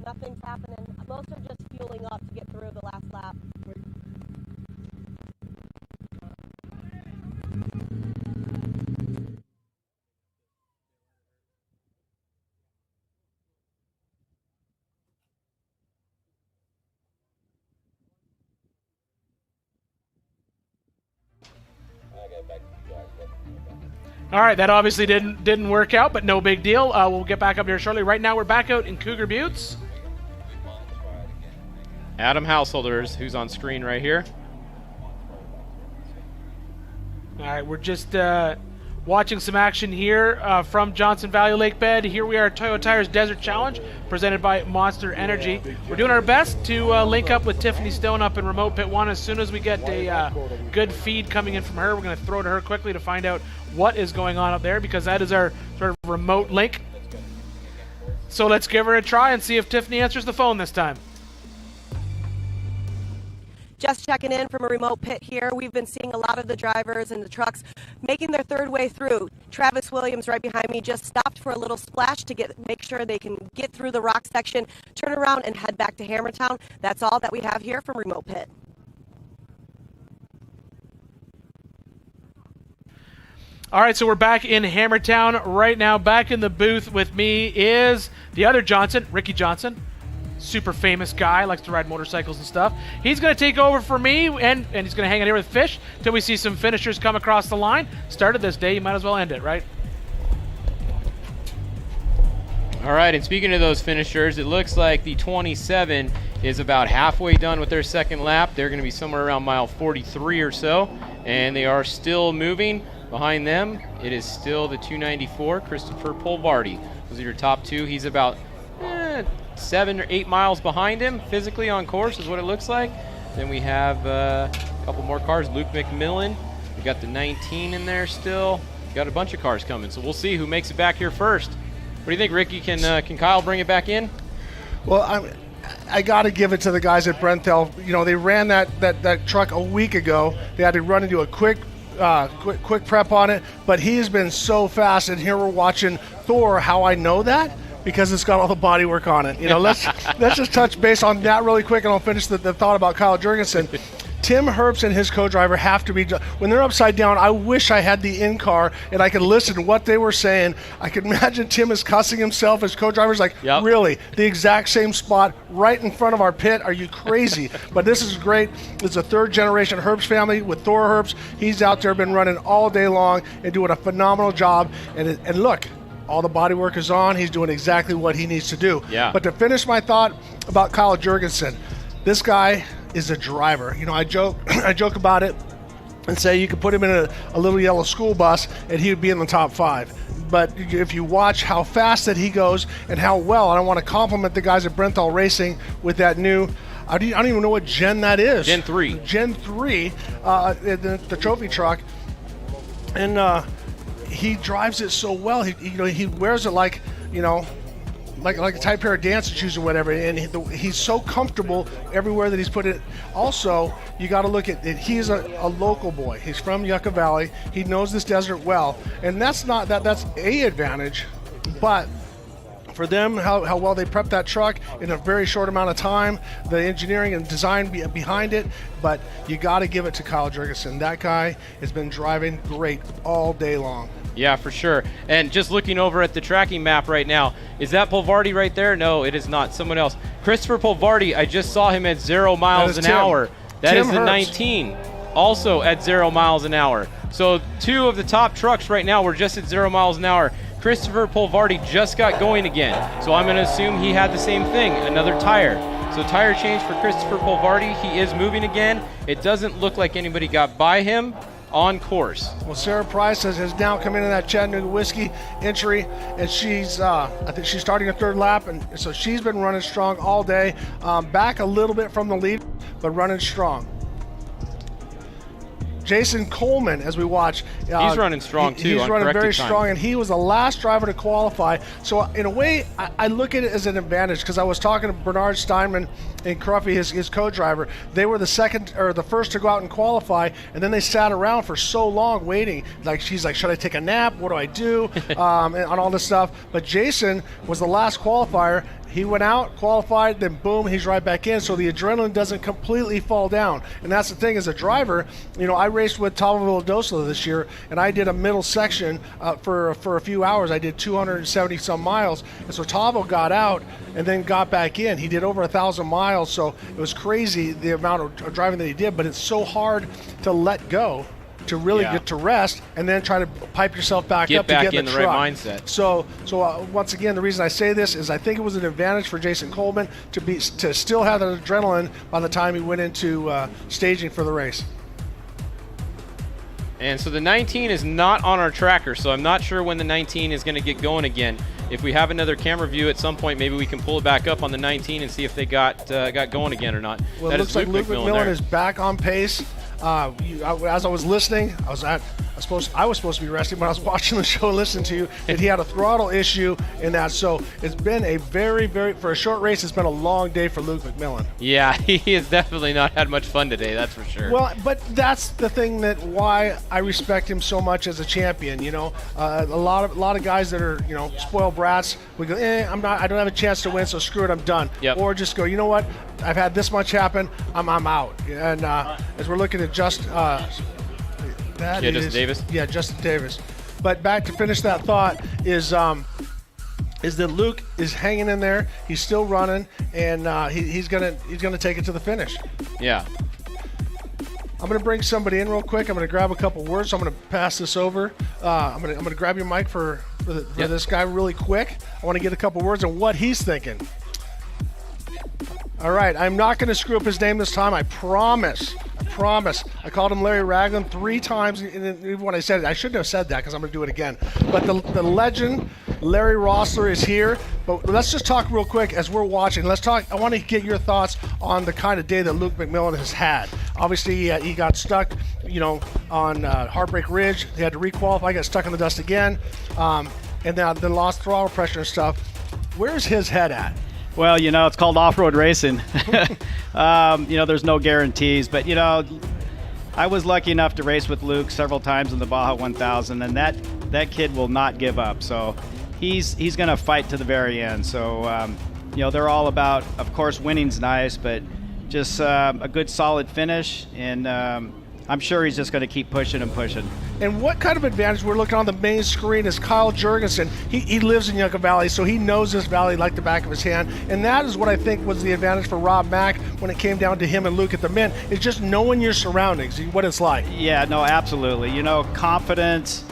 Nothing's happening. Most are just fueling up to get through the last lap. All right, that obviously didn't work out, but no big deal. We'll get back up here shortly. Right now, we're back out in Cougar Buttes. Adam Householders, who's on screen right here. All right, we're just watching some action here from Johnson Valley Lake Bed. Here we are at Toyo Tires Desert Challenge, presented by Monster Energy. We're doing our best to link up with Tiffany Stone up in remote pit 1. As soon as we get a good feed coming in from her, we're going to throw to her quickly to find out what is going on up there, because that is our sort of remote link. So let's give her a try and see if Tiffany answers the phone this time. Just checking in from a remote pit here. We've been seeing a lot of the drivers and the trucks making their third way through. Travis Williams right behind me just stopped for a little splash to make sure they can get through the rock section, turn around and head back to Hammertown. That's all that we have here from remote pit. All right, so we're back in Hammertown right now. Back in the booth with me is the other Johnson, Ricky Johnson. Super famous guy, likes to ride motorcycles and stuff. He's going to take over for me, and he's going to hang out here with Fish till we see some finishers come across the line. Started this day, you might as well end it, right? All right, and speaking of those finishers, it looks like the 27 is about halfway done with their second lap. They're going to be somewhere around mile 43 or so, and they are still moving. Behind them, it is still the 294, Christopher Polvardi. Those are your top two. He's about 7 or 8 miles behind him physically on course is what it looks like. Then we have a couple more cars. Luke McMillin, we got the 19 in there still. Got a bunch of cars coming, so we'll see who makes it back here first. What do you think, Ricky? Can Kyle bring it back in? Well, I got to give it to the guys at Brenthel. You know, they ran that truck a week ago. They had to run into a quick prep on it, but he has been so fast. And here we're watching Thor. How I know that? Because it's got all the body work on it. You know, let's just touch base on that really quick, and I'll finish the thought about Kyle Jurgensen. Tim Herbst and his co-driver have to be, when they're upside down, I wish I had the in-car and I could listen to what they were saying. I could imagine Tim is cussing himself. His co-driver's like, yep. Really? The exact same spot right in front of our pit? Are you crazy? But this is great. It's a third-generation Herbst family with Thor Herbst. He's out there, been running all day long and doing a phenomenal job. And look, all the body work is on. He's doing exactly what he needs to do. Yeah. But to finish my thought about Kyle Jurgensen, this guy is a driver. You know, I joke about it and say you could put him in a little yellow school bus and he would be in the top 5. But if you watch how fast that he goes and how well, and I want to compliment the guys at Brenthal Racing with that new, I don't even know what gen that is. Gen 3. Gen 3, the trophy truck. And he drives it so well. He wears it like, you know, like a tight pair of dancing shoes or whatever, and he's so comfortable everywhere that he's put it. Also, you got to look at it. He's a local boy. He's from Yucca Valley. He knows this desert well, and that's a advantage, but for them, how well they prepped that truck in a very short amount of time, the engineering and design behind it, but you got to give it to Kyle Jurgensen. That guy has been driving great all day long. Yeah, for sure. And just looking over at the tracking map right now, is that Polvardi right there? No, it is not. Someone else. Christopher Polvardi, I just saw him at 0 miles an hour. That is the 19, also at 0 miles an hour. So 2 of the top trucks right now were just at 0 miles an hour. Christopher Polvardi just got going again. So I'm going to assume he had the same thing, another tire. So tire change for Christopher Polvardi. He is moving again. It doesn't look like anybody got by him on course. Well, Sarah Price has now come into that Chattanooga Whiskey entry, and she's I think she's starting her third lap, and so she's been running strong all day. Back a little bit from the lead, but running strong. Jason Coleman, as we watch, he's running strong too. He's running very strong, and he was the last driver to qualify. So in a way, I look at it as an advantage, because I was talking to Bernard Steinman and Cruffy, his co-driver. They were the second or the first to go out and qualify, and then they sat around for so long waiting. Like, she's like, should I take a nap? What do I do? And on all this stuff. But Jason was the last qualifier. He went out, qualified, then boom, he's right back in. So the adrenaline doesn't completely fall down. And that's the thing, as a driver, you know, I raced with Tavo Villadosla this year, and I did a middle section for a few hours. I did 270 some miles. And so Tavo got out and then got back in. He did over 1,000 miles. So it was crazy the amount of driving that he did, but it's so hard to let go to really get to rest and then try to pipe yourself back up to get in the truck. right mindset. So once again, the reason I say this is I think it was an advantage for Jason Coleman to still have that adrenaline by the time he went into staging for the race. And so the 19 is not on our tracker, so I'm not sure when the 19 is going to get going again. If we have another camera view at some point, maybe we can pull it back up on the 19 and see if they got going again or not. Well, it looks like Luke McMillin is back on pace. As I was listening, I was supposed to be resting, but I was watching the show and listening to you, and he had a throttle issue in that. So it's been a very, for a short race, it's been a long day for Luke McMillin. Yeah, he has definitely not had much fun today, that's for sure. Well, but that's the thing that why I respect him so much as a champion. You know, a lot of guys that are, you know, spoiled brats, we go, I don't have a chance to win, so screw it, I'm done. Yep. Or just go, you know what, I've had this much happen, I'm out. And as we're looking at Justin Davis. Yeah, Justin Davis. But back to finish that thought is that Luke is hanging in there. He's still running, and he's gonna take it to the finish. Yeah. I'm gonna bring somebody in real quick. I'm gonna grab a couple words. So I'm gonna pass this over. I'm gonna grab your mic for this guy really quick. I want to get a couple words on what he's thinking. All right, I'm not going to screw up his name this time. I promise. I called him Larry Raglan 3 times, and even when I said it, I shouldn't have said that because I'm going to do it again. But the legend, Larry Rossler, is here. But let's just talk real quick as we're watching. Let's talk. I want to get your thoughts on the kind of day that Luke McMillin has had. Obviously, he got stuck, you know, on Heartbreak Ridge. He had to requalify, got stuck in the dust again, and then lost throttle pressure and stuff. Where's his head at? Well, you know, it's called off-road racing. You know, there's no guarantees, but, you know, I was lucky enough to race with Luke several times in the Baja 1000, and that kid will not give up. So he's going to fight to the very end. So, you know, they're all about, of course, winning's nice, but just a good solid finish, and I'm sure he's just going to keep pushing and pushing. And what kind of advantage we're looking on the main screen is Kyle Jurgensen. He lives in Yucca Valley, so he knows this valley like the back of his hand. And that is what I think was the advantage for Rob Mack when it came down to him and Luke at the Mint. It's just knowing your surroundings, what it's like. Yeah, no, absolutely. You know, confidence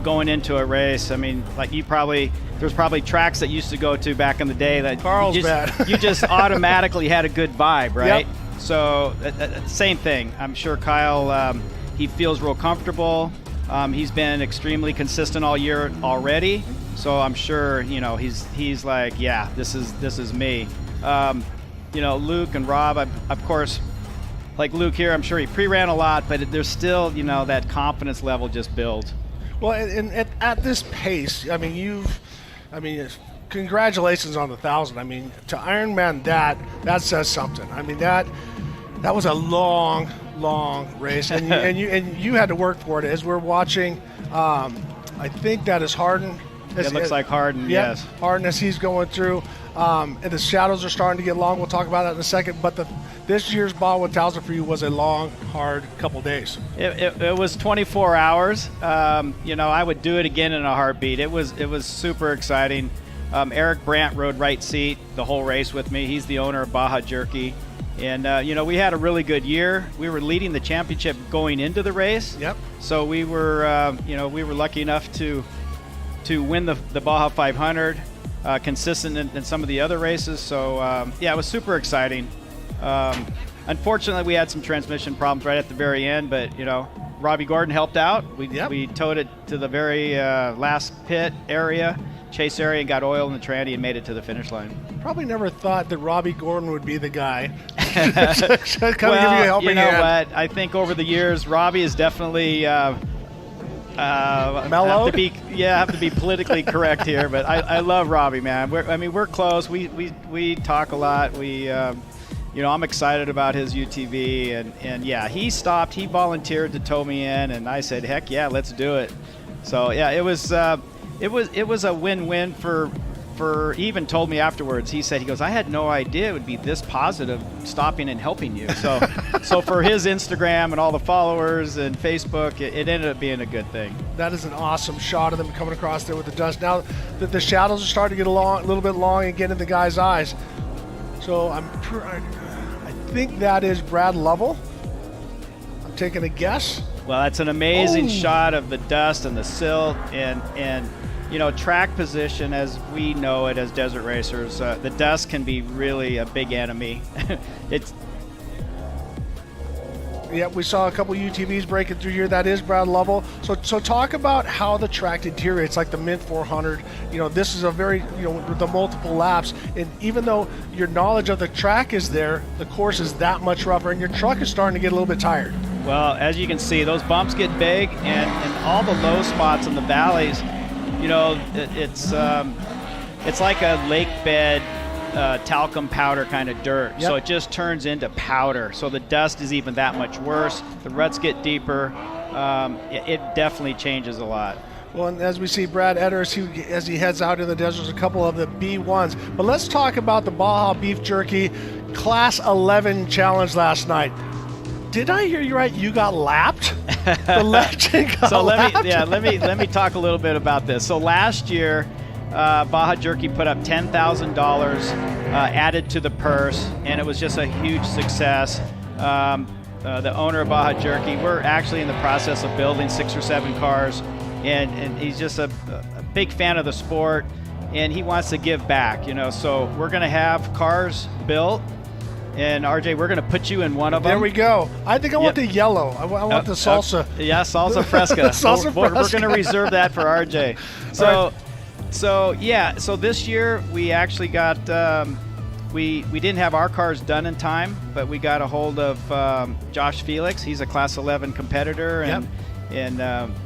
going into a race. I mean, like there's probably tracks that you used to go to back in the day that you just automatically had a good vibe, right? Yep. So same thing. I'm sure Kyle, he feels real comfortable. He's been extremely consistent all year already. So I'm sure, you know, he's like, yeah, this is me. You know, Luke and Rob, of course, like Luke here, I'm sure he pre-ran a lot, but there's still, you know, that confidence level just builds. Well, and at this pace, I mean, congratulations on the 1,000. I mean, to Ironman that says something. I mean, that was a long race, and you had to work for it. As we're watching, I think that is Harden. It looks like Harden, yes. Harden as he's going through, and the shadows are starting to get long. We'll talk about that in a second. But this year's Baja 1000 for you was a long, hard couple days. It was 24 hours. You know, I would do it again in a heartbeat. It was super exciting. Eric Brandt rode right seat the whole race with me. He's the owner of Baja Jerky. And, you know, we had a really good year. We were leading the championship going into the race. Yep. So we were, you know, we were lucky enough to win the Baja 500, consistent in some of the other races. So, yeah, it was super exciting. Unfortunately, we had some transmission problems right at the very end, but, you know, Robbie Gordon helped out. We towed it to the very last pit area, chase area, and got oil in the tranny and made it to the finish line. Probably never thought that Robbie Gordon would be the guy. Give you a helping you know hand. what? I think over the years, Robbie is definitely mellow. Have to be politically correct here, but I love Robbie, man. We're close. We talk a lot. You know, I'm excited about his UTV, and yeah, he stopped. He volunteered to tow me in, and I said, heck yeah, let's do it. So yeah, it was a win-win for. He even told me afterwards. He goes, I had no idea it would be this positive, stopping and helping you. So for his Instagram and all the followers and Facebook, it ended up being a good thing. That is an awesome shot of them coming across there with the dust. Now the shadows are starting to get a little bit long and get in the guy's eyes. So I think that is Brad Lovell. I'm taking a guess. Well, that's an amazing shot of the dust and the silt and you know, track position as we know it as desert racers. The dust can be really a big enemy. Yeah, we saw a couple UTVs breaking through here. That is Brad Lovell. So talk about how the track deteriorates, like the Mint 400. You know, this is a very, you know, with the multiple laps. And even though your knowledge of the track is there, the course is that much rougher, and your truck is starting to get a little bit tired. Well, as you can see, those bumps get big, and all the low spots in the valleys, you know, it's like a lake bed talcum powder kind of dirt. Yep. So it just turns into powder. So the dust is even that much worse. The ruts get deeper. It definitely changes a lot. Well, and as we see Brad Etter as he heads out in the desert, a couple of the B1s. But let's talk about the Baja Beef Jerky Class 11 challenge last night. Did I hear you right? You got lapped? The legend got lapped? Let me talk a little bit about this. So last year, Baja Jerky put up $10,000 added to the purse, and it was just a huge success. The owner of Baja Jerky, we're actually in the process of building 6 or 7 cars, and he's just a big fan of the sport, and he wants to give back, you know. So we're going to have cars built. And RJ, we're going to put you in one of them. There we go. I think I want the yellow. I want the salsa. Yeah, salsa fresca. Salsa We're fresca. going to reserve that for RJ. So this year we actually got we didn't have our cars done in time, but we got a hold of Josh Felix. He's a Class 11 competitor, and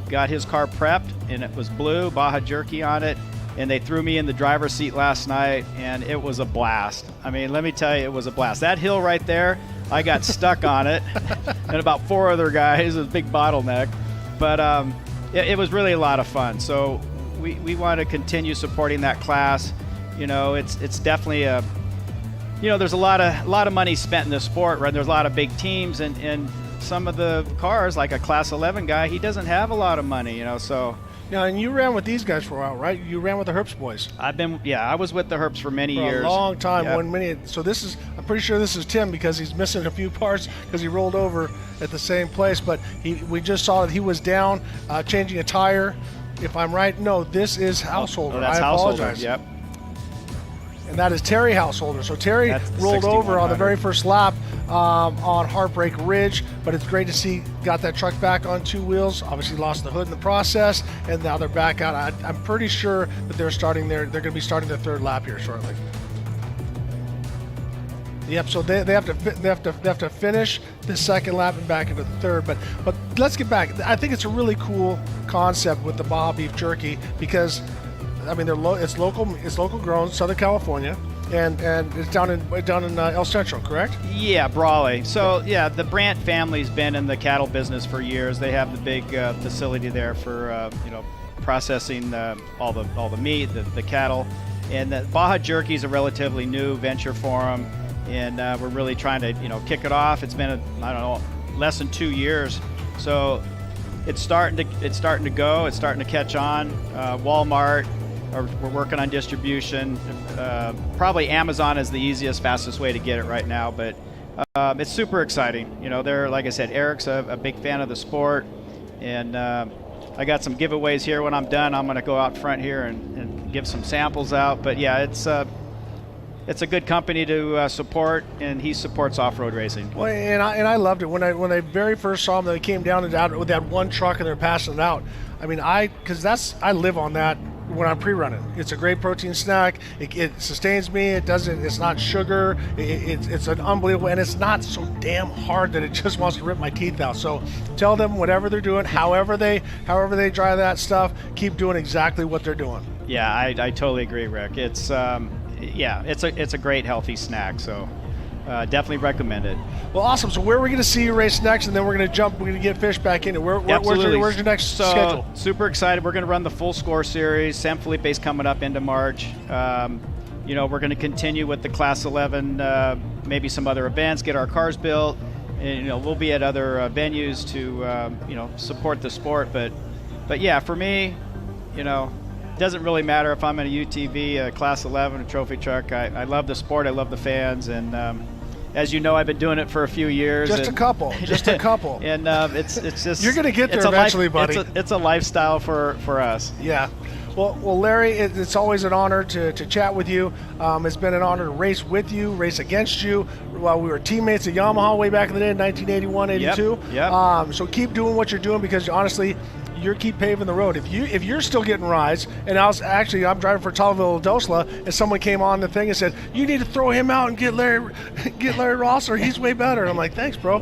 got his car prepped, and it was blue, Baja Jerky on it. And they threw me in the driver's seat last night, and it was a blast. I mean, let me tell you, it was a blast. That hill right there, I got stuck on it, and about 4 other guys. It was a big bottleneck. But it was really a lot of fun. So we want to continue supporting that class. You know, it's definitely a, you know, there's a lot of money spent in this sport, right? There's a lot of big teams, and some of the cars, like a Class 11 guy, he doesn't have a lot of money, you know, so. Yeah, and you ran with these guys for a while, right? You ran with the Herbst boys. I was with the Herbst for many years. A long time, Yep. So I'm pretty sure this is Tim, because he's missing a few parts because he rolled over at the same place. But we just saw that he was down, changing a tire. If I'm right, no, this is Householder. Oh, that's I apologize. Householder, yep. And that is Terry Householder. So Terry rolled over on the very first lap on Heartbreak Ridge, but it's great to see got that truck back on 2 wheels. Obviously lost the hood in the process, and now they're back out. I'm pretty sure that they're going to be starting their 3rd lap here shortly. Yep. So they have to finish the 2nd lap and back into the 3rd. But let's get back. I think it's a really cool concept with the Baja Beef Jerky, because I mean, it's local grown, Southern California, and it's down in El Centro, correct? Yeah, Brawley. So yeah, the Brandt family's been in the cattle business for years. They have the big facility there for you know, processing all the meat, the cattle, and the Baja Jerky is a relatively new venture for them, and we're really trying to, you know, kick it off. It's been less than 2 years, so it's starting to go. It's starting to catch on. Walmart. We're working on distribution. Probably Amazon is the easiest, fastest way to get it right now, but it's super exciting. You know, like I said, Eric's a big fan of the sport, and I got some giveaways here. When I'm done, I'm going to go out front here and give some samples out. But yeah, it's a good company to support, and he supports off-road racing. Well, and I loved it when I very first saw them. They came down and out with that one truck, and they're passing it out. I mean, I live on that when I'm pre-running. It's a great protein snack. It sustains me. It's not sugar. It's an unbelievable, and it's not so damn hard that it just wants to rip my teeth out. So tell them whatever they're doing, however they dry that stuff, keep doing exactly what they're doing. Yeah, I totally agree, Rick. It's it's a great healthy snack. So definitely recommend it. Well, awesome. So where are we going to see you race next, and then we're going to get Fish back in it. Where's your next schedule? Super excited. We're going to run the Full Score Series. San Felipe's coming up into March. You know, we're going to continue with the Class 11, maybe some other events, get our cars built. And, you know, we'll be at other venues to, you know, support the sport. But yeah, for me, you know, it doesn't really matter if I'm in a UTV, a Class 11, a trophy truck. I love the sport. I love the fans, and as you know, I've been doing it for a few years. Just a couple. And it's just you're going to get there eventually, buddy. It's a lifestyle for us. Yeah. Well, Larry, it's always an honor to chat with you. It's been an honor to race with you, race against you. While we were teammates at Yamaha way back in the day in 1981, 82. Yep. So keep doing what you're doing, because honestly, you keep paving the road. If you're still getting rides, and I'm driving for Talavera Dosla, and someone came on the thing and said, you need to throw him out and get Larry Rosser. He's way better. I'm like, thanks, bro.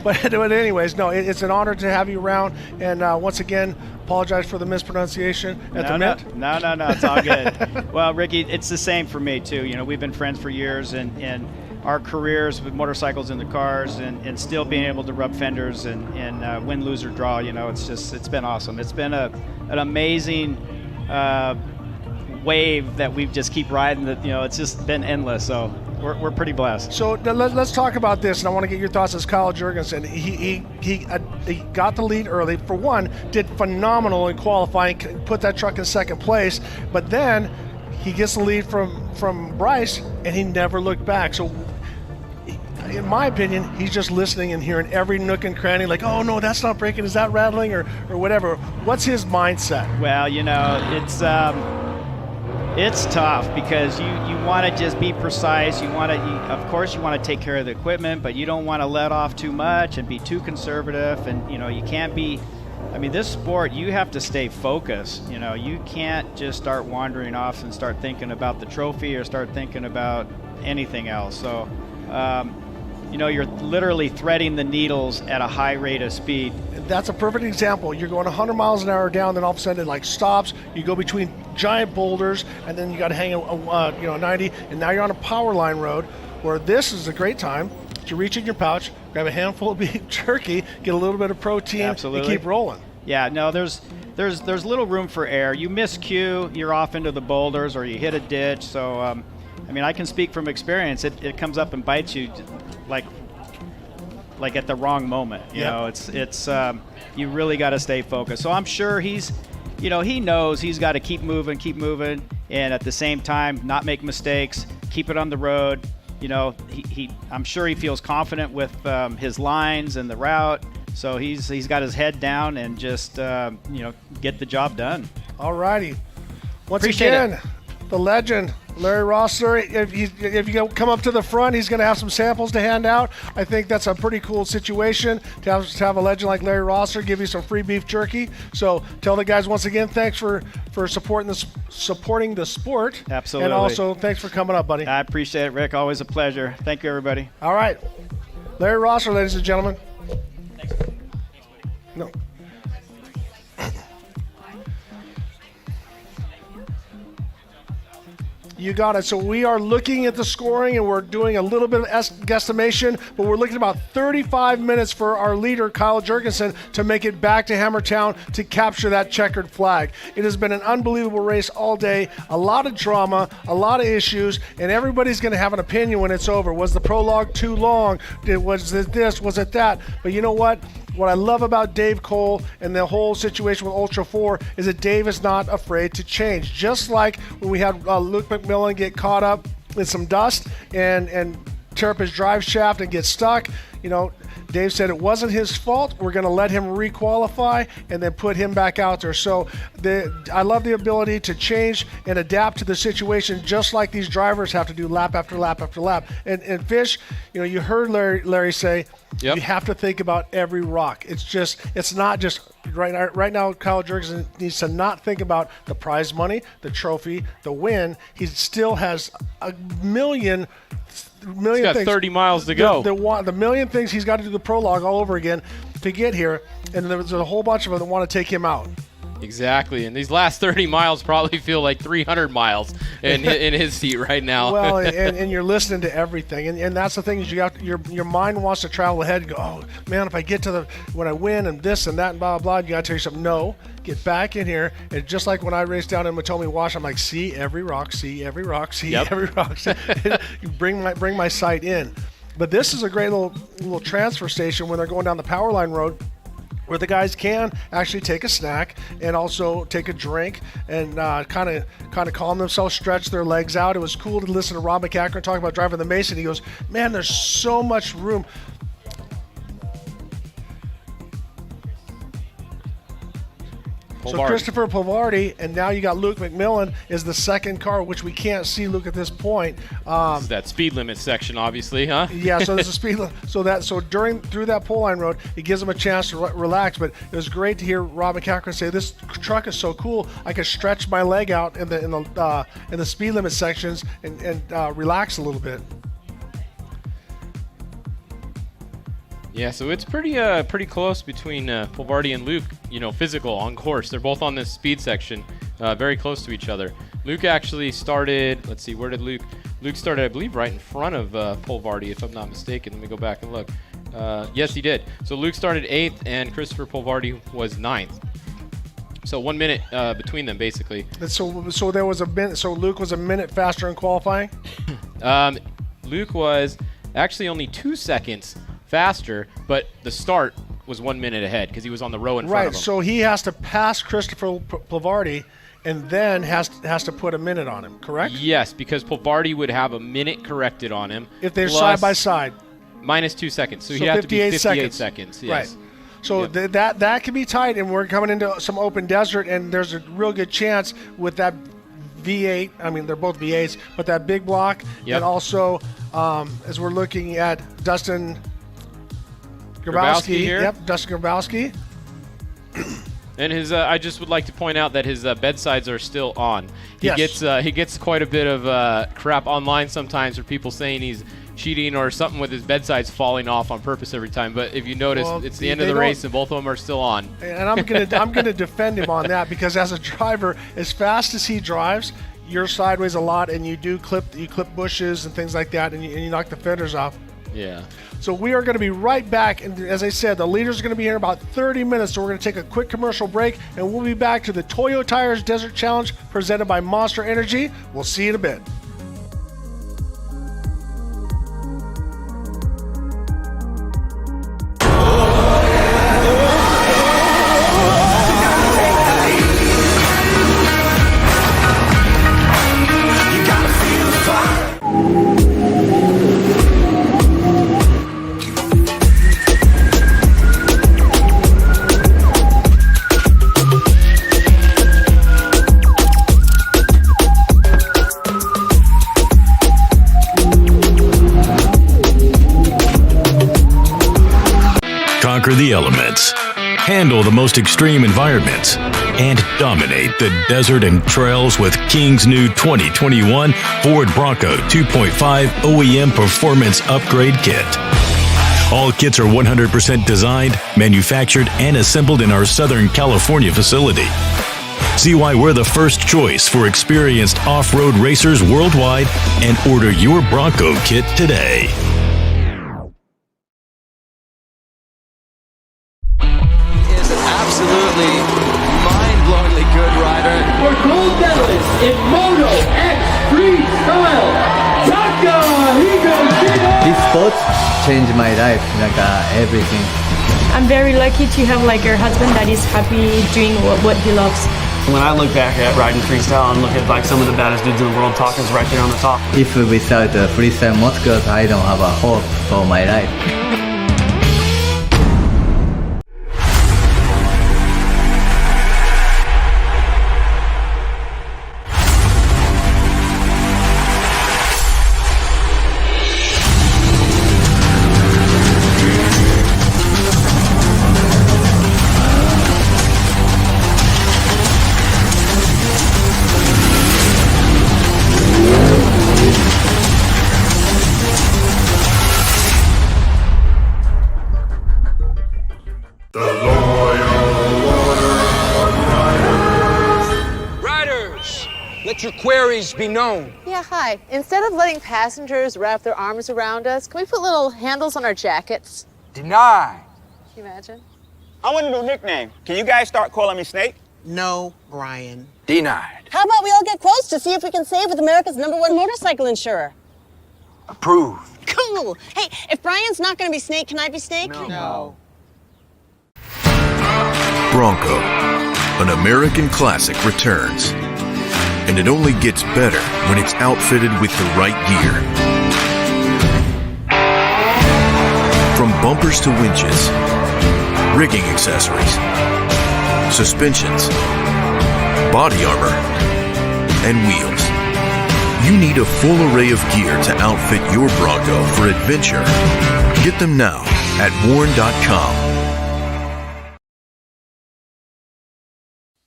But anyways, no, it's an honor to have you around. And once again, apologize for the mispronunciation at the Met. No, it's all good. Well, Ricky, it's the same for me too. You know, we've been friends for years, and our careers with motorcycles in the cars, and still being able to rub fenders and win, lose, or draw. You know, it's been awesome. It's been an amazing wave that we just keep riding. That, you know, it's just been endless. So we're pretty blessed. So let's talk about this, and I want to get your thoughts as Kyle Jurgensen. He got the lead early. For one, did phenomenal in qualifying, put that truck in second place, but then he gets the lead from Bryce, and he never looked back. So in my opinion, he's just listening and hearing every nook and cranny, like, oh no, that's not breaking, is that rattling, or whatever. What's his mindset? Well, you know, it's tough, because you want to just be precise. Of course you want to take care of the equipment, but you don't want to let off too much and be too conservative. And you know, you can't be, I mean, this sport, you have to stay focused. You know, you can't just start wandering off and start thinking about the trophy or start thinking about anything else. So you know, you're literally threading the needles at a high rate of speed. That's a perfect example. You're going 100 miles an hour down, then all of a sudden it like stops. You go between giant boulders, and then you got to hang a 90, and now you're on a power line road, where this is a great time to reach in your pouch, grab a handful of beef jerky, get a little bit of protein, Absolutely. and keep rolling. Yeah, no, there's little room for error. You miss cue, you're off into the boulders, or you hit a ditch. So, I mean, I can speak from experience. It comes up and bites you, like at the wrong moment. You know, it's you really got to stay focused. So I'm sure he knows he's got to keep moving, and at the same time not make mistakes, keep it on the road. You know, I'm sure he feels confident with his lines and the route. So he's got his head down and just get the job done. All righty. Once Appreciate again, it. The legend, Larry Rosser. If you come up to the front, he's going to have some samples to hand out. I think that's a pretty cool situation to have a legend like Larry Rosser give you some free beef jerky. So tell the guys once again, thanks for supporting the sport. Absolutely. And also thanks for coming up, buddy. I appreciate it, Rick. Always a pleasure. Thank you, everybody. All right, Larry Rosser, ladies and gentlemen. Thanks. No. You got it. So we are looking at the scoring, and we're doing a little bit of guesstimation, but we're looking at about 35 minutes for our leader, Kyle Jurgensen, to make it back to Hammertown to capture that checkered flag. It has been an unbelievable race all day, a lot of drama, a lot of issues, and everybody's going to have an opinion when it's over. Was the prologue too long? Was it this? Was it that? But you know what? What I love about Dave Cole and the whole situation with Ultra 4 is that Dave is not afraid to change. Just like when we had Luke McMillin get caught up in some dust and tear up his drive shaft and get stuck, you know, Dave said it wasn't his fault. We're going to let him requalify and then put him back out there. So I love the ability to change and adapt to the situation, just like these drivers have to do lap after lap after lap. And Fish, you know, you heard Larry say, you have to think about every rock. It's not just right now. Kyle Jurgensen needs to not think about the prize money, the trophy, the win. He still has a million he's got things. 30 miles to go. The million things he's got to do the prologue all over again to get here, and there's a whole bunch of them that want to take him out. Exactly, and these last 30 miles probably feel like 300 miles in his seat right now. Well, and you're listening to everything, and that's the thing is your mind wants to travel ahead and go, oh man, if I get to when I win and this and that and blah blah blah, you got to tell yourself no, get back in here. And just like when I raced down in Matomi Wash, I'm like, see every rock, see every rock, see every rock. bring my sight in. But this is a great little transfer station when they're going down the power line road, where the guys can actually take a snack and also take a drink and kind of calm themselves, stretch their legs out. It was cool to listen to Rob McCackern talk about driving the Mason. He goes, man, there's so much room. So Christopher Polvardi, and now you got Luke McMillin is the second car, which we can't see Luke at this point. This is that speed limit section, obviously, huh? Yeah, so there's a speed limit. So through that pole line road, it gives them a chance to relax. But it was great to hear Rob McCackern say, "This truck is so cool. I can stretch my leg out in the speed limit sections and relax a little bit." Yeah, so it's pretty close between Polvardi and Luke, physical on course. They're both on this speed section, very close to each other. Luke actually started, let's see, where did Luke? Luke started, I believe, right in front of Polvardi, if I'm not mistaken. Let me go back and look. Yes, he did. So Luke started 8th, and Christopher Polvardi was 9th. So 1 minute between them, basically. So there was a minute. So Luke was a minute faster in qualifying? Luke was actually only 2 seconds faster, but the start was 1 minute ahead because he was on the row in front of him. Right, so he has to pass Christopher Polvardi and then has to put a minute on him, correct? Yes, because Polvardi would have a minute corrected on him. If they're side by side. Minus 2 seconds, so he had to be 58 seconds. Yes. Right. So that can be tight, and we're coming into some open desert, and there's a real good chance with that V8. I mean, they're both V8s, but that big block, and also as we're looking at Dustin Grabowski here. Yep, Dustin Grabowski. And his, I just would like to point out that his bedsides are still on. He gets quite a bit of crap online sometimes for people saying he's cheating or something with his bedsides falling off on purpose every time. But if you notice, it's the end of the race and both of them are still on. And I'm gonna defend him on that, because as a driver, as fast as he drives, you're sideways a lot, and you clip bushes and things like that, and you knock the fenders off. Yeah. So we are going to be right back, and as I said, the leaders are going to be here in about 30 minutes, so we're going to take a quick commercial break, and we'll be back to the Toyo Tires Desert Challenge presented by Monster Energy. We'll see you in a bit. Conquer the elements, handle the most extreme environments, and dominate the desert and trails with King's new 2021 Ford Bronco 2.5 OEM Performance Upgrade Kit. All kits are 100% designed, manufactured, and assembled in our Southern California facility. See why we're the first choice for experienced off-road racers worldwide, and order your Bronco kit today. Absolutely mind-blowingly good rider. For gold medalist in Moto X Freestyle, This sport changed my life, everything. I'm very lucky to have a husband that is happy doing what he loves. When I look back at riding freestyle and look at some of the baddest dudes in the world, Taka's right there on the top. If without freestyle motocross, I don't have a hope for my life. Your queries be known. Yeah, hi. Instead of letting passengers wrap their arms around us, can we put little handles on our jackets? Denied. Can you imagine? I want a new nickname. Can you guys start calling me Snake? No, Brian. Denied. How about we all get quotes to see if we can save with America's #1 motorcycle insurer? Approved. Cool. Hey, if Brian's not going to be Snake, can I be Snake? No. Bronco, an American classic, returns. And it only gets better when it's outfitted with the right gear. From bumpers to winches, rigging accessories, suspensions, body armor, and wheels. You need a full array of gear to outfit your Bronco for adventure. Get them now at warn.com.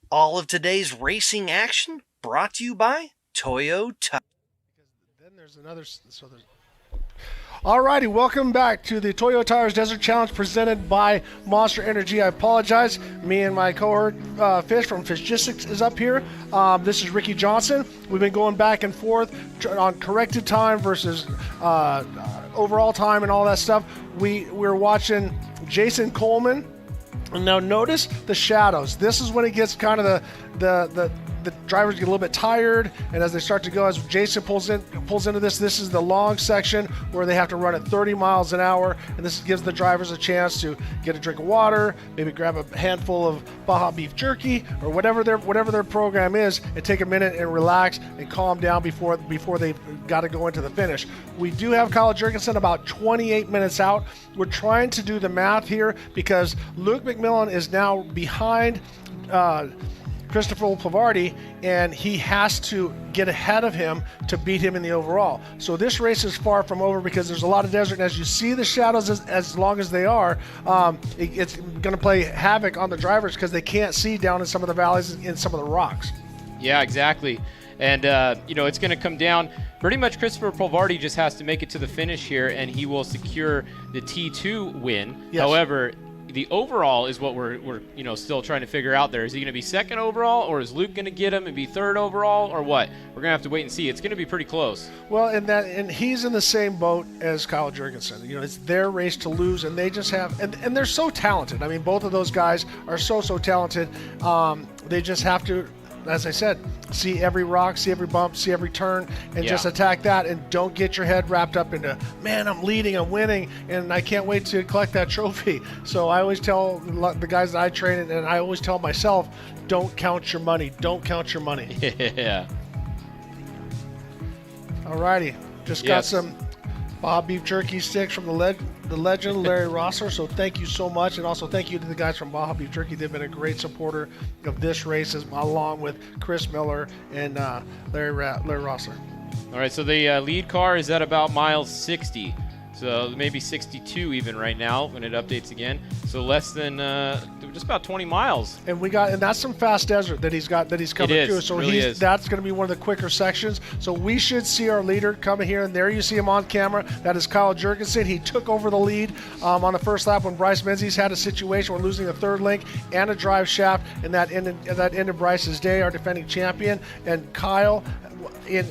All of today's racing action brought to you by Toyo. Then there's another. Alrighty, welcome back to the Toyo Tires Desert Challenge presented by Monster Energy. I apologize. Me and my cohort Fish from Fishistics is up here. This is Ricky Johnson. We've been going back and forth on corrected time versus overall time and all that stuff. We're watching Jason Coleman. And now notice the shadows. This is when it gets kind of the drivers get a little bit tired, and as they start to go, as Jason pulls into this is the long section where they have to run at 30 miles an hour, and this gives the drivers a chance to get a drink of water, maybe grab a handful of Baja beef jerky or whatever their program is, and take a minute and relax and calm down before they've got to go into the finish. We do have Kyle Jurgensen about 28 minutes out. We're trying to do the math here because Luke McMillin is now behind Christopher Pavardi, and he has to get ahead of him to beat him in the overall. So this race is far from over because there's a lot of desert, and as you see the shadows as long as they are, it's going to play havoc on the drivers because they can't see down in some of the valleys and in some of the rocks. Yeah, exactly. And, it's going to come down. Pretty much Christopher Pavardi just has to make it to the finish here, and he will secure the T2 win. Yes. However, the overall is what we're still trying to figure out there. Is he going to be second overall, or is Luke going to get him and be third overall, or what? We're going to have to wait and see. It's going to be pretty close. Well, and he's in the same boat as Kyle Jurgensen. It's their race to lose, and they just have and they're so talented. I mean, both of those guys are so talented. They just have to, as I said, see every rock, see every bump, see every turn, and just attack that, and don't get your head wrapped up into, man, I'm leading, I'm winning, and I can't wait to collect that trophy. So I always tell the guys that I train, and I always tell myself, don't count your money. Don't count your money. Yeah. Alrighty. Just got some Baja beef jerky sticks from the legend Larry Rosser, so thank you so much, and also thank you to the guys from Baja Beef Jerky. They've been a great supporter of this race, along with Chris Miller and Larry Rosser. All right, so the lead car is at about miles 60, so maybe 62 even right now when it updates again. So less than just about 20 miles. And that's some fast desert that he's coming through. So that's going to be one of the quicker sections. So we should see our leader coming here, and there you see him on camera. That is Kyle Jurgensen. He took over the lead on the first lap when Bryce Menzies had a situation where losing a third link and a drive shaft, and that ended Bryce's day, our defending champion. And Kyle, it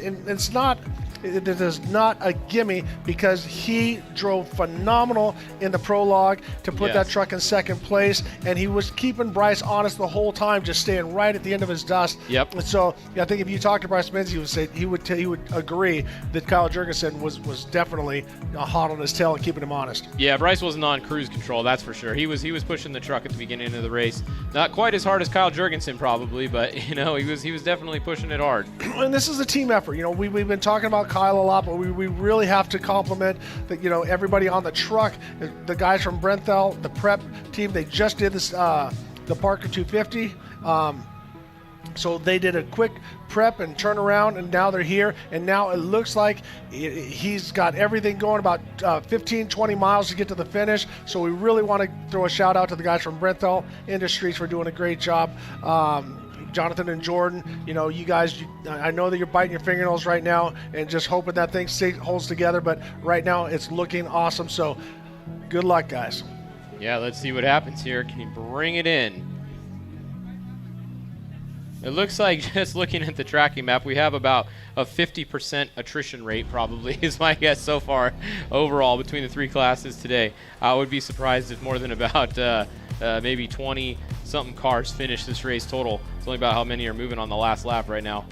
is not a gimme because he drove phenomenal in the prologue to put that truck in second place, and he was keeping Bryce honest the whole time, just staying right at the end of his dust. Yep. And so I think if you talk to Bryce Menzies, he would agree that Kyle Jurgensen was definitely hot on his tail and keeping him honest. Yeah, Bryce wasn't on cruise control, that's for sure. He was pushing the truck at the beginning of the race. Not quite as hard as Kyle Jurgensen probably, but he was definitely pushing it hard. And this is a team effort. We've been talking about Kyle a lot, but we really have to compliment everybody on the truck. The guys from Brenthel, the prep team, they just did this the Parker 250. So they did a quick prep and turn around, and now they're here, and now it looks like he's got everything going, about 15-20 miles to get to the finish. So we really want to throw a shout out to the guys from Brenthel Industries for doing a great job. Jonathan and Jordan, you guys, I know that you're biting your fingernails right now and just hoping that thing holds together, but right now it's looking awesome. So good luck, guys. Yeah, let's see what happens here. Can you bring it in? It looks like, just looking at the tracking map, we have about a 50% attrition rate, probably, is my guess so far overall between the three classes today. I would be surprised if more than about maybe 20-something cars finish this race total. It's only about how many are moving on the last lap right now.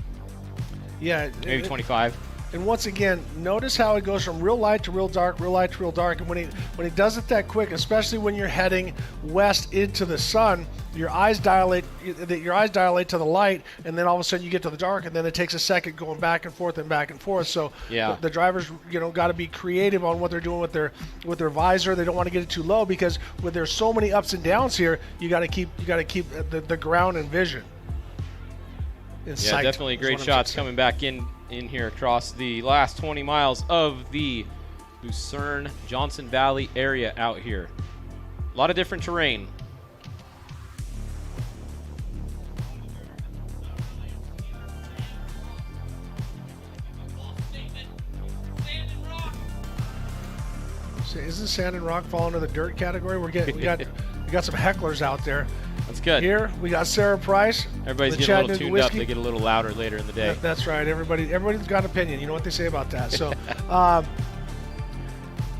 Yeah. Maybe 25. And once again, notice how it goes from real light to real dark, real light to real dark. And when he does it that quick, especially when you're heading west into the sun, your eyes dilate to the light, and then all of a sudden you get to the dark, and then it takes a second going back and forth and back and forth. So the drivers, got to be creative on what they're doing with their visor. They don't want to get it too low because there's so many ups and downs here. You got to keep the ground in vision. Yeah, definitely great shots coming back in here across the last 20 miles of the Lucerne Johnson Valley area out here. A lot of different terrain. So isn't sand and rock fall into the dirt category? We got some hecklers out there. That's good. Here we got Sarah Price. Everybody's getting a little tuned up. They get a little louder later in the day. That's right. Everybody's got an opinion. You know what they say about that. So,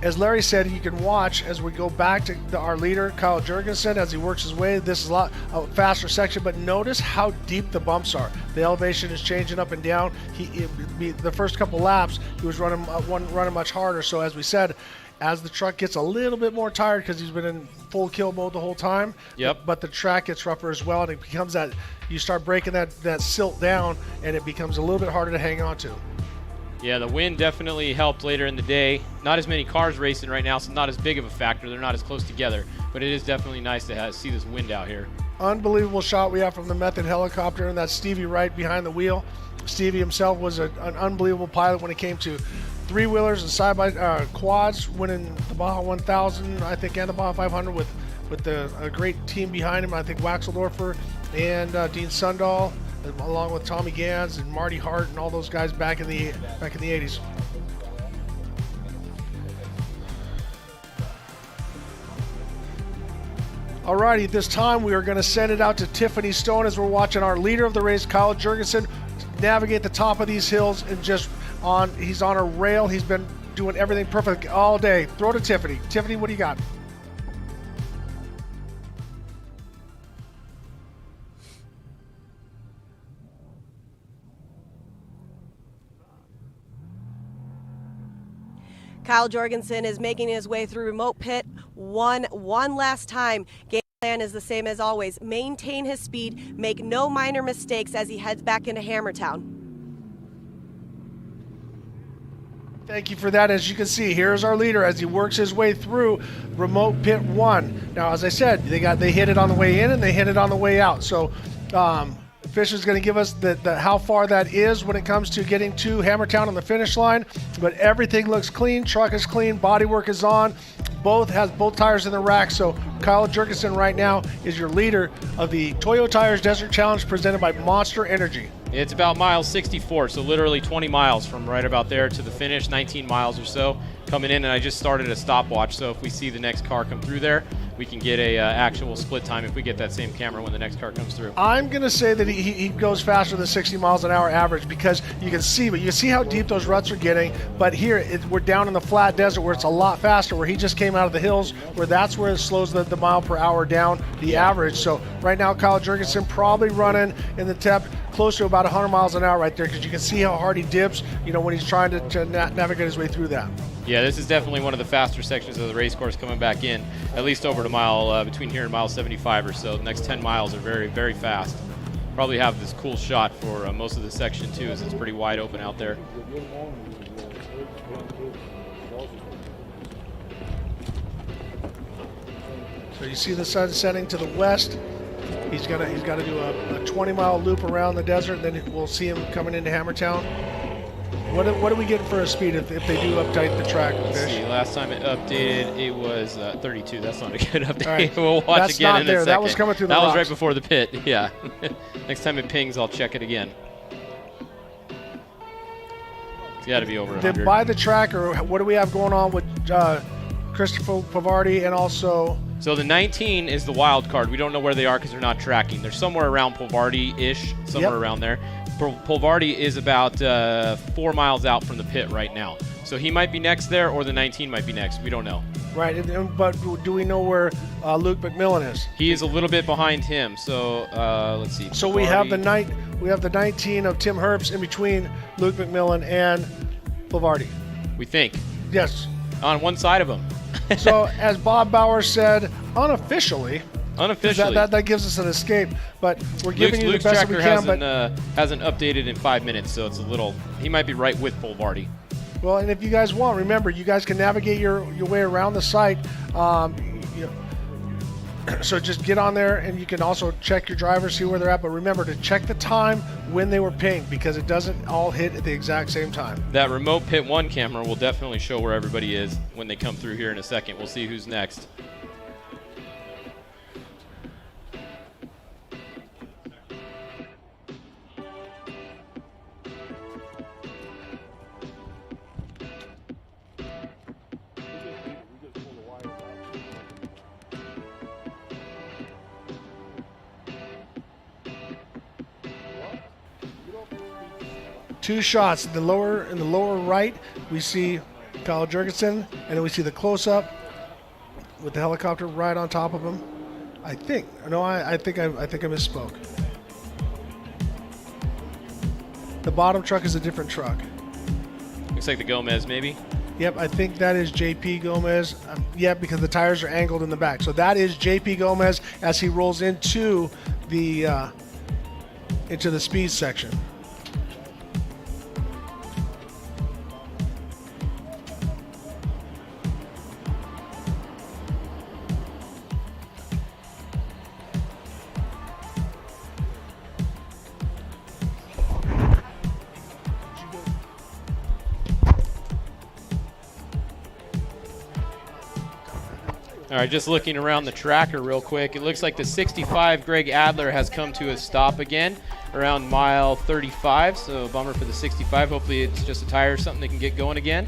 as Larry said, you can watch as we go back to our leader, Kyle Jorgensen, as he works his way. This is a faster section, but notice how deep the bumps are. The elevation is changing up and down. The first couple laps, he was running much harder. So, as we said, as the truck gets a little bit more tired because he's been in full kill mode the whole time. Yep. But the track gets rougher as well, and it becomes that you start breaking that silt down, and it becomes a little bit harder to hang on to. Yeah, the wind definitely helped later in the day. Not as many cars racing right now, so not as big of a factor. They're not as close together, but it is definitely nice to see this wind out here. Unbelievable shot we have from the Method helicopter, and that's Stevie Wright behind the wheel. Stevie himself was an unbelievable pilot when it came to three-wheelers and side-by quads, winning the Baja 1000, I think, and the Baja 500 with a great team behind him. I think Waxeldorfer and Dean Sundahl, along with Tommy Gans and Marty Hart and all those guys back in the 80s. Alrighty, this time we are going to send it out to Tiffany Stone as we're watching our leader of the race, Kyle Jorgensen, navigate the top of these hills and he's on a rail. He's been doing everything perfect all day. Throw to Tiffany. Tiffany, what do you got? Kyle Jorgensen is making his way through remote pit one last time. Game plan is the same as always. Maintain his speed, make no minor mistakes as he heads back into Hammertown. Thank you for that. As you can see, here's our leader as he works his way through remote pit 1. Now, as I said, they hit it on the way in and they hit it on the way out. So Fisher's going to give us the how far that is when it comes to getting to Hammertown on the finish line. But everything looks clean. Truck is clean. Bodywork is on. Has both tires in the rack. So Kyle Jorgensen right now is your leader of the Toyo Tires Desert Challenge presented by Monster Energy. It's about mile 64, so literally 20 miles from right about there to the finish, 19 miles or so coming in, and I just started a stopwatch, so if we see the next car come through there, we can get a actual split time if we get that same camera when the next car comes through. I'm going to say that he goes faster than 60 miles an hour average because you can see how deep those ruts are getting, but here we're down in the flat desert where it's a lot faster, where he just came out of the hills, where that's where it slows the mile per hour down, the average. So right now Kyle Jorgensen probably running in the tep close to about 100 miles an hour right there because you can see how hard he dips, when he's trying to navigate his way through that. Yeah, this is definitely one of the faster sections of the race course coming back in, at least over to mile, between here and mile 75 or so. The next 10 miles are very, very fast. Probably have this cool shot for most of the section too, as it's pretty wide open out there. So you see the sun setting to the west. He's got to do a 20-mile loop around the desert, and then we'll see him coming into Hammertown. What are we getting for a speed if they do update the track? Let's see. Last time it updated, it was 32. That's not a good update. Right. We'll watch That's again not in there. a second. That was coming through the That was rocks. right before the pit. Yeah. Next time it pings, I'll check it again. It's got to be over 100. Then by the track, or what do we have going on with Christopher Pavardi and also? So the 19 is the wild card. We don't know where they are because they're not tracking. They're somewhere around Polvardi-ish, somewhere around there. Polvardi is about 4 miles out from the pit right now. So he might be next there, or the 19 might be next. We don't know. Right, but do we know where Luke McMillin is? He is a little bit behind him. So let's see. So we have the 19 of Tim Herbst in between Luke McMillin and Pulvardi. We think. Yes. On one side of him. So, as Bob Bauer said, unofficially, that gives us an escape, but we're giving you the best that we can. But hasn't updated in 5 minutes, so it's a little. He might be right with Pulvardi. Well, and if you guys want, remember, you guys can navigate your way around the site. So just get on there, and you can also check your drivers, see where they're at. But remember to check the time when they were pinged, because it doesn't all hit at the exact same time. That remote pit 1 camera will definitely show where everybody is when they come through here in a second. We'll see who's next. Two shots in the lower right. We see Kyle Jurgensen, and then we see the close-up with the helicopter right on top of him. I think I misspoke. The bottom truck is a different truck. Looks like the Gomez, maybe. Yep, I think that is JP Gomez. Yep, because the tires are angled in the back. So that is JP Gomez as he rolls into the speed section. All right, just looking around the tracker real quick. It looks like the 65 Greg Adler has come to a stop again around mile 35. So a bummer for the 65. Hopefully it's just a tire or something they can get going again.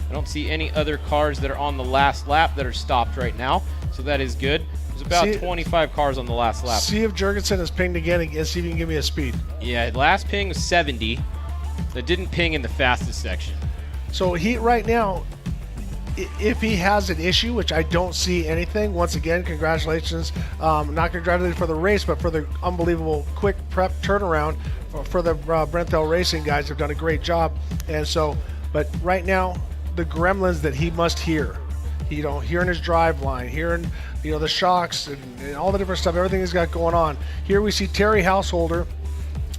I don't see any other cars that are on the last lap that are stopped right now. So that is good. There's about 25 cars on the last lap. See if Jurgensen is pinged again and see if you can give me a speed. Yeah, last ping was 70. That didn't ping in the fastest section. So he right now, if he has an issue, which I don't see anything, once again, congratulations. Not congratulated for the race, but for the unbelievable quick prep turnaround for the Brenthel Racing guys have done a great job. And so, but right now, the gremlins that he must hear, hearing his drive line, hearing, the shocks and all the different stuff, everything he's got going on. Here we see Terry Householder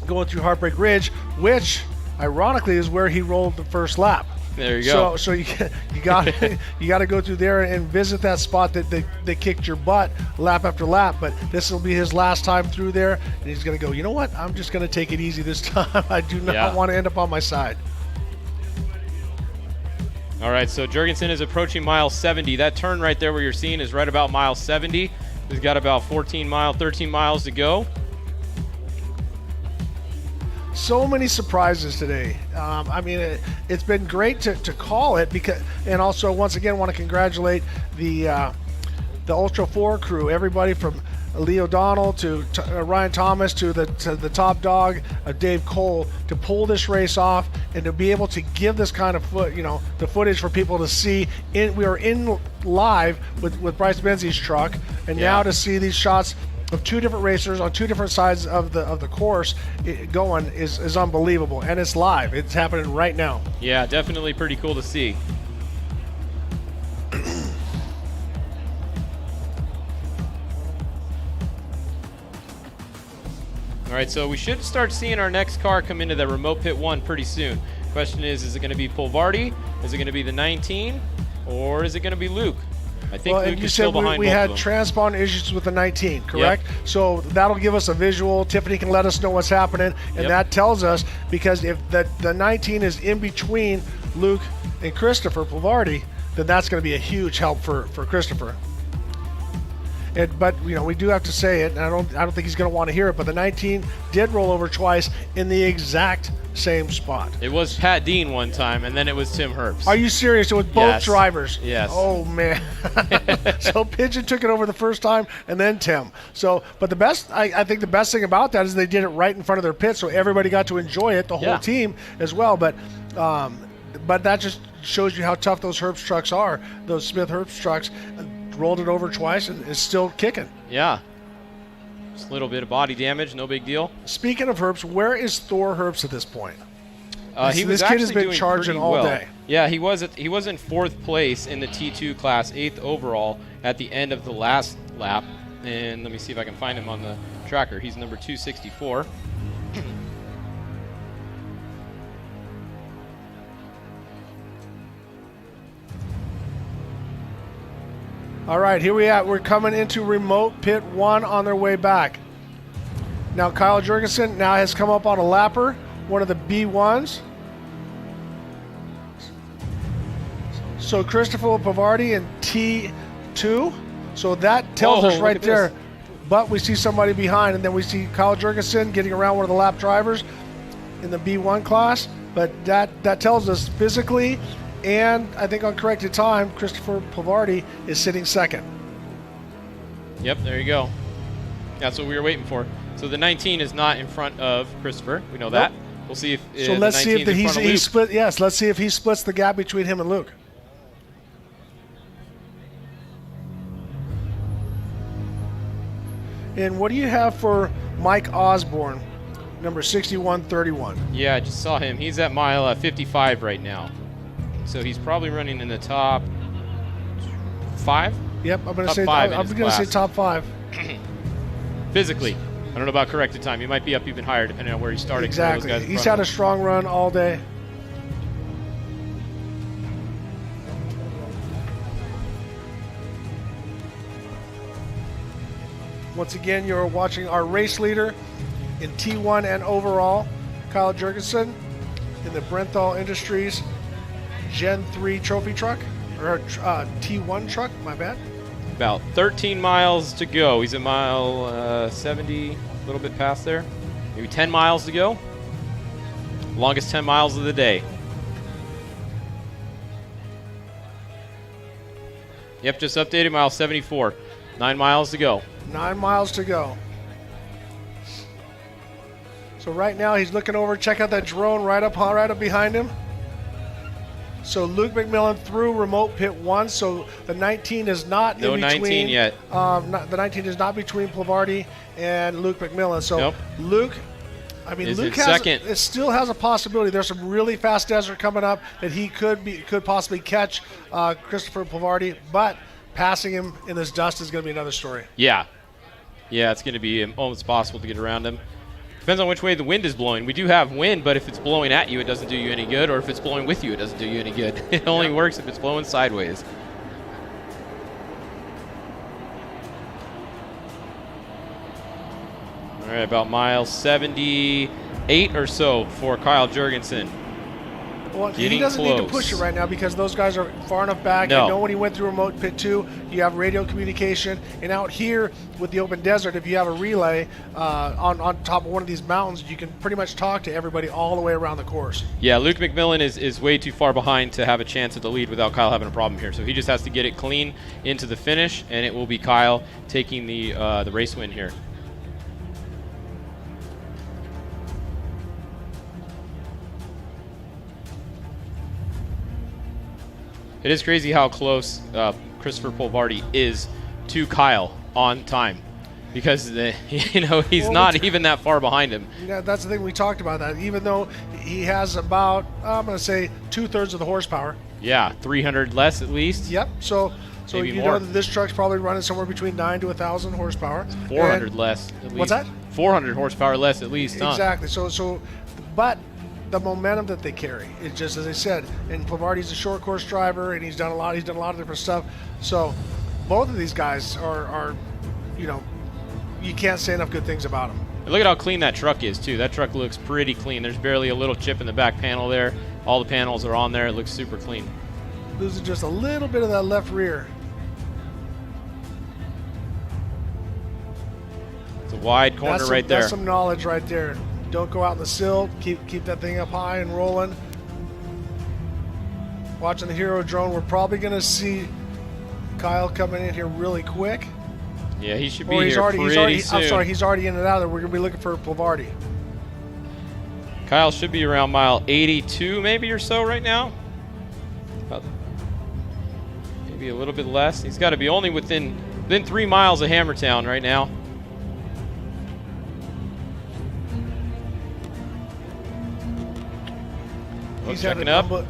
going through Heartbreak Ridge, which ironically is where he rolled the first lap. There you go. So you got to go through there and visit that spot that they kicked your butt lap after lap. But this will be his last time through there, and he's going to go, you know what? I'm just going to take it easy this time. I do not want to end up on my side. All right, so Jurgensen is approaching mile 70. That turn right there where you're seeing is right about mile 70. He's got about 13 miles to go. So many surprises today. It's been great to call it and also once again want to congratulate the Ultra 4 crew, everybody from Lee O'Donnell to Ryan Thomas to the top dog Dave Cole, to pull this race off and to be able to give this kind of the footage for people to see. We are in live with Bryce Menzies' truck, and now to see these shots of two different racers on two different sides of the course going is unbelievable, and it's live. It's happening right now. Yeah, definitely pretty cool to see. All right, so we should start seeing our next car come into the remote pit 1 pretty soon. Question is it going to be Pulvardi? Is it going to be the 19? Or is it going to be Luke? I think Luke is still behind we had transponder issues with the 19, correct? Yep. So that'll give us a visual. Tiffany can let us know what's happening, and that tells us, because if the 19 is in between Luke and Christopher Pulvardi, then that's going to be a huge help for Christopher. But we do have to say it, and I don't think he's going to want to hear it, but the 19 did roll over twice in the exact same spot. It was Pat Dean one time, and then it was Tim Herbst. Are you serious? It was both drivers? Yes. Oh, man. So Pigeon took it over the first time, and then Tim. So, but I think the best thing about that is they did it right in front of their pit, so everybody got to enjoy it, the whole team as well. But that just shows you how tough those Herbst trucks are, those Smith Herbst trucks. Rolled it over twice and is still kicking. Yeah. Just a little bit of body damage, no big deal. Speaking of Herbst, where is Thor Herbst at this point? This kid has been doing charging pretty all well. day. Yeah, he was in 4th place in the T2 class, 8th overall at the end of the last lap. And let me see if I can find him on the tracker. He's number 264. All right, here we at. We're coming into remote pit 1 on their way back. Now Kyle Jurgensen now has come up on a lapper, one of the B1s. So Christopher Pavardi in T2. So that tells us right there. But we see somebody behind, and then we see Kyle Jurgensen getting around one of the lap drivers in the B1 class. But that tells us physically, and I think on corrected time, Christopher Pavardi is sitting second. Yep, there you go. That's what we were waiting for. So the 19 is not in front of Christopher. We know that. We'll see if so let's see if he split. Yes, let's see if he splits the gap between him and Luke. And what do you have for Mike Osborne, number 6131? Yeah, I just saw him. He's at mile 55 right now. So he's probably running in the top 5? Yep, I'm going to say top 5. Physically. I don't know about corrected time. He might be up even higher depending on where he's starting. Exactly. He's had a strong run all day. Once again, you're watching our race leader in T1 and overall, Kyle Jurgensen, in the Brenthal Industries Gen 3 trophy truck, or T1 truck, my bad. About 13 miles to go. He's at mile 70, a little bit past there. Maybe 10 miles to go. Longest 10 miles of the day. Yep, just updated, mile 74. 9 miles to go. 9 miles to go. So right now he's looking over. Check out that drone right up behind him. So Luke McMillin through remote pit 1. So the 19 is not in between. No 19 yet. The 19 is not between Plavardi and Luke McMillin. So nope. Luke second. It still has a possibility. There's some really fast desert coming up that he could possibly catch Christopher Plavardi, but passing him in this dust is going to be another story. Yeah, it's going to be almost possible to get around him. Depends on which way the wind is blowing. We do have wind, but if it's blowing at you, it doesn't do you any good, or if it's blowing with you, it doesn't do you any good. It only works if it's blowing sideways. All right, about mile 78 or so for Kyle Jurgensen. Well, he doesn't need to push it right now because those guys are far enough back. No. I know when he went through remote pit 2, you have radio communication. And out here with the open desert, if you have a relay on top of one of these mountains, you can pretty much talk to everybody all the way around the course. Yeah, Luke McMillin is way too far behind to have a chance at the lead without Kyle having a problem here. So he just has to get it clean into the finish, and it will be Kyle taking the race win here. It is crazy how close Christopher Plavardi is to Kyle on time, because he's not even that far behind him. Yeah, that's the thing, we talked about that. Even though he has about, I'm going to say, 2/3 of the horsepower. Yeah, 300 less at least. Yep. So maybe you more. know that this truck's probably running somewhere between 9 to 1,000 horsepower. It's 400 less at least. What's that? 400 horsepower less at least. Exactly. But the momentum that they carry is just as I said. And Plavardi's a short course driver, and he's done a lot of different stuff. So both of these guys are you can't say enough good things about them. And look at how clean that truck is too. That truck looks pretty clean. There's barely a little chip in the back panel there. All the panels are on there. It looks super clean. Losing just a little bit of that left rear. It's a wide corner right there. That's some knowledge right there. Don't go out in the sill. Keep that thing up high and rolling. Watching the Hero drone, we're probably going to see Kyle coming in here really quick. Yeah, he should be here pretty soon. I'm sorry, he's already in and out of there. We're going to be looking for Plavardi. Kyle should be around mile 82 maybe or so right now. Maybe a little bit less. He's got to be only within 3 miles of Hammertown right now. He's had checking up.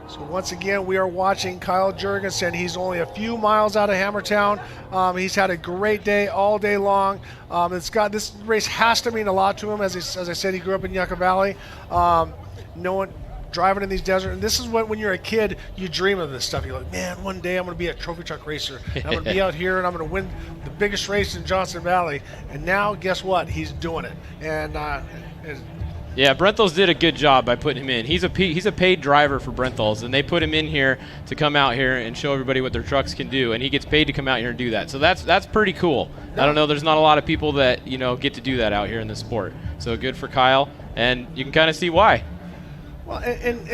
So once again, we are watching Kyle Jurgensen. He's only a few miles out of Hammertown. He's had a great day all day long. This race has to mean a lot to him. As I said, he grew up in Yucca Valley. Driving in these deserts, and this is what, when you're a kid, you dream of this stuff. You're like, man, one day I'm going to be a trophy truck racer. And I'm going to be out here, and I'm going to win the biggest race in Johnson Valley. And now, guess what? He's doing it. And yeah, Brenthals did a good job by putting him in. He's a paid driver for Brenthals, and they put him in here to come out here and show everybody what their trucks can do, and he gets paid to come out here and do that. So that's pretty cool. I don't know, there's not a lot of people that get to do that out here in the sport. So good for Kyle, and you can kind of see why. Well, and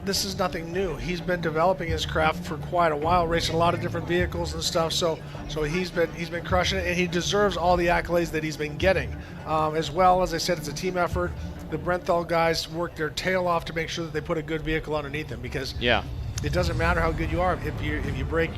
this is nothing new. He's been developing his craft for quite a while, racing a lot of different vehicles and stuff. So he's been crushing it, and he deserves all the accolades that he's been getting. As well, as I said, it's a team effort. The Brenthal guys work their tail off to make sure that they put a good vehicle underneath them, because it doesn't matter how good you are. If you break,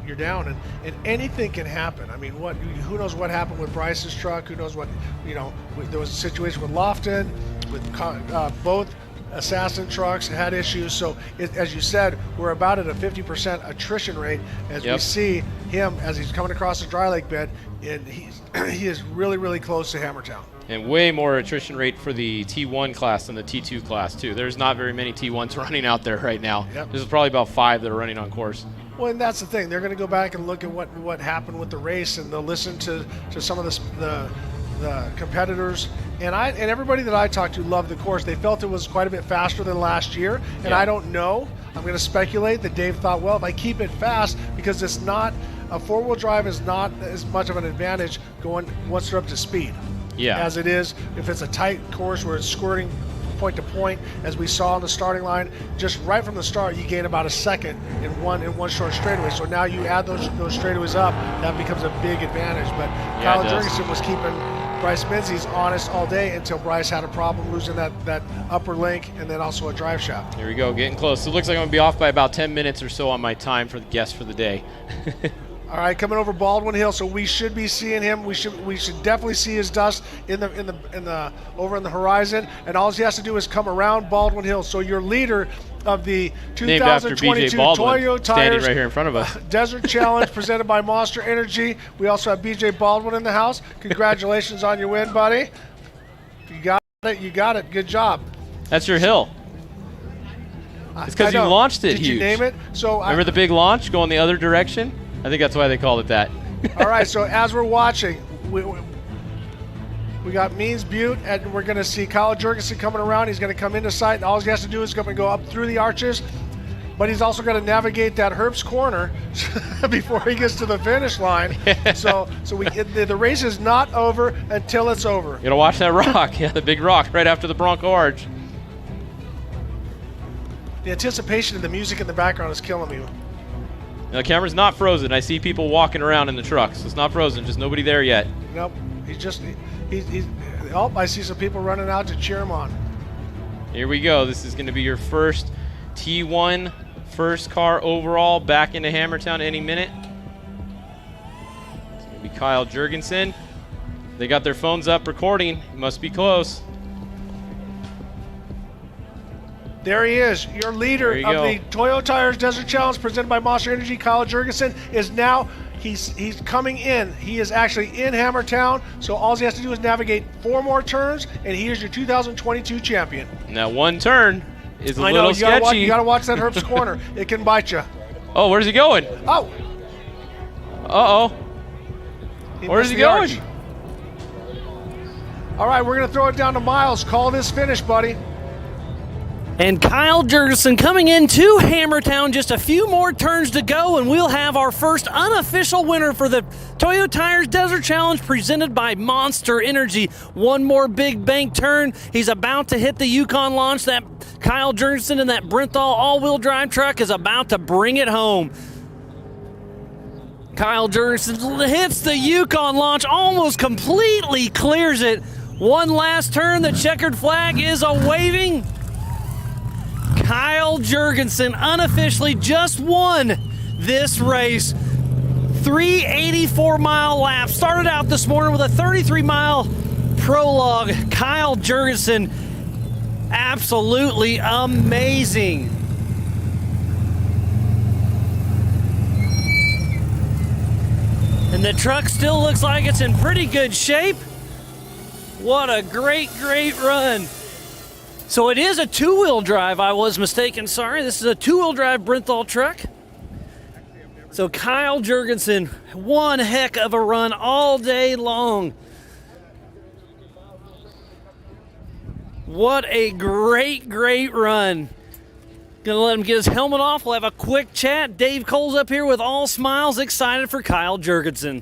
you're down, and anything can happen. I mean, who knows what happened with Bryce's truck? Who knows what there was a situation with Lofton, with both Assassin trucks had issues. So as you said, we're about at a 50% attrition rate as we see him as he's coming across the dry lake bed, and he is really, really close to Hammertown. And way more attrition rate for the T1 class than the T2 class too. There's not very many T1s running out there right now. There's probably about 5 that are running on course. Well, and that's the thing. They're going to go back and look at what happened with the race, and they'll listen to some of the competitors, and everybody that I talked to loved the course. They felt it was quite a bit faster than last year, and I don't know. I'm going to speculate that Dave thought, well, if I keep it fast, because it's not a four-wheel drive is not as much of an advantage going once they're up to speed, as it is if it's a tight course where it's squirting point to point, as we saw on the starting line. Just right from the start, you gain about a second in one short straightaway. So now you add those straightaways up, that becomes a big advantage. But Kyle Jurgensen was keeping Bryce Menzies honest all day until Bryce had a problem losing that upper link and then also a drive shaft. Here we go, getting close. So it looks like I'm going to be off by about 10 minutes or so on my time for the guest for the day. All right, coming over Baldwin Hill, so we should be seeing him. We should definitely see his dust in the over on the horizon, and all he has to do is come around Baldwin Hill. So your leader of the 2022 Toyo Tires right here in front of us. Desert Challenge presented by Monster Energy. We also have BJ Baldwin in the house. Congratulations on your win, buddy. You got it. You got it. Good job. That's your hill. It's because you launched it. Did you name it? So remember the big launch going the other direction? I think that's why they called it that. All right, so as we're watching, we got Means Butte, and we're going to see Kyle Jurgensen coming around. He's going to come into sight, and all he has to do is go up through the arches. But he's also going to navigate that Herbst corner before he gets to the finish line. So the race is not over until it's over. You got to watch that rock. Yeah, the big rock right after the Bronco Arch. The anticipation and the music in the background is killing me. Now, the camera's not frozen. I see people walking around in the trucks. It's not frozen, just nobody there yet. Nope. He's oh, I see some people running out to cheer him on. Here we go. This is going to be your first T1 first car overall back into Hammertown any minute. It's going to be Kyle Jurgensen. They got their phones up recording. It must be close. There he is, your leader of the Toyo Tires Desert Challenge presented by Monster Energy. Kyle Jurgensen is now, he's coming in. He is actually in Hammertown, so all he has to do is navigate 4 more turns, and he is your 2022 champion. Now one turn is a little sketchy. You got to watch that Herbst corner. It can bite you. Oh, where's he going? Oh. Uh-oh. Where's he going? Arch. All right, we're going to throw it down to Miles. Call this finish, buddy. And Kyle Jurgensen coming into Hammertown, just a few more turns to go, and we'll have our first unofficial winner for the Toyo Tires Desert Challenge presented by Monster Energy. One more big bank turn. He's about to hit the Yukon launch. That Kyle Jurgensen in that Brenthal all-wheel drive truck is about to bring it home. Kyle Jurgensen hits the Yukon launch, almost completely clears it. One last turn, the checkered flag is a waving. Kyle Jurgensen unofficially just won this race. 384-mile lap. Started out this morning with a 33-mile prologue. Kyle Jurgensen, absolutely amazing. And the truck still looks like it's in pretty good shape. What a great, great run. So it is a two-wheel drive. I was mistaken, sorry. This is a two-wheel drive Brenthal truck. So Kyle Jurgensen, one heck of a run all day long. What a great, great run. Gonna let him get his helmet off. We'll have a quick chat. Dave Cole's up here with all smiles, excited for Kyle Jurgensen.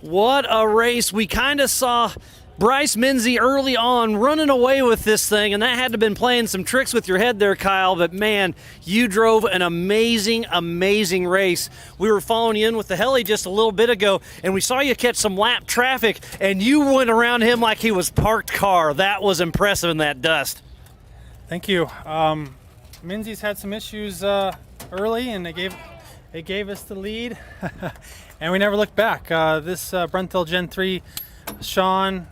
What a race. We kind of saw Bryce Menzies early on running away with this thing, and that had to have been playing some tricks with your head there, Kyle. But man, you drove an amazing, amazing race. We were following you in with the heli just a little bit ago, and we saw you catch some lap traffic, and you went around him like he was parked car. That was impressive in that dust. Thank you. Menzies had some issues early, and it gave us the lead, and we never looked back. This Brenthal Gen 3, Sean,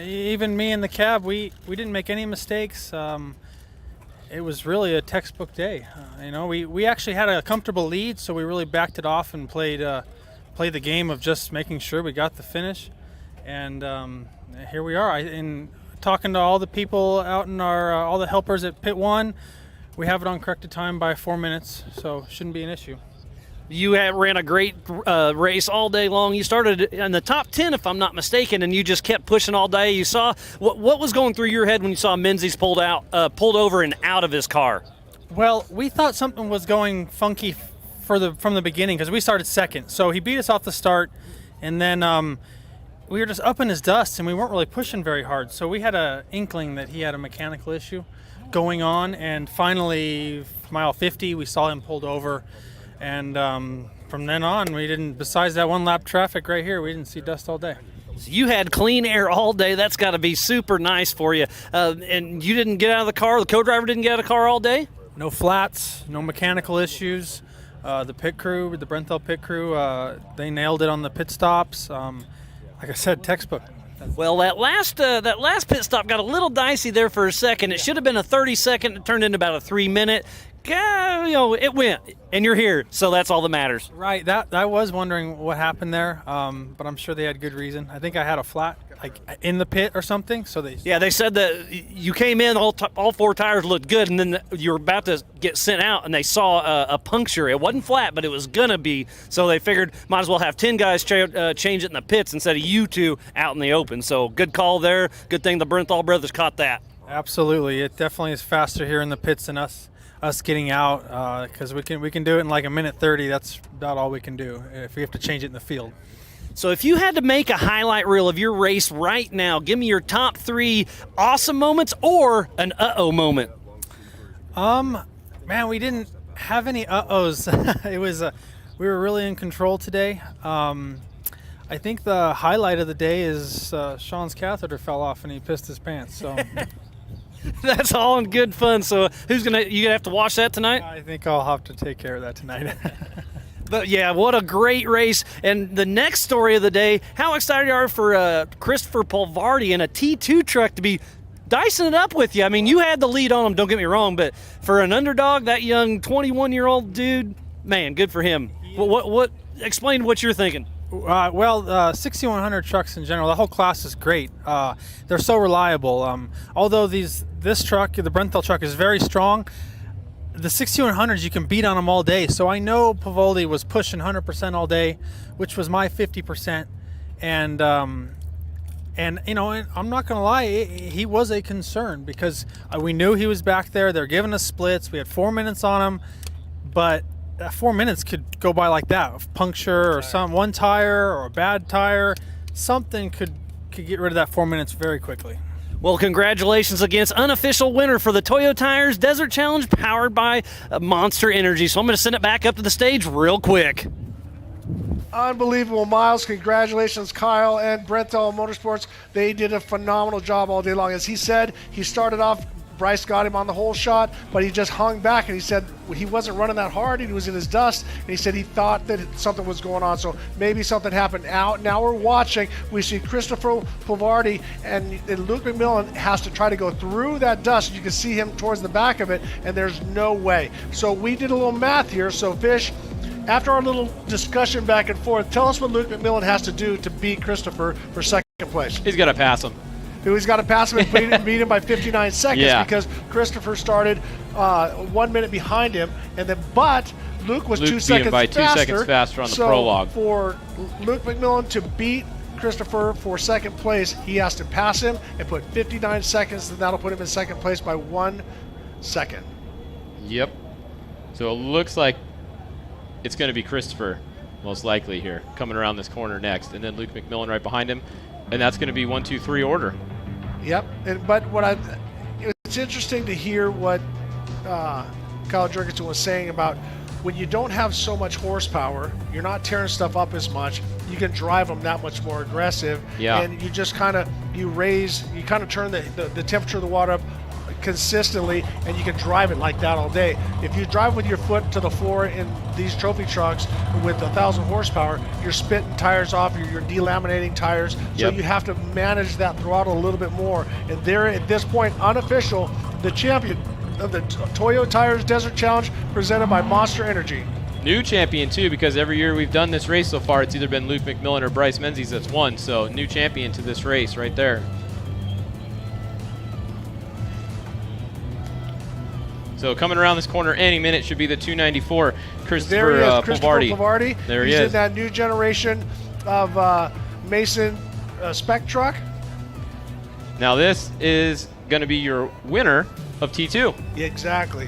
even me in the cab, we didn't make any mistakes. It was really a textbook day. We actually had a comfortable lead, so we really backed it off and played the game of just making sure we got the finish. And here we are. Talking to all the people out in all the helpers at Pit 1, we have it on corrected time by 4 minutes, so shouldn't be an issue. You ran a great race all day long. You started in the top 10, if I'm not mistaken, and you just kept pushing all day. You saw what was going through your head when you saw Menzies pulled over and out of his car? Well, we thought something was going funky from the beginning because we started second. So he beat us off the start, and then we were just up in his dust, and we weren't really pushing very hard. So we had an inkling that he had a mechanical issue going on, and finally, mile 50, we saw him pulled over. And from then on, we didn't, besides that one lap traffic right here, we didn't see dust all day. So you had clean air all day. That's got to be super nice for you. And you didn't get out of the car? The co-driver didn't get out of the car all day? No flats, no mechanical issues. The pit crew, the Brenthal pit crew, they nailed it on the pit stops. Like I said, textbook. Well, that last pit stop got a little dicey there for a second. It should have been a 30-second. It turned into about a 3-minute. It went, and you're here, so that's all that matters. Right. That I was wondering what happened there, but I'm sure they had good reason. I think I had a flat, like in the pit or something. So they said that you came in, all four tires looked good, and then you were about to get sent out, and they saw a puncture. It wasn't flat, but it was gonna be. So they figured might as well have 10 guys change it in the pits instead of you two out in the open. So good call there. Good thing the Brenthal brothers caught that. Absolutely. It definitely is faster here in the pits than us getting out, because we can do it in like a minute 30. That's about all we can do if we have to change it in the field. So if you had to make a highlight reel of your race right now, give me your top 3 awesome moments or an uh-oh moment. Man, we didn't have any uh-ohs. It was we were really in control today. I think the highlight of the day is Sean's catheter fell off and he pissed his pants. So that's all in good fun. So you gonna have to watch that tonight? I think I'll have to take care of that tonight. But yeah, what a great race. And the next story of the day, how excited you are for Christopher Polvardi in a T2 truck to be dicing it up with you. I mean, you had the lead on him, don't get me wrong, but for an underdog, that young 21-year-old dude, man, good for him. What explain what you're thinking. 6100 trucks in general, the whole class is great. They're so reliable. Although this truck, the Brenthal truck, is very strong, the 6100s, you can beat on them all day. So I know Polvardi was pushing 100% all day, which was my 50%. And I'm not going to lie, he was a concern because we knew he was back there. They're giving us splits. We had 4 minutes on him, but 4 minutes could go by like that. A puncture or one tire or a bad tire, something could get rid of that 4 minutes very quickly. Well, congratulations against unofficial winner for the Toyo Tires Desert Challenge powered by Monster Energy. So I'm going to send it back up to the stage real quick. Unbelievable, Miles. Congratulations, Kyle and Brenthal Motorsports. They did a phenomenal job all day long. As he said, he started off, Bryce got him on the whole shot, but he just hung back, and he said he wasn't running that hard. He was in his dust, and he said he thought that something was going on, so maybe something happened. Now we're watching. We see Christopher Pulvardi, and Luke McMillin has to try to go through that dust. You can see him towards the back of it, and there's no way. So we did a little math here. So, Fish, after our little discussion back and forth, tell us what Luke McMillin has to do to beat Christopher for second place. He's got to pass him. He's got to pass him and beat him by 59 seconds because Christopher started 1 minute behind him, but Luke was 2 seconds by faster. 2 seconds faster on the prologue. For Luke McMillin to beat Christopher for second place, he has to pass him and put 59 seconds, and that'll put him in second place by 1 second. Yep. So it looks like it's going to be Christopher, most likely here, coming around this corner next, and then Luke McMillin right behind him, and that's going to be 1, 2, 3 order. Yep. But it's interesting to hear what Kyle Jurgensen was saying about when you don't have so much horsepower, you're not tearing stuff up as much. You can drive them that much more aggressive, and you just kind of turn the temperature of the water up consistently, and you can drive it like that all day. If you drive with your foot to the floor in these trophy trucks with 1,000 horsepower, you're spitting tires off, you're delaminating tires, so you have to manage that throttle a little bit more. And there, at this point, unofficial, the champion of the Toyo Tires Desert Challenge presented by Monster Energy. New champion too, because every year we've done this race so far, it's either been Luke McMillin or Bryce Menzies that's won, so new champion to this race right there. So coming around this corner any minute should be the 294 Christopher Pulvardi. There he is. He's in that new generation of Mason spec truck. Now this is going to be your winner of T2. Exactly.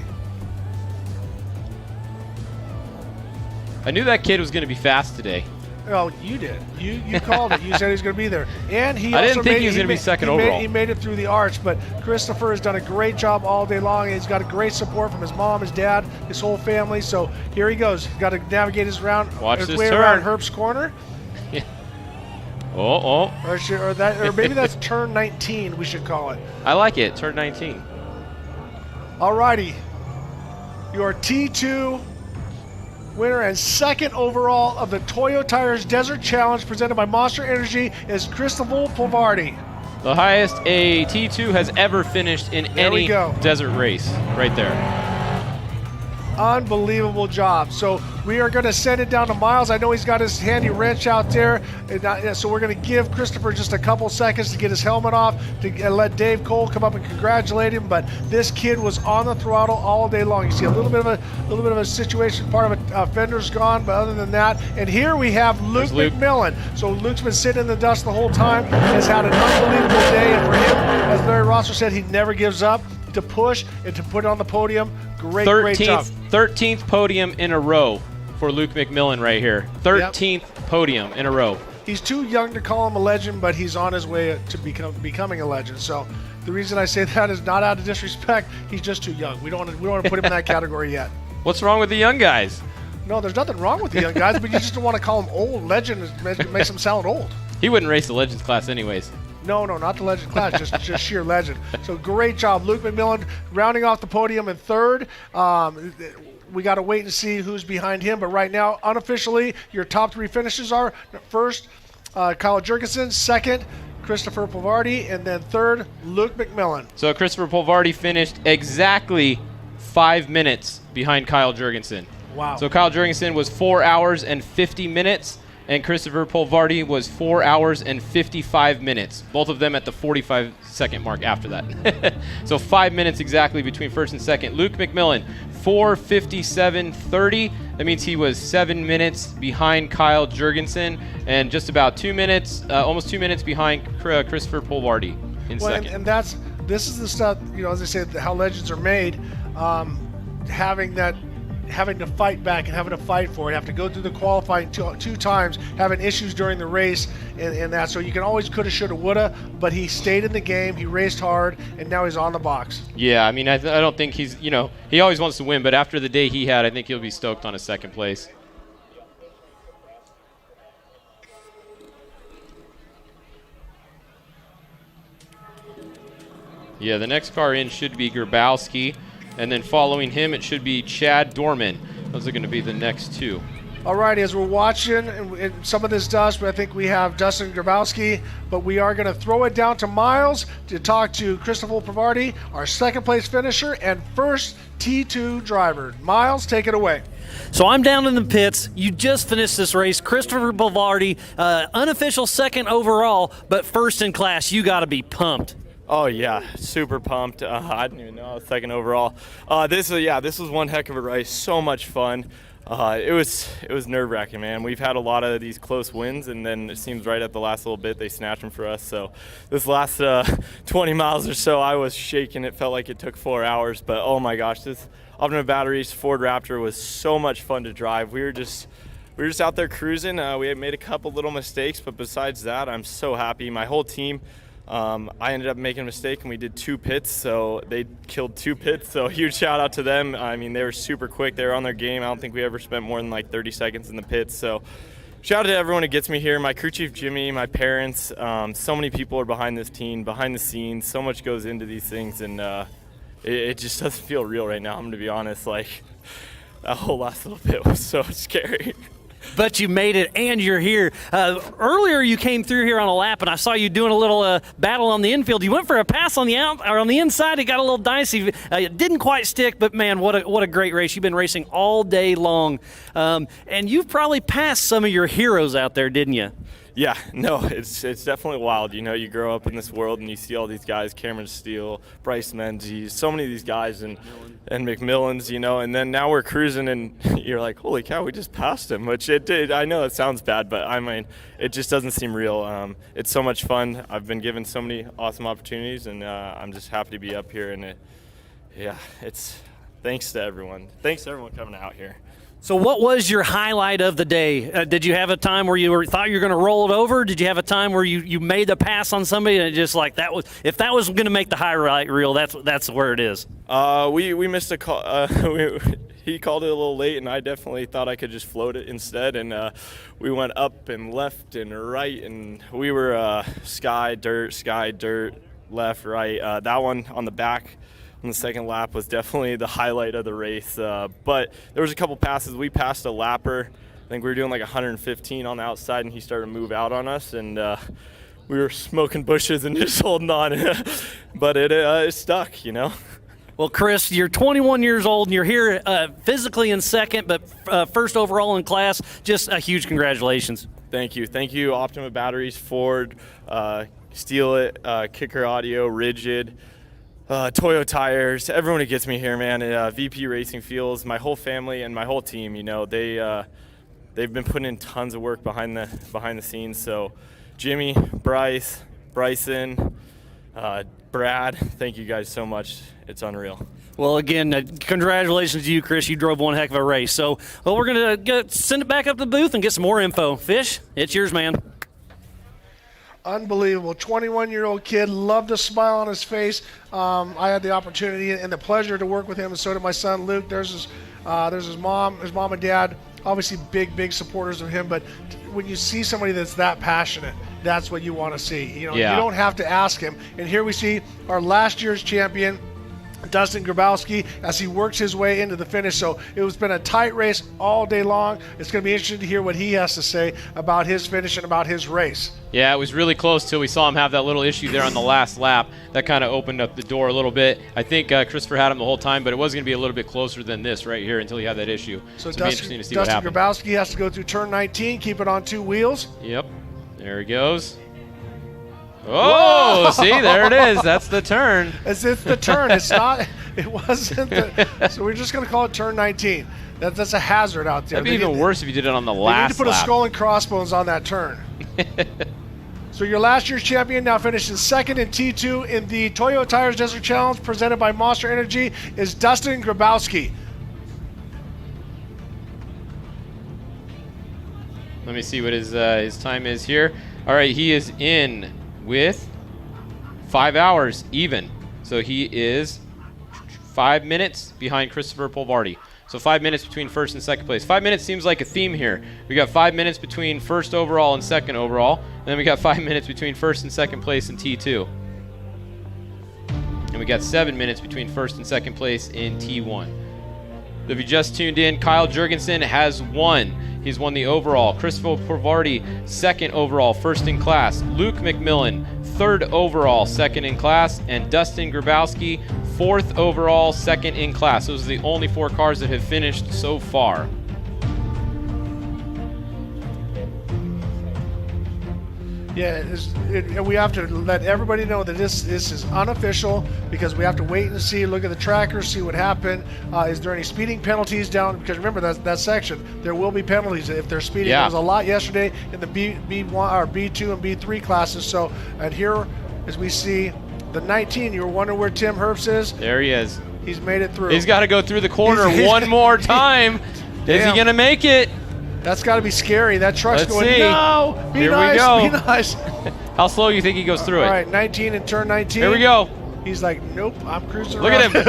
I knew that kid was going to be fast today. Oh, you did. You called it. You said he was going to be there. And I didn't think he was going to be second overall. He made it through the arch, but Christopher has done a great job all day long. He's got a great support from his mom, his dad, his whole family. So here he goes. He's got to navigate his way around Herbst's corner. Or maybe that's turn 19, we should call it. I like it. Turn 19. All righty. Your T2 winner and second overall of the Toyo Tires Desert Challenge presented by Monster Energy is Christopher Pulvardi. The highest a T2 has ever finished in any desert race, right there. Unbelievable job. So we are going to send it down to Miles. I know he's got his handy wrench out there, so we're going to give Christopher just a couple seconds to get his helmet off, to let Dave Cole come up and congratulate him. But this kid was on the throttle all day long. You see a little bit of a situation. Part of a fender's gone, but other than that, and here we have Luke McMillin. So Luke's been sitting in the dust the whole time. Has had an unbelievable day, and for him, as Larry Rosser said, he never gives up. To push and to put it on the podium. Great job. 13th podium in a row for Luke McMillin right here. 13th podium in a row. He's too young to call him a legend, but he's on his way to becoming a legend. So the reason I say that is not out of disrespect. He's just too young. We don't want to put him in that category yet. What's wrong with the young guys? No, there's nothing wrong with the young guys, but you just don't want to call him old. Legend makes him sound old. He wouldn't race the Legends class anyways. No, not the legend class, just sheer legend. So great job, Luke McMillin, rounding off the podium in third. We got to wait and see who's behind him, but right now, unofficially, your top three finishes are first, Kyle Jurgensen, second, Christopher Pulvardi, and then third, Luke McMillin. So Christopher Pulvardi finished exactly 5 minutes behind Kyle Jurgensen. Wow. So Kyle Jurgensen was 4 hours and 50 minutes. And Christopher Pulvardi was 4 hours and 55 minutes. Both of them at the 45-second mark after that. So 5 minutes exactly between first and second. Luke McMillin, 4:57.30. That means he was 7 minutes behind Kyle Jurgensen and just about 2 minutes, almost 2 minutes behind Christopher Pulvardi in second. And this is the stuff, as I say, how legends are made. Having that having to fight back and having to fight for it, have to go through the qualifying two times, having issues during the race and that. So you can always coulda, shoulda, woulda, but he stayed in the game, he raced hard, and now he's on the box. Yeah, I mean, I don't think he's, he always wants to win, but after the day he had, I think he'll be stoked on a second place. Yeah, the next car in should be Grabowski, and then following him it should be Chad Dorman. Those are going to be the next two. All right, as we're watching, and some of this dust, but I think we have Dustin Grabowski, but we are going to throw it down to Miles to talk to Christopher Pavardi, our second place finisher and first T2 driver. Miles, take it away. So I'm down in the pits. You just finished this race. Christopher Pavardi, unofficial second overall, but first in class. You got to be pumped. Oh yeah, super pumped. I didn't even know I was second overall. This was one heck of a race. So much fun. It was nerve-wracking, man. We've had a lot of these close wins, and then it seems right at the last little bit they snatched them for us. So this last 20 miles or so, I was shaking. It felt like it took 4 hours, but oh my gosh, this Optima Batteries Ford Raptor was so much fun to drive. We were just out there cruising. We had made a couple little mistakes, but besides that, I'm so happy. My whole team. I ended up making a mistake and we did 2 pits, so they killed 2 pits, so huge shout out to them. I mean, they were super quick. They were on their game. I don't think we ever spent more than like 30 seconds in the pits, so shout out to everyone who gets me here. My crew chief Jimmy, my parents, so many people are behind this team, behind the scenes. So much goes into these things, and it just doesn't feel real right now. I'm gonna be honest, like that whole last little bit was so scary. But you made it, and you're here. Earlier, you came through here on a lap, and I saw you doing a little battle on the infield. You went for a pass on the inside. It got a little dicey. It didn't quite stick, but man, what a great race! You've been racing all day long, and you've probably passed some of your heroes out there, didn't you? Yeah, no, it's definitely wild. You grow up in this world and you see all these guys, Cameron Steele, Bryce Menzies, so many of these guys, and McMillins, and then now we're cruising and you're like, holy cow, we just passed him, which it did. I know it sounds bad, but I mean, it just doesn't seem real. It's so much fun. I've been given so many awesome opportunities, and I'm just happy to be up here, and it's thanks to everyone. Thanks to everyone coming out here. So what was your highlight of the day? Did you have a time where you thought you were going to roll it over? Did you have a time where you made a pass on somebody and it just like that was, if that was going to make the highlight reel, that's where it is? We missed a call. He called it a little late, and I definitely thought I could just float it instead. And we went up and left and right, and we were sky, dirt, left, right. That one on the back on the second lap was definitely the highlight of the race. But there was a couple passes. We passed a lapper. I think we were doing like 115 on the outside, and he started to move out on us, and we were smoking bushes and just holding on. But it stuck, Well, Chris, you're 21 years old, and you're here physically in second, but first overall in class. Just a huge congratulations. Thank you, Optima Batteries, Ford, Steele, Kicker Audio, Rigid, Toyo Tires, everyone who gets me here, man. VP Racing Fuels, my whole family and my whole team. They've been putting in tons of work behind the scenes. So, Jimmy, Bryson, Brad, thank you guys so much. It's unreal. Well, again, congratulations to you, Chris. You drove one heck of a race. So, we're going to send it back up to the booth and get some more info. Fish, it's yours, man. Unbelievable. 21-year-old kid, loved the smile on his face. I had the opportunity and the pleasure to work with him, and so did my son, Luke. There's his mom and dad, obviously big supporters of him, but when you see somebody that's that passionate, that's what you want to see. You don't have to ask him. And here we see our last year's champion, Dustin Grabowski, as he works his way into the finish. So it's been a tight race all day long. It's going to be interesting to hear what he has to say about his finish and about his race. Yeah, it was really close till we saw him have that little issue there on the last lap. That kind of opened up the door a little bit. I think Christopher had him the whole time, but it was going to be a little bit closer than this right here until he had that issue. So it's interesting to see what happens. Dustin Grabowski has to go through turn 19, keep it on 2 wheels. Yep, there he goes. Oh, see, there it is. That's the turn. It's the turn. It's not. It wasn't. So we're just going to call it turn 19. That's a hazard out there. That'd be even worse if you did it on the last lap. You need to put a skull and crossbones on that turn. So your last year's champion now finishes second in T2 in the Toyo Tires Desert Challenge presented by Monster Energy is Dustin Grabowski. Let me see what his time is here. All right, he is in with 5 hours even. So he is 5 minutes behind Christopher Polvardi. So 5 minutes between first and second place. 5 minutes seems like a theme here. We got 5 minutes between first overall and second overall. And then we got 5 minutes between first and second place in T2. And we got 7 minutes between first and second place in T1. If you just tuned in, Kyle Jurgensen has won. He's won the overall. Christopher Polvardi, second overall, first in class. Luke McMillin, third overall, second in class. And Dustin Grabowski, fourth overall, second in class. Those are the only 4 cars that have finished so far. Yeah, we have to let everybody know that this is unofficial because we have to wait and see, look at the trackers, see what happened. Is there any speeding penalties down? Because remember that section, there will be penalties if they're speeding. Yeah. There was a lot yesterday in the B1 or B2 and B3 classes. So, and here, as we see, the 19, you were wondering where Tim Herbst is. There he is. He's made it through. He's got to go through the corner one more time. Is he going to make it? That's got to be scary. That truck's Let's going, see. no, be Here nice, we go. be nice. How slow do you think he goes through it? All right, 19 and turn 19. Here we go. He's like, nope, I'm cruising Look around. at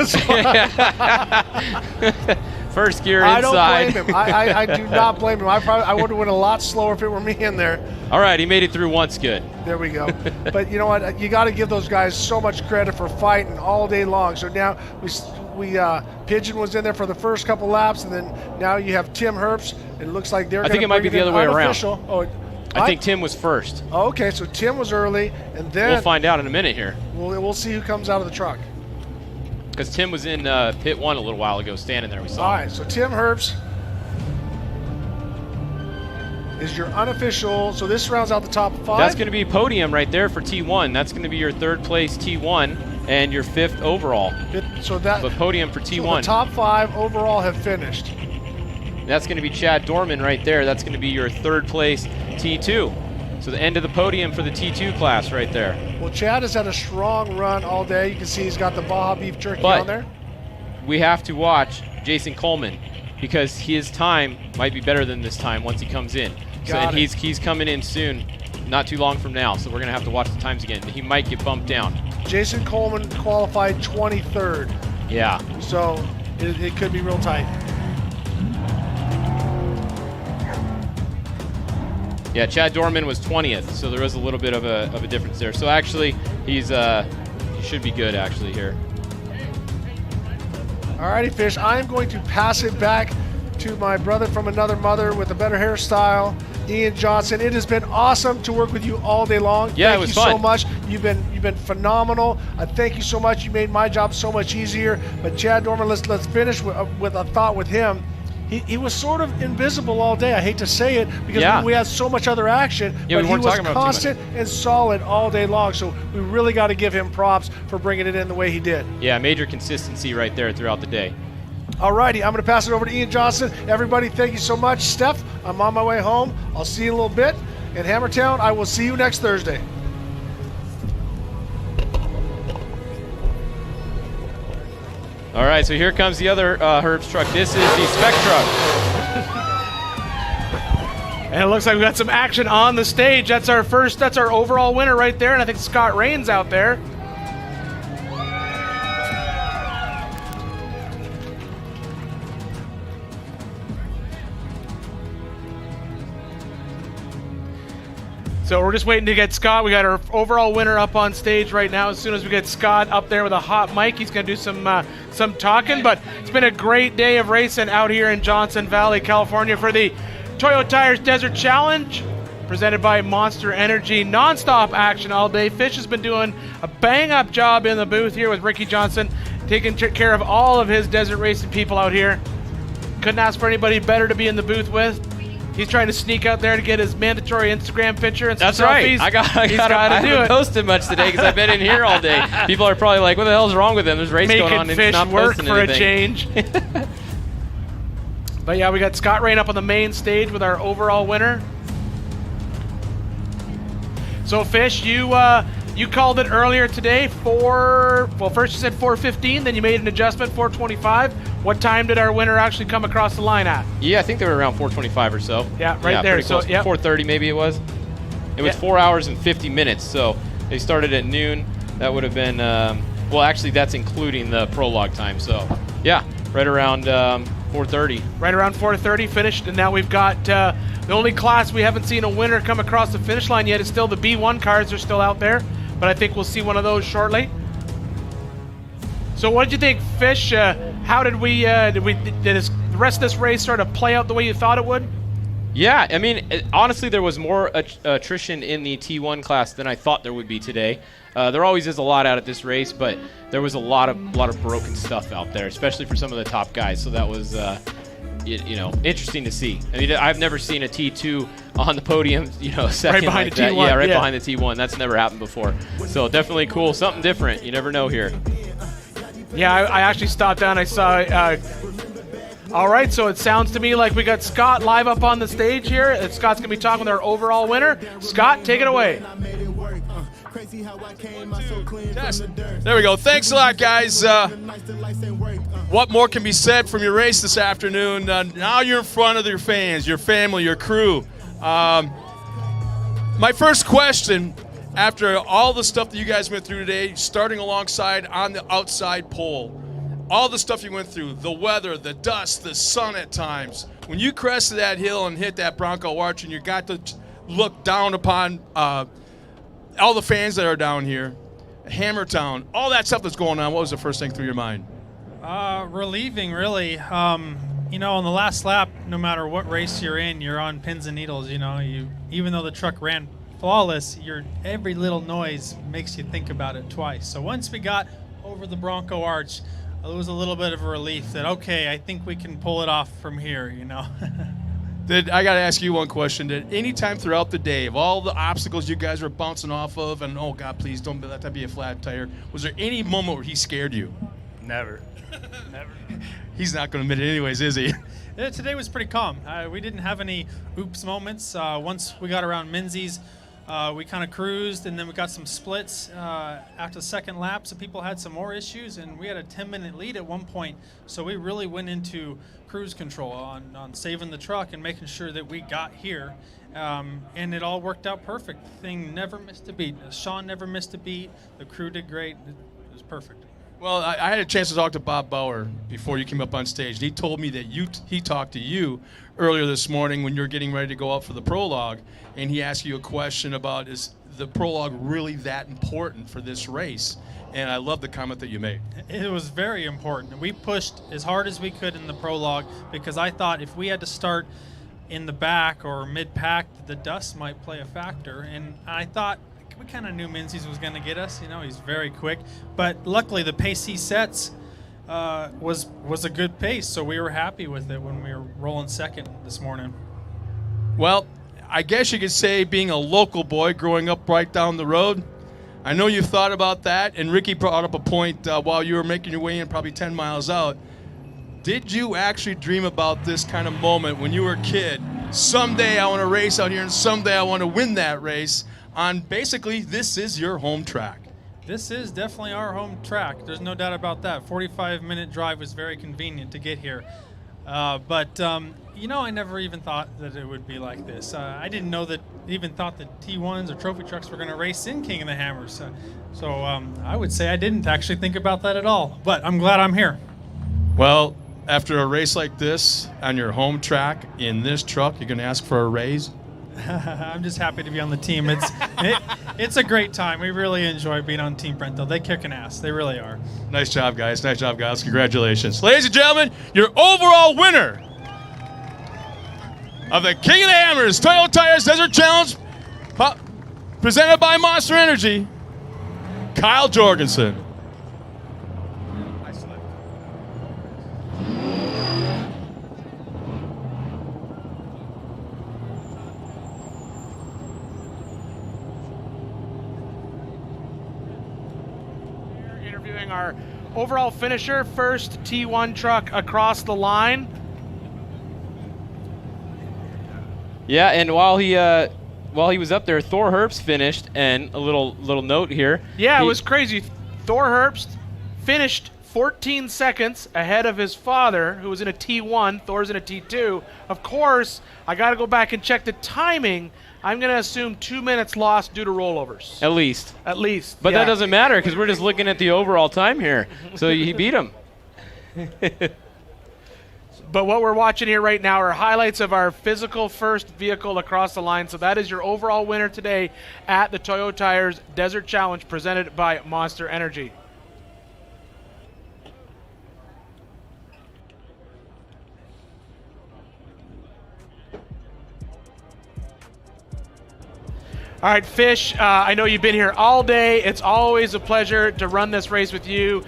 him. First gear inside. I don't blame him. I do not blame him. I would have went a lot slower if it were me in there. All right, he made it through once. Good. There we go. But you know what? You got to give those guys so much credit for fighting all day long. So now Pigeon was in there for the first couple laps, and then now you have Tim Herbst. It looks like they're. I think it might be the other way around. Oh, I think Tim was first. Oh, okay, so Tim was early, and then we'll find out in a minute here. We'll see who comes out of the truck. Because Tim was in pit 1 a little while ago, standing there. We saw. All right, so Tim Herbst is your unofficial. So this rounds out the top 5. That's going to be podium right there for T1. That's going to be your third place T1 and your 5th overall. But podium for T1. So the top 5 overall have finished. That's going to be Chad Dorman right there. That's going to be your third place T2. So the end of the podium for the T2 class right there. Well, Chad has had a strong run all day. You can see he's got the Baja beef jerky on there. We have to watch Jason Coleman because his time might be better than this time once he comes in. And he's coming in soon, not too long from now. So we're going to have to watch the times again. He might get bumped down. Jason Coleman qualified 23rd. Yeah. So it could be real tight. Yeah, Chad Dorman was 20th, so there was a little bit of a difference there. So actually, he should be good actually here. Alrighty, Fish. I'm going to pass it back to my brother from another mother with a better hairstyle, Ian Johnson. It has been awesome to work with you all day long. Yeah, thank it was you fun. so much. You've been phenomenal. Thank you so much. You made my job so much easier. But Chad Dorman, let's finish with a thought with him. He was sort of invisible all day. I hate to say it because we had so much other action, but he was constant and solid all day long. So we really got to give him props for bringing it in the way he did. Yeah, major consistency right there throughout the day. Alrighty, I'm going to pass it over to Ian Johnson. Everybody, thank you so much. Steph, I'm on my way home. I'll see you in a little bit. In Hammertown, I will see you next Thursday. All right, so here comes the other Herbst truck. This is the spec truck. And it looks like we got some action on the stage. That's our overall winner right there, and I think Scott Rain's out there. So we're just waiting to get Scott. We got our overall winner up on stage right now. As soon as we get Scott up there with a hot mic, he's going to do some talking. But it's been a great day of racing out here in Johnson Valley, California for the Toyo Tires Desert Challenge, presented by Monster Energy. Non-stop action all day. Fish has been doing a bang-up job in the booth here with Ricky Johnson, taking care of all of his desert racing people out here. Couldn't ask for anybody better to be in the booth with. He's trying to sneak out there to get his mandatory Instagram picture and some That's selfies. right. I haven't posted much today because I've been in here all day. People are probably like, what the hell's wrong with him? There's a race going on and he's not posting anything. Making Fish work for a change. But yeah, we got Scott Rain up on the main stage with our overall winner. So Fish, you You called it earlier today, first you said 4:15, then you made an adjustment, 4:25. What time did our winner actually come across the line at? Yeah, I think they were around 4:25 or so. Yeah, right there. So, yeah, 4:30 maybe it was. It was 4 hours and 50 minutes. So they started at noon. That would have been, well, actually that's including the prologue time. So yeah, right around 4:30. Right around 4:30 finished, and now we've got the only class we haven't seen a winner come across the finish line yet is still the B1 cars. Are still out there, but I think we'll see one of those shortly. So what did you think, Fish? How did the rest of this race sort of play out the way you thought it would? Yeah, I mean, honestly, there was more attrition in the T1 class than I thought there would be today. There always is a lot out at this race, but there was a lot of broken stuff out there, especially for some of the top guys. So that was, interesting to see. I mean, I've never seen a T2 on the podium, second right behind like the that. T1. Yeah, right behind the T1. That's never happened before. So definitely cool, something different. You never know here. Yeah, I actually stopped down. I saw. All right, so it sounds to me like we got Scott live up on the stage here. Scott's going to be talking with our overall winner. Scott, take it away. There we go. Thanks a lot, guys. What more can be said from your race this afternoon? Now you're in front of your fans, your family, your crew. My first question, after all the stuff that you guys went through today, starting alongside on the outside pole, all the stuff you went through, the weather, the dust, the sun at times, when you crested that hill and hit that Bronco Arch and you got to look down upon all the fans that are down here, Hammertown, all that stuff that's going on, what was the first thing through your mind? Relieving, really. On the last lap, no matter what race you're in, you're on pins and needles. Even though the truck ran flawless, every little noise makes you think about it twice. So once we got over the Bronco Arch, it was a little bit of a relief that, okay, I think we can pull it off from here, I got to ask you one question. Did any time throughout the day, of all the obstacles you guys were bouncing off of, and oh God, please don't let that be a flat tire, was there any moment where he scared you? Never. Never. He's not going to admit it anyways, is he? Yeah, today was pretty calm. We didn't have any oops moments. Once we got around Menzies, we kind of cruised, and then we got some splits after the second lap, so people had some more issues, and we had a 10-minute lead at one point, so we really went into cruise control on saving the truck and making sure that we got here, and it all worked out perfect. The thing never missed a beat. Sean never missed a beat. The crew did great. It was perfect. Well, I had a chance to talk to Bob Bauer before you came up on stage. He told me that he talked to you earlier this morning when you were getting ready to go out for the prologue, and he asked you a question about, is the prologue really that important for this race? And I love the comment that you made. It was very important. We pushed as hard as we could in the prologue because I thought if we had to start in the back or mid-pack, the dust might play a factor. And I thought we kind of knew Menzies was going to get us. He's very quick. But luckily, the pace he sets was a good pace, so we were happy with it when we were rolling second this morning. Well, I guess you could say being a local boy growing up right down the road, I know you've thought about that, and Ricky brought up a point while you were making your way in probably 10 miles out. Did you actually dream about this kind of moment when you were a kid? Someday I want to race out here, and someday I want to win that race on basically this is your home track. This is definitely our home track. There's no doubt about that. 45-minute drive was very convenient to get here. But I never even thought that it would be like this. I didn't know that even thought that T1s or trophy trucks were going to race in King of the Hammers. So I would say I didn't actually think about that at all. But I'm glad I'm here. Well, after a race like this on your home track in this truck, you're going to ask for a raise? I'm just happy to be on the team. It's a great time. We really enjoy being on Team Brentel. They're kicking ass. They really are. Nice job, guys. Nice job, guys. Congratulations. Ladies and gentlemen, your overall winner of the King of the Hammers Toyo Tires Desert Challenge presented by Monster Energy, Kyle Jorgensen. Our overall finisher, first T1 truck across the line. Yeah, and while he while he was up there, Thor Herbst finished, and a little note here. Yeah, it was crazy. Thor Herbst finished 14 seconds ahead of his father, who was in a T1. Thor's in a T2. Of course, I got to go back and check the timing. I'm going to assume 2 minutes lost due to rollovers. At least. But that doesn't matter because we're just looking at the overall time here. So he beat him. But what we're watching here right now are highlights of our physical first vehicle across the line. So that is your overall winner today at the Toyo Tires Desert Challenge presented by Monster Energy. All right, Fish, I know you've been here all day. It's always a pleasure to run this race with you.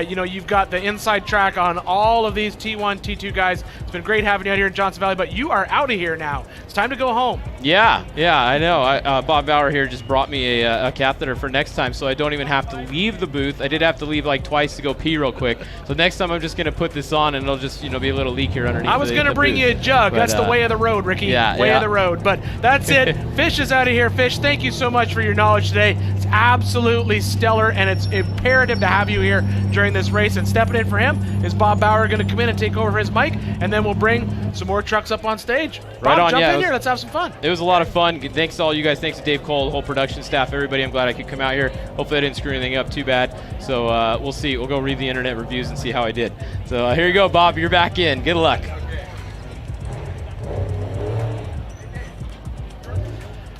You've got the inside track on all of these T1, T2 guys. It's been great having you out here in Johnson Valley, but you are out of here now. It's time to go home. Yeah, I know. Bob Bauer here just brought me a catheter for next time, so I don't even have to leave the booth. I did have to leave like twice to go pee real quick. So next time I'm just going to put this on, and it'll just be a little leak here underneath. I was going to bring you a jug. But, that's the way of the road, Ricky. Way of the road. But that's it. Fish is out of here. Fish, thank you so much for your knowledge today. It's absolutely stellar, and it's imperative to have you here during this race. And stepping in for him is Bob Bauer, going to come in and take over his mic, and then we'll bring some more trucks up on stage. Bob, jump in here. Let's have some fun. It was a lot of fun. Thanks to all you guys. Thanks to Dave Cole, the whole production staff, everybody. I'm glad I could come out here. Hopefully I didn't screw anything up too bad. So we'll see. We'll go read the internet reviews and see how I did. So here you go, Bob. You're back in. Good luck.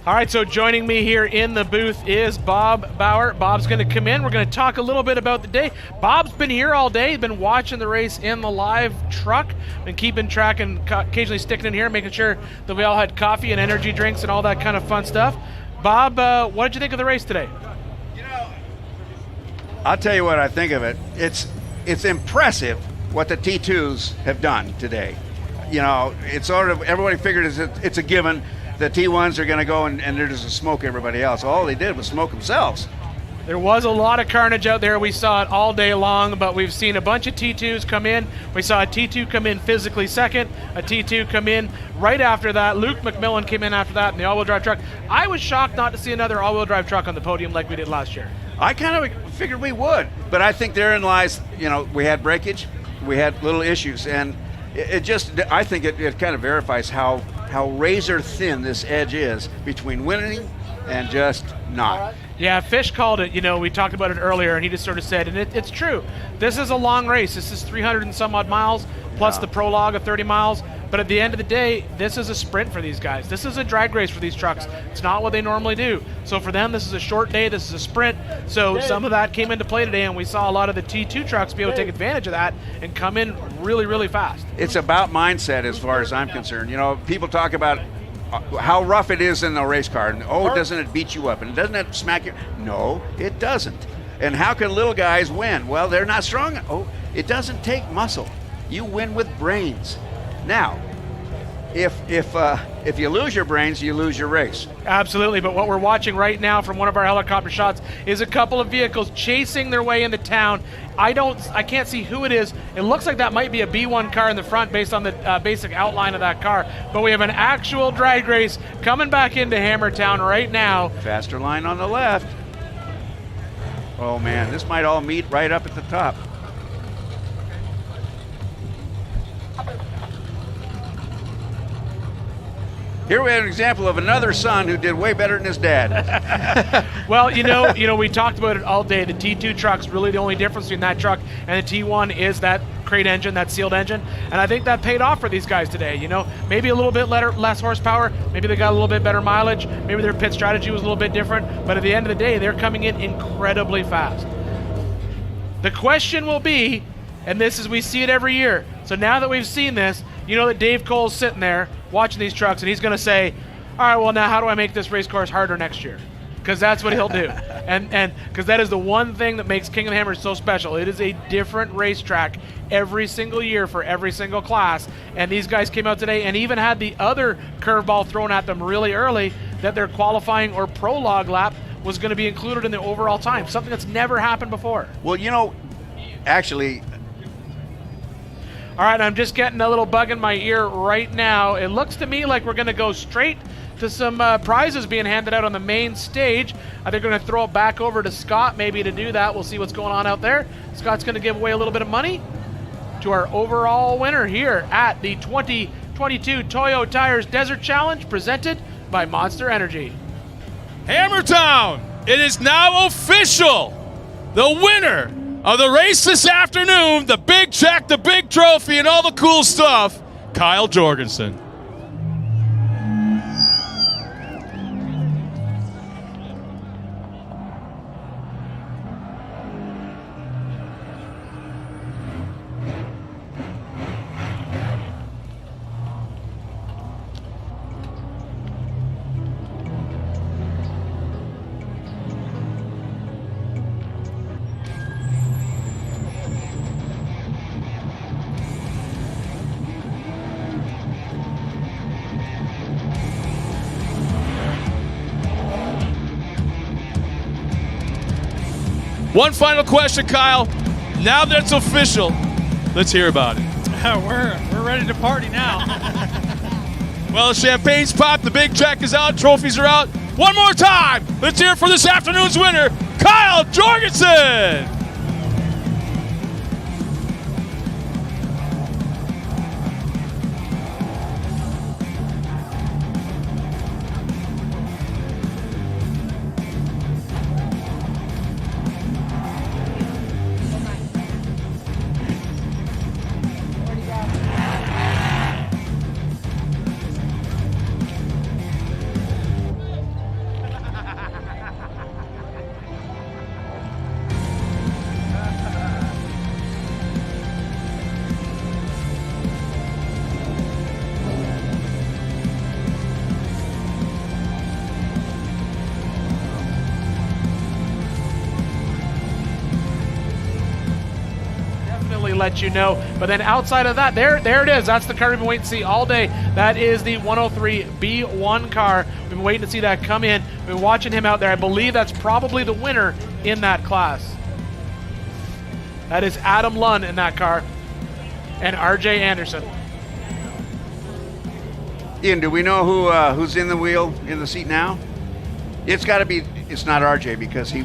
All right, so joining me here in the booth is Bob Bauer. Bob's going to come in. We're going to talk a little bit about the day. Bob's been here all day. He's been watching the race in the live truck, been keeping track and occasionally sticking in here, making sure that we all had coffee and energy drinks and all that kind of fun stuff. Bob, what did you think of the race today? I'll tell you what I think of it. It's impressive what the T2s have done today. It's sort of, everybody figured it's a given. The T1s are going to go and they're just going to smoke everybody else. All they did was smoke themselves. There was a lot of carnage out there. We saw it all day long, but we've seen a bunch of T2s come in. We saw a T2 come in physically second, a T2 come in right after that. Luke McMillin came in after that in the all-wheel drive truck. I was shocked not to see another all-wheel drive truck on the podium like we did last year. I kind of figured we would, but I think therein lies, we had breakage, we had little issues, and I think it kind of verifies how razor thin this edge is between winning and just not. Yeah, Fish called it. We talked about it earlier, and he just sort of said, and it's true. This is a long race. This is 300 and some odd miles, plus the prologue of 30 miles. But at the end of the day, this is a sprint for these guys. This is a drag race for these trucks. It's not what they normally do. So for them, this is a short day. This is a sprint. So some of that came into play today, and we saw a lot of the T2 trucks be able to take advantage of that and come in really, really fast. It's about mindset as far as I'm concerned. People talk about how rough it is in the race car. And, doesn't it beat you up? And doesn't it smack you? No, it doesn't. And how can little guys win? Well, they're not strong. It doesn't take muscle. You win with brains. Now, if you lose your brains, you lose your race. Absolutely, but what we're watching right now from one of our helicopter shots is a couple of vehicles chasing their way into town. I can't see who it is. It looks like that might be a B1 car in the front based on the basic outline of that car. But we have an actual drag race coming back into Hammertown right now. Faster line on the left. Oh man, this might all meet right up at the top. Here we have an example of another son who did way better than his dad. Well, we talked about it all day. The T2 truck's really the only difference between that truck and the T1 is that crate engine, that sealed engine. And I think that paid off for these guys today. Maybe a little bit less horsepower. Maybe they got a little bit better mileage. Maybe their pit strategy was a little bit different. But at the end of the day, they're coming in incredibly fast. The question will be, and we see it every year. So now that we've seen this, that Dave Cole's sitting there watching these trucks, and he's going to say, all right, well, now how do I make this race course harder next year? Because that's what he'll do. And because that is the one thing that makes King of the Hammers so special. It is a different racetrack every single year for every single class. And these guys came out today and even had the other curveball thrown at them really early that their qualifying or prologue lap was going to be included in the overall time, something that's never happened before. Well, actually... All right, I'm just getting a little bug in my ear right now. It looks to me like we're going to go straight to some prizes being handed out on the main stage. They're going to throw it back over to Scott maybe to do that. We'll see what's going on out there. Scott's going to give away a little bit of money to our overall winner here at the 2022 Toyo Tires Desert Challenge presented by Monster Energy. Hammertown, it is now official. The winner of the race this afternoon, the big check, the big trophy, and all the cool stuff, Kyle Jorgensen. One final question, Kyle. Now that it's official, let's hear about it. We're ready to party now. Well, the champagne's popped, the big check is out, trophies are out. One more time, let's hear it for this afternoon's winner, Kyle Jorgensen. Let you know. But then outside of that, there it is. That's the car we've been waiting to see all day. That is the 103 B1 car. We've been waiting to see that come in. We've been watching him out there. I believe that's probably the winner in that class. That is Adam Lunn in that car and RJ Anderson. Ian, do we know who's in the seat now? It's got to be. It's not RJ because he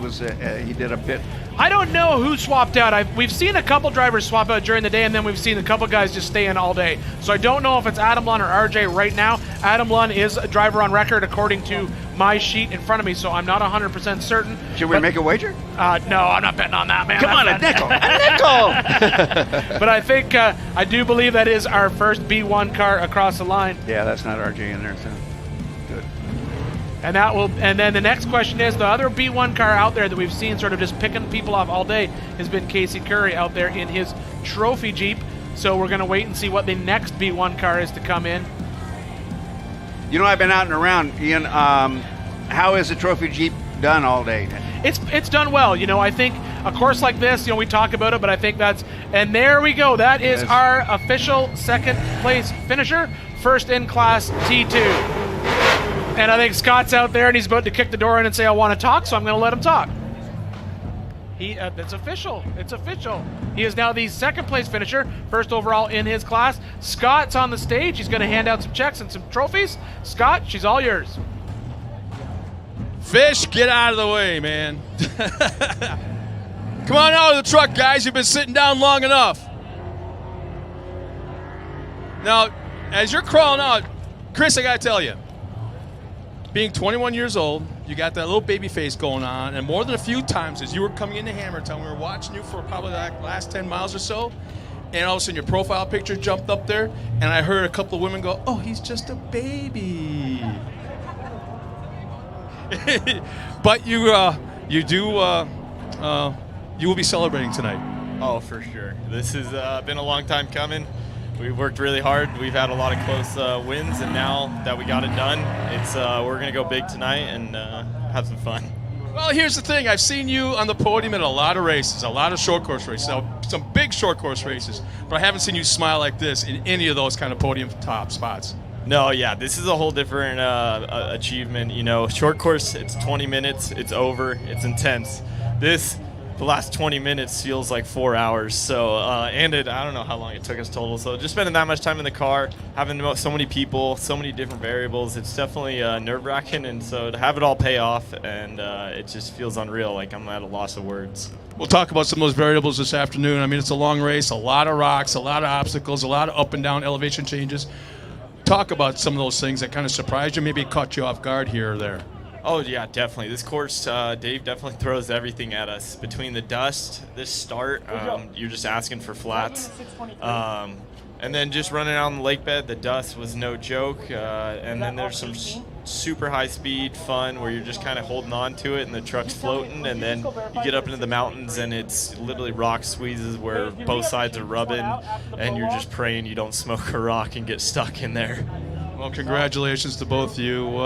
did a pit. I don't know who swapped out. We've seen a couple drivers swap out during the day, and then we've seen a couple guys just stay in all day. So I don't know if it's Adam Lunn or RJ right now. Adam Lunn is a driver on record according to my sheet in front of me, so I'm not 100% certain. Should we make a wager? No, I'm not betting on that, man. Come on, a nickel. A nickel! But I think, I do believe that is our first B1 car across the line. Yeah, that's not RJ in there, so good. And then the next question is, the other B1 car out there that we've seen sort of just picking people off all day has been Casey Currie out there in his trophy Jeep. So we're going to wait and see what the next B1 car is to come in. You know, I've been out and around, Ian. How is the trophy Jeep done all day? It's done well. You know, I think a course like this, you know, we talk about it, but I think and there we go. That is our official second place finisher, first in class T2. And I think Scott's out there, and he's about to kick the door in and say, I want to talk, so I'm going to let him talk. It's official. It's official. He is now the second place finisher, first overall in his class. Scott's on the stage. He's going to hand out some checks and some trophies. Scott, she's all yours. Fish, get out of the way, man. Come on out of the truck, guys. You've been sitting down long enough. Now, as you're crawling out, Chris, I got to tell you, being 21 years old, you got that little baby face going on, and more than a few times as you were coming into Hammertown, we were watching you for probably the last 10 miles or so, and all of a sudden your profile picture jumped up there, and I heard a couple of women go, oh, he's just a baby. But you will be celebrating tonight. Oh, for sure. This has been a long time coming. We've worked really hard. We've had a lot of close wins, and now that we got it done, we're going to go big tonight and have some fun. Well, here's the thing. I've seen you on the podium in a lot of races, a lot of short course races, some big short course races, but I haven't seen you smile like this in any of those kind of podium top spots. No, yeah, this is a whole different achievement. You know, short course, it's 20 minutes, it's over, it's intense. This the last 20 minutes feels like 4 hours. So, I don't know how long it took us total. So just spending that much time in the car, having so many people, so many different variables, it's definitely nerve-wracking. And so to have it all pay off, and it just feels unreal. Like I'm at a loss of words. We'll talk about some of those variables this afternoon. I mean, it's a long race, a lot of rocks, a lot of obstacles, a lot of up and down elevation changes. Talk about some of those things that kind of surprised you, maybe caught you off guard here or there. Oh, yeah, definitely. This course, Dave definitely throws everything at us. Between the dust, this start, you're just asking for flats. And then just running out on the lake bed, the dust was no joke. And then there's some super high speed fun where you're just kind of holding on to it and the truck's floating. And then you get up into the mountains and it's literally rock squeezes where both sides are rubbing and you're just praying you don't smoke a rock and get stuck in there. Well, congratulations to both of you.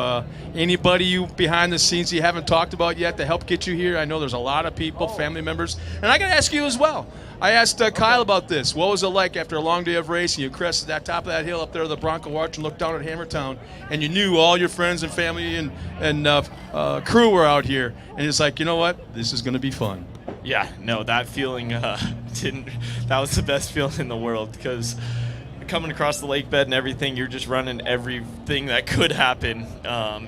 Anybody you behind the scenes you haven't talked about yet to help get you here? I know there's a lot of people, family members. And I got to ask you as well. I asked Kyle about this. What was it like after a long day of racing? You crested that top of that hill up there, the Bronco Arch, and looked down at Hammertown, and you knew all your friends and family and crew were out here. And it's like, you know what? This is going to be fun. Yeah, no, that feeling that was the best feeling in the world because coming across the lake bed and everything, you're just running everything that could happen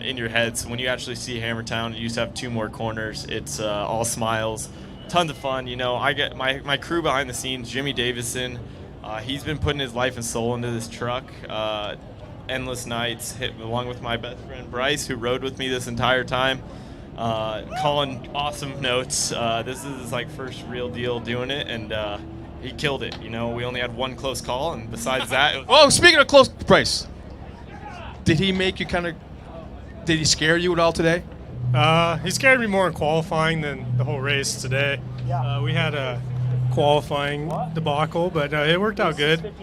in your head. So when you actually see Hammertown, you used to have 2 more corners. It's all smiles, tons of fun. You know, I get my crew behind the scenes, Jimmy Davison. He's been putting his life and soul into this truck. Endless nights, along with my best friend Bryce, who rode with me this entire time. Calling awesome notes. This is his first real deal doing it, and he killed it. You know, we only had 1 close call, and besides that... Oh, speaking of close, Bryce, did he make you did he scare you at all today? He scared me more in qualifying than the whole race today. We had a qualifying debacle, but it worked out good.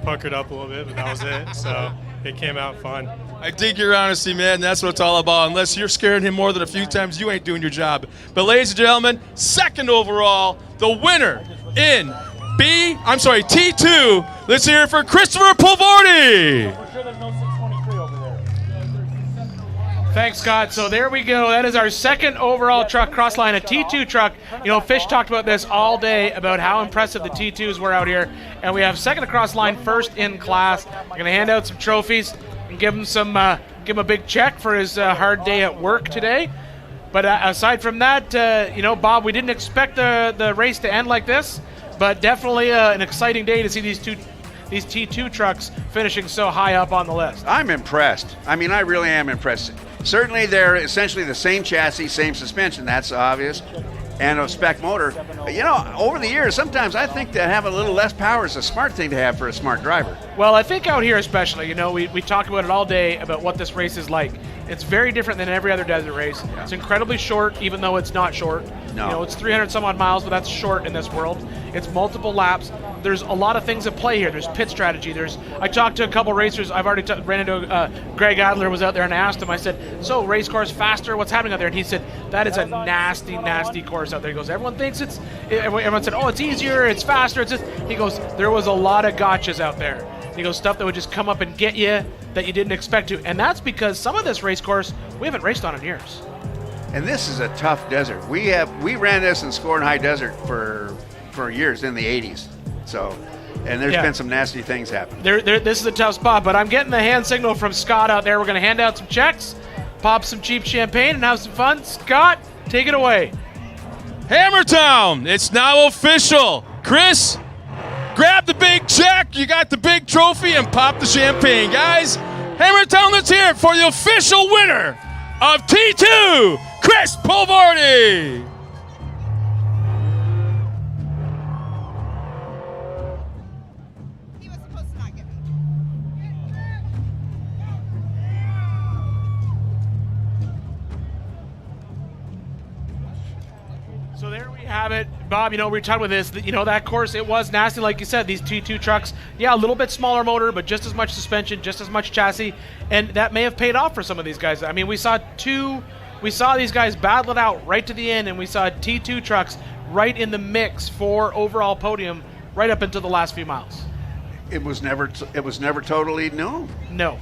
Puckered up a little bit, but that was it. So it came out fun. I dig your honesty, man. That's what it's all about. Unless you're scaring him more than a few times, you ain't doing your job. But ladies and gentlemen, second overall, the winner in T2. Let's hear it for Christopher Pulvardi. Thanks, Scott. So there we go. That is our second overall truck, Crossline, a T2 truck. You know, Fish talked about this all day about how impressive the T2s were out here. And we have second across line, first in class. We're going to hand out some trophies and give him give him a big check for his hard day at work today. But aside from that, you know, Bob, we didn't expect the race to end like this. But definitely an exciting day to see these T2 trucks finishing so high up on the list. I'm impressed. I mean, I really am impressed. Certainly, they're essentially the same chassis, same suspension. That's obvious. And a spec motor. You know, over the years, sometimes I think that have a little less power is a smart thing to have for a smart driver. Well, I think out here especially, you know, we talk about it all day about what this race is like. It's very different than every other desert race. Yeah. It's incredibly short, even though it's not short. No. You know, it's 300 some odd miles, but that's short in this world. It's multiple laps. There's a lot of things at play here. There's pit strategy. I talked to a couple racers. I've already ran into Greg Adler was out there, and I asked him, I said, so race course faster, what's happening out there? And he said, that is a nasty, nasty course out there. He goes, everyone said, oh, it's easier, it's faster. He goes, there was a lot of gotchas out there. He goes, stuff that would just come up and get you that you didn't expect to. And that's because some of this race course we haven't raced on in years. And this is a tough desert. We ran this in Score and High Desert for years in the 80s. So, and there's been some nasty things happen. This is a tough spot, but I'm getting the hand signal from Scott out there. We're going to hand out some checks, pop some cheap champagne, and have some fun. Scott, take it away. Hammertown, it's now official. Chris, grab the big check. You got the big trophy and pop the champagne. Guys, Hammertown, let's hear it for the official winner of T2, Chris Pulvardi. So there we have it. Bob, you know, we were talking about this, you know, that course, it was nasty, like you said, these T2 trucks, yeah, a little bit smaller motor, but just as much suspension, just as much chassis, and that may have paid off for some of these guys. I mean, we saw these guys battle it out right to the end, and we saw T2 trucks right in the mix for overall podium right up into the last few miles. It was never totally known. No.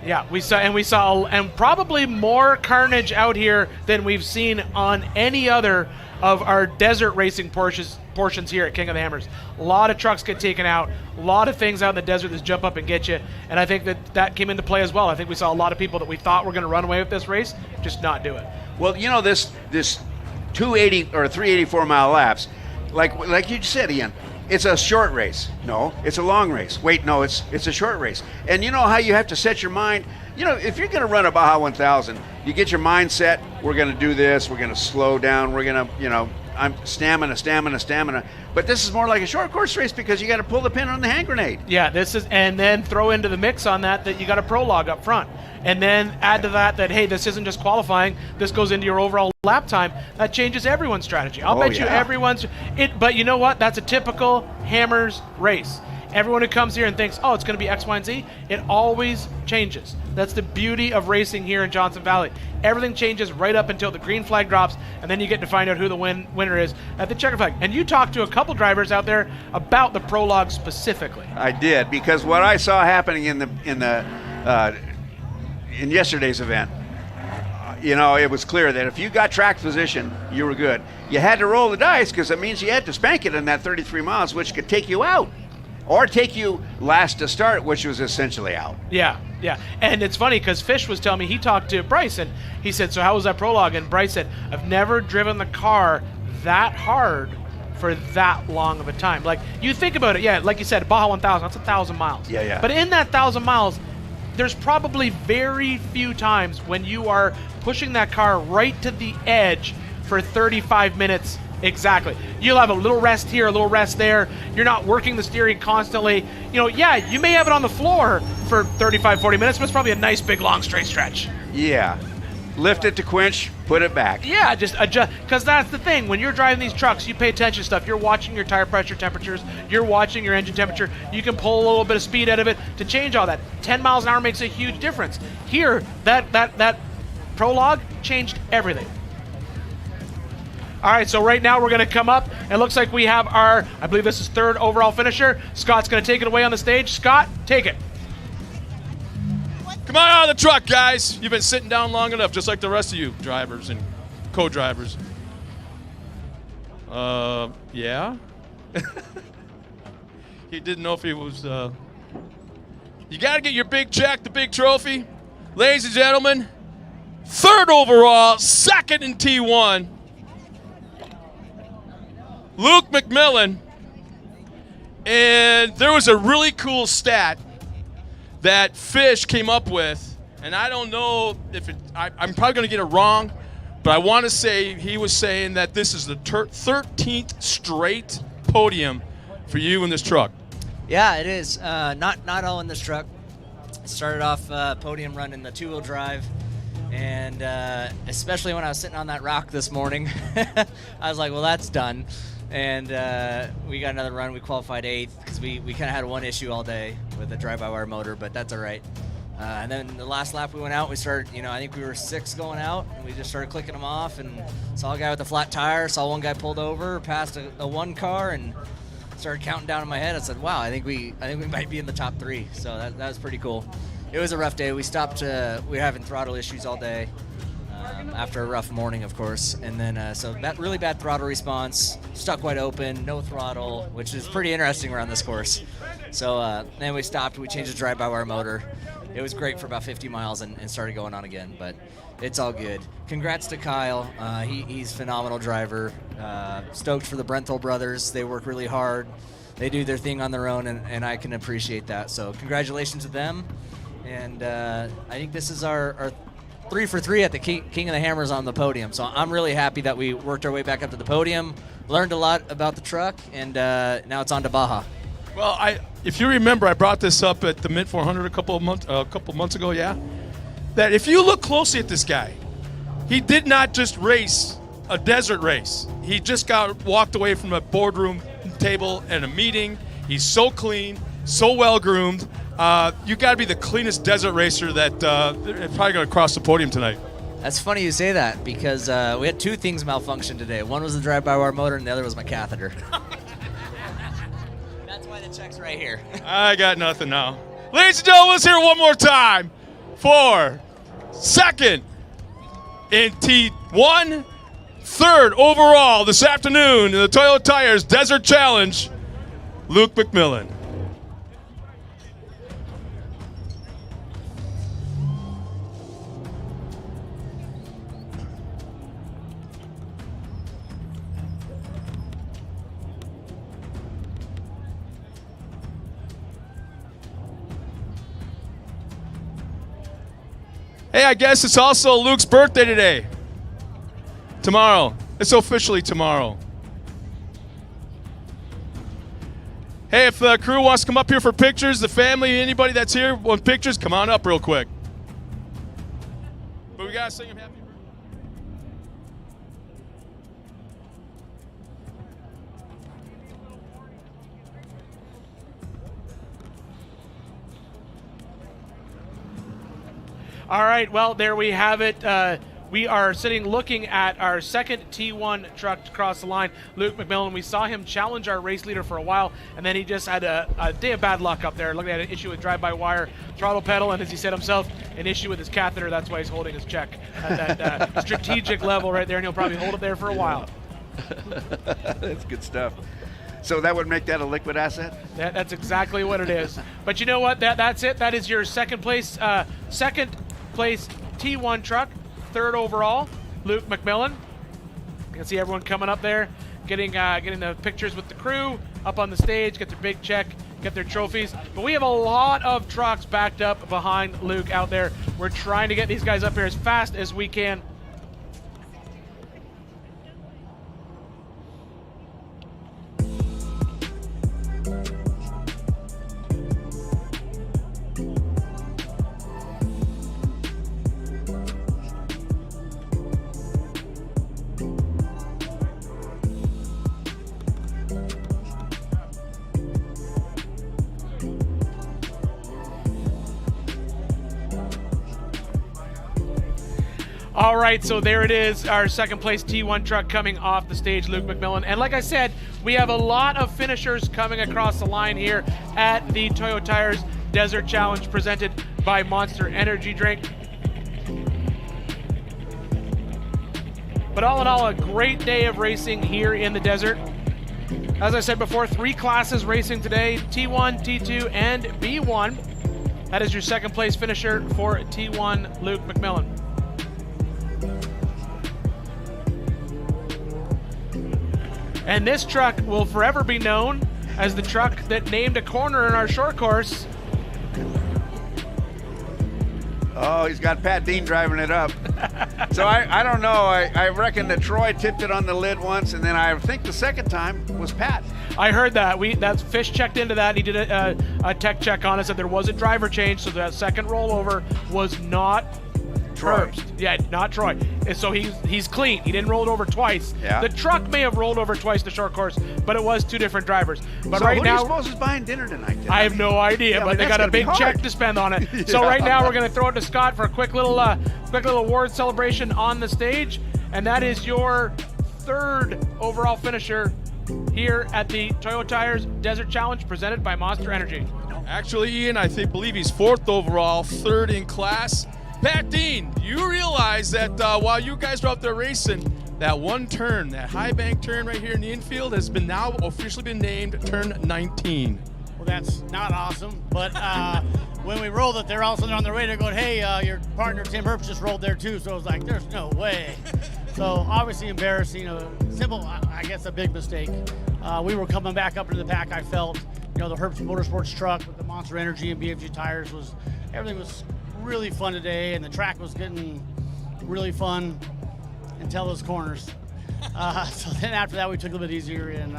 Yeah, we saw probably more carnage out here than we've seen on any other of our desert racing portions here at King of the Hammers. A lot of trucks get taken out, a lot of things out in the desert that jump up and get you, and I think that came into play as well. I think we saw a lot of people that we thought were going to run away with this race just not do it. Well, you know, this 280 or 384 mile laps, like you said, Ian, it's a short race. No, it's a long race. Wait, no, it's a short race. And you know how you have to set your mind? You know, if you're going to run a Baja 1000, you get your mind set, we're going to do this, we're going to slow down, we're going to, I'm stamina. But this is more like a short course race because you got to pull the pin on the hand grenade. Yeah, and then throw into the mix on that you got a prologue up front. And then add to that, hey, this isn't just qualifying, this goes into your overall lap time. That changes everyone's strategy. I'll bet you everyone's but you know what? That's a typical Hammers race. Everyone who comes here and thinks, oh, it's going to be X, Y, and Z, it always changes. That's the beauty of racing here in Johnson Valley. Everything changes right up until the green flag drops, and then you get to find out who the winner is at the checker flag. And you talked to a couple drivers out there about the prologue specifically. I did, because what I saw happening in yesterday's event, it was clear that if you got track position, you were good. You had to roll the dice because it means you had to spank it in that 33 miles, which could take you out. Or take you last to start, which was essentially out. Yeah. And it's funny because Fish was telling me he talked to Bryce, and he said, so how was that prologue? And Bryce said, I've never driven the car that hard for that long of a time. Like, you think about it, like you said, Baja 1000, that's 1,000 miles. Yeah. But in that 1,000 miles, there's probably very few times when you are pushing that car right to the edge for 35 minutes. Exactly. You'll have a little rest here, a little rest there. You're not working the steering constantly. You may have it on the floor for 35, 40 minutes, but it's probably a nice, big, long, straight stretch. Yeah. Lift it to quench, put it back. Yeah, just adjust. Because that's the thing. When you're driving these trucks, you pay attention to stuff. You're watching your tire pressure temperatures. You're watching your engine temperature. You can pull a little bit of speed out of it to change all that. 10 miles an hour makes a huge difference. Here, that prologue changed everything. All right, so right now we're going to come up. It looks like we have I believe this is third overall finisher. Scott's going to take it away on the stage. Scott, take it. Come on out of the truck, guys. You've been sitting down long enough, just like the rest of you drivers and co-drivers. Yeah? He didn't know if he was... You got to get your big check, the big trophy. Ladies and gentlemen, third overall, second in T1. Luke McMillin, and there was a really cool stat that Fish came up with, and I don't know if I'm probably going to get it wrong, but I want to say he was saying that this is the 13th straight podium for you in this truck. Yeah, it is. Not all in this truck. Started off podium run in the two-wheel drive. And especially when I was sitting on that rock this morning, I was like, well, that's done. And we got another run. We qualified 8th because we kind of had one issue all day with the drive-by-wire motor, but that's all right. And then the last lap we went out, we started, I think we were 6 going out, and we just started clicking them off and saw a guy with a flat tire, saw one guy pulled over, passed a one car, and started counting down in my head. I said, wow, I think we might be in the top 3. So that was pretty cool. It was a rough day. We stopped. We were having throttle issues all day after a rough morning, of course. And then so that really bad throttle response, stuck wide open, no throttle, which is pretty interesting around this course. So then we stopped. We changed the drive-by-wire motor. It was great for about 50 miles and started going on again. But it's all good. Congrats to Kyle. He's a phenomenal driver. Stoked for the Brenthal brothers. They work really hard. They do their thing on their own, and I can appreciate that. So congratulations to them. And I think this is our 3 for 3 at the King of the Hammers on the podium. So I'm really happy that we worked our way back up to the podium, learned a lot about the truck, and now it's on to Baja. Well, if you remember, I brought this up at the Mint 400 a couple months ago, yeah? That if you look closely at this guy, he did not just race a desert race. He just walked away from a boardroom table and a meeting. He's so clean, so well-groomed. You got to be the cleanest desert racer that probably going to cross the podium tonight. That's funny you say that because we had 2 things malfunction today. One was the drive-by-wire motor, and the other was my catheter. That's why the check's right here. I got nothing now. Ladies and gentlemen, let's hear it one more time for second in T1. Third overall this afternoon in the Toyo Tires Desert Challenge, Luke McMillin. Hey, I guess it's also Luke's birthday today. Tomorrow. It's officially tomorrow. Hey, if the crew wants to come up here for pictures, the family, anybody that's here want pictures, come on up real quick. But we gotta sing him happy birthday. All right, well, there we have it. We are sitting looking at our second T1 truck to cross the line, Luke McMillin. We saw him challenge our race leader for a while, and then he just had a day of bad luck up there, looking at an issue with drive-by-wire throttle pedal, and as he said himself, an issue with his catheter. That's why he's holding his check at that strategic level right there, and he'll probably hold it there for a while. That's good stuff. So that would make that a liquid asset? That's exactly what it is. But you know what? That's it. That is your second place T1 truck, third overall, Luke McMillin. You can see everyone coming up there, getting the pictures with the crew up on the stage, get their big check, get their trophies. But we have a lot of trucks backed up behind Luke out there. We're trying to get these guys up here as fast as we can. All right, so there it is, our second place T1 truck coming off the stage, Luke McMillin. And like I said, we have a lot of finishers coming across the line here at the Toyo Tires Desert Challenge presented by Monster Energy Drink. But all in all, a great day of racing here in the desert. As I said before, 3 classes racing today, T1, T2, and B1. That is your second place finisher for T1, Luke McMillin. And this truck will forever be known as the truck that named a corner in our short course. Oh, he's got Pat Dean driving it up. So I don't know. I reckon that Troy tipped it on the lid once, and then I think the second time was Pat. I heard that. That's Fish checked into that. He did a tech check on it, said there was a driver change, so that second rollover was not Troy. Herbst. Yeah, not Troy. And so he's clean. He didn't roll it over twice. Yeah. The truck may have rolled over twice the short course, but it was 2 different drivers. But so right who now, do you suppose is buying dinner tonight? I have no idea, Yeah, but they got a big hard. check to spend on it. Yeah. So right now we're going to throw it to Scott for a quick little award celebration on the stage, and that is your third overall finisher here at the Toyo Tires Desert Challenge presented by Monster Energy. Actually, Ian, I believe he's 4th overall, 3rd in class. Pat Dean, you realize that while you guys were out there racing, that one turn, that high bank turn right here in the infield has been now officially been named turn 19. Well, that's not awesome, but when we rolled it, they're also on their radar going, hey, your partner Tim Herbst just rolled there too. So I was like, there's no way. So obviously embarrassing, simple, I guess a big mistake. We were coming back up into the pack, I felt. The Herbst Motorsports truck with the Monster Energy and BFG tires everything was really fun today, and the track was getting really fun until those corners. So then after that, we took it a little bit easier, and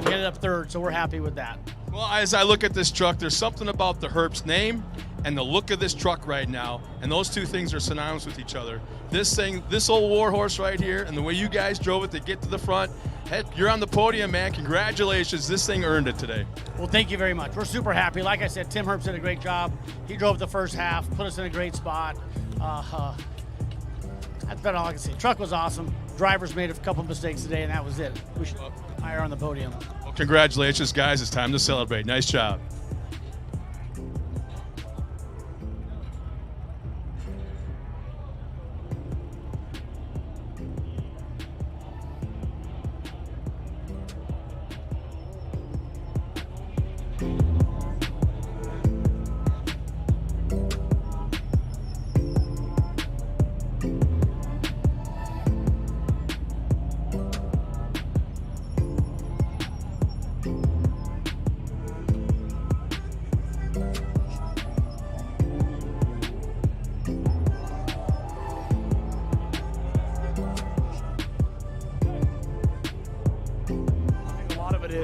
we ended up 3rd, so we're happy with that. Well, as I look at this truck, there's something about the Herbst name and the look of this truck right now, and those two things are synonymous with each other. This old warhorse right here, and the way you guys drove it to get to the front, heck, you're on the podium, man. Congratulations. This thing earned it today. Well, thank you very much. We're super happy. Like I said, Tim Herbst did a great job. He drove the first half, put us in a great spot. That's about all I can say. Truck was awesome. Drivers made a couple mistakes today, and that was it. We should hire on the podium. Well, congratulations, guys. It's time to celebrate. Nice job.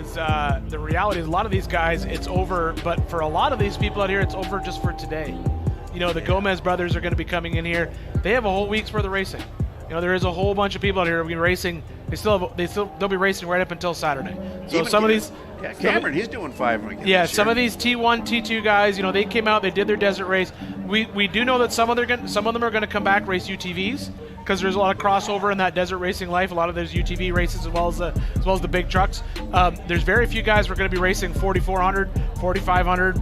is the reality is a lot of these guys, it's over, but for a lot of these people out here, it's over just for today. You know, the Gomez brothers are going to be coming in here. They have a whole week's worth of racing. You know, there is a whole bunch of people out here who will be racing. They'll be racing right up until Saturday. So Even some of these, Cameron, he's doing 5 again. yeah, this some year. of these T1, T2 guys, you know, they came out, they did their desert race. We do know that some of them are going to come back race UTVs because there's a lot of crossover in that desert racing life. A lot of those UTV races as well as the big trucks. There's very few guys who are going to be racing 4,400, 4,500.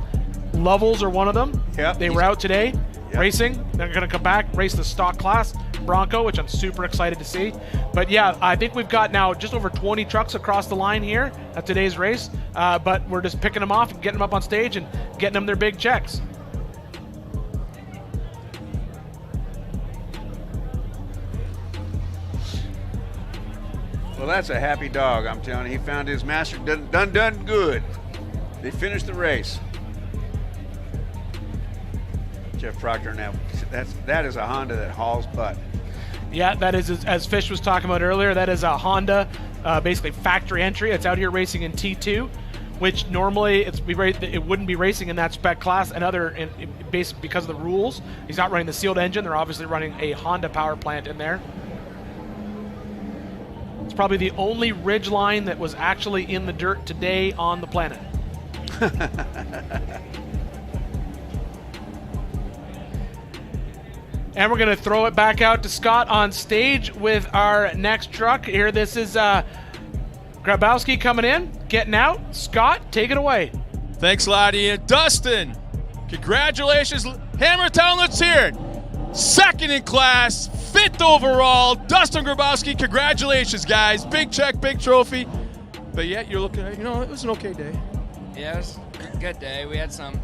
Lovels are one of them. Yep. They were out today racing. They're going to come back, race the stock class Bronco, which I'm super excited to see. But yeah, I think we've got now just over 20 trucks across the line here at today's race. But we're just picking them off and getting them up on stage and getting them their big checks. Well, that's a happy dog, I'm telling you. He found his master. Done good. They finished the race. Jeff Proctor now. That is a Honda that hauls butt. Yeah, that is, as Fish was talking about earlier, that is a Honda, basically factory entry. It's out here racing in T2, which normally it wouldn't be racing in that spec class and basically because of the rules. He's not running the sealed engine. They're obviously running a Honda power plant in there. It's probably the only ridgeline that was actually in the dirt today on the planet. And we're going to throw it back out to Scott on stage with our next truck. Here, this is Grabowski coming in, getting out. Scott, take it away. Thanks a lot, Ian. Dustin, congratulations. Hammertown, let's hear it. Second in class, 5th overall. Dustin Grabowski, congratulations, guys. Big check, big trophy. But yet you're looking at, it was an okay day. Yeah, it was a good day. We had some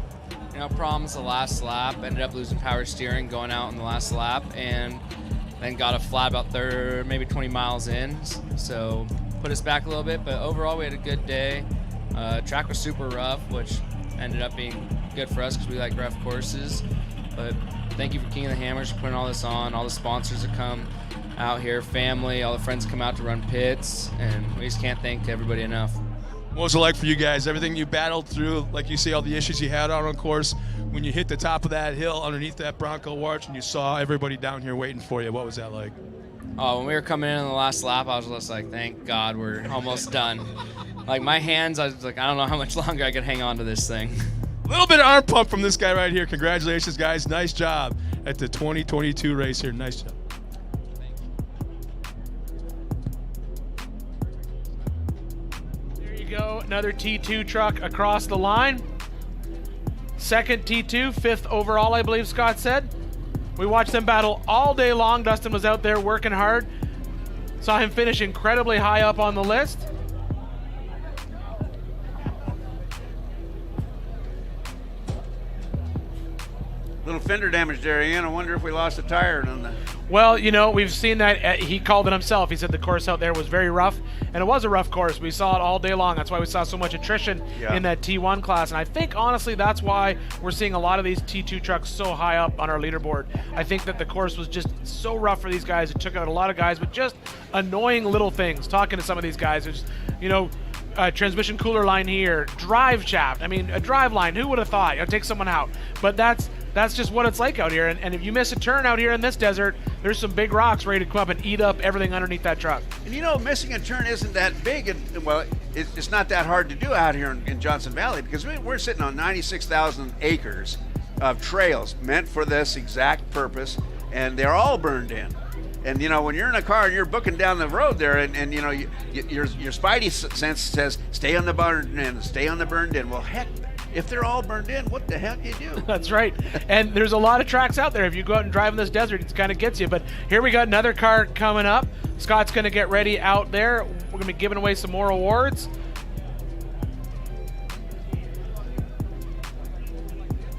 problems the last lap. Ended up losing power steering going out in the last lap, and then got a flat about maybe 20 miles in, so put us back a little bit. But overall, we had a good day. Track was super rough, which ended up being good for us because we like rough courses. But thank you for King of the Hammers for putting all this on. All the sponsors that come out here, family, all the friends come out to run pits, and we just can't thank everybody enough. What was it like for you guys? Everything you battled through, like you see all the issues you had out on course, when you hit the top of that hill underneath that Bronco arch and you saw everybody down here waiting for you, what was that like? Oh, when we were coming in the last lap, I was just like, thank God we're almost done. Like my hands, I was like, I don't know how much longer I could hang on to this thing. A little bit of arm pump from this guy right here. Congratulations, guys. Nice job at the 2022 race here. Nice job. Go, another T2 truck across the line. Second T2, 5th overall, I believe Scott said. We watched them battle all day long. Dustin was out there working hard. Saw him finish incredibly high up on the list. Little fender damage there, Ian. I wonder if we lost a tire on the. Well, we've seen that. He called it himself. He said the course out there was very rough, and it was a rough course. We saw it all day long. That's why we saw so much attrition in that T1 class. And I think, honestly, that's why we're seeing a lot of these T2 trucks so high up on our leaderboard. I think that the course was just so rough for these guys. It took out a lot of guys with just annoying little things. Talking to some of these guys, it's, transmission cooler line here, drive shaft. I mean, a drive line, who would have thought? Take someone out. But that's just what it's like out here. And if you miss a turn out here in this desert, there's some big rocks ready to come up and eat up everything underneath that truck. And missing a turn isn't that big. It's not that hard to do out here in Johnson Valley because we're sitting on 96,000 acres of trails meant for this exact purpose, and they're all burned in. And when you're in a car and you're booking down the road there, and your spidey sense says stay on the burned in, stay on the burned in. Well, heck, if they're all burned in, what the heck do you do? That's right. And there's a lot of tracks out there. If you go out and drive in this desert, it kind of gets you. But here we got another car coming up. Scott's going to get ready out there. We're going to be giving away some more awards.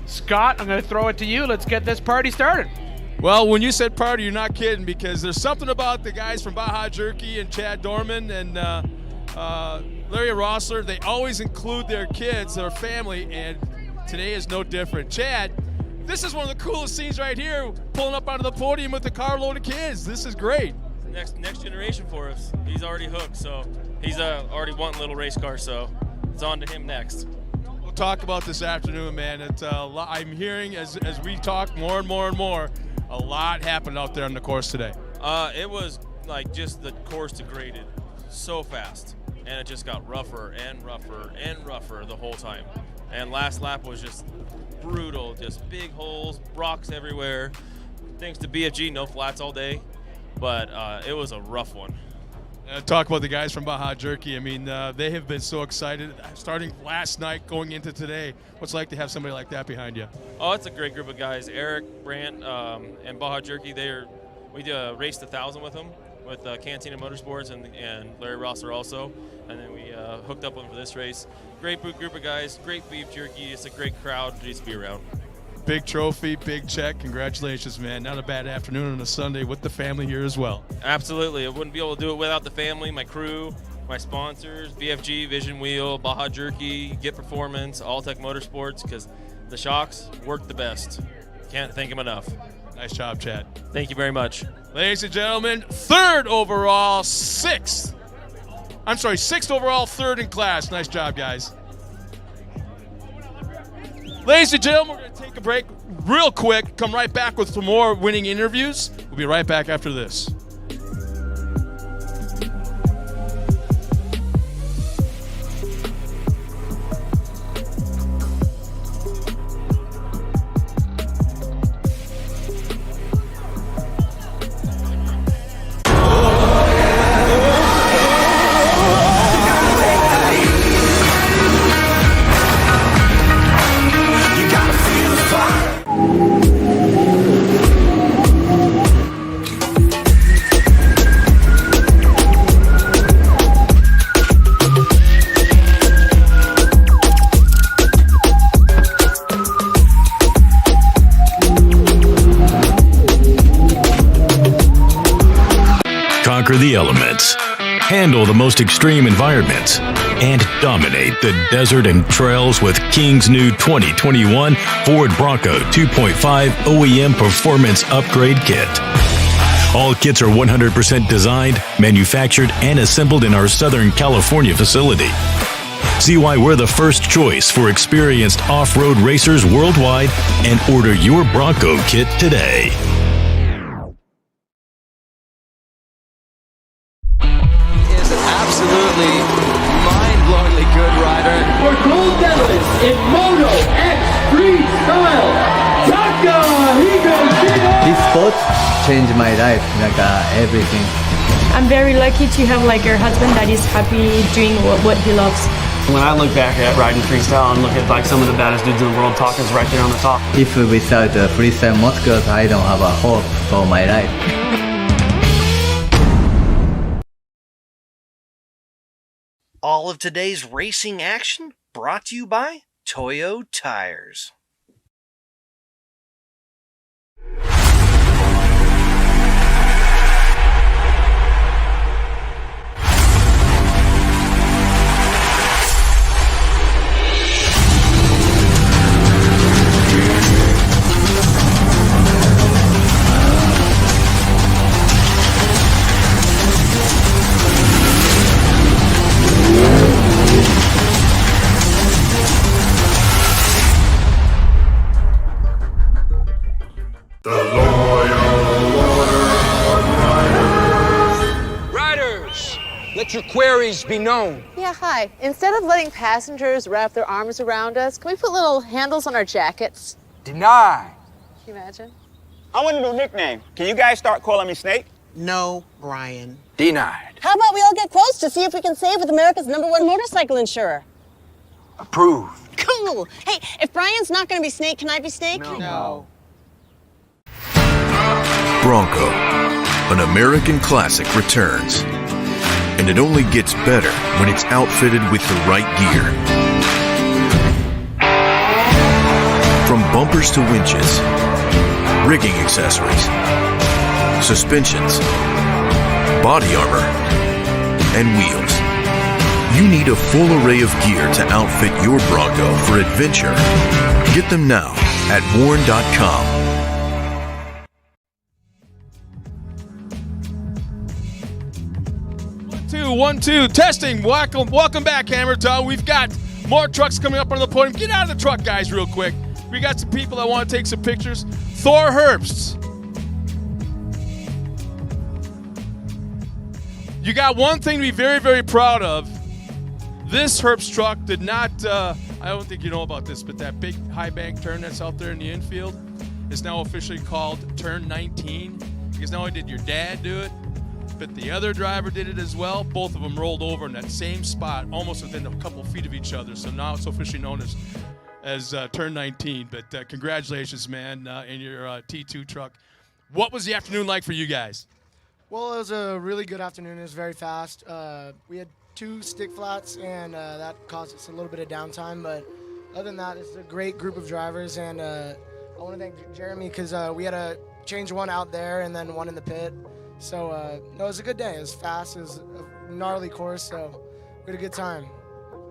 Scott, I'm going to throw it to you. Let's get this party started. Well, when you said party, you're not kidding, because there's something about the guys from Baja Jerky and Chad Dorman and Larry Rossler. They always include their kids, their family, and today is no different. Chad, this is one of the coolest scenes right here, pulling up out of the podium with the carload of kids. This is great. next generation for us. He's already hooked, so he's already wanting little race car, so it's on to him next. We'll talk about this afternoon, man. It's I'm hearing as we talk more and more and more, a lot happened out there on the course today. It was like just the course degraded so fast, and it just got rougher and rougher and rougher the whole time. And last lap was just brutal, just big holes, rocks everywhere. Thanks to BFG, no flats all day, but it was a rough one. Talk about the guys from Baja Jerky. I mean, they have been so excited starting last night going into today. What's it like to have somebody like that behind you? Oh, it's a great group of guys. Eric, Brandt, and Baja Jerky, we raced 1,000 with them, with Cantina Motorsports and Larry Rosser also. And then we hooked up with them for this race. Great group of guys, great beef jerky. It's a great crowd to just be around. Big trophy, big check. Congratulations, man. Not a bad afternoon on a Sunday with the family here as well. Absolutely. I wouldn't be able to do it without the family, my crew, my sponsors, BFG, Vision Wheel, Baja Jerky, Get Performance, Alltech Motorsports, because the shocks work the best. Can't thank them enough. Nice job, Chad. Thank you very much. Ladies and gentlemen, sixth overall, third in class. Nice job, guys. Ladies and gentlemen, we're going to take a break real quick, come right back with some more winning interviews. We'll be right back after this. Conquer the elements, handle the most extreme environments, and dominate the desert and trails with King's new 2021 Ford Bronco 2.5 OEM Performance Upgrade Kit. All kits are 100% designed, manufactured, and assembled in our Southern California facility. See why we're the first choice for experienced off-road racers worldwide and order your Bronco kit today. Absolutely mind-blowingly good rider. For gold medalist in Moto X Freestyle, This sport changed my life, everything. I'm very lucky to have a husband that is happy doing what he loves. When I look back at riding freestyle and look at some of the baddest dudes in the world, Taka's right there on the top. If without freestyle motocross, I don't have a hope for my life. All of today's racing action brought to you by Toyo Tires. The Loyal Order of Riders. Riders, let your queries be known. Yeah, hi. Instead of letting passengers wrap their arms around us, can we put little handles on our jackets? Denied. Can you imagine? I want a new nickname. Can you guys start calling me Snake? No, Brian. Denied. How about we all get quotes to see if we can save with America's #1 motorcycle insurer? Approved. Cool. Hey, if Brian's not going to be Snake, can I be Snake? No. Bronco, an American classic, returns. And it only gets better when it's outfitted with the right gear. From bumpers to winches, rigging accessories, suspensions, body armor, and wheels. You need a full array of gear to outfit your Bronco for adventure. Get them now at warn.com. 2, 1, 2. Testing. Welcome back, Hammertown. We've got more trucks coming up on the podium. Get out of the truck, guys, real quick. We got some people that want to take some pictures. Thor Herbst. You got one thing to be very, very proud of. This Herbst truck did not, I don't think you know about this, but that big high bank turn that's out there in the infield is now officially called turn 19. Because not only did your dad do it, but the other driver did it as well. Both of them rolled over in that same spot, almost within a couple feet of each other. So now it's officially known as turn 19. But congratulations, man, in your T2 truck. What was the afternoon like for you guys? Well, it was a really good afternoon. It was very fast. We had 2 stick flats, and that caused us a little bit of downtime. But other than that, it's a great group of drivers. And I want to thank Jeremy because we had to change one out there and then one in the pit. So, no, it was a good day. It was fast. It was a gnarly course, so we had a good time.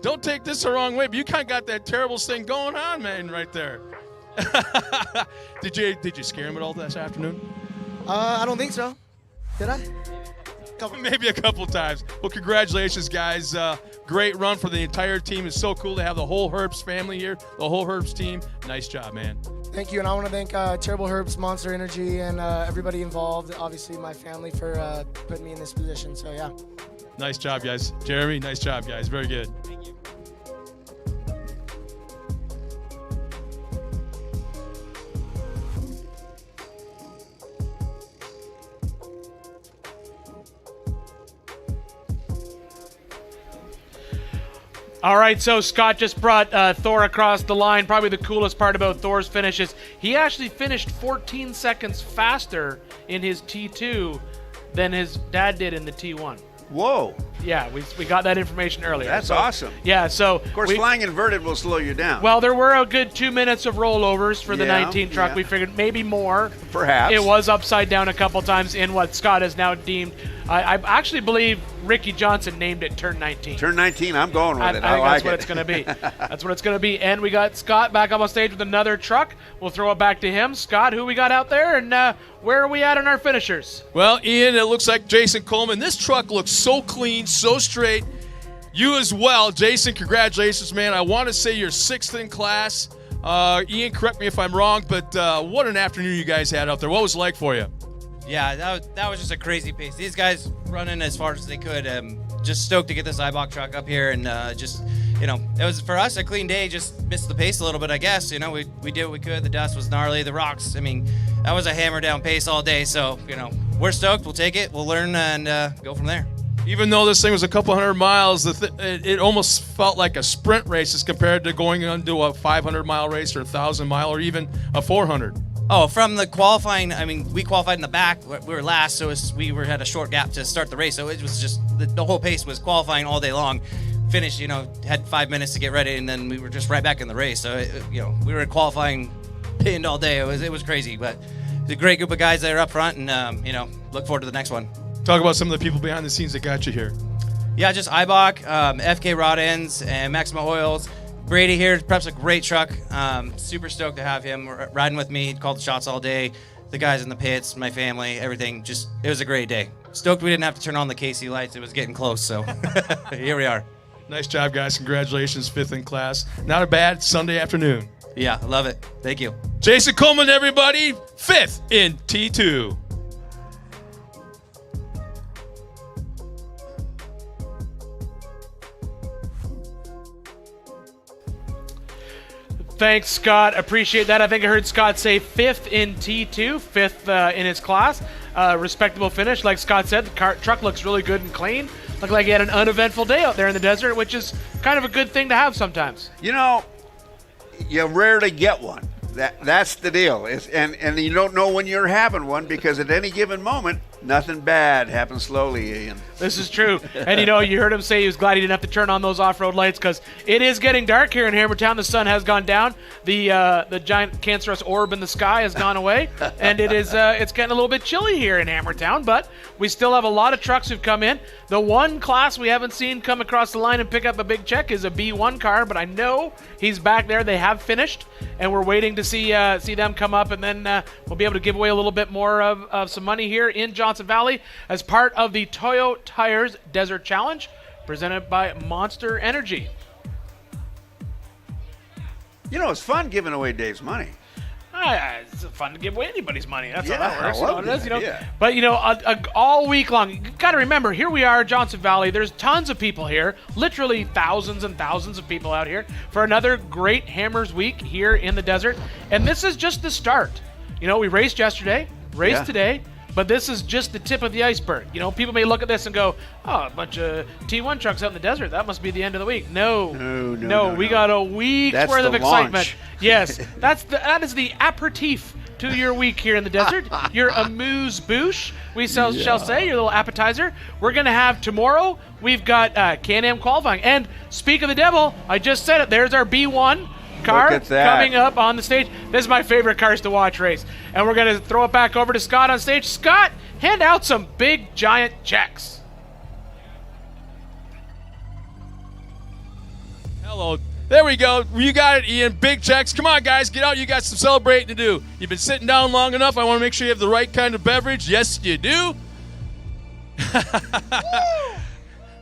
Don't take this the wrong way, but you kind of got that terrible thing going on, man, right there. Did you scare him at all this afternoon? I don't think so. Did I? Maybe a couple times. Well, congratulations, guys. Great run for the entire team. It's so cool to have the whole Herbst family here, the whole Herbst team. Nice job, man. Thank you, and I want to thank Terrible Herbst, Monster Energy, and everybody involved, obviously my family, for putting me in this position. So, yeah. Nice job, guys. Jeremy, nice job, guys. Very good. Thank you. All right, so Scott just brought Thor across the line. Probably the coolest part about Thor's finish is he actually finished 14 seconds faster in his T2 than his dad did in the T1. Whoa. Yeah, we got that information earlier. That's awesome. Yeah, so of course, flying inverted will slow you down. Well, there were a good 2 minutes of rollovers for the 19 truck. Yeah. We figured maybe more. Perhaps. It was upside down a couple times in what Scott has now deemed. I actually believe Ricky Johnson named it turn 19. Turn 19, I'm going with it. I think like that's what it's going to be. That's what it's going to be. And we got Scott back up on stage with another truck. We'll throw it back to him. Scott, who we got out there, and where are we at in our finishers? Well, Ian, it looks like Jason Coleman. This truck looks so clean, so straight. You as well. Jason, congratulations, man. I want to say you're 6th in class. Ian, correct me if I'm wrong, but what an afternoon you guys had out there. What was it like for you? Yeah, that was just a crazy pace. These guys running as far as they could. Just stoked to get this Ibach truck up here, and just, it was for us a clean day. Just missed the pace a little bit, I guess. We did what we could. The dust was gnarly. The rocks, that was a hammer down pace all day. So, we're stoked. We'll take it. We'll learn and go from there. Even though this thing was a couple hundred miles, it almost felt like a sprint race as compared to going into a 500-mile race or a 1,000-mile or even a 400. Oh, from the qualifying, we qualified in the back. We were last, so we had a short gap to start the race. So it was just, the whole pace was qualifying all day long. Finished, had 5 minutes to get ready, and then we were just right back in the race. So, we were in qualifying pinned all day. It was crazy, but it's a great group of guys that are up front, and, look forward to the next one. Talk about some of the people behind the scenes that got you here. Yeah, just Ibach, FK Rod Ends, and Maxima Oils. Brady here preps a great truck. Super stoked to have him riding with me. He called the shots all day. The guys in the pits, my family, everything. It was a great day. Stoked we didn't have to turn on the KC lights. It was getting close, so here we are. Nice job, guys. Congratulations, 5th in class. Not a bad Sunday afternoon. Yeah, I love it. Thank you. Jason Coleman, everybody, 5th in T2. Thanks, Scott. Appreciate that. I think I heard Scott say 5th in T2, 5th in his class. Respectable finish. Like Scott said, the truck looks really good and clean. Looked like he had an uneventful day out there in the desert, which is kind of a good thing to have sometimes. You rarely get one. That's the deal. And you don't know when you're having one because at any given moment, nothing bad happens slowly, Ian. This is true. And, you heard him say he was glad he didn't have to turn on those off-road lights because it is getting dark here in Hammertown. The sun has gone down. The giant cancerous orb in the sky has gone away. And it's getting a little bit chilly here in Hammertown, but we still have a lot of trucks who've come in. The one class we haven't seen come across the line and pick up a big check is a B1 car, but I know he's back there. They have finished, and we're waiting to see them come up, and then we'll be able to give away a little bit more of some money here in Johnson Johnson Valley as part of the Toyo Tires Desert Challenge, presented by Monster Energy. You know, it's fun giving away Dave's money. It's fun to give away anybody's money. That's how Yeah, that works. I love that idea. But, all week long, you got to remember, here we are, Johnson Valley. There's tons of people here, literally thousands and thousands of people out here for another great Hammers week here in the desert. And this is just the start. We raced yesterday, raced today, but this is just the tip of the iceberg. People may look at this and go, oh, a bunch of T1 trucks out in the desert. That must be the end of the week. No. We got a week's worth of excitement. Launch. Yes, that is the aperitif to your week here in the desert. Your amuse-bouche, we shall say, your little appetizer. We're going to have tomorrow, we've got Can-Am qualifying. And speak of the devil, I just said it, there's our B1 car coming up on the stage. This is my favorite cars to watch race. And we're going to throw it back over to Scott on stage. Scott, hand out some big, giant checks. Hello. There we go. You got it, Ian. Big checks. Come on, guys. Get out. You got some celebrating to do. You've been sitting down long enough. I want to make sure you have the right kind of beverage. Yes, you do.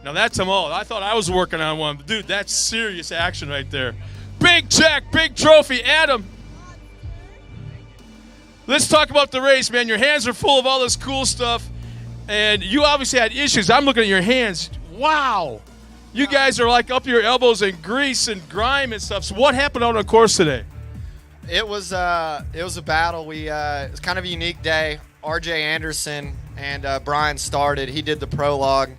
Now, that's them all. I thought I was working on one. Dude, that's serious action right there. Big check, big trophy. Adam, let's talk about the race, man. Your hands are full of all this cool stuff, and you obviously had issues. I'm looking at your hands. Wow. You guys are like up your elbows in grease and grime and stuff. So what happened on the course today? It was a battle. It was kind of a unique day. RJ Anderson and Brian started. He did the prologue.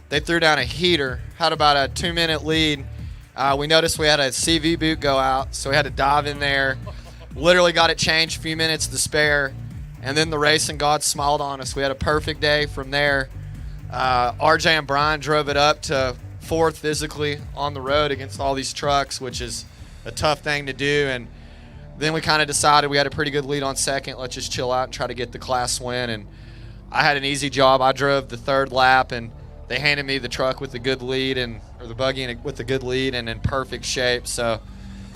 They threw down a heater, had about a 2-minute lead. We noticed we had a CV boot go out, so we had to dive in there. Literally got it changed, a few minutes to spare, and then the racing god smiled on us. We had a perfect day from there. RJ and Brian drove it up to 4th physically on the road against all these trucks, which is a tough thing to do. And then we kind of decided we had a pretty good lead on 2nd. Let's just chill out and try to get the class win. And I had an easy job. I drove the 3rd lap, and they handed me the truck with the good lead, or the buggy with the good lead and in perfect shape. So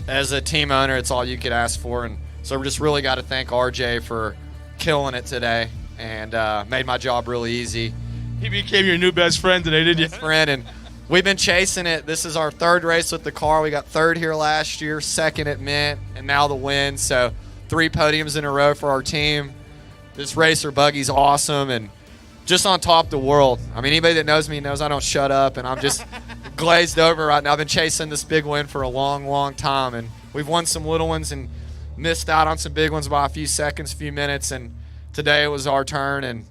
as a team owner, it's all you could ask for. And so we just really got to thank RJ for killing it today and made my job really easy. He became your new best friend today, didn't you? Best friend, and we've been chasing it. This is our 3rd race with the car. We got 3rd here last year, 2nd at Mint, and now the win. So 3 podiums in a row for our team. This racer buggy's awesome and just on top of the world. I mean, anybody that knows me knows I don't shut up, and I'm just glazed over right now. I've been chasing this big win for a long, long time, and we've won some little ones and missed out on some big ones by a few seconds, a few minutes, and today it was our turn, and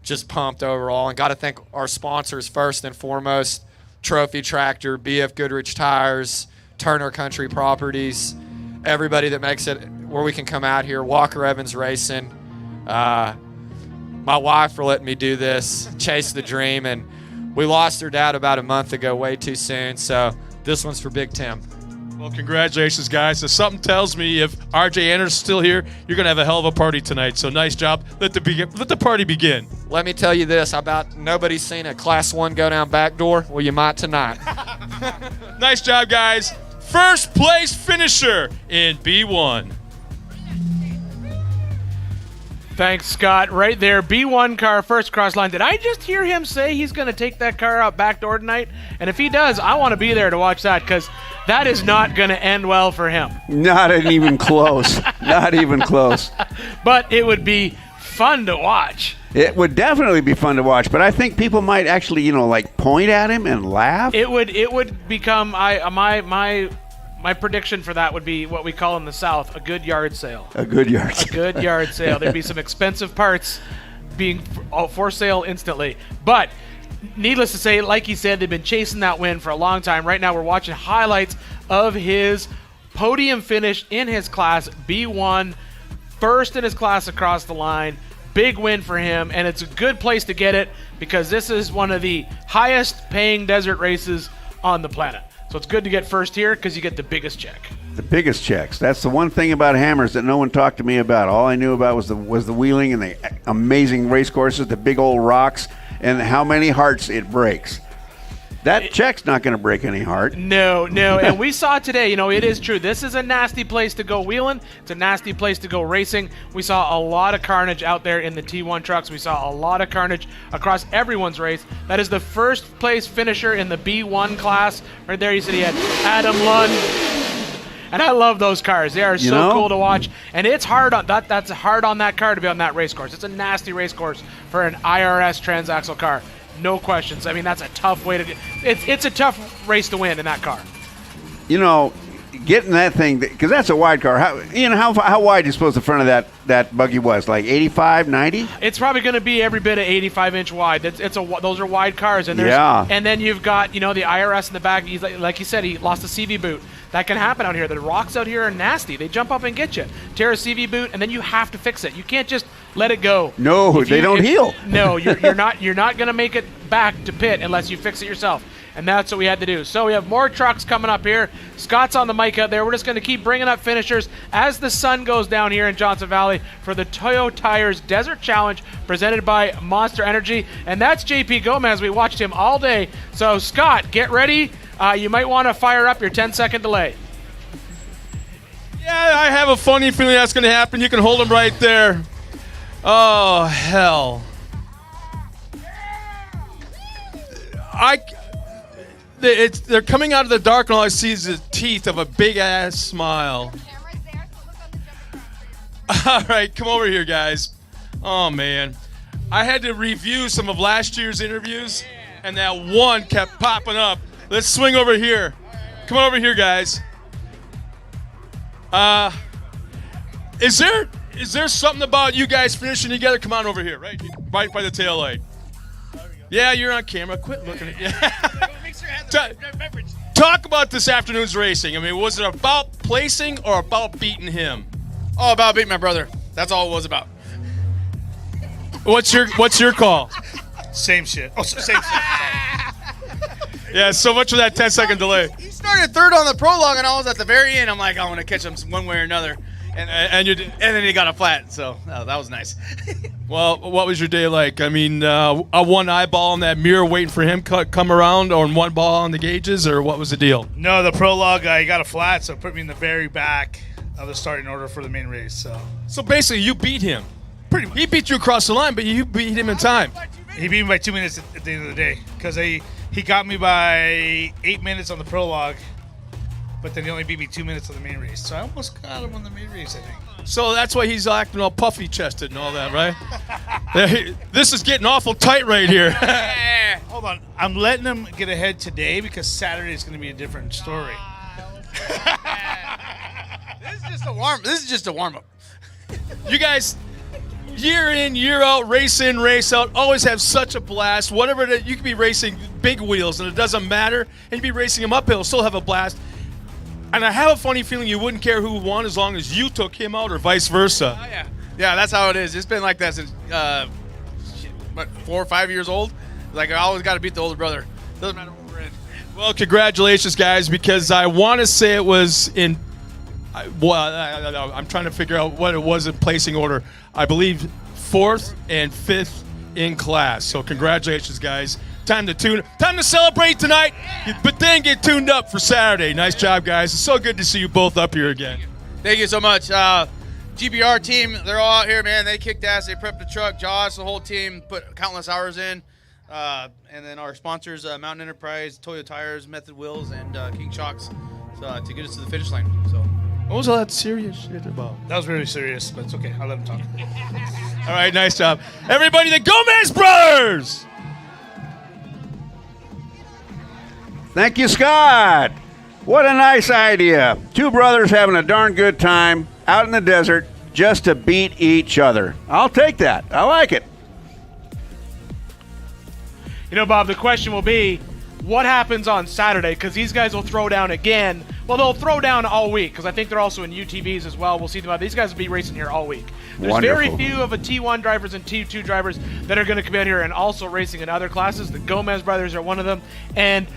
just pumped overall. And got to thank our sponsors first and foremost, Trophy Tractor, BF Goodrich Tires, Turner Country Properties, everybody that makes it where we can come out here, Walker Evans Racing, my wife for letting me do this, chase the dream. And we lost her dad about a month ago, way too soon. So this one's for Big Tim. Well, congratulations, guys. So something tells me if RJ Anderson's still here, you're going to have a hell of a party tonight. So nice job. Let the party begin. Let me tell you this, about nobody's seen a Class 1 go down back door. Well, you might tonight. Nice job, guys. First place finisher in B1. Thanks, Scott. Right there, B1 car, first cross line. Did I just hear him say he's going to take that car out back door tonight? And if he does, I want to be there to watch that, because that is not going to end well for him. Not even close. Not even close. But it would be fun to watch. It would definitely be fun to watch, but I think people might actually, like point at him and laugh. It would become my prediction for that would be what we call in the South a good yard sale. A good yard sale. A good yard sale. There'd be some expensive parts being for sale instantly. But needless to say, like he said, they've been chasing that win for a long time. Right now we're watching highlights of his podium finish in his class, B1, first in his class across the line. Big win for him, and it's a good place to get it because this is one of the highest paying desert races on the planet. So it's good to get first here because you get the biggest check. The biggest checks. That's the one thing about Hammers that no one talked to me about. All I knew about was the wheeling and the amazing race courses, the big old rocks, and how many hearts it breaks. That check's not going to break any heart. No. And we saw today, it is true. This is a nasty place to go wheeling. It's a nasty place to go racing. We saw a lot of carnage out there in the T1 trucks. We saw a lot of carnage across everyone's race. That is the first place finisher in the B1 class. Right there, you said he had Adam Lund. And I love those cars. They are so cool to watch. And it's hard on that. That's hard on that car to be on that race course. It's a nasty race course for an IRS transaxle car. No questions. I mean, that's a tough way to do. It's a tough race to win in that car. Getting that thing, because that's a wide car. How wide do you suppose the front of that buggy was? Like 85, 90? It's probably going to be every bit of 85-inch wide. Those are wide cars. And And then you've got, the IRS in the back. Like you said, he lost a CV boot. That can happen out here. The rocks out here are nasty. They jump up and get you. Tear a CV boot, and then you have to fix it. You can't just let it go. No, they don't heal. No, you're not going to make it back to pit unless you fix it yourself. And that's what we had to do. So we have more trucks coming up here. Scott's on the mic out there. We're just going to keep bringing up finishers as the sun goes down here in Johnson Valley for the Toyo Tires Desert Challenge presented by Monster Energy. And that's JP Gomez. We watched him all day. So, Scott, get ready. You might want to fire up your 10-second delay. Yeah, I have a funny feeling that's going to happen. You can hold him right there. Oh, hell. They're coming out of the dark, and all I see is the teeth of a big-ass smile. All right, come over here, guys. Oh, man. I had to review some of last year's interviews, and that one kept popping up. Let's swing over here. Come on over here, guys. Is there something about you guys finishing together? Come on over here, right by the taillight. Yeah, you're on camera. Quit looking at you. Talk about this afternoon's racing. I mean, was it about placing or about beating him? Oh, about beating my brother. That's all it was about. What's your call? Same shit. Oh, same shit. Yeah, so much for that 10-second delay. He started third on the prologue, and I was at the very end. I'm like, I want to catch him one way or another. And then he got a flat, so that was nice. Well, what was your day like? I mean, a one eyeball on that mirror waiting for him come around, or one ball on the gauges, or what was the deal? No, the prologue, he got a flat, so it put me in the very back of the starting order for the main race. So basically, you beat him. Pretty much. He beat you across the line, but you beat him in time. He beat me by 2 minutes at the end of the day, because he got me by 8 minutes on the prologue, but then he only beat me 2 minutes on the main race. So I almost got him on the main race, I think. So that's why he's acting all puffy-chested and all that, right? This is getting awful tight right here. Hold on. I'm letting him get ahead today because Saturday is going to be a different story. This is just a warm-up. You guys, year in, year out, race in, race out, always have such a blast. Whatever it is, you could be racing big wheels, and it doesn't matter. And you'd be racing them uphill, still have a blast. And I have a funny feeling you wouldn't care who won as long as you took him out or vice versa. Oh, yeah. Yeah, that's how it is. It's been like that since, 4 or 5 years old. Like, I always got to beat the older brother. Doesn't matter what we're in. Well, congratulations, guys, because I want to say it was in I'm trying to figure out what it was in placing order. I believe 4th and 5th in class. So congratulations, guys. Time to celebrate tonight, but then get tuned up for Saturday. Nice job, guys. It's so good to see you both up here again. Thank you so much. GBR team, they're all out here, man. They kicked ass. They prepped the truck. Josh, the whole team, put countless hours in. And then our sponsors, Mountain Enterprise, Toyo Tires, Method Wheels, and King Shocks, to get us to the finish line. So, what was all that serious shit about? That was really serious, but it's okay. I'll let him talk. All right, nice job. Everybody, the Gomez brothers! Thank you, Scott. What a nice idea. Two brothers having a darn good time out in the desert just to beat each other. I'll take that. I like it. Bob, the question will be, what happens on Saturday? Because these guys will throw down again. Well, they'll throw down all week because I think they're also in UTVs as well. We'll see them out. These guys will be racing here all week. There's very few of a T1 drivers and T2 drivers that are going to come out here and also racing in other classes. The Gomez brothers are one of them. And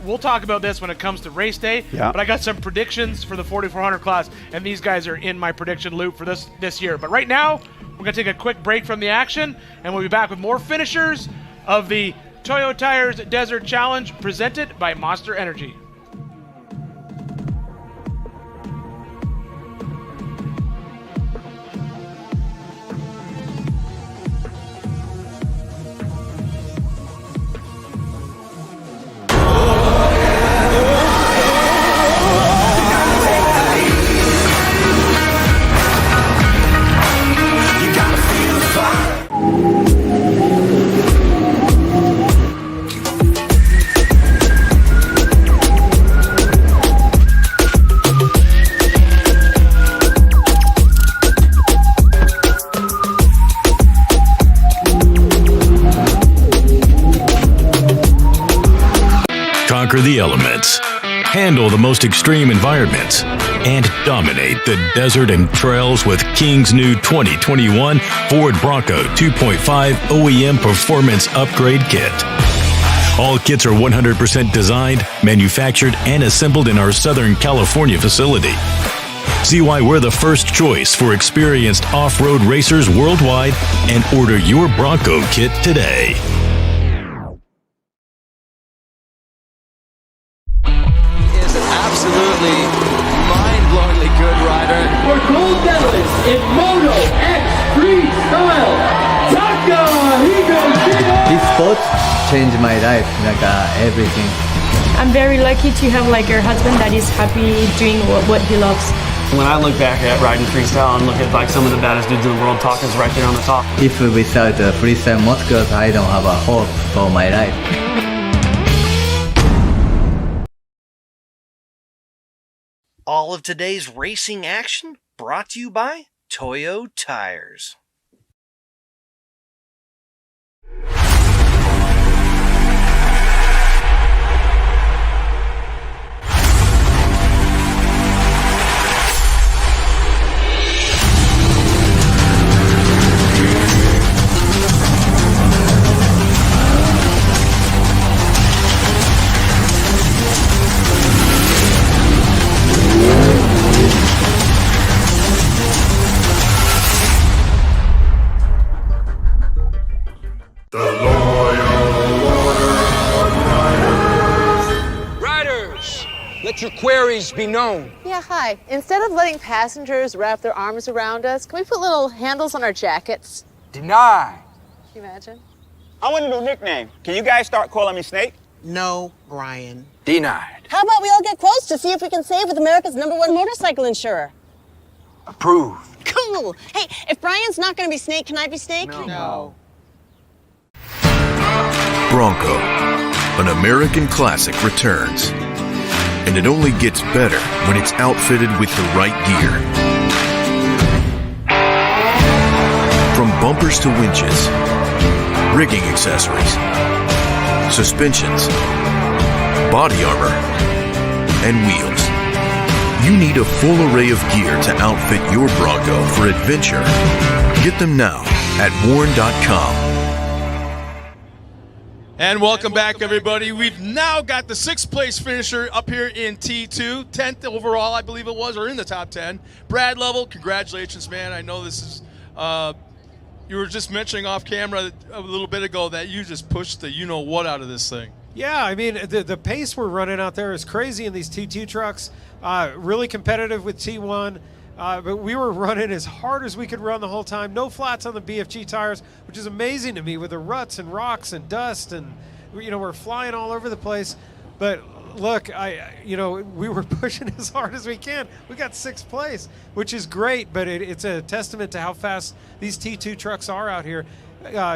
we'll talk about this when it comes to race day. Yeah. But I got some predictions for the 4400 class, and these guys are in my prediction loop for this year. But right now, we're going to take a quick break from the action, and we'll be back with more finishers of the Toyo Tires Desert Challenge presented by Monster Energy. Conquer the elements, handle the most extreme environments, and dominate the desert and trails with King's new 2021 Ford Bronco 2.5 OEM Performance Upgrade Kit. All kits are 100% designed, manufactured, and assembled in our Southern California facility. See why we're the first choice for experienced off-road racers worldwide and order your Bronco kit today. Absolutely mind-blowingly good rider. For gold medalist in Moto X Freestyle, Taka Higashino! This sport changed my life, everything. I'm very lucky to have like a husband that is happy doing what he loves. When I look back at riding freestyle and look at like some of the baddest dudes in the world, Taka's right there on the top. If without freestyle motocross, I don't have a hope for my life. All of today's racing action brought to you by Toyo Tires. Riders, let your queries be known. Yeah, hi. Instead of letting passengers wrap their arms around us, can we put little handles on our jackets? Deny. Can you imagine? I want a new nickname. Can you guys start calling me Snake? No, Brian. Denied. How about we all get quotes to see if we can save with America's #1 motorcycle insurer? Approved. Cool. Hey, if Brian's not going to be Snake, can I be Snake? No. Bronco, an American classic, returns. And it only gets better when it's outfitted with the right gear. From bumpers to winches, rigging accessories, suspensions, body armor, and wheels. You need a full array of gear to outfit your Bronco for adventure. Get them now at warn.com. And welcome back, everybody. We've now got the 6th place finisher up here in T2, 10th overall, I believe it was, or in the top 10. Brad Lovell, congratulations, man. I know this is, you were just mentioning off camera a little bit ago that you just pushed the you-know-what out of this thing. Yeah, I mean, the pace we're running out there is crazy in these T2 trucks. Really competitive with T1. But we were running as hard as we could run the whole time. No flats on the BFG tires, which is amazing to me with the ruts and rocks and dust, and we're flying all over the place. But look, we were pushing as hard as we can. We got 6th place, which is great, but it's a testament to how fast these T2 trucks are out here.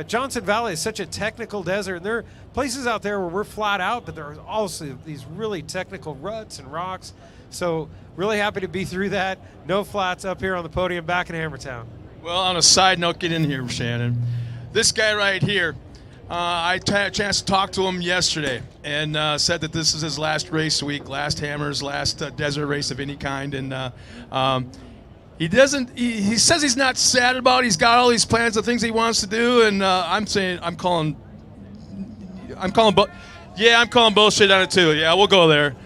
Johnson Valley is such a technical desert, and there are places out there where we're flat out, but there are also these really technical ruts and rocks. So really happy to be through that. No flats up here on the podium back in Hammertown. Well, on a side note, get in here, Shannon. This guy right here, I had a chance to talk to him yesterday and said that this is his last race week, last Hammers, last desert race of any kind. And he says he's not sad about it. He's got all these plans of things he wants to do. And I'm calling bullshit on it too. Yeah, we'll go there.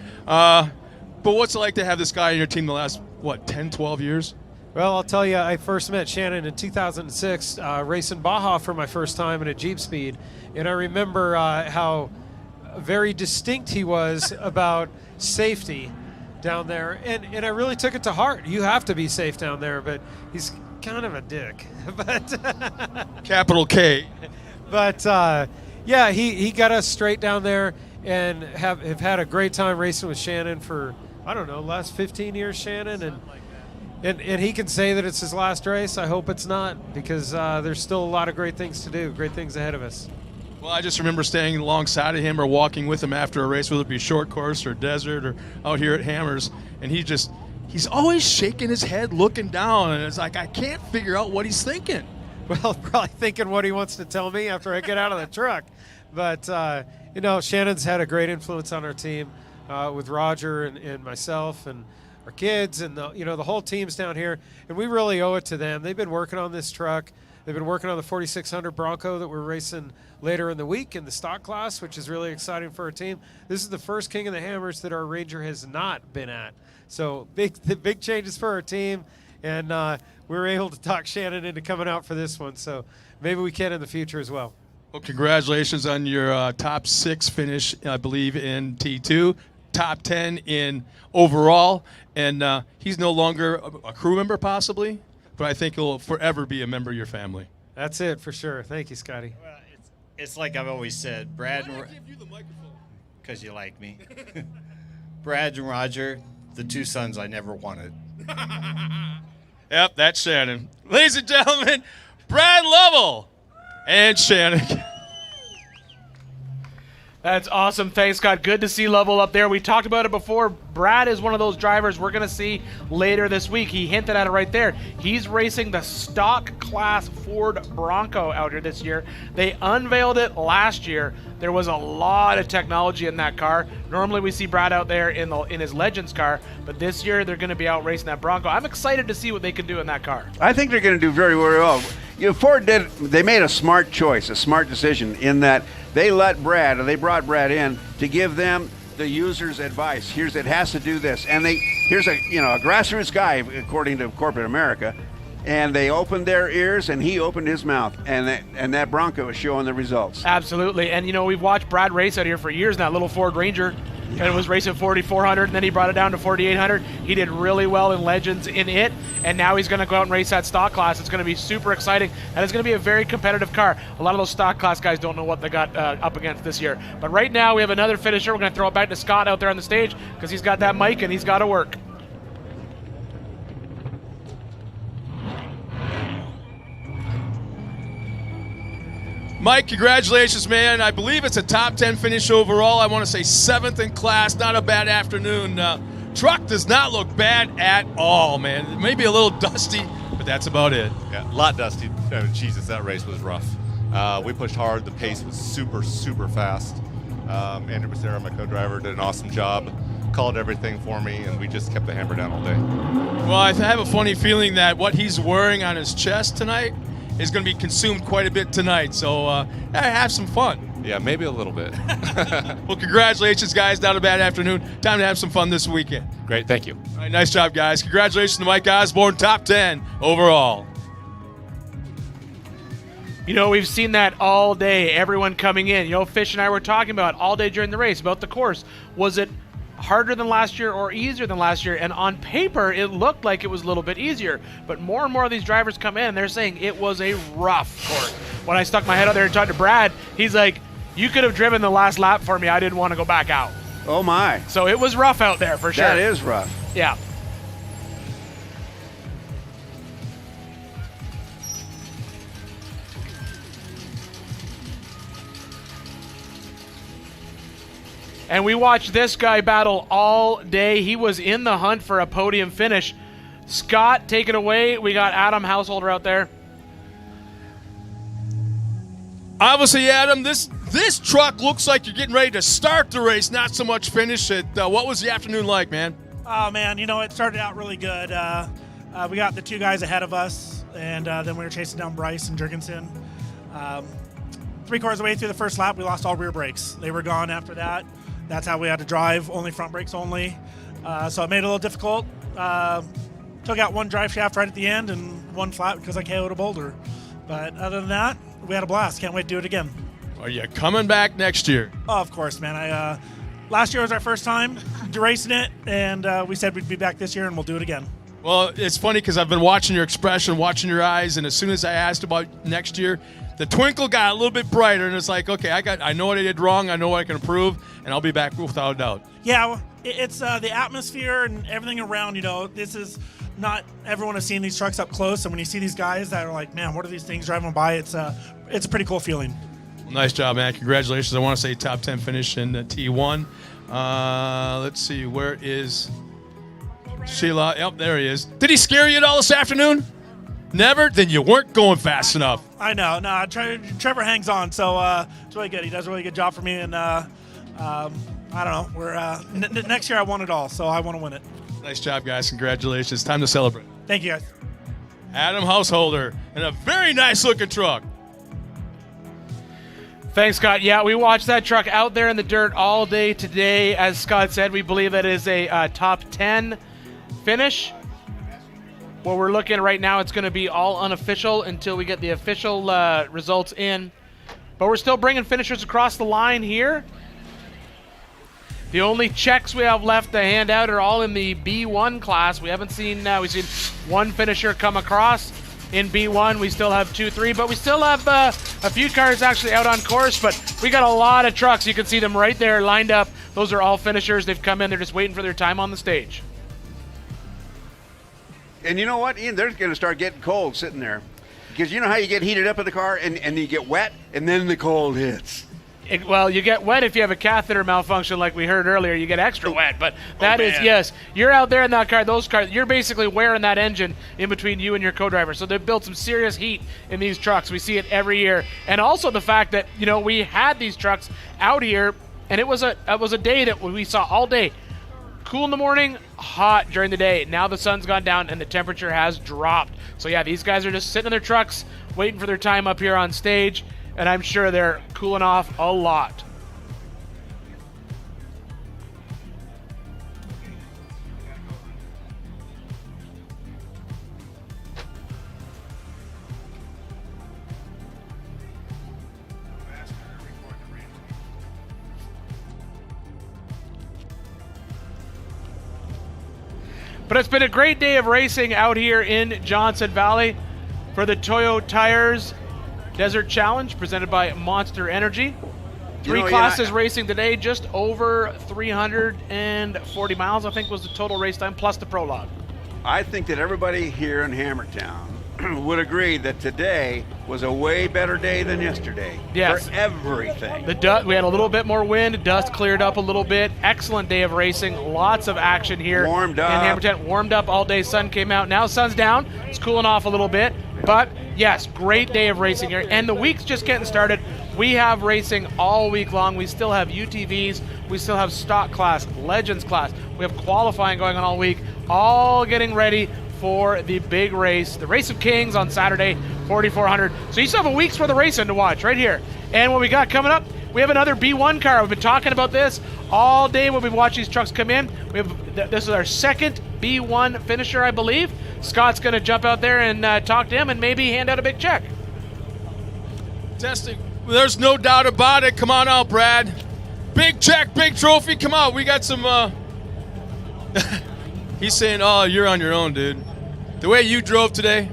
But what's it like to have this guy on your team the last, 10, 12 years? Well, I'll tell you, I first met Shannon in 2006, racing Baja for my first time in a Jeep Speed. And I remember how very distinct he was about safety down there. And I really took it to heart. You have to be safe down there, but he's kind of a dick. But Capital K. But, yeah, he got us straight down there and have had a great time racing with Shannon for, I don't know, last 15 years, Shannon. And he can say that it's his last race. I hope it's not, because there's still a lot of great things to do, great things ahead of us. Well, I just remember staying alongside of him or walking with him after a race, whether it be short course or desert or out here at Hammers, and he's always shaking his head, looking down, and it's like, I can't figure out what he's thinking. Well, probably thinking what he wants to tell me after I get out of the truck. But, Shannon's had a great influence on our team with Roger and myself and our kids and the whole team's down here, and we really owe it to them. They've been working on this truck. They've been working on the 4600 Bronco that we're racing later in the week in the stock class, which is really exciting for our team. This is the first King of the Hammers that our Ranger has not been at. So big changes for our team, and we were able to talk Shannon into coming out for this one. So maybe we can in the future as well. Well, congratulations on your top 6 finish, I believe, in T2, top 10 in overall, and he's no longer a crew member possibly, but I think he'll forever be a member of your family. That's it for sure. Thank you, Scotty. Well, it's like I've always said, Brad. Why did I give you the microphone? Because you like me. Brad and Roger, the 2 sons I never wanted. Yep, that's Shannon. Ladies and gentlemen, Brad Lovell and Shannon. That's awesome. Thanks, Scott. Good to see Lovell up there. We talked about it before. Brad is one of those drivers we're going to see later this week. He hinted at it right there. He's racing the stock class Ford Bronco out here this year. They unveiled it last year. There was a lot of technology in that car. Normally we see Brad out there in his Legends car, but this year they're going to be out racing that Bronco. I'm excited to see what they can do in that car. I think they're going to do very, very well. Ford they made a smart choice, a smart decision in that they brought Brad in to give them the user's advice. It has to do this. And here's a grassroots guy, according to corporate America, and they opened their ears and he opened his mouth, and that Bronco is showing the results. Absolutely. And we've watched Brad race out here for years now, little Ford Ranger. And it was racing 4,400, and then he brought it down to 4,800. He did really well in Legends in it, and now he's going to go out and race that stock class. It's going to be super exciting, and it's going to be a very competitive car. A lot of those stock class guys don't know what they got up against this year. But right now, we have another finisher. We're going to throw it back to Scott out there on the stage because he's got that mic, and he's got to work. Mike, congratulations, man. I believe it's a top 10 finish overall. I want to say 7th in class. Not a bad afternoon. Truck does not look bad at all, man. Maybe a little dusty, but that's about it. Yeah, a lot dusty. Jesus, that race was rough. We pushed hard. The pace was super, super fast. Andrew Becerra, my co-driver, did an awesome job. Called everything for me, and we just kept the hammer down all day. Well, I have a funny feeling that what he's wearing on his chest tonight is going to be consumed quite a bit tonight, so have some fun. Yeah, maybe a little bit. Well, congratulations, guys. Not a bad afternoon. Time to have some fun this weekend. Great, thank you. All right, nice job, guys. Congratulations to Mike Osborne, top 10 overall. We've seen that all day, everyone coming in. Fish and I were talking about all day during the race, about the course. Was it harder than last year or easier than last year? And on paper, it looked like it was a little bit easier. But more and more of these drivers come in, and they're saying it was a rough course. When I stuck my head out there and talked to Brad, he's like, you could have driven the last lap for me. I didn't want to go back out. Oh, my. So it was rough out there for sure. That is rough. Yeah. And we watched this guy battle all day. He was in the hunt for a podium finish. Scott, take it away. We got Adam Householder out there. Obviously, Adam, this truck looks like you're getting ready to start the race, not so much finish it. What was the afternoon like, man? Oh, man, it started out really good. We got the 2 guys ahead of us, and then we were chasing down Bryce and Jurgensen. 3/4 of the way through the first lap, we lost all rear brakes. They were gone after that. That's how we had to drive, only front brakes only. So it made it a little difficult. took out one drive shaft right at the end and one flat because I KO'd a boulder. But other than that, we had a blast. Can't wait to do it again. Are you coming back next year? Oh, of course, man. Last year was our first time racing it, and we said we'd be back this year, and we'll do it again. Well, it's funny because I've been watching your expression, watching your eyes, and as soon as I asked about next year, the twinkle got a little bit brighter, and it's like, okay, I know what I did wrong, I know what I can improve, and I'll be back without a doubt. Yeah, well, it's the atmosphere and everything around. This is not everyone has seen these trucks up close, and when you see these guys that are like, man, what are these things driving by? It's a pretty cool feeling. Well, nice job, man. Congratulations. I want to say top 10 finish in T1. Let's see, where is Sheila? Yep, there he is. Did he scare you at all this afternoon? Never? Then you weren't going fast enough. I know. No, Trevor hangs on, so it's really good. He does a really good job for me, and I don't know. We're next year I want it all, so I want to win it. Nice job, guys. Congratulations. Time to celebrate. Thank you, guys. Adam Householder in a very nice-looking truck. Thanks, Scott. Yeah, we watched that truck out there in the dirt all day today. As Scott said, we believe that is a top 10 finish. What we're looking at right now, it's going to be all unofficial until we get the official results in. But we're still bringing finishers across the line here. The only checks we have left to hand out are all in the B1 class. We haven't seen, we've seen one finisher come across in B1. We still have 2, 3, but we still have a few cars actually out on course, but we got a lot of trucks. You can see them right there lined up. Those are all finishers. They've come in. They're just waiting for their time on the stage. And you know what, Ian? They're going to start getting cold sitting there. Because you know how you get heated up in the car and you get wet, and then the cold hits. Well, you get wet if you have a catheter malfunction like we heard earlier. You get extra wet, but that is, yes, you're out there in that car, those cars, you're basically wearing that engine in between you and your co-driver. So they've built some serious heat in these trucks. We see it every year. And also the fact that, we had these trucks out here, and it was a day that we saw all day. Cool in the morning, hot during the day. Now the sun's gone down and the temperature has dropped. So yeah, these guys are just sitting in their trucks, waiting for their time up here on stage. And I'm sure they're cooling off a lot. But it's been a great day of racing out here in Johnson Valley for the Toyo Tires Desert Challenge presented by Monster Energy. Three classes racing today, just over 340 miles, I think was the total race time, plus the prologue. I think that everybody here in Hammertown would agree that today was a way better day than yesterday. Yes. For everything. We had a little bit more wind, dust cleared up a little bit. Excellent day of racing, lots of action here Warmed up. in Hammertown. Warmed up all day, sun came out. Now sun's down, it's cooling off a little bit, but yes, great day of racing here. And the week's just getting started. We have racing all week long. We still have UTVs. We still have stock class, legends class. We have qualifying going on all week, all getting ready for the big race, the Race of Kings on Saturday, 4,400. So you still have a week's worth of racing to watch right here. And what we got coming up, we have another B1 car. We've been talking about this all day when we watch these trucks come in. This is our second B1 finisher, I believe. Scott's going to jump out there and talk to him and maybe hand out a big check. Testing. There's no doubt about it. Come on out, Brad. Big check, big trophy. Come on. We got some... He's saying, oh, you're on your own, dude. The way you drove today,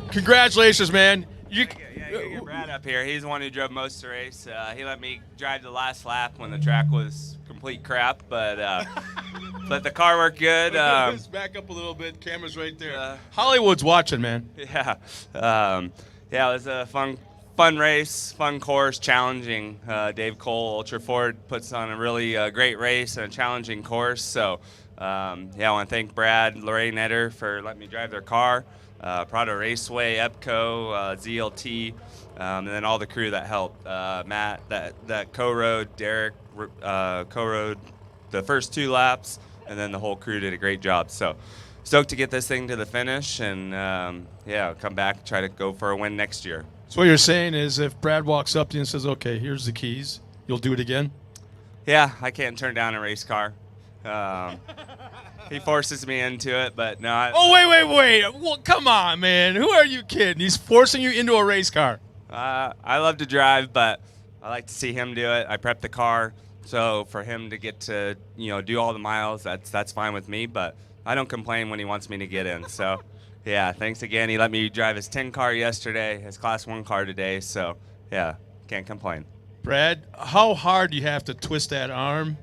congratulations, man. You get Brad up here. He's the one who drove most of the race. He let me drive the last lap when the track was complete crap, but the car worked good. Let's back up a little bit. Camera's right there. Hollywood's watching, man. Yeah. It was a fun race, fun course, challenging. Dave Cole, Ultra Ford, puts on a really great race and a challenging course. So, I want to thank Brad, Lorraine Etter for letting me drive their car. Prado Raceway, EPCO, ZLT, and then all the crew that helped. Matt, that co-rode, Derek co-rode the first 2 laps, and then the whole crew did a great job. So, stoked to get this thing to the finish and, come back, try to go for a win next year. So what you're saying is if Brad walks up to you and says, okay, here's the keys, you'll do it again? Yeah, I can't turn down a race car. He forces me into it, but no. Oh, wait. Well, come on, man. Who are you kidding? He's forcing you into a race car. I love to drive, but I like to see him do it. I prep the car, so for him to get to do all the miles, that's fine with me. But I don't complain when he wants me to get in. So, yeah, thanks again. He let me drive his 10 car yesterday, his Class 1 car today. So, yeah, can't complain. Brad, how hard do you have to twist that arm?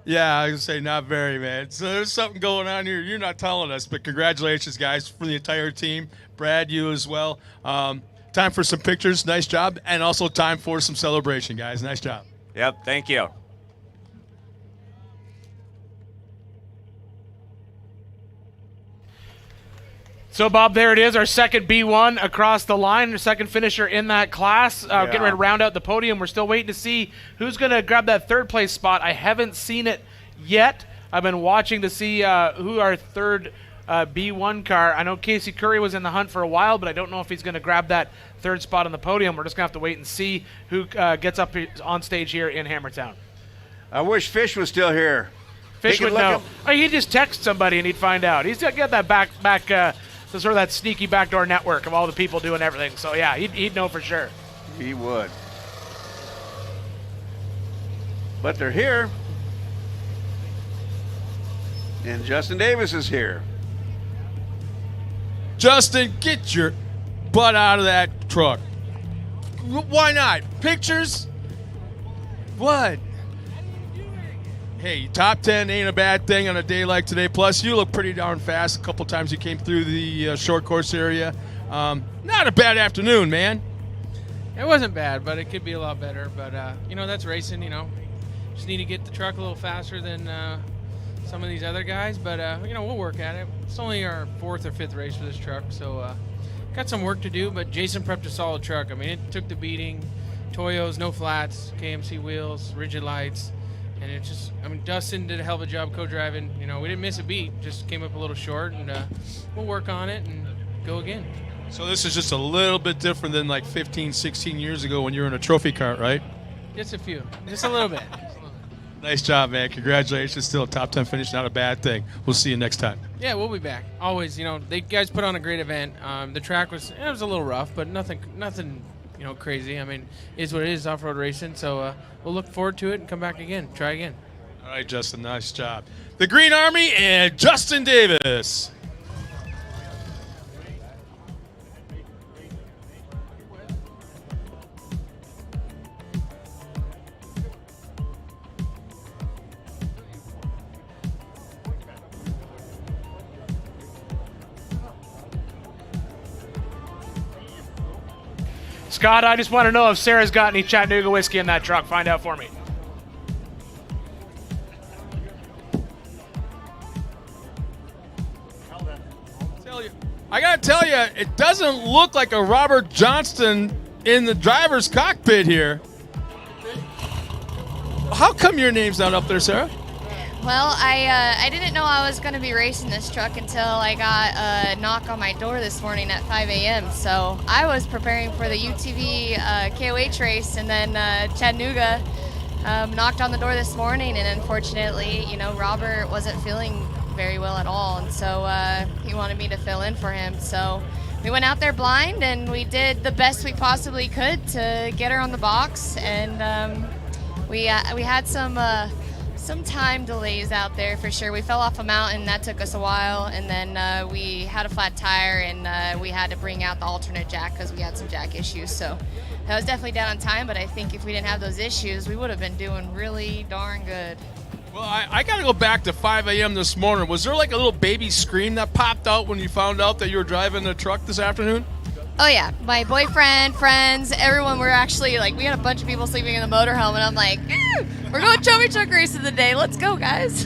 Yeah, I would say not very, man. So there's something going on here. You're not telling us, but congratulations, guys, for the entire team. Brad, you as well. Time for some pictures. Nice job. And also time for some celebration, guys. Nice job. Yep, thank you. So, Bob, there it is, our second B1 across the line, our second finisher in that class. Getting ready to round out the podium. We're still waiting to see who's going to grab that third place spot. I haven't seen it yet. I've been watching to see who our third B1 car. I know Casey Currie was in the hunt for a while, but I don't know if he's going to grab that third spot on the podium. We're just going to have to wait and see who gets up on stage here in Hammertown. I wish Fish was still here. Fish would know. Oh, he'd just text somebody and he'd find out. He's got that back sort of that sneaky backdoor network of all the people doing everything. So, yeah, he'd know for sure. He would. But they're here. And Justin Davis is here. Justin, get your butt out of that truck. Why not? Pictures? What? Hey, top 10 ain't a bad thing on a day like today. Plus, you look pretty darn fast. A couple times you came through the short course area. Not a bad afternoon, man. It wasn't bad, but it could be a lot better. But, that's racing, Just need to get the truck a little faster than some of these other guys. But, we'll work at it. It's only our fourth or fifth race for this truck. So, got some work to do. But Jason prepped a solid truck. I mean, it took the beating. Toyos, no flats, KMC wheels, rigid lights. And it just, Dustin did a hell of a job co-driving. We didn't miss a beat, just came up a little short, and we'll work on it and go again. So this is just a little bit different than like 15, 16 years ago when you were in a trophy cart, right? Just a few, just a little bit. Nice job, man. Congratulations. Still a top 10 finish, not a bad thing. We'll see you next time. Yeah, we'll be back. Always, they guys put on a great event. The track was a little rough, but nothing crazy. Is what it is, off-road racing. So we'll look forward to it and come back again. Try again. All right, Justin, nice job. The Green Army and Justin Davis. Scott, I just want to know if Sarah's got any Chattanooga whiskey in that truck. Find out for me. I got to tell you, it doesn't look like a Robert Johnston in the driver's cockpit here. How come your name's not up there, Sarah? Well, I didn't know I was going to be racing this truck until I got a knock on my door this morning at 5 a.m. So I was preparing for the UTV KOH race, and then Chattanooga knocked on the door this morning, and unfortunately, Robert wasn't feeling very well at all, and so he wanted me to fill in for him. So we went out there blind, and we did the best we possibly could to get her on the box, and we had some time delays out there for sure. We fell off a mountain, that took us a while, and then we had a flat tire, and we had to bring out the alternate jack because we had some jack issues. So that was definitely down on time, but I think if we didn't have those issues, we would have been doing really darn good. Well, I got to go back to 5 a.m. this morning. Was there like a little baby scream that popped out when you found out that you were driving the truck this afternoon? Oh yeah, my boyfriend, friends, everyone were actually we had a bunch of people sleeping in the motorhome, and I'm like, we're going trophy truck race of the day. Let's go, guys.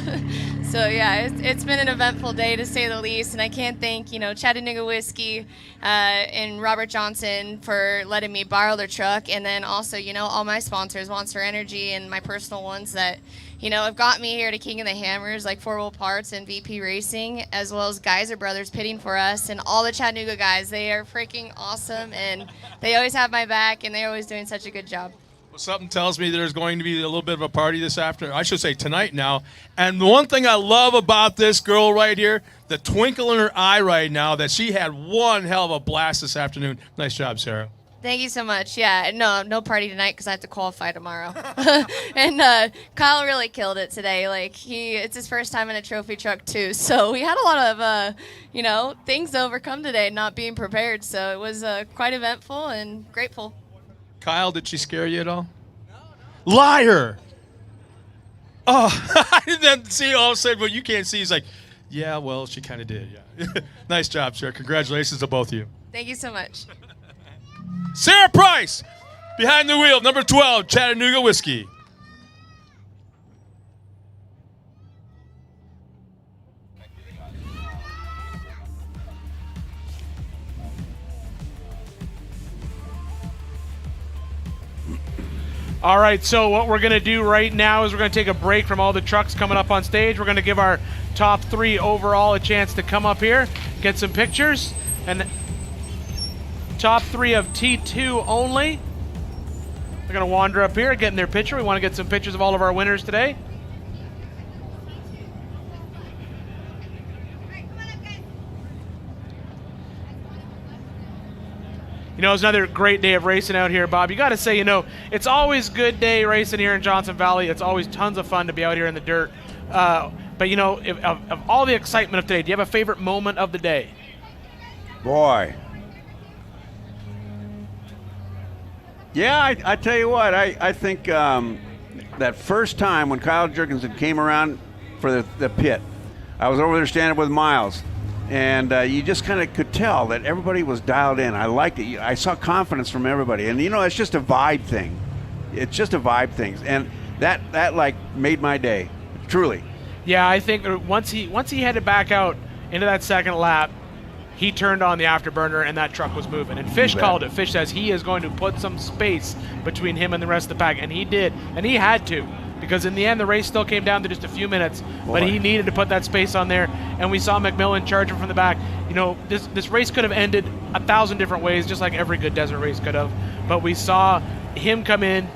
So yeah, it's been an eventful day to say the least, and I can't thank Chattanooga Whiskey and Robert Johnson for letting me borrow their truck, and then also all my sponsors, Monster Energy, and my personal ones that have got me here to King of the Hammers, like 4 Wheel Parts and VP Racing, as well as Geyser Brothers pitting for us, and all the Chattanooga guys. They are freaking awesome, and they always have my back, and they're always doing such a good job. Well, something tells me there's going to be a little bit of a party this afternoon. I should say tonight now. And the one thing I love about this girl right here, the twinkle in her eye right now, that she had one hell of a blast this afternoon. Nice job, Sarah. Thank you so much. Yeah, no party tonight because I have to qualify tomorrow. And Kyle really killed it today. Like it's his first time in a trophy truck too. So we had a lot of things to overcome today, not being prepared. So it was quite eventful and grateful. Kyle, did she scare you at all? No. Liar! Oh, I didn't see all of a sudden what you can't see. He's like, yeah, well, she kind of did, yeah. Nice job, Sarah. Congratulations to both of you. Thank you so much. Sarah Price, behind the wheel, number 12, Chattanooga Whiskey. All right, so what we're going to do right now is we're going to take a break from all the trucks coming up on stage. We're going to give our top 3 overall a chance to come up here, get some pictures, and top 3 of T2 only. They're going to wander up here, getting their picture. We want to get some pictures of all of our winners today. You know, it's another great day of racing out here, Bob. You got to say, it's always a good day racing here in Johnson Valley. It's always tons of fun to be out here in the dirt. But, of all the excitement of today, do you have a favorite moment of the day? Boy. Yeah, I tell you what, I think that first time when Kyle Jurgensen came around for the pit, I was over there standing with Miles. And you just kind of could tell that everybody was dialed in. I liked it. I saw confidence from everybody. And, it's just a vibe thing. It's just a vibe thing. And that like made my day, truly. Yeah, I think once he headed back out into that second lap, he turned on the afterburner and that truck was moving. And Fish called it. Fish says he is going to put some space between him and the rest of the pack. And he did. And he had to. Because in the end, the race still came down to just a few minutes. But he needed to put that space on there. And we saw McMillin charging from the back. This race could have ended 1,000 different ways, just like every good desert race could have. But we saw him come in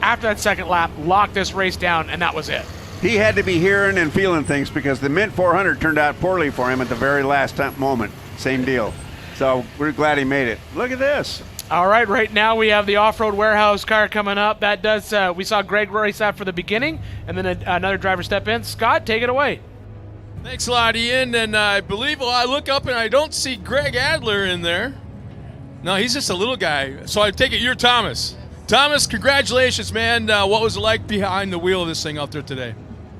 after that second lap, lock this race down, and that was it. He had to be hearing and feeling things because the Mint 400 turned out poorly for him at the very last moment. Same deal. So we're glad he made it. Look at this. All right now we have the off-road warehouse car coming up. That does. We saw Greg race that for the beginning, and then another driver step in. Scott, take it away. Thanks a lot, Ian. And I believe I look up and I don't see Greg Adler in there. No, he's just a little guy. So I take it you're Thomas. Thomas, congratulations, man. What was it like behind the wheel of this thing out there today?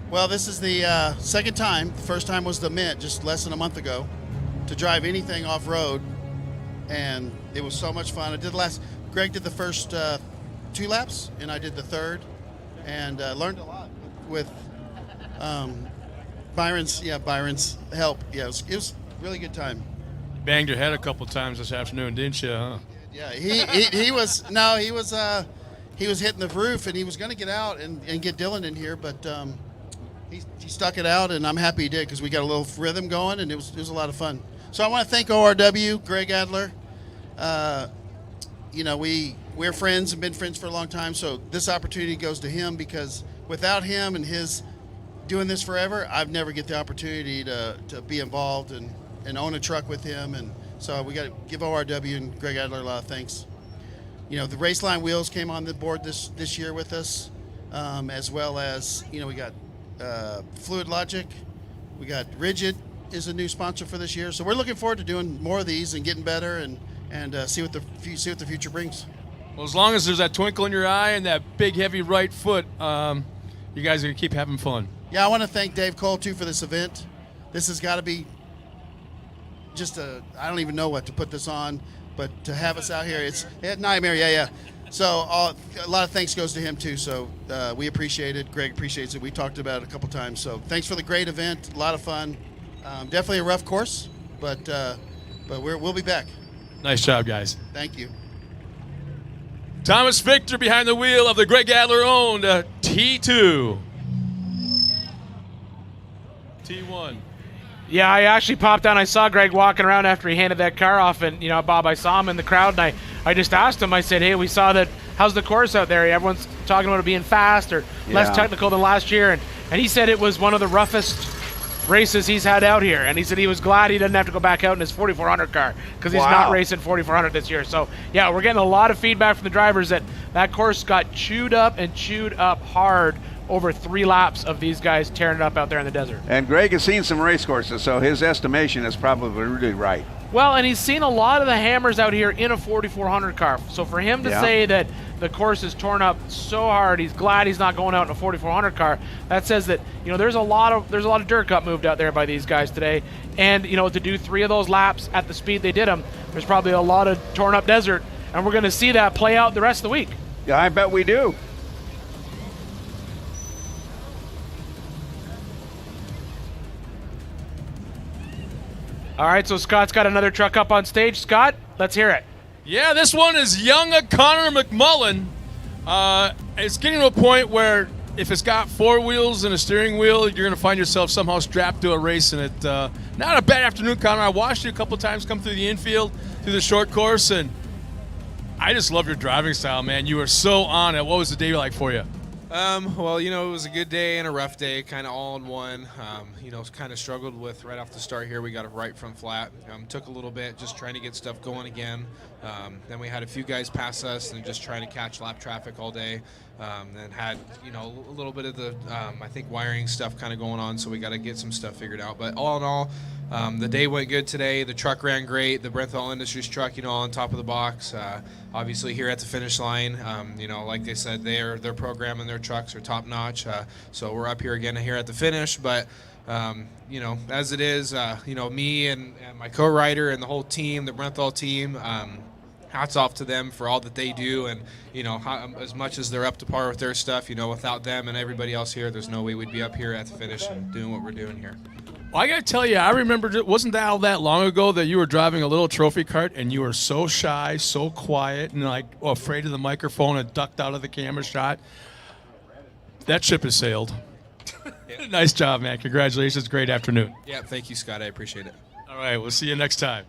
Well, this is the second time. The first time was the Mint just less than a month ago to drive anything off-road. And it was so much fun. Greg did the first 2 laps, and I did the third, and learned a lot with Byron's help. Yeah, it was a really good time. You banged your head a couple times this afternoon, didn't you? Huh? Yeah, he was hitting the roof, and he was going to get out and get Dylan in here, but he stuck it out, and I'm happy he did because we got a little rhythm going, and it was a lot of fun. So I want to thank ORW, Greg Adler. We're friends and been friends for a long time, so this opportunity goes to him because without him and his doing this forever, I'd never get the opportunity to be involved and own a truck with him. And so we got to give ORW and Greg Adler a lot of thanks. The Raceline wheels came on the board this year with us, as well as, we got Fluid Logic, we got Rigid is a new sponsor for this year. So we're looking forward to doing more of these and getting better and see what the future brings. Well, as long as there's that twinkle in your eye and that big, heavy right foot, you guys are going to keep having fun. Yeah, I want to thank Dave Cole, too, for this event. This has got to be I don't even know what to put this on, but to have us out here, it's a nightmare, yeah. So a lot of thanks goes to him, too. So we appreciate it. Greg appreciates it. We talked about it a couple times. So thanks for the great event. A lot of fun. Definitely a rough course, but we'll be back. Nice job, guys. Thank you. Thomas Victor behind the wheel of the Greg Adler-owned T2. T1. Yeah, I actually popped on. I saw Greg walking around after he handed that car off, and Bob, I saw him in the crowd, and I just asked him. I said, "Hey, we saw that how's the course out there? Everyone's talking about it being fast or less technical than last year. And he said it was one of the roughest races he's had out here. And he said he was glad he didn't have to go back out in his 4400 car because he's not racing 4400 this year. So, yeah, we're getting a lot of feedback from the drivers that course got chewed up hard over 3 laps of these guys tearing it up out there in the desert. And Greg has seen some race courses, so his estimation is probably really right. Well, and he's seen a lot of the hammers out here in a 4400 car. So for him to say that the course is torn up so hard, he's glad he's not going out in a 4400 car. That says that, you know, there's a lot of dirt got moved out there by these guys today. And, you know, to do 3 of those laps at the speed they did them, there's probably a lot of torn up desert, and we're going to see that play out the rest of the week. Yeah, I bet we do. All right, so Scott's got another truck up on stage. Scott, let's hear it. Yeah, this one is young Connor McMillin. It's getting to a point where if it's got 4 wheels and a steering wheel, you're going to find yourself somehow strapped to a race. And it not a bad afternoon, Connor. I watched you a couple times come through the infield, through the short course, and I just love your driving style, man. You were so on it. What was the day like for you? Well, you know, it was a good day and a rough day, kind of all in one. You know, kind of struggled with right off the start here. We got it right from flat. Took a little bit just trying to get stuff going again. Then we had a few guys pass us and just trying to catch lap traffic all day. Then had, you know, a little bit of the, I think, wiring stuff kind of going on, so we got to get some stuff figured out. But all in all, the day went good today. The truck ran great. The Brenthal Industries truck, you know, on top of the box. Obviously here at the finish line, you know, like they said, their program and their trucks are top notch. So we're up here again here at the finish. But, you know, as it is, you know, me and my co-rider and the whole team, the Brenthal team, hats off to them for all that they do. And, you know, as much as they're up to par with their stuff, you know, without them and everybody else here, there's no way we'd be up here at the finish and doing what we're doing here. Well, I got to tell you, I remember, it wasn't that all that long ago that you were driving a little trophy cart and you were so shy, so quiet, and like afraid of the microphone and ducked out of the camera shot. That ship has sailed. Nice job, man. Congratulations. Great afternoon. Yeah, thank you, Scott. I appreciate it. All right, we'll see you next time.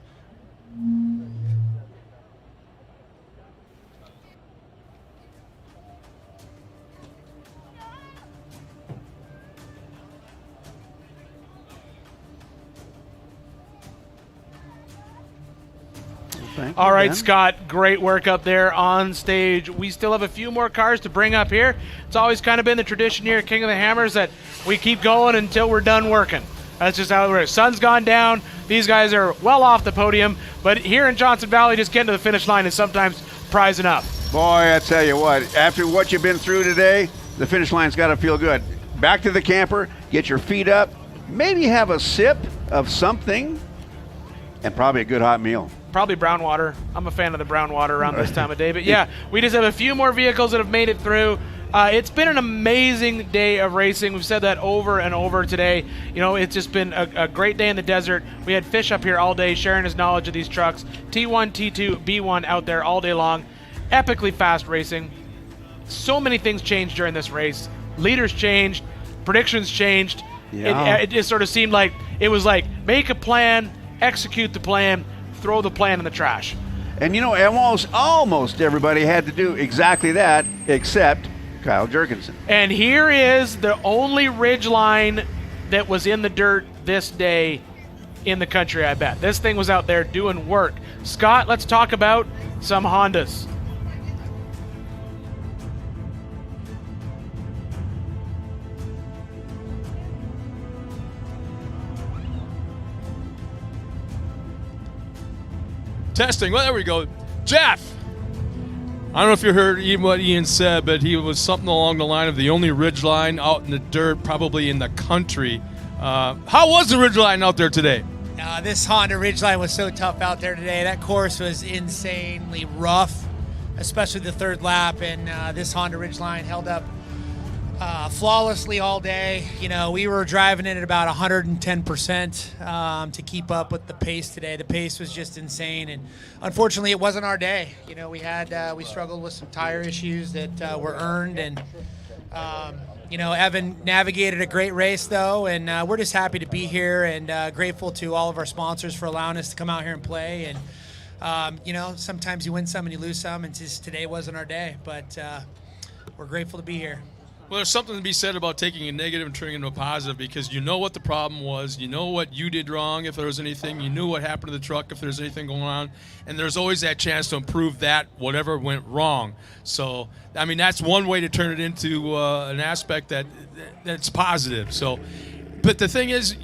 All right, Scott, great work up there on stage. We still have a few more cars to bring up here. It's always kind of been the tradition here at King of the Hammers that we keep going until we're done working. That's just how it works. Sun's gone down. These guys are well off the podium, but here in Johnson Valley, just getting to the finish line is sometimes prize enough. Boy, I tell you what, after what you've been through today, the finish line's got to feel good. Back to the camper, get your feet up, maybe have a sip of something, and probably a good hot meal. Probably brown water. I'm a fan of the brown water around this time of day. But yeah, we just have a few more vehicles that have made it through. It's been an amazing day of racing. We've said that over and over today. You know, it's just been a great day in the desert. We had Fish up here all day sharing his knowledge of these trucks. T1, T2, B1 out there all day long. Epically fast racing. So many things changed during this race. Leaders changed. Predictions changed. Yeah. It just sort of seemed like it was like make a plan, execute the plan, throw the plan in the trash. And you know, almost everybody had to do exactly that except Kyle Jurgensen. And here is the only ridgeline that was in the dirt this day in the country, I bet. This thing was out there doing work. Scott, let's talk about some Hondas. Testing. Well, there we go. Jeff. I don't know if you heard what Ian said, but he was something along the line of the only ridgeline out in the dirt, probably in the country. How was the ridgeline out there today? This Honda ridgeline was so tough out there today. That course was insanely rough, especially the third lap, and this Honda ridgeline held up flawlessly all day. You know, we were driving it at about 110% to keep up with the pace today. The pace was just insane, and unfortunately, it wasn't our day. You know, we struggled with some tire issues that were earned, and you know, Evan navigated a great race though, and we're just happy to be here and grateful to all of our sponsors for allowing us to come out here and play. And Sometimes you win some and you lose some, and just today wasn't our day. But we're grateful to be here. Well, there's something to be said about taking a negative and turning it into a positive, because you know what the problem was, you know what you did wrong if there was anything, you knew what happened to the truck if there's anything going on, and there's always that chance to improve that, whatever went wrong. So, I mean, that's one way to turn it into an aspect that's positive. So, but the thing is,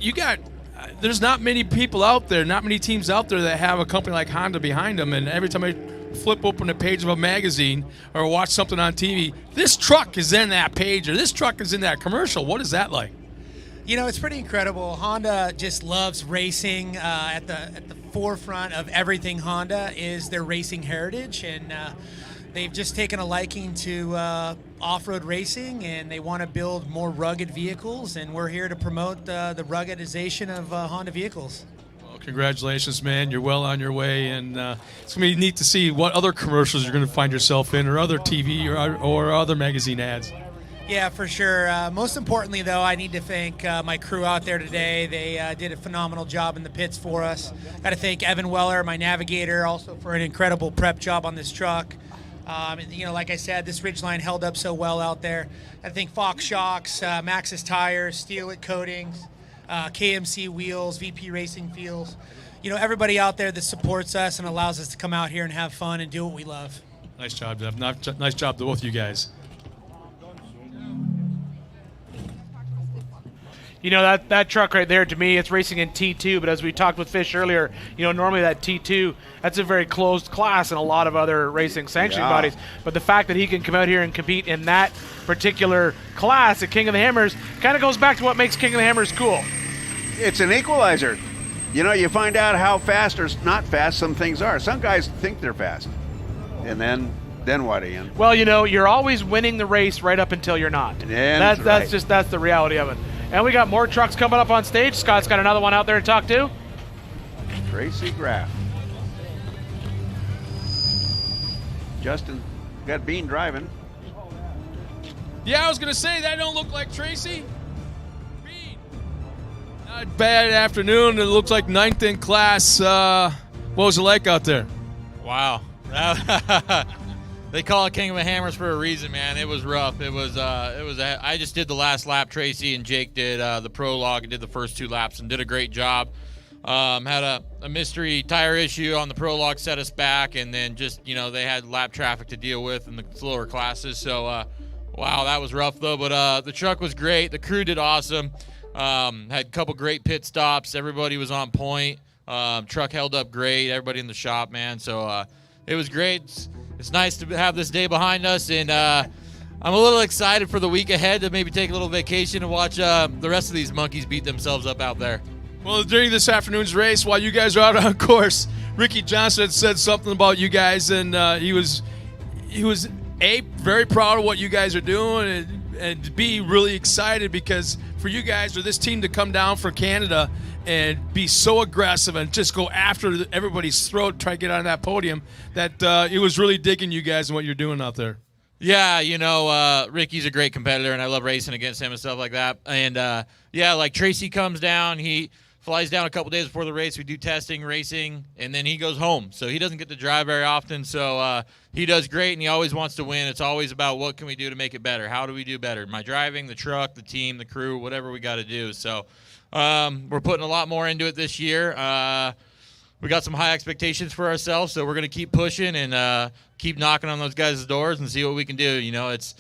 there's not many people out there, not many teams out there that have a company like Honda behind them, and every time I flip open a page of a magazine or watch something on TV, this truck is in that page or this truck is in that commercial. What is that like? It's pretty incredible. Honda just loves racing. At the forefront of everything Honda is their racing heritage, and they've just taken a liking to off-road racing, and they want to build more rugged vehicles, and we're here to promote the ruggedization of Honda vehicles. Congratulations, man. You're well on your way, and it's going to be neat to see what other commercials you're going to find yourself in, or other TV or other magazine ads. Yeah, for sure. Most importantly, though, I need to thank my crew out there today. They did a phenomenal job in the pits for us. Got to thank Evan Weller, my navigator, also for an incredible prep job on this truck. Like I said, this Ridgeline held up so well out there. I thank Fox Shocks, Maxxis Tires, Steele at Coatings, KMC Wheels, VP Racing Fields. Everybody out there that supports us and allows us to come out here and have fun and do what we love. Nice job, Jeff. Nice job to both of you guys. That truck right there, to me, it's racing in T2, but as we talked with Fish earlier, normally that T2, that's a very closed class in a lot of other racing sanctioning bodies. But the fact that he can come out here and compete in that particular class at King of the Hammers kind of goes back to what makes King of the Hammers cool. It's an equalizer. You find out how fast or not fast some things are. Some guys think they're fast. And then what, Ian? Well, you're always winning the race right up until you're not. That's the reality of it. And we got more trucks coming up on stage. Scott's got another one out there to talk to. Tracy Graff. Justin got Bean driving. Yeah, I was going to say, that don't look like Tracy. Bean. Not bad afternoon. It looks like 9th in class. What was it like out there? Wow. They call it King of the Hammers for a reason, man. It was rough. I just did the last lap. Tracy and Jake did the prologue and did the first 2 laps and did a great job. Had a mystery tire issue on the prologue, set us back, and then just, they had lap traffic to deal with in the slower classes. So, wow, that was rough though. But the truck was great. The crew did awesome. Had a couple great pit stops. Everybody was on point. Truck held up great. Everybody in the shop, man. So it was great. It's nice to have this day behind us, and I'm a little excited for the week ahead to maybe take a little vacation and watch the rest of these monkeys beat themselves up out there. Well, during this afternoon's race, while you guys are out on course, Ricky Johnson had said something about you guys, and he was very proud of what you guys are doing, and B, really excited because for you guys or this team to come down from Canada and be so aggressive and just go after everybody's throat, try to get on that podium, that it was really digging you guys and what you're doing out there. Yeah, Ricky's a great competitor, and I love racing against him and stuff like that. And, like Tracy comes down, he flies down a couple days before the race. We do testing, racing, and then he goes home. So he doesn't get to drive very often. So he does great, and he always wants to win. It's always about what can we do to make it better. How do we do better? My driving, the truck, the team, the crew, whatever we got to do. So we're putting a lot more into it this year. We got some high expectations for ourselves, so we're going to keep pushing and keep knocking on those guys' doors and see what we can do. It's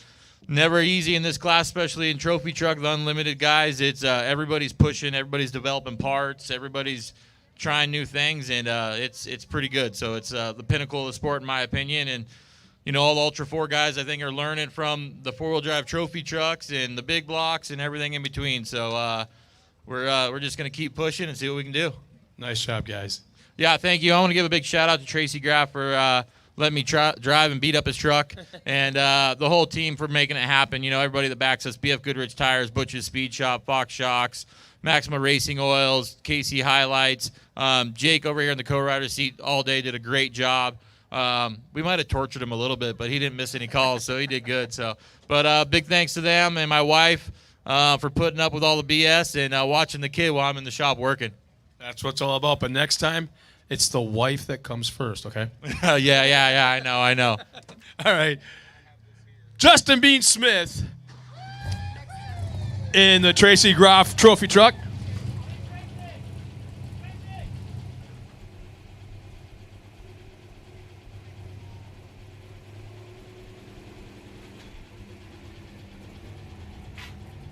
never easy in this class, especially in trophy truck, the unlimited guys. It's everybody's pushing, everybody's developing parts, everybody's trying new things, and it's pretty good. So it's the pinnacle of the sport, in my opinion. And all the Ultra 4 guys, I think, are learning from the 4-wheel drive trophy trucks and the big blocks and everything in between. So we're just going to keep pushing and see what we can do. Nice job, guys. Yeah, thank you. I want to give a big shout out to Tracy Graff for letting me drive and beat up his truck, and the whole team for making it happen. Everybody that backs us: BF Goodrich Tires, Butch's Speed Shop, Fox Shocks, Maxima Racing Oils, KC Highlights. Jake over here in the co-rider seat all day did a great job. We might have tortured him a little bit, but he didn't miss any calls, so he did good. But big thanks to them and my wife for putting up with all the BS and watching the kid while I'm in the shop working. That's what it's all about. But next time, It's the wife that comes first, okay? yeah. I know. All right. Justin Bean Smith in the Tracy Groff trophy truck.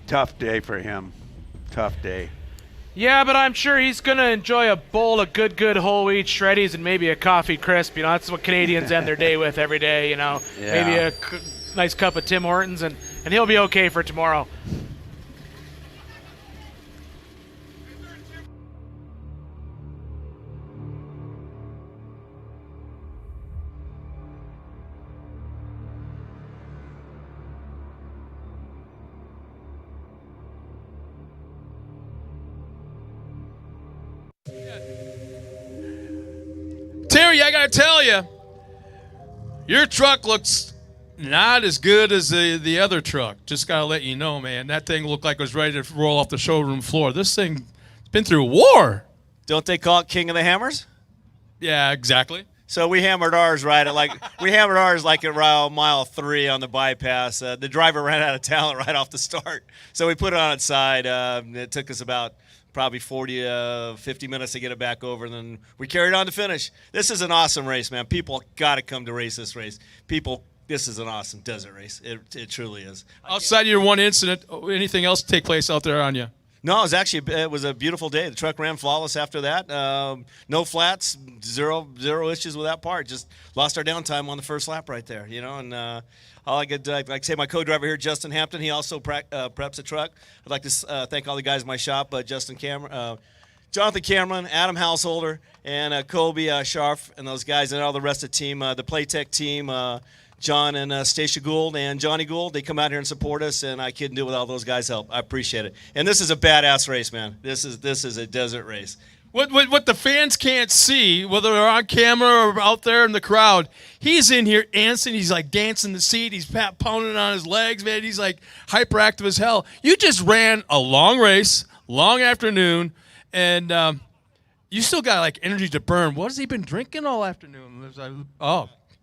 Tough day for him. Tough day. Yeah, but I'm sure he's going to enjoy a bowl of good whole wheat shreddies and maybe a coffee crisp. You know, that's what Canadians end their day with every day, you know. Yeah. Maybe a nice cup of Tim Hortons, and he'll be okay for tomorrow. Terry, I got to tell you, your truck looks not as good as the other truck. Just got to let you know, man. That thing looked like it was ready to roll off the showroom floor. This thing's been through war. Don't they call it King of the Hammers? Yeah, exactly. So we hammered ours right at like around mile 3 on the bypass. The driver ran out of talent right off the start, so we put it on its side. It took us about probably 40 50 minutes to get it back over, and then we carried on to finish. This is an awesome race, man. People got to come to race this race. This is an awesome desert race. It truly is. Outside of your one incident, anything else take place out there on you? No, it was a beautiful day. The truck ran flawless after that. No flats, zero issues with that part. Just lost our downtime on the first lap right there, you know. And all I could like say, my co-driver here, Justin Hampton, he also preps the truck. I'd like to thank all the guys in my shop, Jonathan Cameron, Adam Householder, and Colby Scharf, and those guys, and all the rest of the team, the Playtech team. John and Stacia Gould and Johnny Gould, they come out here and support us, and I couldn't do it without those guys' help. I appreciate it. And this is a badass race, man. This is a desert race. What the fans can't see, whether they're on camera or out there in the crowd, he's in here dancing. He's like dancing the seat. He's pounding on his legs, man. He's like hyperactive as hell. You just ran a long race, long afternoon, and you still got like energy to burn. What has he been drinking all afternoon?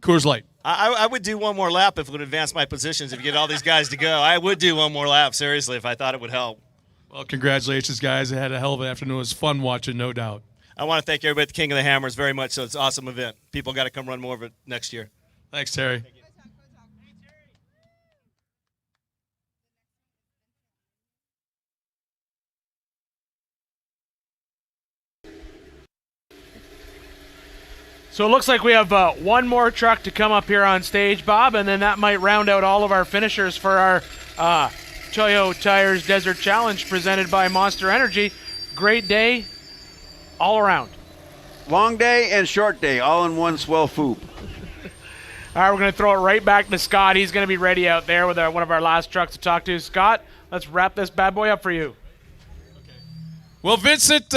Coors Light. I would do one more lap if it would advance my positions, if you get all these guys to go. I would do one more lap, seriously, if I thought it would help. Well, congratulations, guys. I had a hell of an afternoon. It was fun watching, no doubt. I want to thank everybody at the King of the Hammers very much. So it's an awesome event. People got to come run more of it next year. Thanks, Terry. So it looks like we have one more truck to come up here on stage, Bob, and then that might round out all of our finishers for our Toyo Tires Desert Challenge presented by Monster Energy. Great day all around. Long day and short day, all in one swell foop. All right, we're going to throw it right back to Scott. He's going to be ready out there with one of our last trucks to talk to. Scott, let's wrap this bad boy up for you. Well, Vincent,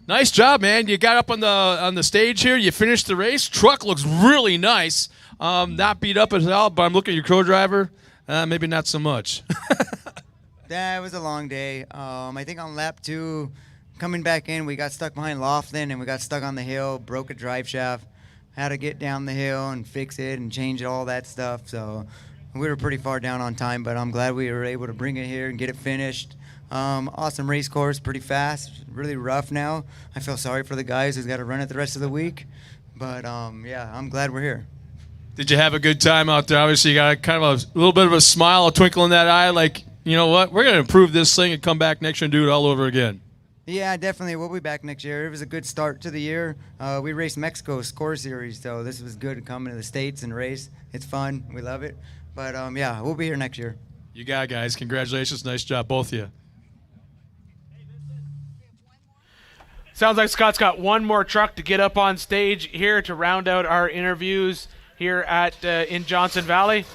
nice job, man. You got up on the stage here. You finished the race. Truck looks really nice. Not beat up at all, but I'm looking at your co-driver. Maybe not so much. Yeah, it was a long day. I think on lap 2, coming back in, we got stuck behind Laughlin, and we got stuck on the hill, broke a drive shaft, had to get down the hill and fix it and change all that stuff. So we were pretty far down on time, but I'm glad we were able to bring it here and get it finished. Awesome race course, pretty fast, really rough now. I feel sorry for the guys who's got to run it the rest of the week. But, yeah, I'm glad we're here. Did you have a good time out there? Obviously, you got kind of a little bit of a smile, a twinkle in that eye, like, you know what, we're going to improve this thing and come back next year and do it all over again. Yeah, definitely. We'll be back next year. It was a good start to the year. We raced Mexico Score Series, so this was good coming to the States and race. It's fun. We love it. But, yeah, we'll be here next year. You got it, guys. Congratulations. Nice job, both of you. Sounds like Scott's got one more truck to get up on stage here to round out our interviews here at in Johnson Valley.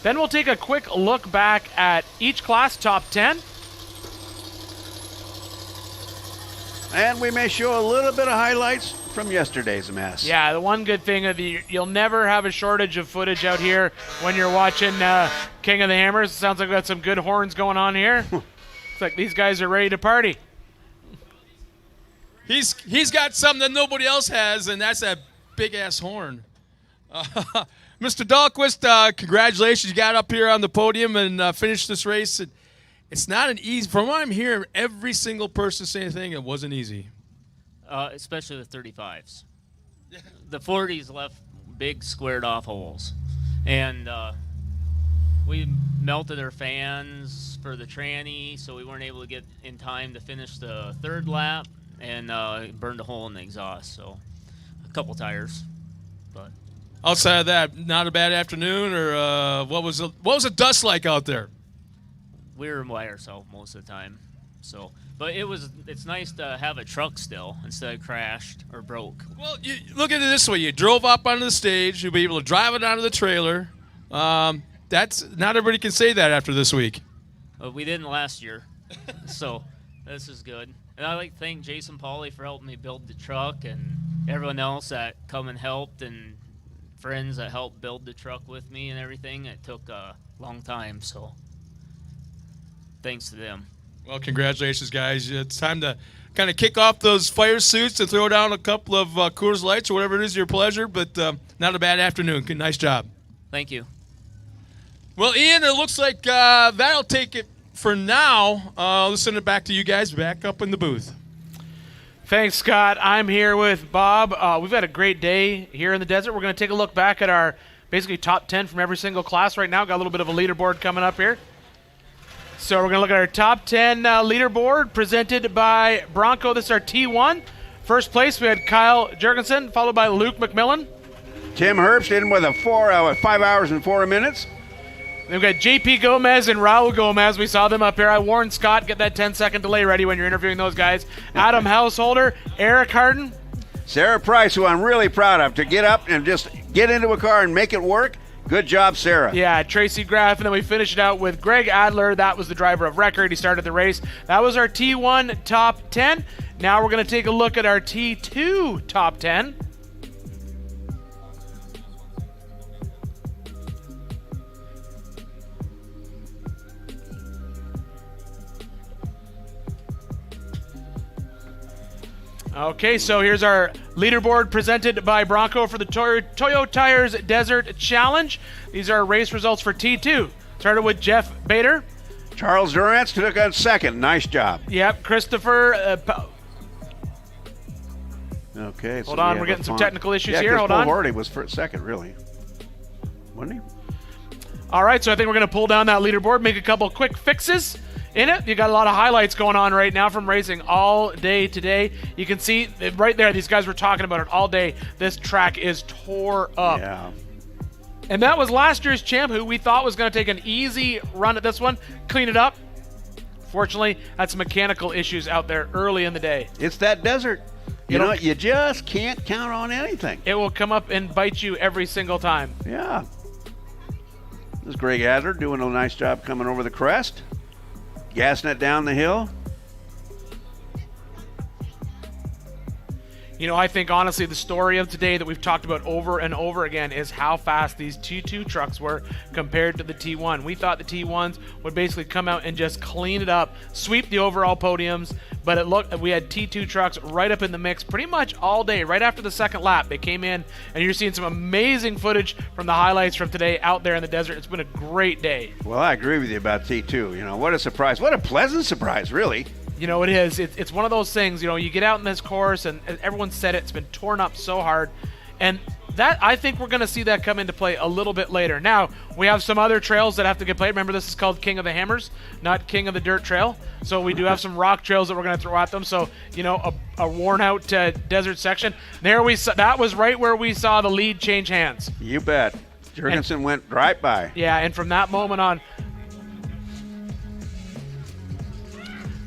Then we'll take a quick look back at each class top 10. And we may show a little bit of highlights from yesterday's mess. Yeah, the one good thing of you'll never have a shortage of footage out here when you're watching King of the Hammers. It sounds like we've got some good horns going on here. It's like these guys are ready to party. He's got something that nobody else has, and that's that big-ass horn. Mr. Dahlquist, congratulations. You got up here on the podium and finished this race. It's not an easy – from what I'm hearing, every single person saying thing, it wasn't easy. Especially the 35s. The 40s left big squared-off holes. And we melted our fans for the tranny, so we weren't able to get in time to finish the third lap, and burned a hole in the exhaust. So a couple tires. But outside of that, not a bad afternoon, or what was the dust like out there? We were by ourselves most of the time. So, but it's nice to have a truck still instead of crashed or broke. Well, you look at it this way: you drove up onto the stage, you'll be able to drive it onto the trailer. That's not everybody can say that after this week. We didn't last year, so this is good. And I like to thank Jason Pauly for helping me build the truck, and everyone else that come and helped, and friends that helped build the truck with me and everything. It took a long time, so thanks to them. Well, congratulations, guys. It's time to kind of kick off those fire suits and throw down a couple of Coors Lights or whatever it is your pleasure, but not a bad afternoon. Nice job. Thank you. Well, Ian, it looks like that'll take it for now. Let's send it back to you guys back up in the booth. Thanks, Scott. I'm here with Bob. We've had a great day here in the desert. We're going to take a look back at our basically top 10 from every single class right now. Got a little bit of a leaderboard coming up here. So we're going to look at our top 10 leaderboard presented by Bronco. This is our T1. First place, we had Kyle Jurgensen, followed by Luke McMillin. Tim Herbst in with a 5 hours and 4 minutes. Then we've got JP Gomez and Raul Gomez. We saw them up here. I warned Scott, get that 10-second delay ready when you're interviewing those guys. Adam Householder, Eric Harden. Sarah Price, who I'm really proud of, to get up and just get into a car and make it work. Good job, Sarah. Yeah, Tracy Graff, and then we finished it out with Greg Adler. That was the driver of record. He started the race. That was our T1 top 10. Now we're going to take a look at our T2 top 10. Okay, so here's our leaderboard presented by Bronco for the Toyo Tires Desert Challenge. These are race results for T2. Started with Jeff Bader. Charles Durantz took on second. Nice job. Yep, Christopher. Okay. Hold on, we're getting some technical issues here. Hold on. Paul Hardy was for second, really. Wasn't he? All right, so I think we're going to pull down that leaderboard, make a couple quick fixes in it. You got a lot of highlights going on right now from racing all day today. You can see right there, these guys were talking about it all day. This track is tore up. Yeah. And that was last year's champ, who we thought was going to take an easy run at this one, clean it up. Fortunately, had some mechanical issues out there early in the day. It's that desert. You know, you just can't count on anything. It will come up and bite you every single time. Yeah. This is Greg Adler doing a nice job coming over the crest. Gassing it down the hill. You know, I think honestly the story of today that we've talked about over and over again is how fast these T2 trucks were compared to the T1. We thought the T1s would basically come out and just clean it up, sweep the overall podiums, but it looked we had T2 trucks right up in the mix pretty much all day. Right after the second lap, they came in, and you're seeing some amazing footage from the highlights from today out there in the desert. It's been a great day. Well, I agree with you about T2. You know, what a surprise. What a pleasant surprise, really. You know, it is. It's one of those things, you know, you get out in this course, and everyone said it's been torn up so hard. And that, I think we're going to see that come into play a little bit later. Now, we have some other trails that have to get played. Remember, this is called King of the Hammers, not King of the Dirt Trail. So we do have some rock trails that we're going to throw at them. So, you know, a worn-out desert section. There we saw, that was right where we saw the lead change hands. You bet. Jurgensen went right by. Yeah, and from that moment on.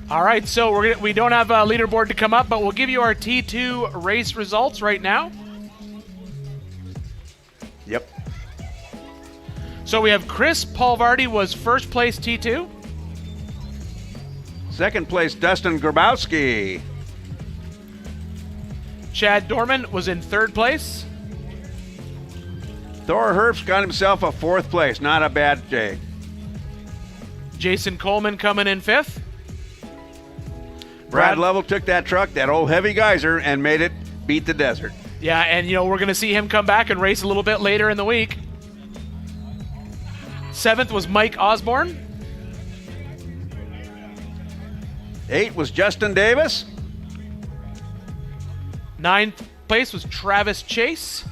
All right, so we don't have a leaderboard to come up, but we'll give you our T2 race results right now. Yep. So we have Chris Polvardi was first place T2. Second place, Dustin Grabowski. Chad Dorman was in third place. Thor Herbst got himself a fourth place. Not a bad day. Jason Coleman coming in fifth. Brad Lovell took that truck, that old heavy geyser, and made it beat the desert. Yeah, and we're going to see him come back and race a little bit later in the week. 7th was Mike Osborne. 8th was Justin Davis. 9th place was Travis Chase.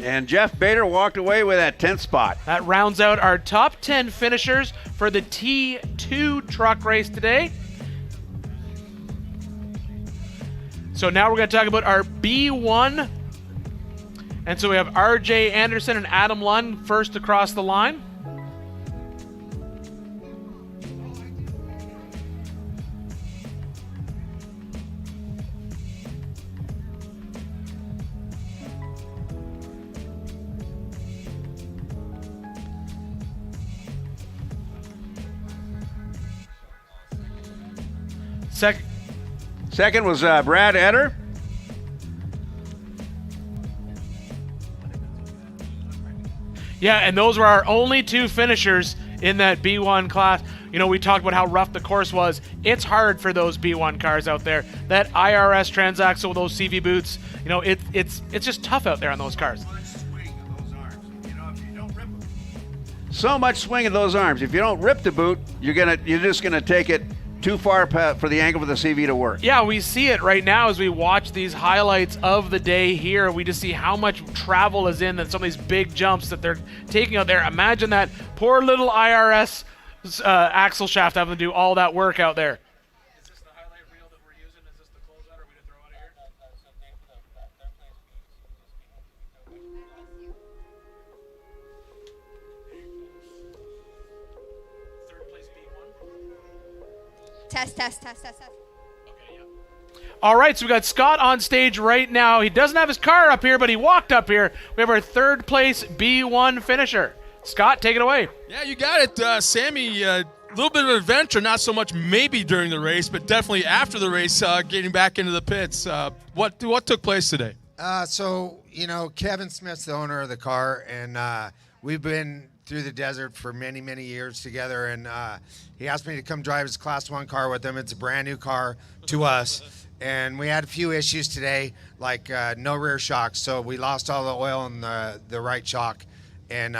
And Jeff Bader walked away with that 10th spot. That rounds out our top 10 finishers for the T2 truck race today. So now we're going to talk about our B1. And so we have RJ Anderson and Adam Lund first across the line. Second was Brad Etter. Yeah, and those were our only 2 finishers in that B1 class. We talked about how rough the course was. It's hard for those B1 cars out there. That IRS transaxle with those CV boots, it's just tough out there on those cars. So much swing in those arms. If you don't rip the boot, you're just gonna take it too far for the angle of the CV to work. Yeah, we see it right now as we watch these highlights of the day here. We just see how much travel is in and some of these big jumps that they're taking out there. Imagine that poor little IRS axle shaft having to do all that work out there. Is this the highlight reel that we're using? Is this the closeout? Are we going to throw out of here? Third place B1. Test. All right, so we got Scott on stage right now. He doesn't have his car up here, but he walked up here. We have our third place B1 finisher. Scott, take it away. Yeah, you got it, Sammy. A little bit of adventure, not so much maybe during the race, but definitely after the race, getting back into the pits. What took place today? Kevin Smith's the owner of the car, and we've been through the desert for many, many years together, and he asked me to come drive his Class 1 car with him. It's a brand new car to us, and we had a few issues today, like no rear shocks, so we lost all the oil in the right shock, and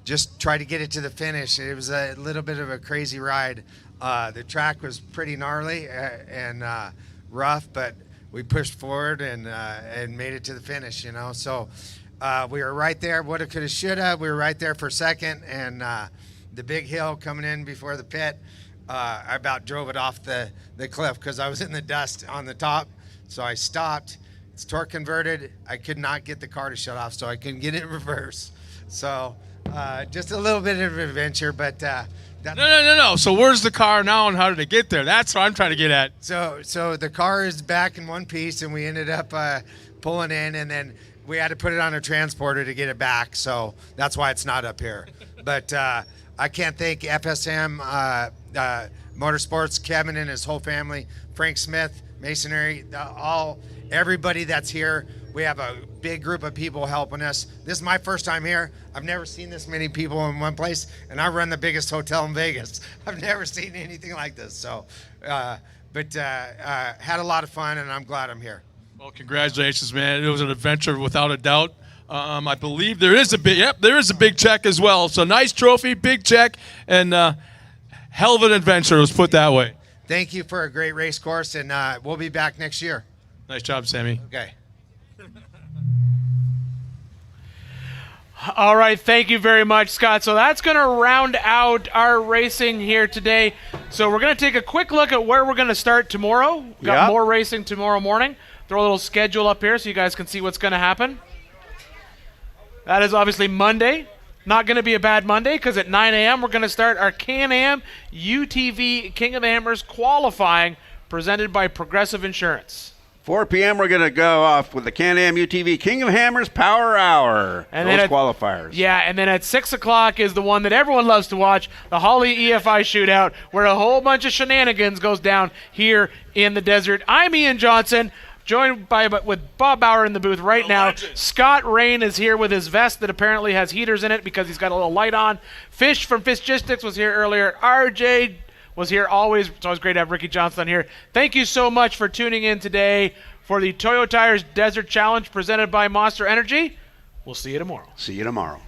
just tried to get it to the finish. It was a little bit of a crazy ride. The track was pretty gnarly and rough, but we pushed forward and made it to the finish, so we were right there, woulda, coulda, shoulda. We were right there for second, and the big hill coming in before the pit, I about drove it off the cliff because I was in the dust on the top. So I stopped. It's torque converted. I could not get the car to shut off, so I couldn't get it in reverse. So just a little bit of an adventure, but No. So where's the car now, and how did it get there? That's what I'm trying to get at. So the car is back in one piece, and we ended up pulling in, and then we had to put it on a transporter to get it back. So that's why it's not up here. But I can't thank FSM Motorsports, Kevin and his whole family, Frank Smith, Masonry, everybody that's here. We have a big group of people helping us. This is my first time here. I've never seen this many people in one place, and I run the biggest hotel in Vegas. I've never seen anything like this. So, but had a lot of fun, and I'm glad I'm here. Well, congratulations, man. It was an adventure without a doubt. I believe there is a big check as well. So nice trophy, big check, and hell of an adventure, let's put it that way. Thank you for a great race course, and we'll be back next year. Nice job, Sammy. Okay. All right, thank you very much, Scott. So that's going to round out our racing here today. So we're going to take a quick look at where we're going to start tomorrow. We've got more racing tomorrow morning. Throw a little schedule up here so you guys can see what's going to happen. That is obviously Monday. Not going to be a bad Monday because at 9 a.m. we're going to start our Can-Am UTV King of the Hammers qualifying presented by Progressive Insurance. 4 p.m. we're going to go off with the Can-Am UTV King of Hammers Power Hour. And those then qualifiers. Yeah, and then at 6 o'clock is the one that everyone loves to watch, the Holly EFI Shootout, where a whole bunch of shenanigans goes down here in the desert. I'm Ian Johnson, joined with Bob Bauer in the booth right now. Scott Rain is here with his vest that apparently has heaters in it because he's got a little light on. Fish from Fishgistics was here earlier. RJ was here. It's always great to have Ricky Johnson on here. Thank you so much for tuning in today for the Toyo Tires Desert Challenge presented by Monster Energy. We'll see you tomorrow. See you tomorrow.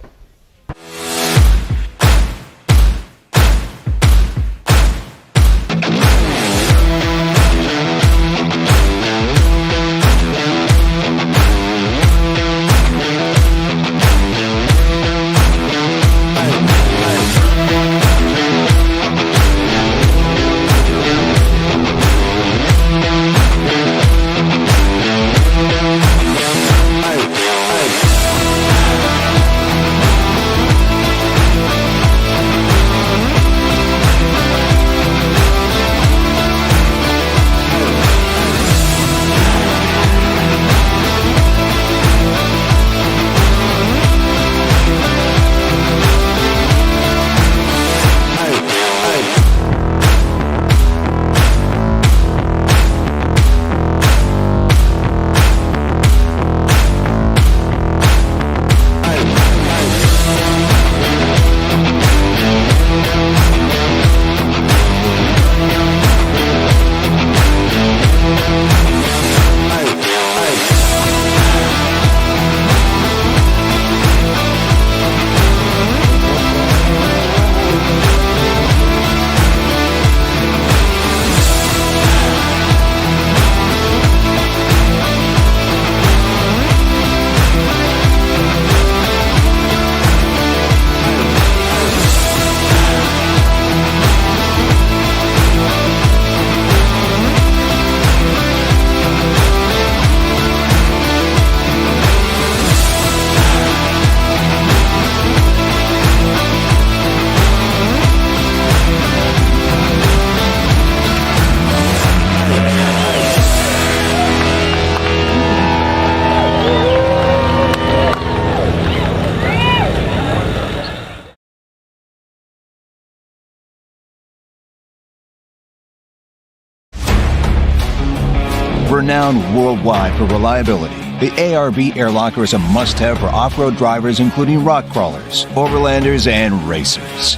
Renowned worldwide for reliability, the ARB air locker is a must-have for off-road drivers, including rock crawlers, overlanders, and racers.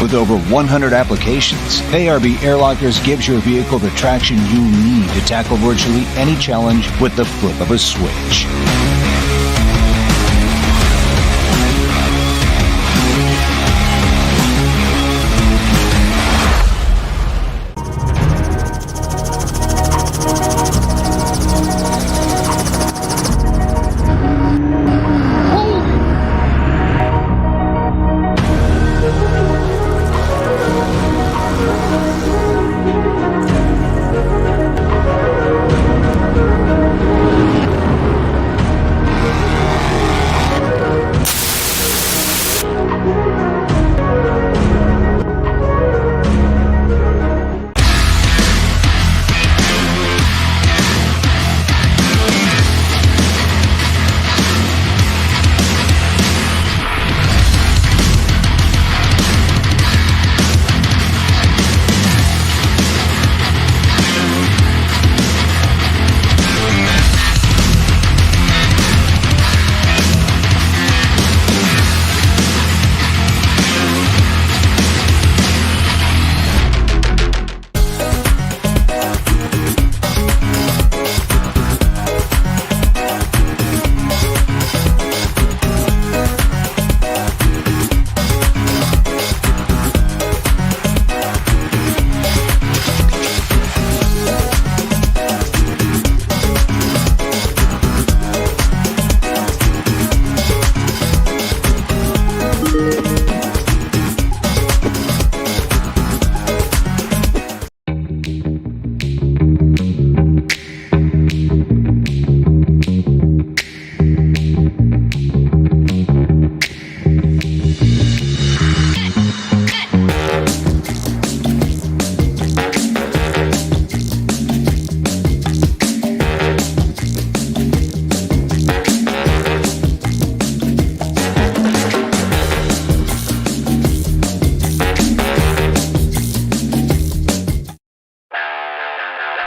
With over 100 applications, ARB air lockers gives your vehicle the traction you need to tackle virtually any challenge with the flip of a switch.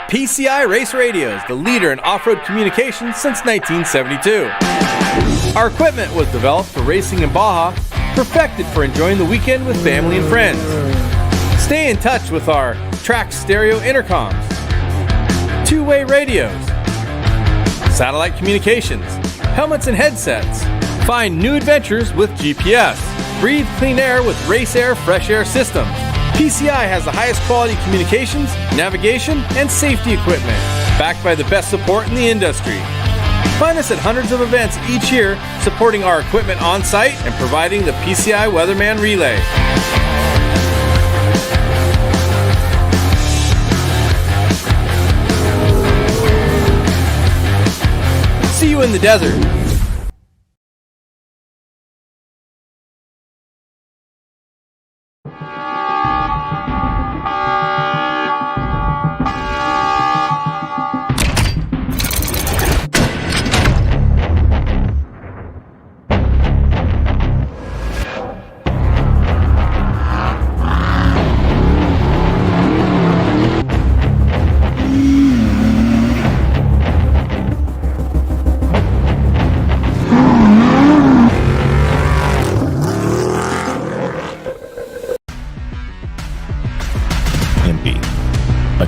PCI Race Radio is the leader in off-road communications since 1972. Our equipment was developed for racing in Baja, perfected for enjoying the weekend with family and friends. Stay in touch with our track stereo intercoms, two-way radios, satellite communications, helmets and headsets. Find new adventures with GPS. Breathe clean air with Race Air Fresh Air Systems. PCI has the highest quality communications, navigation, and safety equipment, backed by the best support in the industry. Find us at hundreds of events each year, supporting our equipment on site and providing the PCI Weatherman Relay. See you in the desert.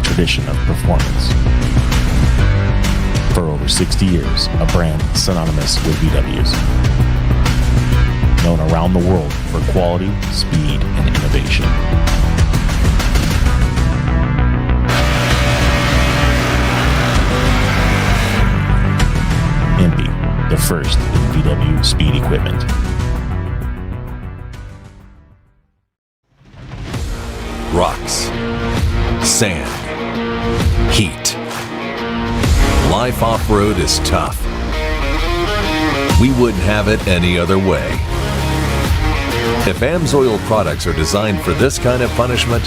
Tradition of performance. For over 60 years, a brand synonymous with VWs. Known around the world for quality, speed, and innovation. Impy, the first in VW speed equipment. Rocks, sand, heat. Life off-road is tough. We wouldn't have it any other way. If AMSOIL products are designed for this kind of punishment,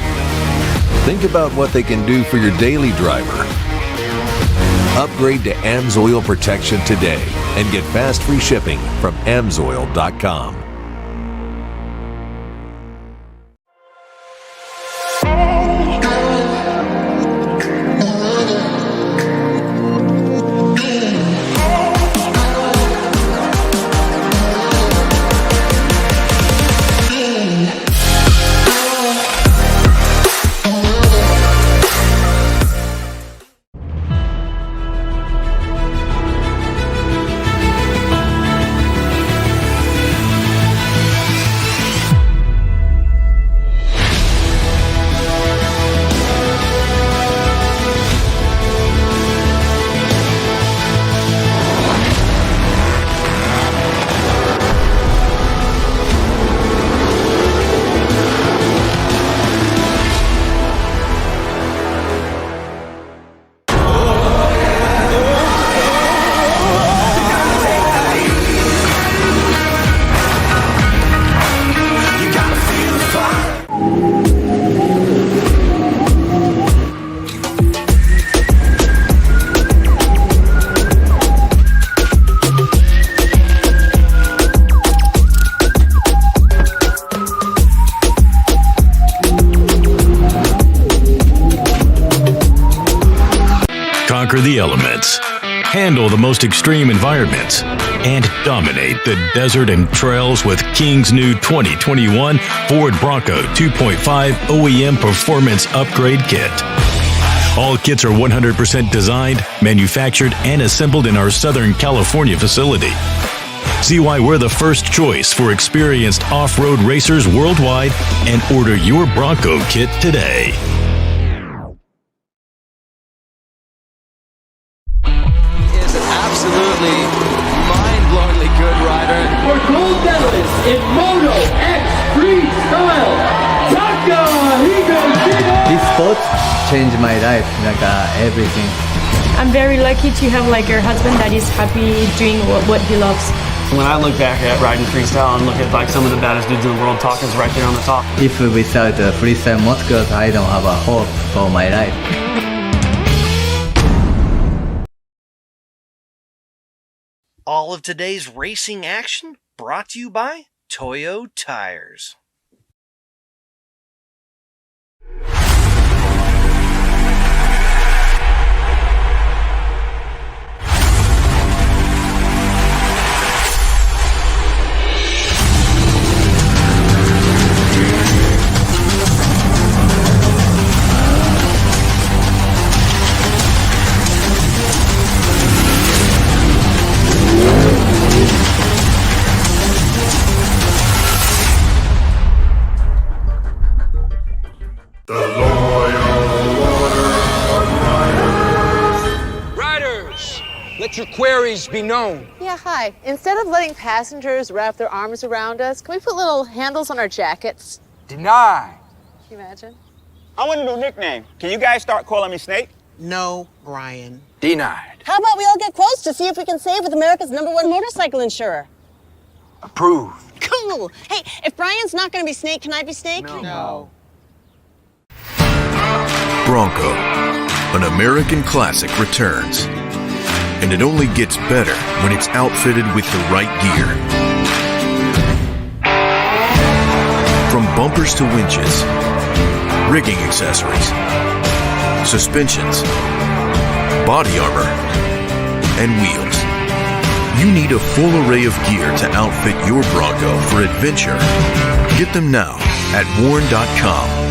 think about what they can do for your daily driver. Upgrade to AMSOIL protection today and get fast free shipping from AMSOIL.com. Conquer the elements, handle the most extreme environments, and dominate the desert and trails with King's new 2021 Ford Bronco 2.5 OEM Performance Upgrade Kit. All kits are 100% designed, manufactured, and assembled in our Southern California facility. See why we're the first choice for experienced off-road racers worldwide and order your Bronco kit today. Absolutely mind-blowingly good rider. For gold medalist in Moto X Freestyle, This sport changed my life, everything. I'm very lucky to have your husband that is happy doing what he loves. When I look back at riding freestyle and look at some of the baddest dudes in the world, Taka's right there on the top. If without freestyle motocross, I don't have a hope for my life. All of today's racing action brought to you by Toyo Tires. worries be known. Yeah, hi. Instead of letting passengers wrap their arms around us, can we put little handles on our jackets? Deny. Can you imagine? I want a new nickname. Can you guys start calling me Snake? No, Brian. Denied. How about we all get quotes to see if we can save with America's #1 motorcycle insurer? Approved. Cool. Hey, if Brian's not going to be Snake, can I be Snake? No. Bronco, an American classic, returns. And it only gets better when it's outfitted with the right gear. From bumpers to winches, rigging accessories, suspensions, body armor, and wheels. You need a full array of gear to outfit your Bronco for adventure. Get them now at warn.com.